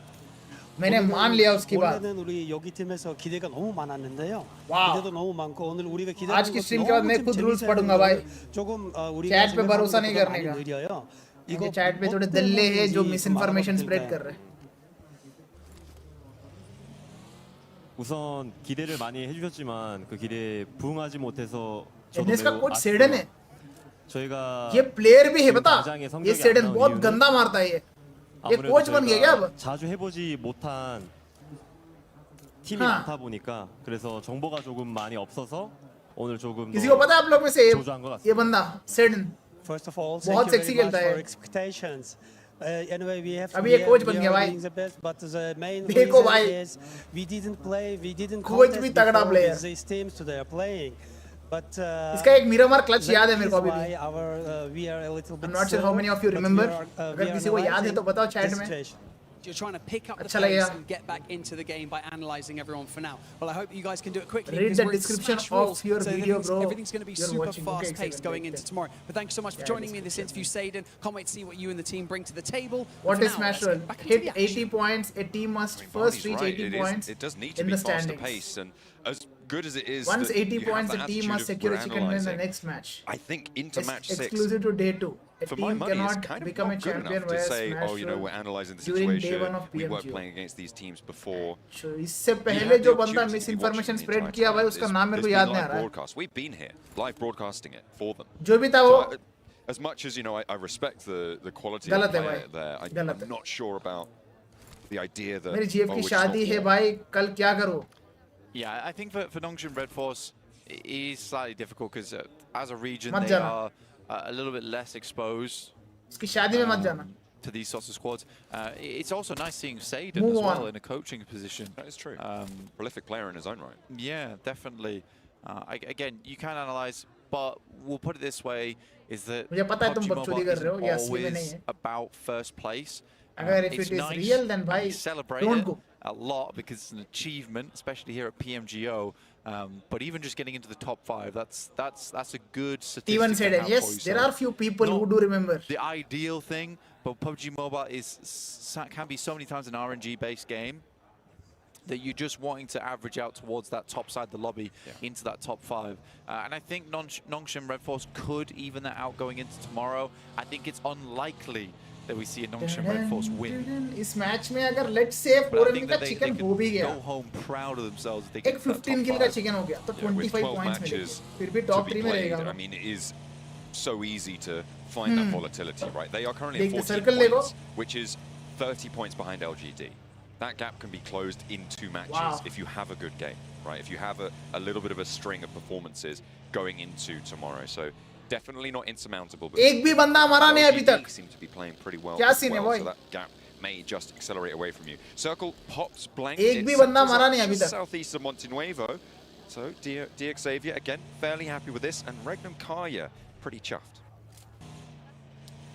मैंने मान लिया उसकी बात. 원래는 우리 여기 팀에서 기대가 너무 많았는데요. 와우. 기대도 너무 많고 오늘 우리가 기대한 आज की स्ट्रीम के बाद मैं खुद रूल्स पढ़ूंगा भाई. 조금 우리가 चैट पे भरोसा नहीं करने का. 느려요. इनके चैट पे थोड़े दल्ले हैं जो misinformation spread कर रहे हैं. 우선 기대를 많이 해주셨지만 그 기대에 부응하지 못해서 저도 एनएस का 매우 कोच 아쉽고요. सेडन है. 저희가 ये प्लेयर भी है बता. 당장의 ये 성적이 안 सेडन 나온 बहुत 이유는 गंदा मारता है ये. ये 아무래도 कोच बन गया क्या 저희가 अब? 자주 해보지 못한 팀이 हाँ. 많다 보니까 그래서 정보가 조금 많이 없어서 오늘 조금 किसी को पता है आप लोग में से 조조한 것 ये 같습니다. बंदा सेडन First of all, बहुत thank you sexy very much खेलता है. for expectations. Anyway, we have अभी ये कोच बन गया भाई. doing the best, but the main देखो reason भाई. is we didn't coach contest भी तगड़ा before player. with these teams today are playing. But इसका एक मिरामार क्लच याद है मेरे को अभी भी. we are a little bit I'm not sure how many of you but we remember. are, अगर किसी को याद है तो बताओ चैट में. situation. You're trying to pick up the अच्छा pace लगेगा. and get back into the game by analysing everyone for now. Well, I hope you guys can do it quickly. Read because the we're in description smash of rules, your so video, bro. everything's going to be You're super watching. fast Okay, paced going into tomorrow. But thank you so much for Yeah, joining me in this interview, Seiden. Can't wait to see what you and the team bring to the table. What For is now, smash let's rule? get back into Hit the action. 80 points. A team must first Barney's reach right. 80 points It does need to in be the faster standings. pace, and as good as it is. Once that 80 you have points, that the team attitude must of secure a we're chicken win in the analysing, next match. I think into It's match 6. exclusive to day 2. A For my team money, it's cannot kind of become a not good champion enough to via say, smash oh, you know, rule we're analysing the during day situation. 1 of We weren't PMGO. playing against these teams before. इससे You पहले had the जो बंदा opportunity to be misinformation watching the spread entire किया भाई time. उसका नाम मेरे को There's याद been नहीं आ live रहा है. broadcast. We've been here, live broadcasting it for them. जो भी था So, वो as much as, you know, I respect the quality गलत of है player भाई. there, गलत I'm not sure about the idea that, मेरी जीएफ oh, की we're just not शादी है warm. भाई कल क्या करूँ? Yeah, I think for Nongshim Red Force, it is slightly difficult because as a region, मत they जाना. are a little bit less exposed उसकी शादी में मत जाना. to these sorts of squads. It's also nice seeing Seiden Move as well on. in a coaching position. That is true. Prolific player in his own right. Yeah, definitely. Again, you can analyze, but we'll put it this way, is that मुझे पता है तुम PUBG बकचोदी Mobile कर रहे हो, ये isn't असली में नहीं always है. about first place. अगर if It's it is nice, real, then we भाई celebrate don't it go. a lot because it's an achievement, especially here at Pmgo. But even just getting into the top 5, that's a good statistic. Even said to it. have Yes, for there yourself. are few people who Not do remember. the ideal thing, but PUBG Mobile can be so many times an RNG-based game that you're just wanting to average out towards that top side of the lobby into that top 5. And I think Nongshim Red Force could even that out going into tomorrow. I think it's unlikely that we see a Nongshim Red Force win. इस match में अगर let's say But I 4MV think का that they chicken हो भी could गया. go home proud of themselves if they एक get to that 15 top किल का 5. Chicken हो गया तो Yeah, with 25 12 points मिलेंगे. matches फिर भी to top be 3 में played, रहेगा. I mean, it is so easy to find that volatility, right? They are currently देख, at the 14 circle देखो. points, which is 30 points behind LGD. That gap can be closed in 2 matches Wow. if you have a good game, right? If you have a little bit of a string of performances going into tomorrow. So definitely not insurmountable. But एक भी बंदा मरा नहीं अभी तक. LGD seem to be playing pretty well. क्या as scene है well, भाई? so that gap may just accelerate away from you. Circle pops blank. एक It भी बंदा centers मरा up नहीं अभी just तक. southeast of Montenuevo. So DX Xavier again fairly happy with this, and Regnum Kaya pretty chuffed.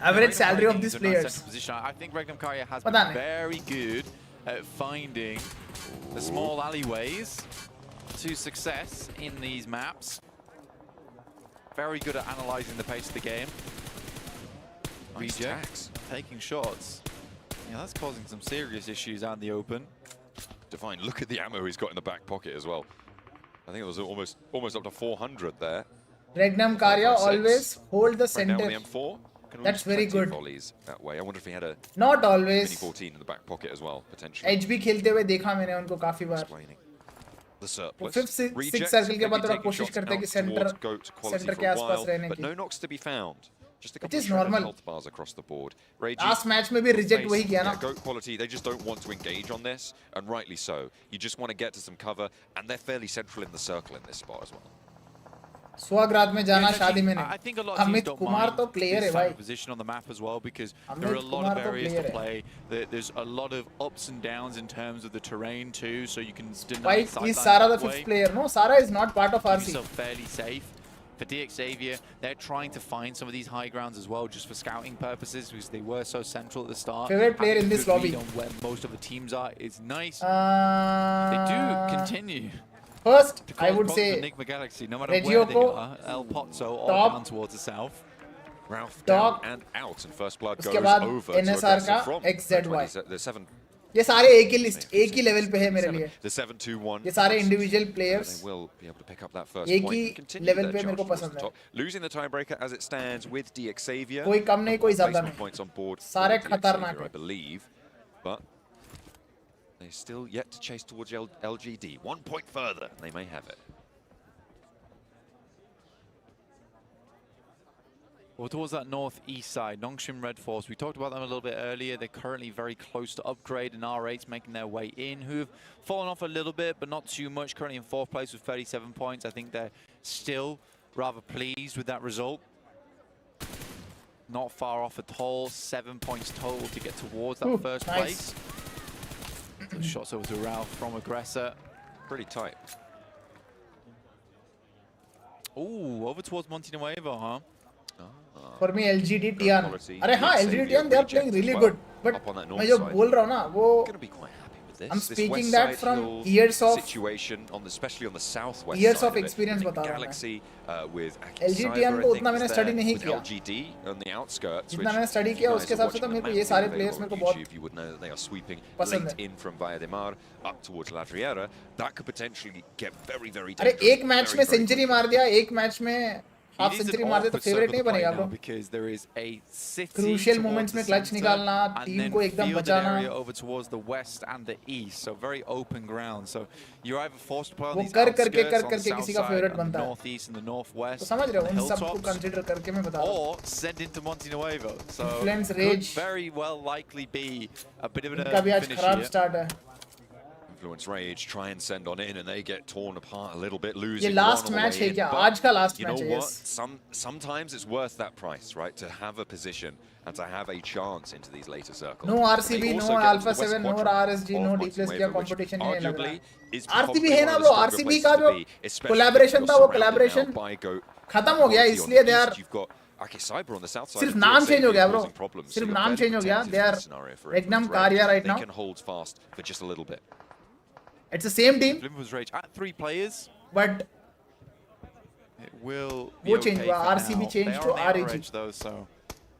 Average salary of these It's a nice players. central position. I think Regnum Kaya has पता been नहीं. very good at finding the small alleyways to success in these maps. Very good at analysing the pace of the game. Nice Reject, tax. taking shots. Yeah, that's causing some serious issues out in the open. Divine, look at the ammo he's got in the back pocket as well. I think it was almost up to 400 there. Regnum Karya always hold the Right now center. on the M4. That's very good. Volleys that way. I wonder if he had a Not always. mini 14 in the back pocket as well, potentially. HB खेलते हुए देखा मैंने उनको काफी बार. The surplus. Fifth, sixth circle के बाद थोड़ा कोशिश करते हैं कि center के आसपास रहने but की. no knocks to be found. Just a Which couple is of shredded normal. health bars across the board. Reiji, Last match में भी reject वही किया ना. goat quality, they just don't want to engage on this, and rightly so. You just want to get to some cover, and they're fairly central in the circle in this spot as well. स्वागरात में जाना शादी में I think a lot नहीं. of teams Amit don't Kumar mind तो player this है type भाई. of position on the map as well, because there are a lot of areas to play. There's a lot of ups and downs in terms of the terrain too, so you can deny Why is sidelines Sara the that way. fifth player? No, Sara is not part of Keep RC. yourself fairly safe. For DXavier, they're trying to find some of these high grounds as well, just for scouting purposes, because they were so central at the start. Favorite player Having in a this good lobby. read on where most of the teams are is nice. They do continue. First, to I cause would problems say for Enigma Galaxy, no matter Reggio where they को are. El Pozzo all top, down towards the south. Ralph Top, down and out, and first blood उसके goes बाद over to NSR का aggressive from XZY. the 7. ये सारे एक ही list, एक ही level पे है मेरे लिए. The 7-2-1. ये सारे individual players They will be able to pick up that first एक point he and continue level their पे मेरे को charge towards पसंद the है. top. Losing the tiebreaker as it stands with DXavier. कोई कम नहीं, कोई ज़्यादा नहीं. Points on board सारे for खतरनाक DXavier, I हैं. believe, but they're still yet to chase towards LGD. 1 point further, and they may have it. Well, towards that northeast side, Nongshim Red Force, we talked about them a little bit earlier. They're currently very close to upgrade, and R8's making their way in, who've fallen off a little bit, but not too much. Currently in 4th place with 37 points. I think they're still rather pleased with that result. Not far off at all. 7 points total to get towards that first place. So shots over to Ralph from Aggressor. Pretty tight. Ooh, over towards Montenuevo, huh? For me, LGD Tian. अरे हाँ, LGD Tian, they are playing really good. But मैं जो बोल रहा हूँ ना, वो I'm speaking that from years of situation on the, especially on the southwest years side of experience बता रहा हूँ Galaxy with LGD Tian को उतना मैंने study नहीं with किया. LGD on the outskirts. जितना मैंने study किया उसके हिसाब से तो मेरे को ये सारे players मेरे को बहुत you would know that they are sweeping पसंद late है. in from Valle de Mar up towards La Riera. That could potentially get very, very अरे dangerous. एक मैच में सेंचुरी मार दिया, एक मैच में हाफ सेंचुरी मार दे तो फेवरेट नहीं बनेगा bro. Because there is a city Crucial moments में क्लच निकालना, टीम को एकदम बचाना. over towards the west and the east, so very open ground. So you're either forced to play on वो these कर outskirts करके on the south किसी का side फेवरेट and the बनता है. northeast and the northwest. तो समझ रहे हो, on the उन सबको hilltops, कंसीडर करके मैं बता रहा हूँ. or send into Montenuevo. So Influence could Rage. very well likely be a bit of an इनका भी आज finish खराब here. स्टार्ट है. Influence Rage try and send on in, and they get torn apart a little bit, ये losing last one on the match way है in. क्या? But आज का last you know match है, what? yes. Sometimes it's worth that price, right? To have a position and to have a chance into these later circles. No RCB, They no also get Alpha into the 7, West no quadrant RSG, of no D+ Montenuevo, क्या which competition नहीं लग arguably रहा. is RCB probably है one ना of the bro, stronger RCB places का to जो be, especially collaboration if था you're वो surrounded collaboration now by goat खत्म हो गया, quality on इसलिए the they are east. You've got Aki Cyber on the south side. सिर्फ of नाम DXavier चेंज हो गया ब्रो. causing problems. So सिर्फ you're नाम fairly चेंज हो गया. protected They in are this scenario for Regnum Influence Karya Rage. right now. They can hold fast for just a little bit. It's the same team. Influence Rage at 3 players. But It will be वो okay change for हुआ, now. RCB They change are to on the outer RAG. edge though, so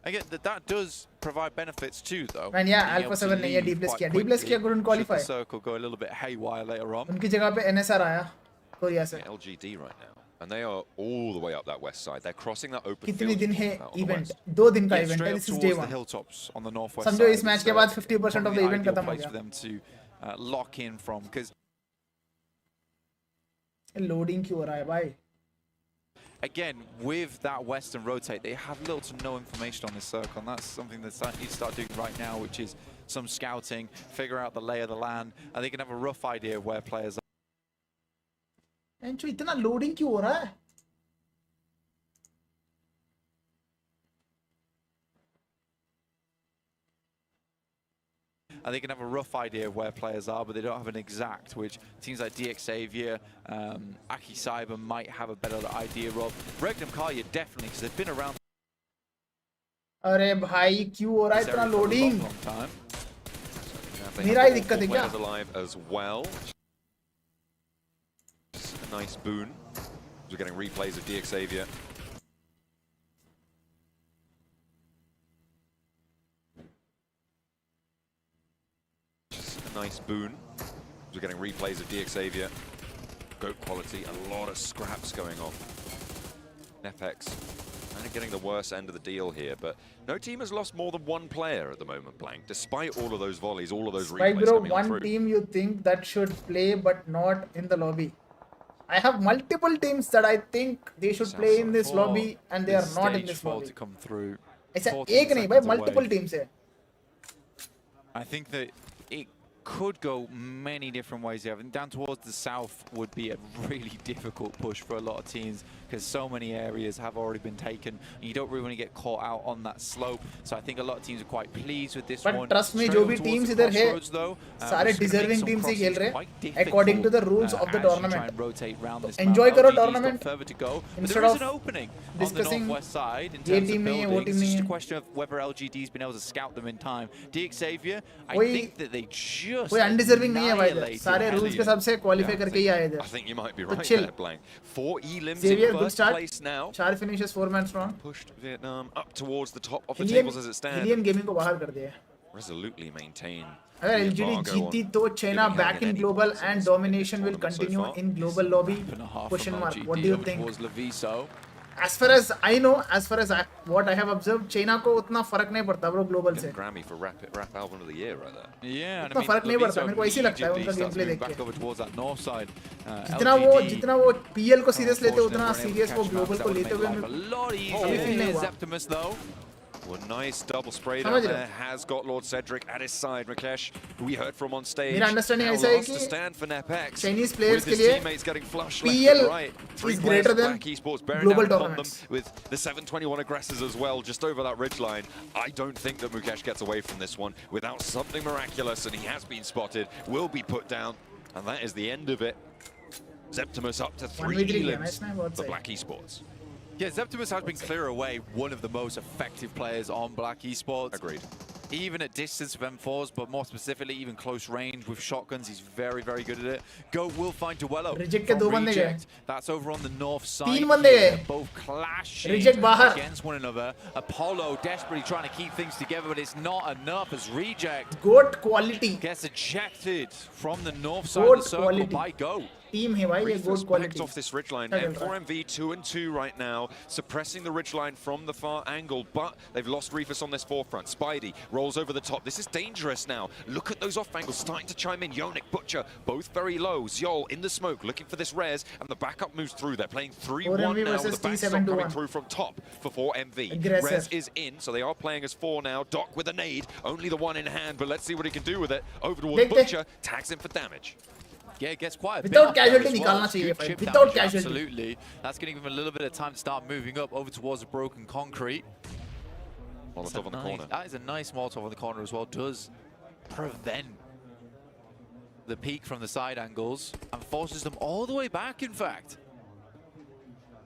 again that does provide benefits too, though. Man, yeah, Being Alpha able to 7 नहीं है, leave D+ quite किया. D+ quickly किया couldn't should qualify. the circle go a little bit haywire later on. उनकी जगह पे NSR आया Korea से. LGD right now, and they are all the way up that west side. They're crossing that open कितनी field दिन है now on the event? west. 2 दिन का Yeah, event straight है. up This is towards day the 1. hilltops on the northwest समझो side. इस match It's, के बाद 50% of probably the event ideal खत्म हो place for गया. them to lock in from, because loading क्यों हो रहा है भाई? again, with that western rotate, they have little to no information on this circle, and that's something that they need to start doing right now, which is some scouting, figure out the lay of the land, and they can have a rough idea of where players are. एंचो इतना loading क्यों हो रहा है? And they can have a rough idea of where players are, but they don't have an exact, which teams like DXavier, Aki Cyber might have a better idea of. Regnum Karya definitely, because they've been around. अरे भाई क्यों हो रहा है इतना loading? मेरा ही दिक्कत है क्या? Alive as well. Just a nice boon. We're getting replays of DXavier. Nice boon. We're getting replays of DXavier. Goat quality, a lot of scraps going on. Nepex kind of getting the worst end of the deal here, but no team has lost more than one player at the moment, Blank, despite all of those volleys, all of those replays bro, coming on through. one team you think that should play but not in the lobby. I have multiple teams that I think they should play in this lobby and they are not in this lobby. To come through. ऐसा एक नहीं भाई, multiple teams है. I think that it could go many different ways here. I think down towards the south would be a really difficult push for a lot of teams because so many areas have already been taken and you don't really want to get caught out on that slope. So I think a lot of teams are quite pleased with this one. But trust me, जो भी teams इधर है, सारे deserving teams ही खेल रहे हैं according to the rules of the tournament. Enjoy करो tournament instead of discussing ये team नहीं है, वो team नहीं है. It's just a question of whether LGD's been able to scout them in time. Xavier, I think that they just कोई undeserving नहीं है भाई, सारे rules के हिसाब से qualify करके ही आए इधर. I think you might be right there, Blank. 4 elims in first place now. 4 finishes, 4 man strong. Pushed Vietnam up towards the top of the tables as it stands. Hillian gaming को बाहर कर दिया. Resolutely maintain. अगर LGD जीती तो China back in global and domination will continue in global lobby. Question mark. What do you think? As far as I know, what I have observed, China को उतना फर्क नहीं पड़ता bro global से. Grammy for rap album of the year right there. Yeah, उतना फर्क नहीं पड़ता, मेरे को ऐसे लगता है उनका गेमप्ले देख के. जितना वो PL को सीरियस लेते उतना सीरियस वो ग्लोबल को लेते हुए अभी फील नहीं हुआ. Well, nice double spray down there. Has got Lord Cedric at his side. Rakesh, who we heard from on stage, मेरा understanding now ऐसा है lost to कि stand for Nepex. Chinese players with के his लिए teammates getting flushed PL left and right. 3 is players greater for than Black Esports bearing global down upon them tournaments. with the 721 aggressors as well, just over that ridgeline. I don't think that Mukesh gets away from this one without something miraculous, and he has been spotted, will be put down, and that is the end of it. Zeptimus up to 3 elims for Black Esports. Yeah, Zeptimus has been clear away one of the most effective players on Black Esports. Agreed. Even at distance of M4s, but more specifically, even close range with shotguns, he's very, very good at it. Go will find Duello. Reject के 2 बंदे गए. That's over on the north side. 3 बंदे गए. Both clashing against one another. Apollo desperately trying to keep things together, but it's not enough as Reject. Goat quality. Gets ejected from the north side of the circle by Go. Team है भाई ये good quality. Off this ridgeline. M4MV 2-2 right now, suppressing the ridgeline from the far angle, but they've lost Reefus on this forefront. Spidey rolls over the top. This is dangerous now. Look at those off angles starting to chime in. Yonik, Butcher, both very low. Zyol in the smoke, looking for this res, and the backup moves through. They're playing 3-1 now with the backstop coming through from top for 4MV. Res is in, so they are playing as 4 now. Doc with a nade, only the one in hand, but let's see what he can do with it. Over towards Butcher, tags him for damage. Yeah, it gets quite a without bit casualty well. निकालना चाहिए भाई. Without damage, casualty. Absolutely. That's going to give him a little bit of time to start moving up over towards the broken concrete. Molotov on the corner. That is a nice Molotov on the corner as well. Does prevent the peak from the side angles and forces them all the way back, in fact.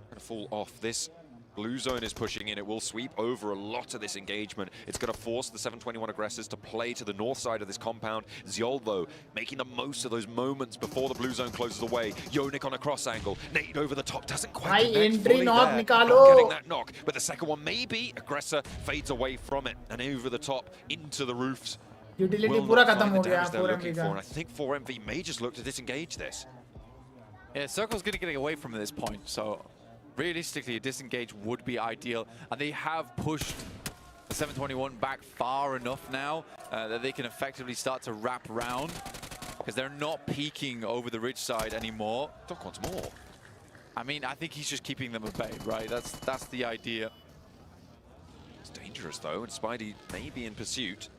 Going to fall off. This blue zone is pushing in. It will sweep over a lot of this engagement. It's going to force the 721 aggressors to play to the north side of this compound. Zyol, though, making the most of those moments before the blue zone closes away. Yonik on a cross angle. Nade over the top. Doesn't quite connect fully there. Not getting that knock. But the second one, maybe. Aggressor fades away from it. And over the top, into the roofs. Utility Will पूरा not खत्म find हो the गया damage they're 4MV looking for. का. And I think 4MV may just look to disengage this. Yeah, Circle's going to get away from this point, so realistically, a disengage would be ideal. And they have pushed the 721 back far enough now that they can effectively start to wrap around because they're not peeking over the ridge side anymore. Doc wants more. I mean, I think he's just keeping them at bay, right? That's the idea. It's dangerous, though, and Spidey may be in pursuit.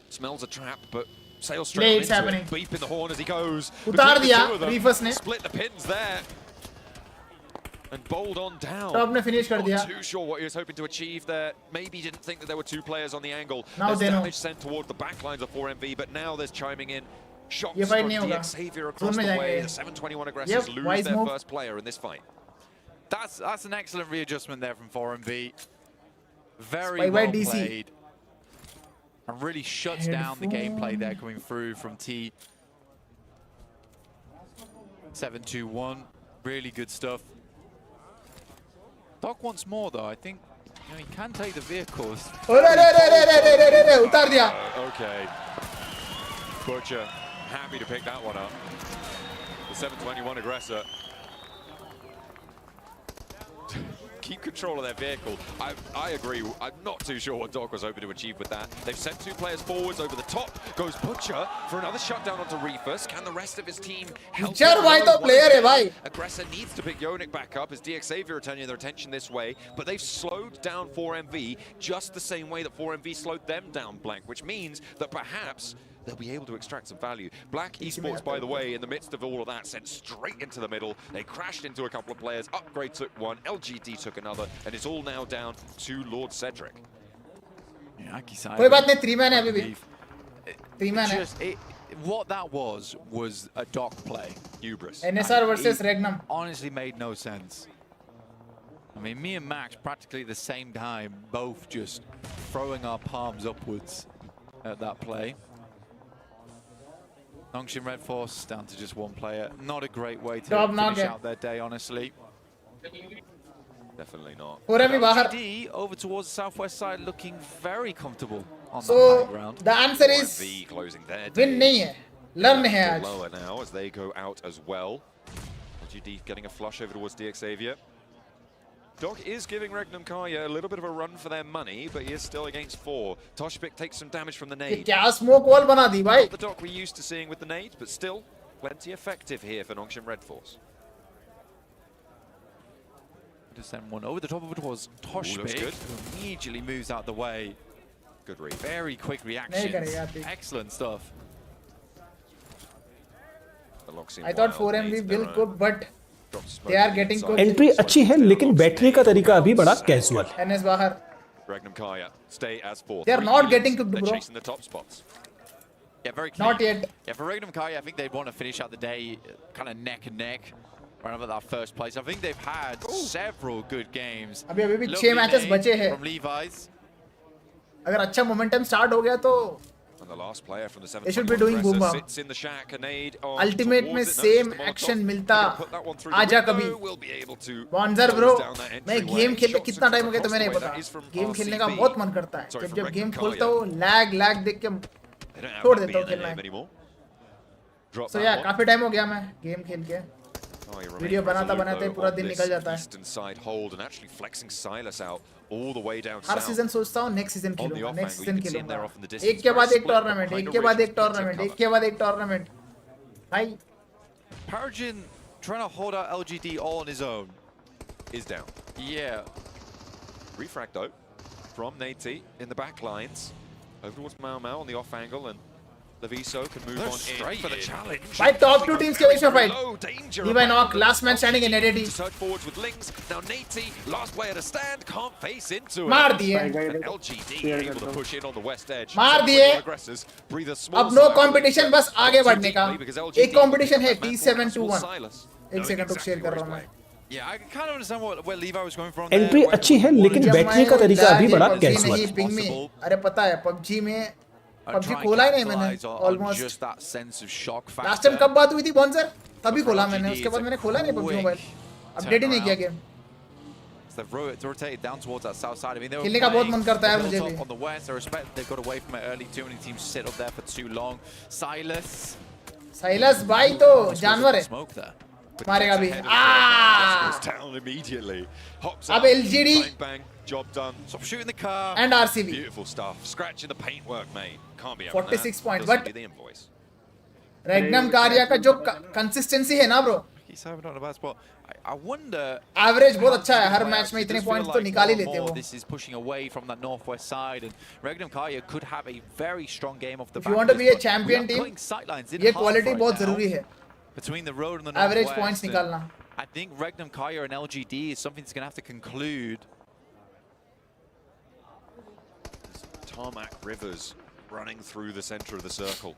Smells a trap, but sails straight into happening. it. Beeping the horn as he goes. उतार Between the दिया two of them, Reefus ने. Split the pins there. And bowled on down. Top ने finish कर दिया. Not too sure what he was hoping to achieve there. Maybe didn't think that there were 2 players on the angle. Now There's they know. damage sent towards the back lines of 4MV, but now there's chiming in. Shots ये fight from नहीं होगा. Xavier across Zone the में way. जाएंगे. The 721 aggressors lose their first player in this fight. That's an excellent readjustment there from 4MV. Very Spy by well DC. played. And really shuts down the gameplay there coming through from T. 721. Really good stuff. Doc wants more though. I think he can take the vehicles. उतार दिया. Okay. Butcher happy to pick that one up. The 721 aggressor. keep control of their vehicle. I agree. I'm not too sure what Dog was hoping to achieve with that. They've sent 2 players forwards over the top. Goes Butcher for another shutdown onto Reefus. Can the rest of his team help? Butcher भाई तो player है भाई. Aggressor needs to pick Yonik back up as DXavier are turning their attention this way, but they've slowed down 4MV just the same way that 4MV slowed them down, Blank, which means that perhaps they'll be able to extract some value. Black Esports, by the way, in the midst of all of that, sent straight into the middle. They crashed into a couple of players. Upgrade took one, LGD took another, and it's all now down to Lord Cedric. Yeah, कोई बात नहीं, 3 man है अभी भी. 3 man है. What that was a dock play. Hubris. NSR versus Regnum. Honestly made no sense. I mean, me and Max practically at the same time, both just throwing our palms upwards at that play. Nongshim Red Force down to just 1 player. Not a great way to finish out their day, honestly. Definitely not. LGD over towards the southwest side, looking very comfortable on the high ground. The answer is closing their win नहीं है, learn है आज. Lower now as they go out as well. LGD getting a flush over towards DXavier. Doc is giving Regnum Kaya a little bit of a run for their money, but he is still against 4. Toshpik takes some damage from the nade. क्या smoke wall बना दी भाई? Not the Doc we're used to seeing with the nade, but still plenty effective here for Nongshim Red Force. To send one over the top of it was Toshpik, who immediately moves out the way. Good read. Very quick reactions. Excellent stuff. I thought 4MV will cook, but they are getting cooked. Entry अच्छी है लेकिन बैठने का तरीका अभी बड़ा casual है. NS बाहर. Regnum Kaya stay as 4th. They are not getting cooked, bro. Chasing the top spots. Yeah, very clean. Not yet. Yeah, for Regnum Kaya, I think they'd want to finish out the day kind of neck and neck. Right about that first place. I think they've had several good games. अभी भी 6 matches बचे हैं. From Levi's. अगर अच्छा momentum start हो गया तो And the last player from the 7th they should be doing boom bam. sits in the shack, a nade on Ultimate में same action मिलता. आजा कभी. Bonzer bro, मैं game खेलने कितना टाइम हो गया तो मैं नहीं पता. Game खेलने का बहुत मन करता है. जब game खोलता हूँ lag देख के छोड़ देता हूँ खेलना. So yeah, काफी टाइम हो गया मैं game खेल के. वीडियो बनाते पूरा दिन निकल जाता है. हर सीजन सोचता हूँ नेक्स्ट सीजन खेलूंगा. एक के बाद एक टूर्नामेंट, एक के बाद एक टूर्नामेंट, एक के बाद एक टूर्नामेंट. भाई Parajin trying to hold out LGD all on his own is down. Yeah. Refrag though from Nate in the back lines over towards Mau on the off angle, and Leviso can move on in for the challenge. By top 2 teams के बीच में fight. Levi knock, last man standing in ADD. Surge forwards with links. Now Nate, last player to stand, can't face into it. मार दिए. LGD able to push in on the west edge. मार दिए. अब no competition, बस आगे बढ़ने का. एक competition है T721. एक सेकंड रुक शेयर कर रहा हूँ मैं. Yeah, I kind of understand where Levi was going from. Entry अच्छी है लेकिन बैठने का तरीका अभी बड़ा कैजुअल है. पिंग में अरे पता है PUBG में PUBG खोला ही नहीं मैंने ऑलमोस्ट. लास्ट टाइम कब बात हुई थी बॉन्जर? तभी खोला मैंने, उसके बाद मैंने खोला नहीं PUBG मोबाइल. अपडेट ही नहीं किया game. They've rotated down towards that south side. I mean, they were खेलने का बहुत मन करता है मुझे भी. On the west, I respect they've got away from it early. Too many teams sit up there for too long. Silas भाई तो जानवर है. मारेगा भी. अब LGD. Job done. Stop shooting the car. And RCB. Beautiful stuff. Scratching the paintwork, mate. Can't be 46 points. But Regnum Kaya का जो consistency है ना bro. He's having on a bad spot. I wonder. Average बहुत अच्छा है. हर match में इतने points तो निकाल ही लेते वो. This is pushing away from that northwest side, and Regnum Kaya could have a very strong game off the back. If you want to be a champion team, ये quality बहुत जरूरी है. Between the road and the northwest. Average points निकालना. I think Regnum Kaya and LGD is something that's going to have to conclude. Tarmac rivers running through the center of the circle,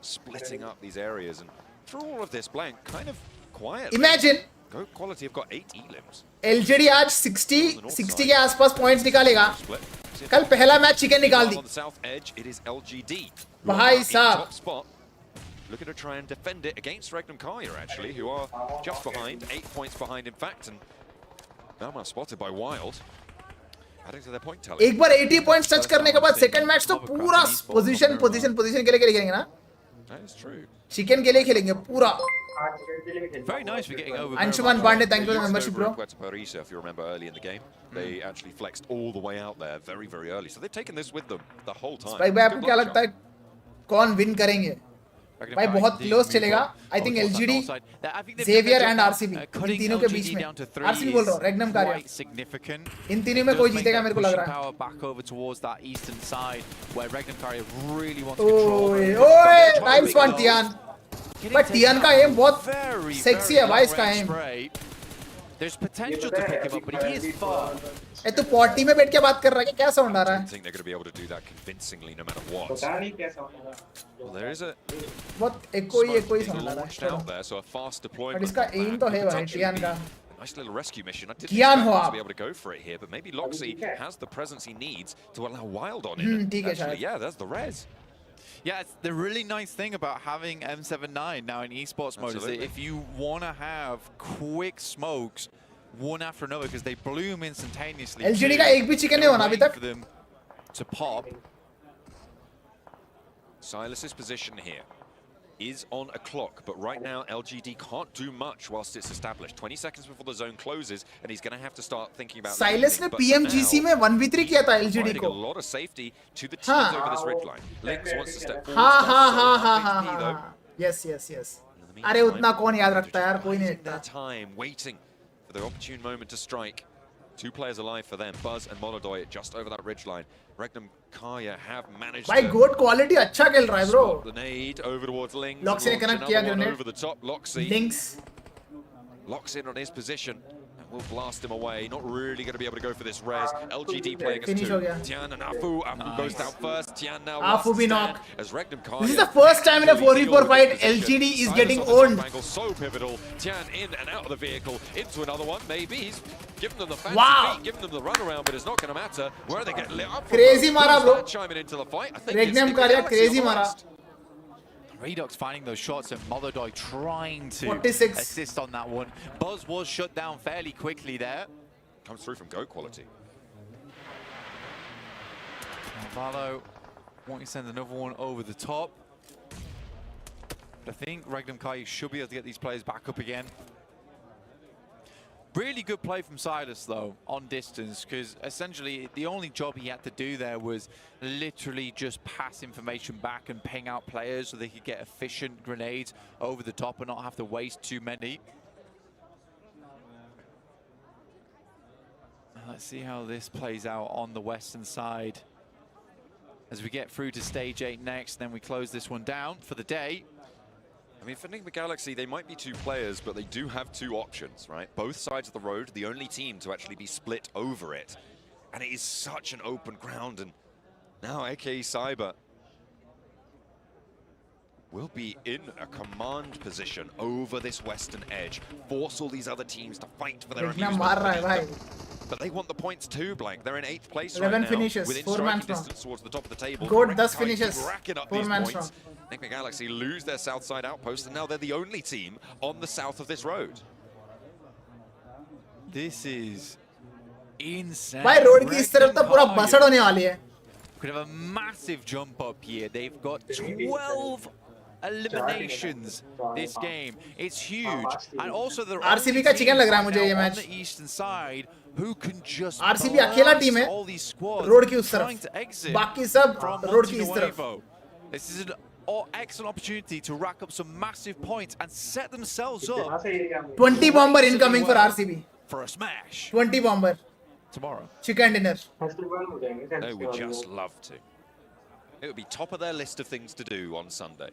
splitting up these areas, and through all of this, Blank kind of quiet. Imagine Go Quality have got 8 elims. LGD आज 60 के आसपास points निकालेगा. कल पहला match chicken निकाल दी. On the south edge, it is LGD. भाई साहब. Looking to try and defend it against Regnum Kaya, actually, who are just behind, 8 points behind, in fact, and now spotted by Wild. एक बार 80 points touch करने के बाद second match तो पूरा position के लिए खेलेंगे ना. चिकन के लिए खेलेंगे पूरा. Very nice for getting over. Anshuman Pandey, thank you for the membership, bro. Parisa, if you remember early in the game, they actually flexed all the way out there very, very early. So they've taken this with them the whole time. भाई आपको क्या लगता है कौन win करेंगे? भाई बहुत close चलेगा. I think LGD, Xavier and RCB इन तीनों के बीच में. RCB बोल रहा हूँ, Regnum Karya. इन तीनों में कोई जीतेगा मेरे को लग रहा है. Back over towards that eastern side where Regnum Karya really wants control. ओए, nice one Tian. But Tian का aim बहुत sexy है भाई इसका aim. There's potential to pick him up, but he is far. ए तू पॉटी में बैठ के बात कर रहा है क्या साउंड आ रहा है? I think they're going to be able to do that convincingly no matter what. Well, there is a बहुत एको ही साउंड आ रहा है. out there, so a fast deployment. पर इसका aim तो है भाई टियान का. Nice little rescue mission. I didn't Kian expect ho him to be able to go for it here, but maybe Loxy has the presence he needs to allow Wild on it. Actually, yeah, that's the res. Yeah, it's the really nice thing about having M79 now in esports mode is that if you want to have quick smokes one after another because they bloom instantaneously. LGD का एक भी chicken नहीं होना अभी तक. For them to pop. Silas's position here is on a clock, but right now LGD can't do much whilst it's established. 20 seconds before the zone closes, and he's going to have to start thinking about. Silas ने PMGC में 1v3 किया था LGD को. A lot of safety to the teams over this ridgeline. Lynx wants to step forward. हाँ. Yes. अरे उतना कौन याद रखता है यार कोई नहीं रखता. Time waiting for the opportune moment to strike. 2 players alive for them, Buzz and Molodoy just over that ridgeline. Regnum Karya have managed भाई गोट क्वालिटी अच्छा खेल रहा है bro. The nade over towards Lynx. Loxy ने connect किया grenade. Over the top, Loxy. Lynx locks in on his position. Will blast him away. Not really going to be able to go for this res. LGD playing as 2. Tian and Afu. Afu goes down first. Tian now Afu be knocked. As Regnum Karya. This is the first time in a 4v4 fight LGD is getting owned. So pivotal. Tian in and out of the vehicle. Into another one. Maybe he's giving them the fancy feet, giving them the runaround, but it's not going to matter where they get lit up. Crazy mara bro. Chiming into the fight. I think Regnum Karya crazy mara. Redox finding those shots and Molodoy trying to 46. assist on that one. Buzz was shut down fairly quickly there. Comes through from Go quality. Valo wanting to send another one over the top. But I think Regnum Karya should be able to get these players back up again. Really good play from Silas, though, on distance, because essentially the only job he had to do there was literally just pass information back and ping out players so they could get efficient grenades over the top and not have to waste too many. Let's see how this plays out on the western side as we get through to stage 8 next, then we close this one down for the day. I mean, for Enigma Galaxy, they might be 2 players, but they do have 2 options, right? Both sides of the road, the only team to actually be split over it. And it is such an open ground, and now AKE Cyber will be in a command position over this western edge, force all these other teams to fight for their amusement. But they want the points too, Blank. They're in 8th place 11 right now, finishes, within 4 man striking distance towards the top of the table. Goat 10 finishes, racking up 4 these man points. Enigma Galaxy lose their south side outpost, and now they're the only team on the south of this road. This is insane. भाई road की इस तरफ तो पूरा बसड़ होने वाली है. Could have a massive jump up here. They've got 12 eliminations this game. It's huge. And also the RCB का चिकन लग रहा है मुझे ये match. on the eastern side who can just RCB अकेला टीम है. रोड की उस तरफ. बाकी सब रोड की इस तरफ. This is an excellent opportunity to rack up some massive points and set themselves up. 20 bomber incoming for RCB. For a smash. 20 bomber. Tomorrow. Chicken dinner. They would just love to. It would be top of their list of things to do on Sunday.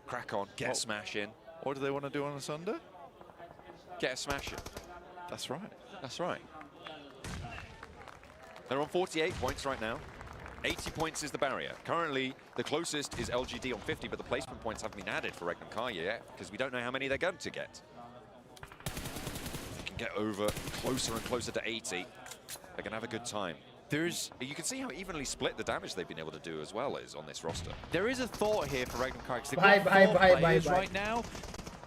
Crack on, get a smash in. What do they want to do on a Sunday? Get a smash in. That's right. That's right. They're on 48 points right now. 80 points is the barrier. Currently, the closest is LGD on 50, but the placement points haven't been added for Regnum Karya yet, because we don't know how many they're going to get. They can get over closer and closer to 80. They're going to have a good time. You can see how evenly split the damage they've been able to do as well is on this roster. There is a thought here for Regnum Karya, because they've got 4 players right now.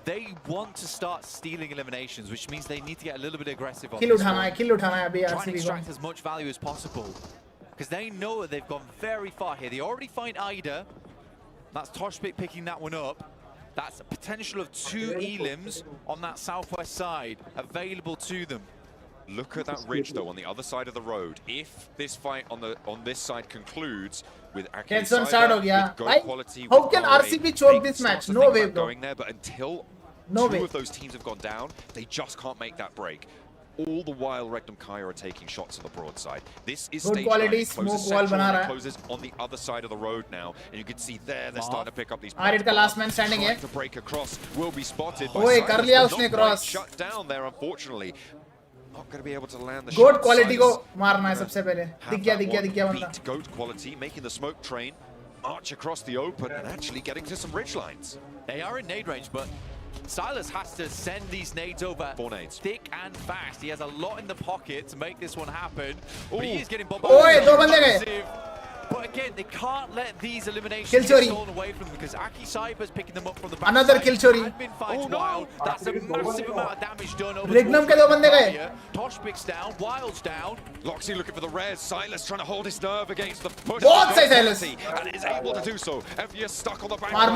They want to start stealing eliminations, which means they need to get a little bit aggressive on this one. Kill उठाना है अभी Try and RCB extract as much value as possible. Because they know that they've gone very far here. They already find Ida. That's Toshpik picking that one up. That's a potential of 2 elims on that southwest side available to them. Look at that ridge though on the other side of the road. If this fight on this side concludes with goat quality, how can RCB choke this match? No way, bro. Going there, but until two of those teams have gone down, they just can't make that break. All the while, Regnum Kai are taking shots on the broadside. This is good quality smoke wall bana raha hai. Closes on the other side of the road now, and you can see there they're starting to pick up these. Arid ka last man standing hai. To break across will be spotted by Oye, kar liya usne cross. Shut down there, unfortunately. Not going to be able to land the goat shot. quality ko marna hai sabse pehle. Dikh gaya banda. Goat quality, making the smoke train march across the open and actually getting to some ridge lines. They are in nade range, but Silas has to send these nades over 4 nades. thick and fast. He has a lot in the pocket to make this one happen. But he is getting bombarded. Oye, do bande gaye. But again, they can't let these eliminations get stolen away from them because Aki Cyber's picking them up from the back. Another kill chori. That's a massive amount of damage done over Regnum ke do bande gaye. Tosh picks down, Wild's down. Loxy looking for the res. Silas trying to hold his nerve against the push. Bahut sahi Silas. And is able to do so. FVS stuck on the back. Mar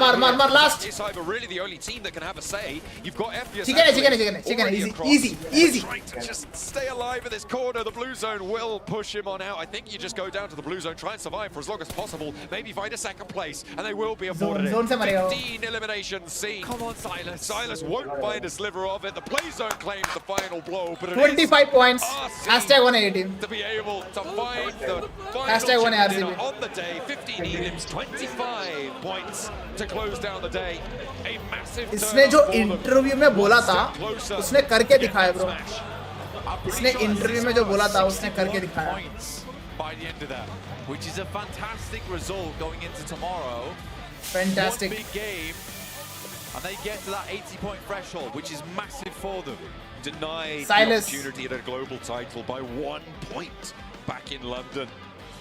last. Cyber really the only team that can have a say. You've got FVS. Chicken. Easy. Trying to just stay alive in this corner. The blue zone will push him on out. I think you just go down to the blue zone, try and survive for as long as possible, maybe find a second place, and they will be afforded it. 15 eliminations seen. Come on, Silas. Silas won't find a sliver of it. The play zone claims the final blow, but it 25 points. Hashtag 118. To be able to find the final Hashtag 1 RCB. on the day. 15 elims, 25 points to close down the day. A massive इसने जो interview में बोला था उसने करके दिखाया bro. इसने interview में जो बोला था उसने करके दिखाया. By the end of that, which is a fantastic result going into tomorrow. Fantastic. One big game, and they get to that 80-point threshold, which is massive for them. Denied Silas. the opportunity at a global title by 1 point back in London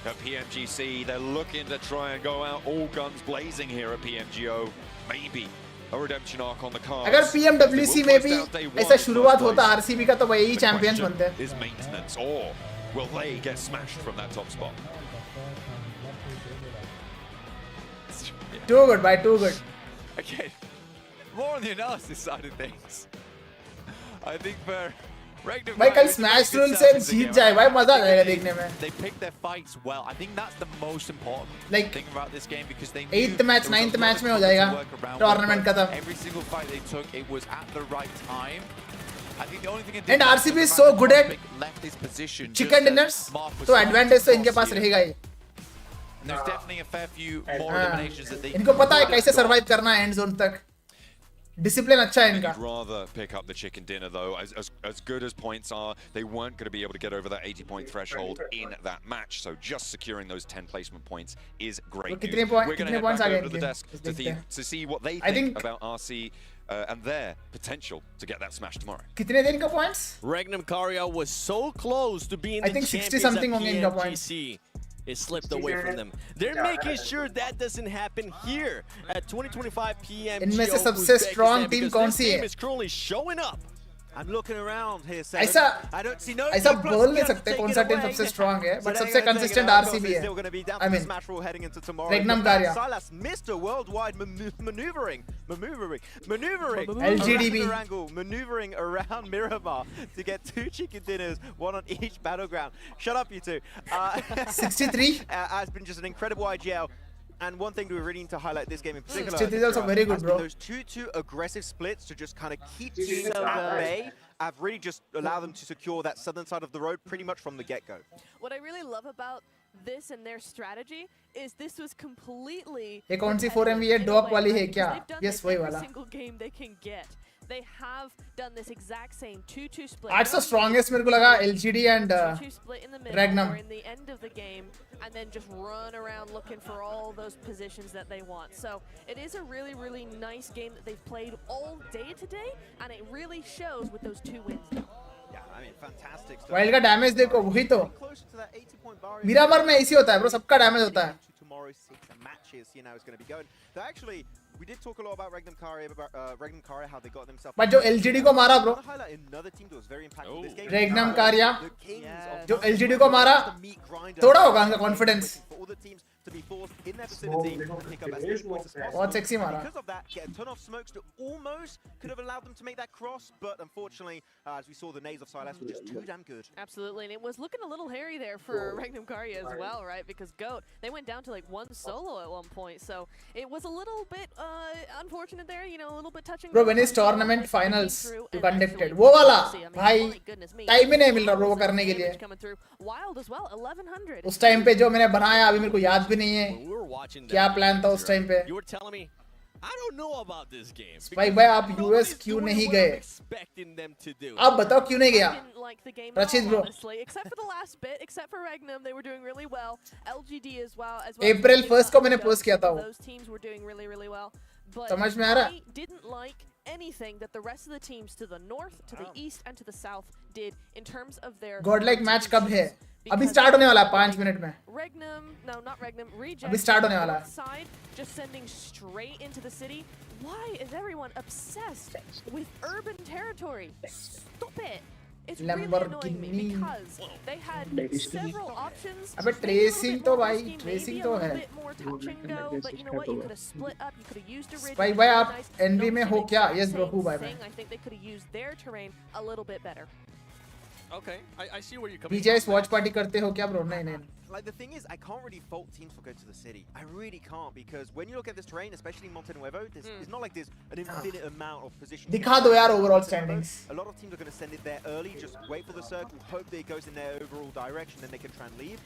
at PMGC. They're looking to try and go out all guns blazing here at PMGO. Maybe a redemption arc on the cards. अगर PMWC में भी ऐसा शुरुआत होता RCB का तो वो यही चैंपियंस बनते हैं. Is maintenance or will they get smashed from that top spot? Too good, bye. Too good. Okay, more on the analysis side of things. I think for Regnum, भाई कल स्मैश रूल से जीत जाए भाई मजा आ जाएगा देखने में. They pick their fights well. I think that's the most important thing about this game because they 8th match 9th match में हो जाएगा टूर्नामेंट खत्म. Every single fight they took, it was at the right time. I think the only thing and RCB is so good at chicken dinners, so advantage तो इनके पास रहेगा ही. There's definitely a fair few more eliminations that they. इनको पता है कैसे survive करना है end zone तक. Discipline अच्छा है इनका. I'd rather pick up the chicken dinner though. As good as points are, they weren't going to be able to get over that 80-point threshold in that match. So just securing those 10 placement points is great news. We're going to head back over to the desk to see what they think about RC and their potential to get that smash tomorrow. कितने दिन का points? Regnum Caria was so close to being the champions at PMGC. It slipped away from them. They're making sure that doesn't happen here at 2025 PMGO. इनमें से सबसे strong team कौन सी है? Team is currently showing up. I'm looking around here. I don't see no. ऐसा बोल नहीं सकते कौन सा team सबसे strong है, but सबसे consistent RCB है. I mean, Regnum Caria. Silas missed a worldwide maneuvering. LGDB. Maneuvering around Miramar to get 2 chicken dinners, 1 on each battleground. Shut up, you two. 63. Has been just an incredible IGL. And one thing we really need to highlight this game in particular. Is also very good, bro. Those two aggressive splits to just kind of keep teams at bay have really just allowed them to secure that southern side of the road pretty much from the get-go. What I really love about this and their strategy is this was completely. ये कौन सी 4MV है dock वाली है क्या? Yes, वही वाला. Single game they can get. They have done this exact same 2-2 split. That's the strongest मेरे को लगा LGD and 2-2 split in the middle Regnum. or in the end of the game, and then just run around looking for all those positions that they want. So it is a really, really nice game that they've played all day today, and it really shows with those 2 wins. Yeah, I mean, fantastic stuff. Wild का damage देखो वही तो. Miramar में ऐसी होता है bro, सबका damage होता है. Tomorrow's 6 matches, you know, is going to be going. They're actually We did talk a lot about Regnum Karya, how they got themselves. But जो LGD को मारा bro. I want to highlight another team that was very impactful this game. Regnum Karya. The Kings of जो LGD को मारा. थोड़ा होगा उनका confidence. For all the teams to be forced in their vicinity to pick up as many points as possible. बहुत sexy मारा. Because of that, get a ton of smokes to almost could have allowed them to make that cross, but unfortunately, as we saw, the nades of Silas were just too damn good. Absolutely, and it was looking a little hairy there for Regnum Karya as well, right? Because GOAT, they went down to like one solo at one point, so it was a little bit unfortunate there, you know, a little bit touching. Bro, when is tournament finals you conducted? वो वाला भाई time ही नहीं मिल रहा bro वो करने के लिए. Wild as well, 1100. उस टाइम पे जो मैंने बनाया अभी मेरे को याद भी नहीं है क्या प्लान था उस टाइम पे. You were telling me, I don't know about this game. भाई आप यूएस क्यों नहीं गए? आप बताओ क्यों नहीं गया? Rachid bro. Except for the last bit, except for Regnum, they were doing really well. LGD as well. April 1st को मैंने पोस्ट किया था वो. Those teams were doing really, really well. But समझ में आ रहा? I didn't like anything that the rest of the teams to the north, to the east, and to the south did in terms of their Godlike match कब है? अभी start होने वाला है 5 minute में. Regnum, no, not Regnum, Reject. अभी start होने वाला है. Side, just sending straight into the city. Why is everyone obsessed with urban territory? Stop it. It's really annoying me because they had several options. अबे tracing तो भाई tracing तो है. Touch and go, but you know what? You could have split up. You could have used a ridge. भाई आप NV में हो क्या? Yes bro, who भाई मैं. I think they could have used their terrain a little bit better. Okay, I see where you're coming BJS watch party करते हो क्या bro? नहीं. Like the thing is, I can't really fault teams for going to the city. I really can't, because when you look at this terrain, especially in Monte Nuevo, it's not like there's an infinite amount of position. दिखा दो यार overall standings. A lot of teams are going to send it there early, just wait for the circle, hope that it goes in their overall direction, then they can try and leave.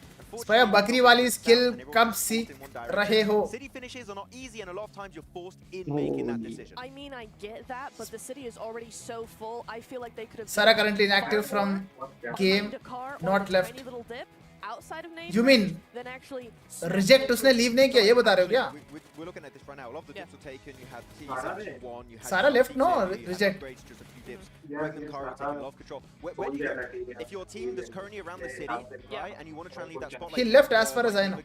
भाई बकरी वाली skill कब सीख रहे हो? City finishes are not easy, and a lot of times you're forced in making that decision. I mean, I get that, but the city is already so full. I feel like they could have. Sarah currently inactive from game, not left. Outside of You mean then actually reject उसने leave नहीं किया ये बता रहे हो क्या? We're looking at this right now. A lot of the dips were taken. You had T71. You had Sarah left no reject. Just a few dips. Regnum Karya taking love control. When you if your team that's currently around the city, right, and you want to try and leave that spotlight. He left as far as I know.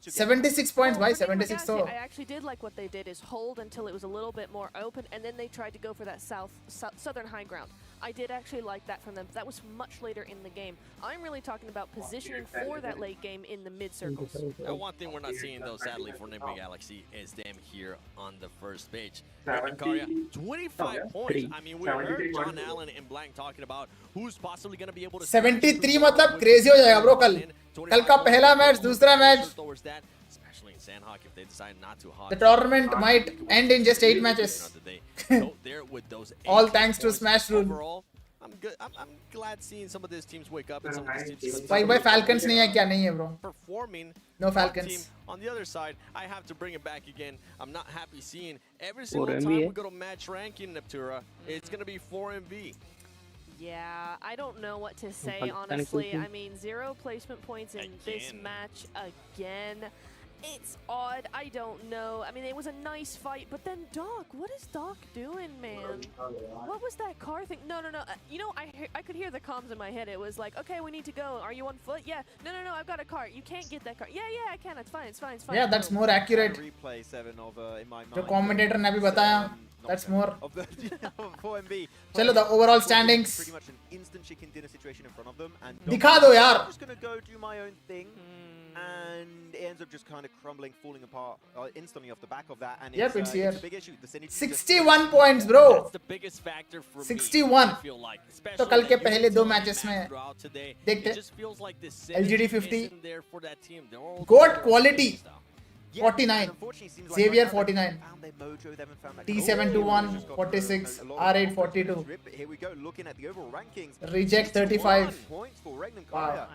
76 points by 76 though. I actually did like what they did is hold until it was a little bit more open, and then they tried to go for that southern high ground. I did actually like that from them. That was much later in the game. I'm really talking about positioning for that late game in the mid circles. One thing we're not seeing though, sadly, for Nigma Galaxy is them here on the first page. Karya, 25 points. I mean, we heard John Allen and Blank talking about who's possibly going to be able to. 73 मतलब crazy हो जाएगा bro कल का पहला match दूसरा match. Especially in Sandhawk, if they decide not to hog. The tournament might end in just 8 matches. All thanks to Smash Rule. Overall, I'm good. I'm glad seeing some of these teams wake up and some of these teams. भाई Falcons नहीं है क्या नहीं है bro? Performing. No Falcons. Team. On the other side, I have to bring it back again. I'm not happy seeing every single time we go to match ranking Neptura, it's gonna be 4MV. Yeah, I don't know what to say, honestly. I mean, 0 placement points in this match again. It's odd. I don't know. I mean, it was a nice fight, but then Doc, what is Doc doing, man? What was that car thing? No. You know, I could hear the comms in my head. It was like, okay, we need to go. Are you on foot? Yeah. No, I've got a car. You can't get that car. Yeah, I can. It's fine. Yeah, that's more accurate. Replay 7 of in my mind. जो commentator ने भी बताया. That's more. Of the 4MV. चलो the overall standings. Pretty much an instant chicken dinner situation in front of them, and दिखा दो यार. I'm just gonna go do my own thing. And it ends up just kind of crumbling, falling apart instantly off the back of that. And it's here. It's a big issue. The 61 points, bro. That's the biggest factor for 61. me. I feel like, तो कल के पहले 2 matches में देखते. LGD 50. GOAT quality 49. Xavier 49. T721 46. R8 42. Here we go. Looking at the overall rankings. Reject 35. Points for Regnum Karya.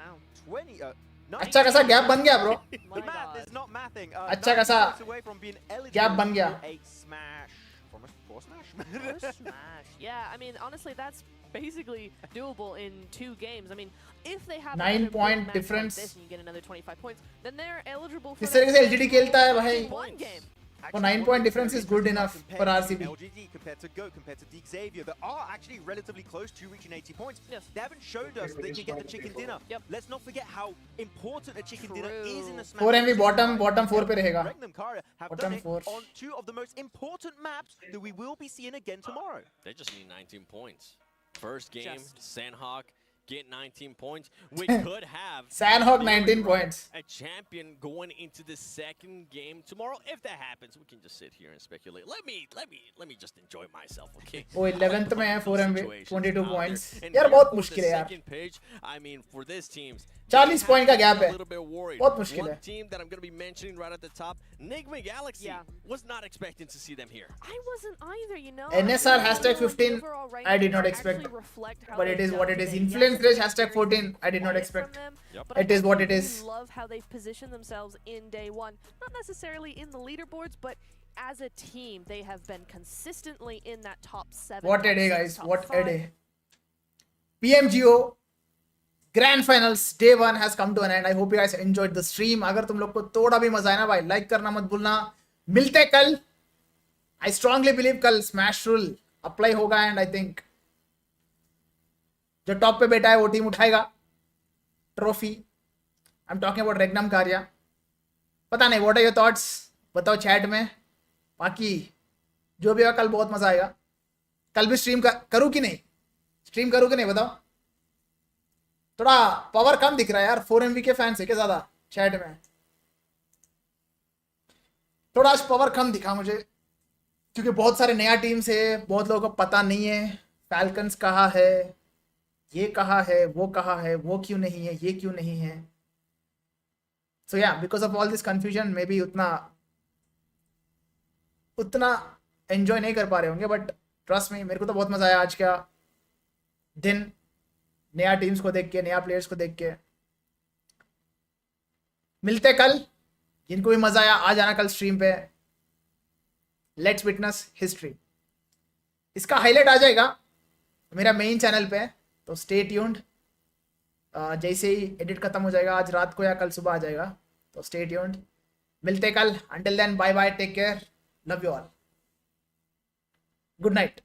20. अच्छा खासा gap बन गया bro. The math is not mathing. अच्छा खासा गैप बन गया. A smash from a smash. Yeah, I mean, honestly, that's basically doable in 2 games. I mean, if they have 9-point difference, like this and you get another 25 points, then they're eligible for. इस तरह से LGD खेलता है भाई. 1 game. For 9-point difference is good enough for RCB. LGD compared to Go, compared to Deep Xavier, that are actually relatively close to reaching 80 points. Yes. They haven't showed us that they can get the chicken dinner. Yep. Let's not forget how important a chicken dinner is in a Smash. 4MV bottom 4 पे रहेगा. Regnum Kara have Bottom done it 4. on two of the most important maps that we will be seeing again tomorrow. They just need 19 points. First game, Sandhawk get 19 points. We could have Sandhawk 19 points. a champion going into the second game tomorrow. If that happens, we can just sit here and speculate. Let me just enjoy myself, okay? वो 11th में है 4MV 22 points. And यार here बहुत for मुश्किल the है यार. second page, I mean, for this team's 40 point का gap है. a little bit worried. बहुत मुश्किल One है. team that I'm going to be mentioning right at the top, Nigma Galaxy, was not expecting to see them here. I wasn't either, you know. NSR hashtag 15 I did not expect, but it is what it is. Influence rate hashtag 14 I did not expect. It is what it is. I love how they've positioned themselves in day one. Not necessarily in the leaderboards, but as a team, they have been consistently in that top 7. What a day, guys. What a day. Pmgo Grand Finals Day 1 has come to an end. I hope you guys enjoyed the stream. अगर तुम लोग को थोड़ा भी मजा आया ना भाई, लाइक करना मत भूलना. मिलते कल. I strongly believe कल Smash Rule apply होगा and I think जो टॉप पे बैठा है वो टीम उठाएगा trophy. I'm talking about Regnum Karya. पता नहीं, what are your thoughts? बताओ चैट में. बाकी जो भी होगा कल बहुत मजा आएगा. कल भी स्ट्रीम करूँ कि नहीं? स्ट्रीम करूँ कि नहीं बताओ. थोड़ा पावर कम दिख रहा है यार. 4MV के फैंस है क्या ज्यादा चैट में? थोड़ा आज पावर कम दिखा मुझे क्योंकि बहुत सारे नया टीम्स है. बहुत लोगों को पता नहीं है फैल्कन्स कहाँ है, ये कहाँ है, वो कहाँ है, वो क्यों नहीं है, ये क्यों नहीं है. सो या because of all this confusion may be उतना एंजॉय नहीं कर पा रहे होंगे. बट ट्रस्ट मी, मेरे को तो बहुत मजा आया आज का दिन, नया टीम्स को देख के, नया प्लेयर्स को देख के. मिलते कल. जिनको भी मजा आया आ जाना कल स्ट्रीम पे. Let's witness history. इसका हाईलाइट आ जाएगा मेरा मेन चैनल पे, तो स्टे ट्यून्ड. जैसे ही एडिट खत्म हो जाएगा आज रात को या कल सुबह आ जाएगा, तो स्टे ट्यून्ड. मिलते कल. Until then bye bye, take care, love you all, good night.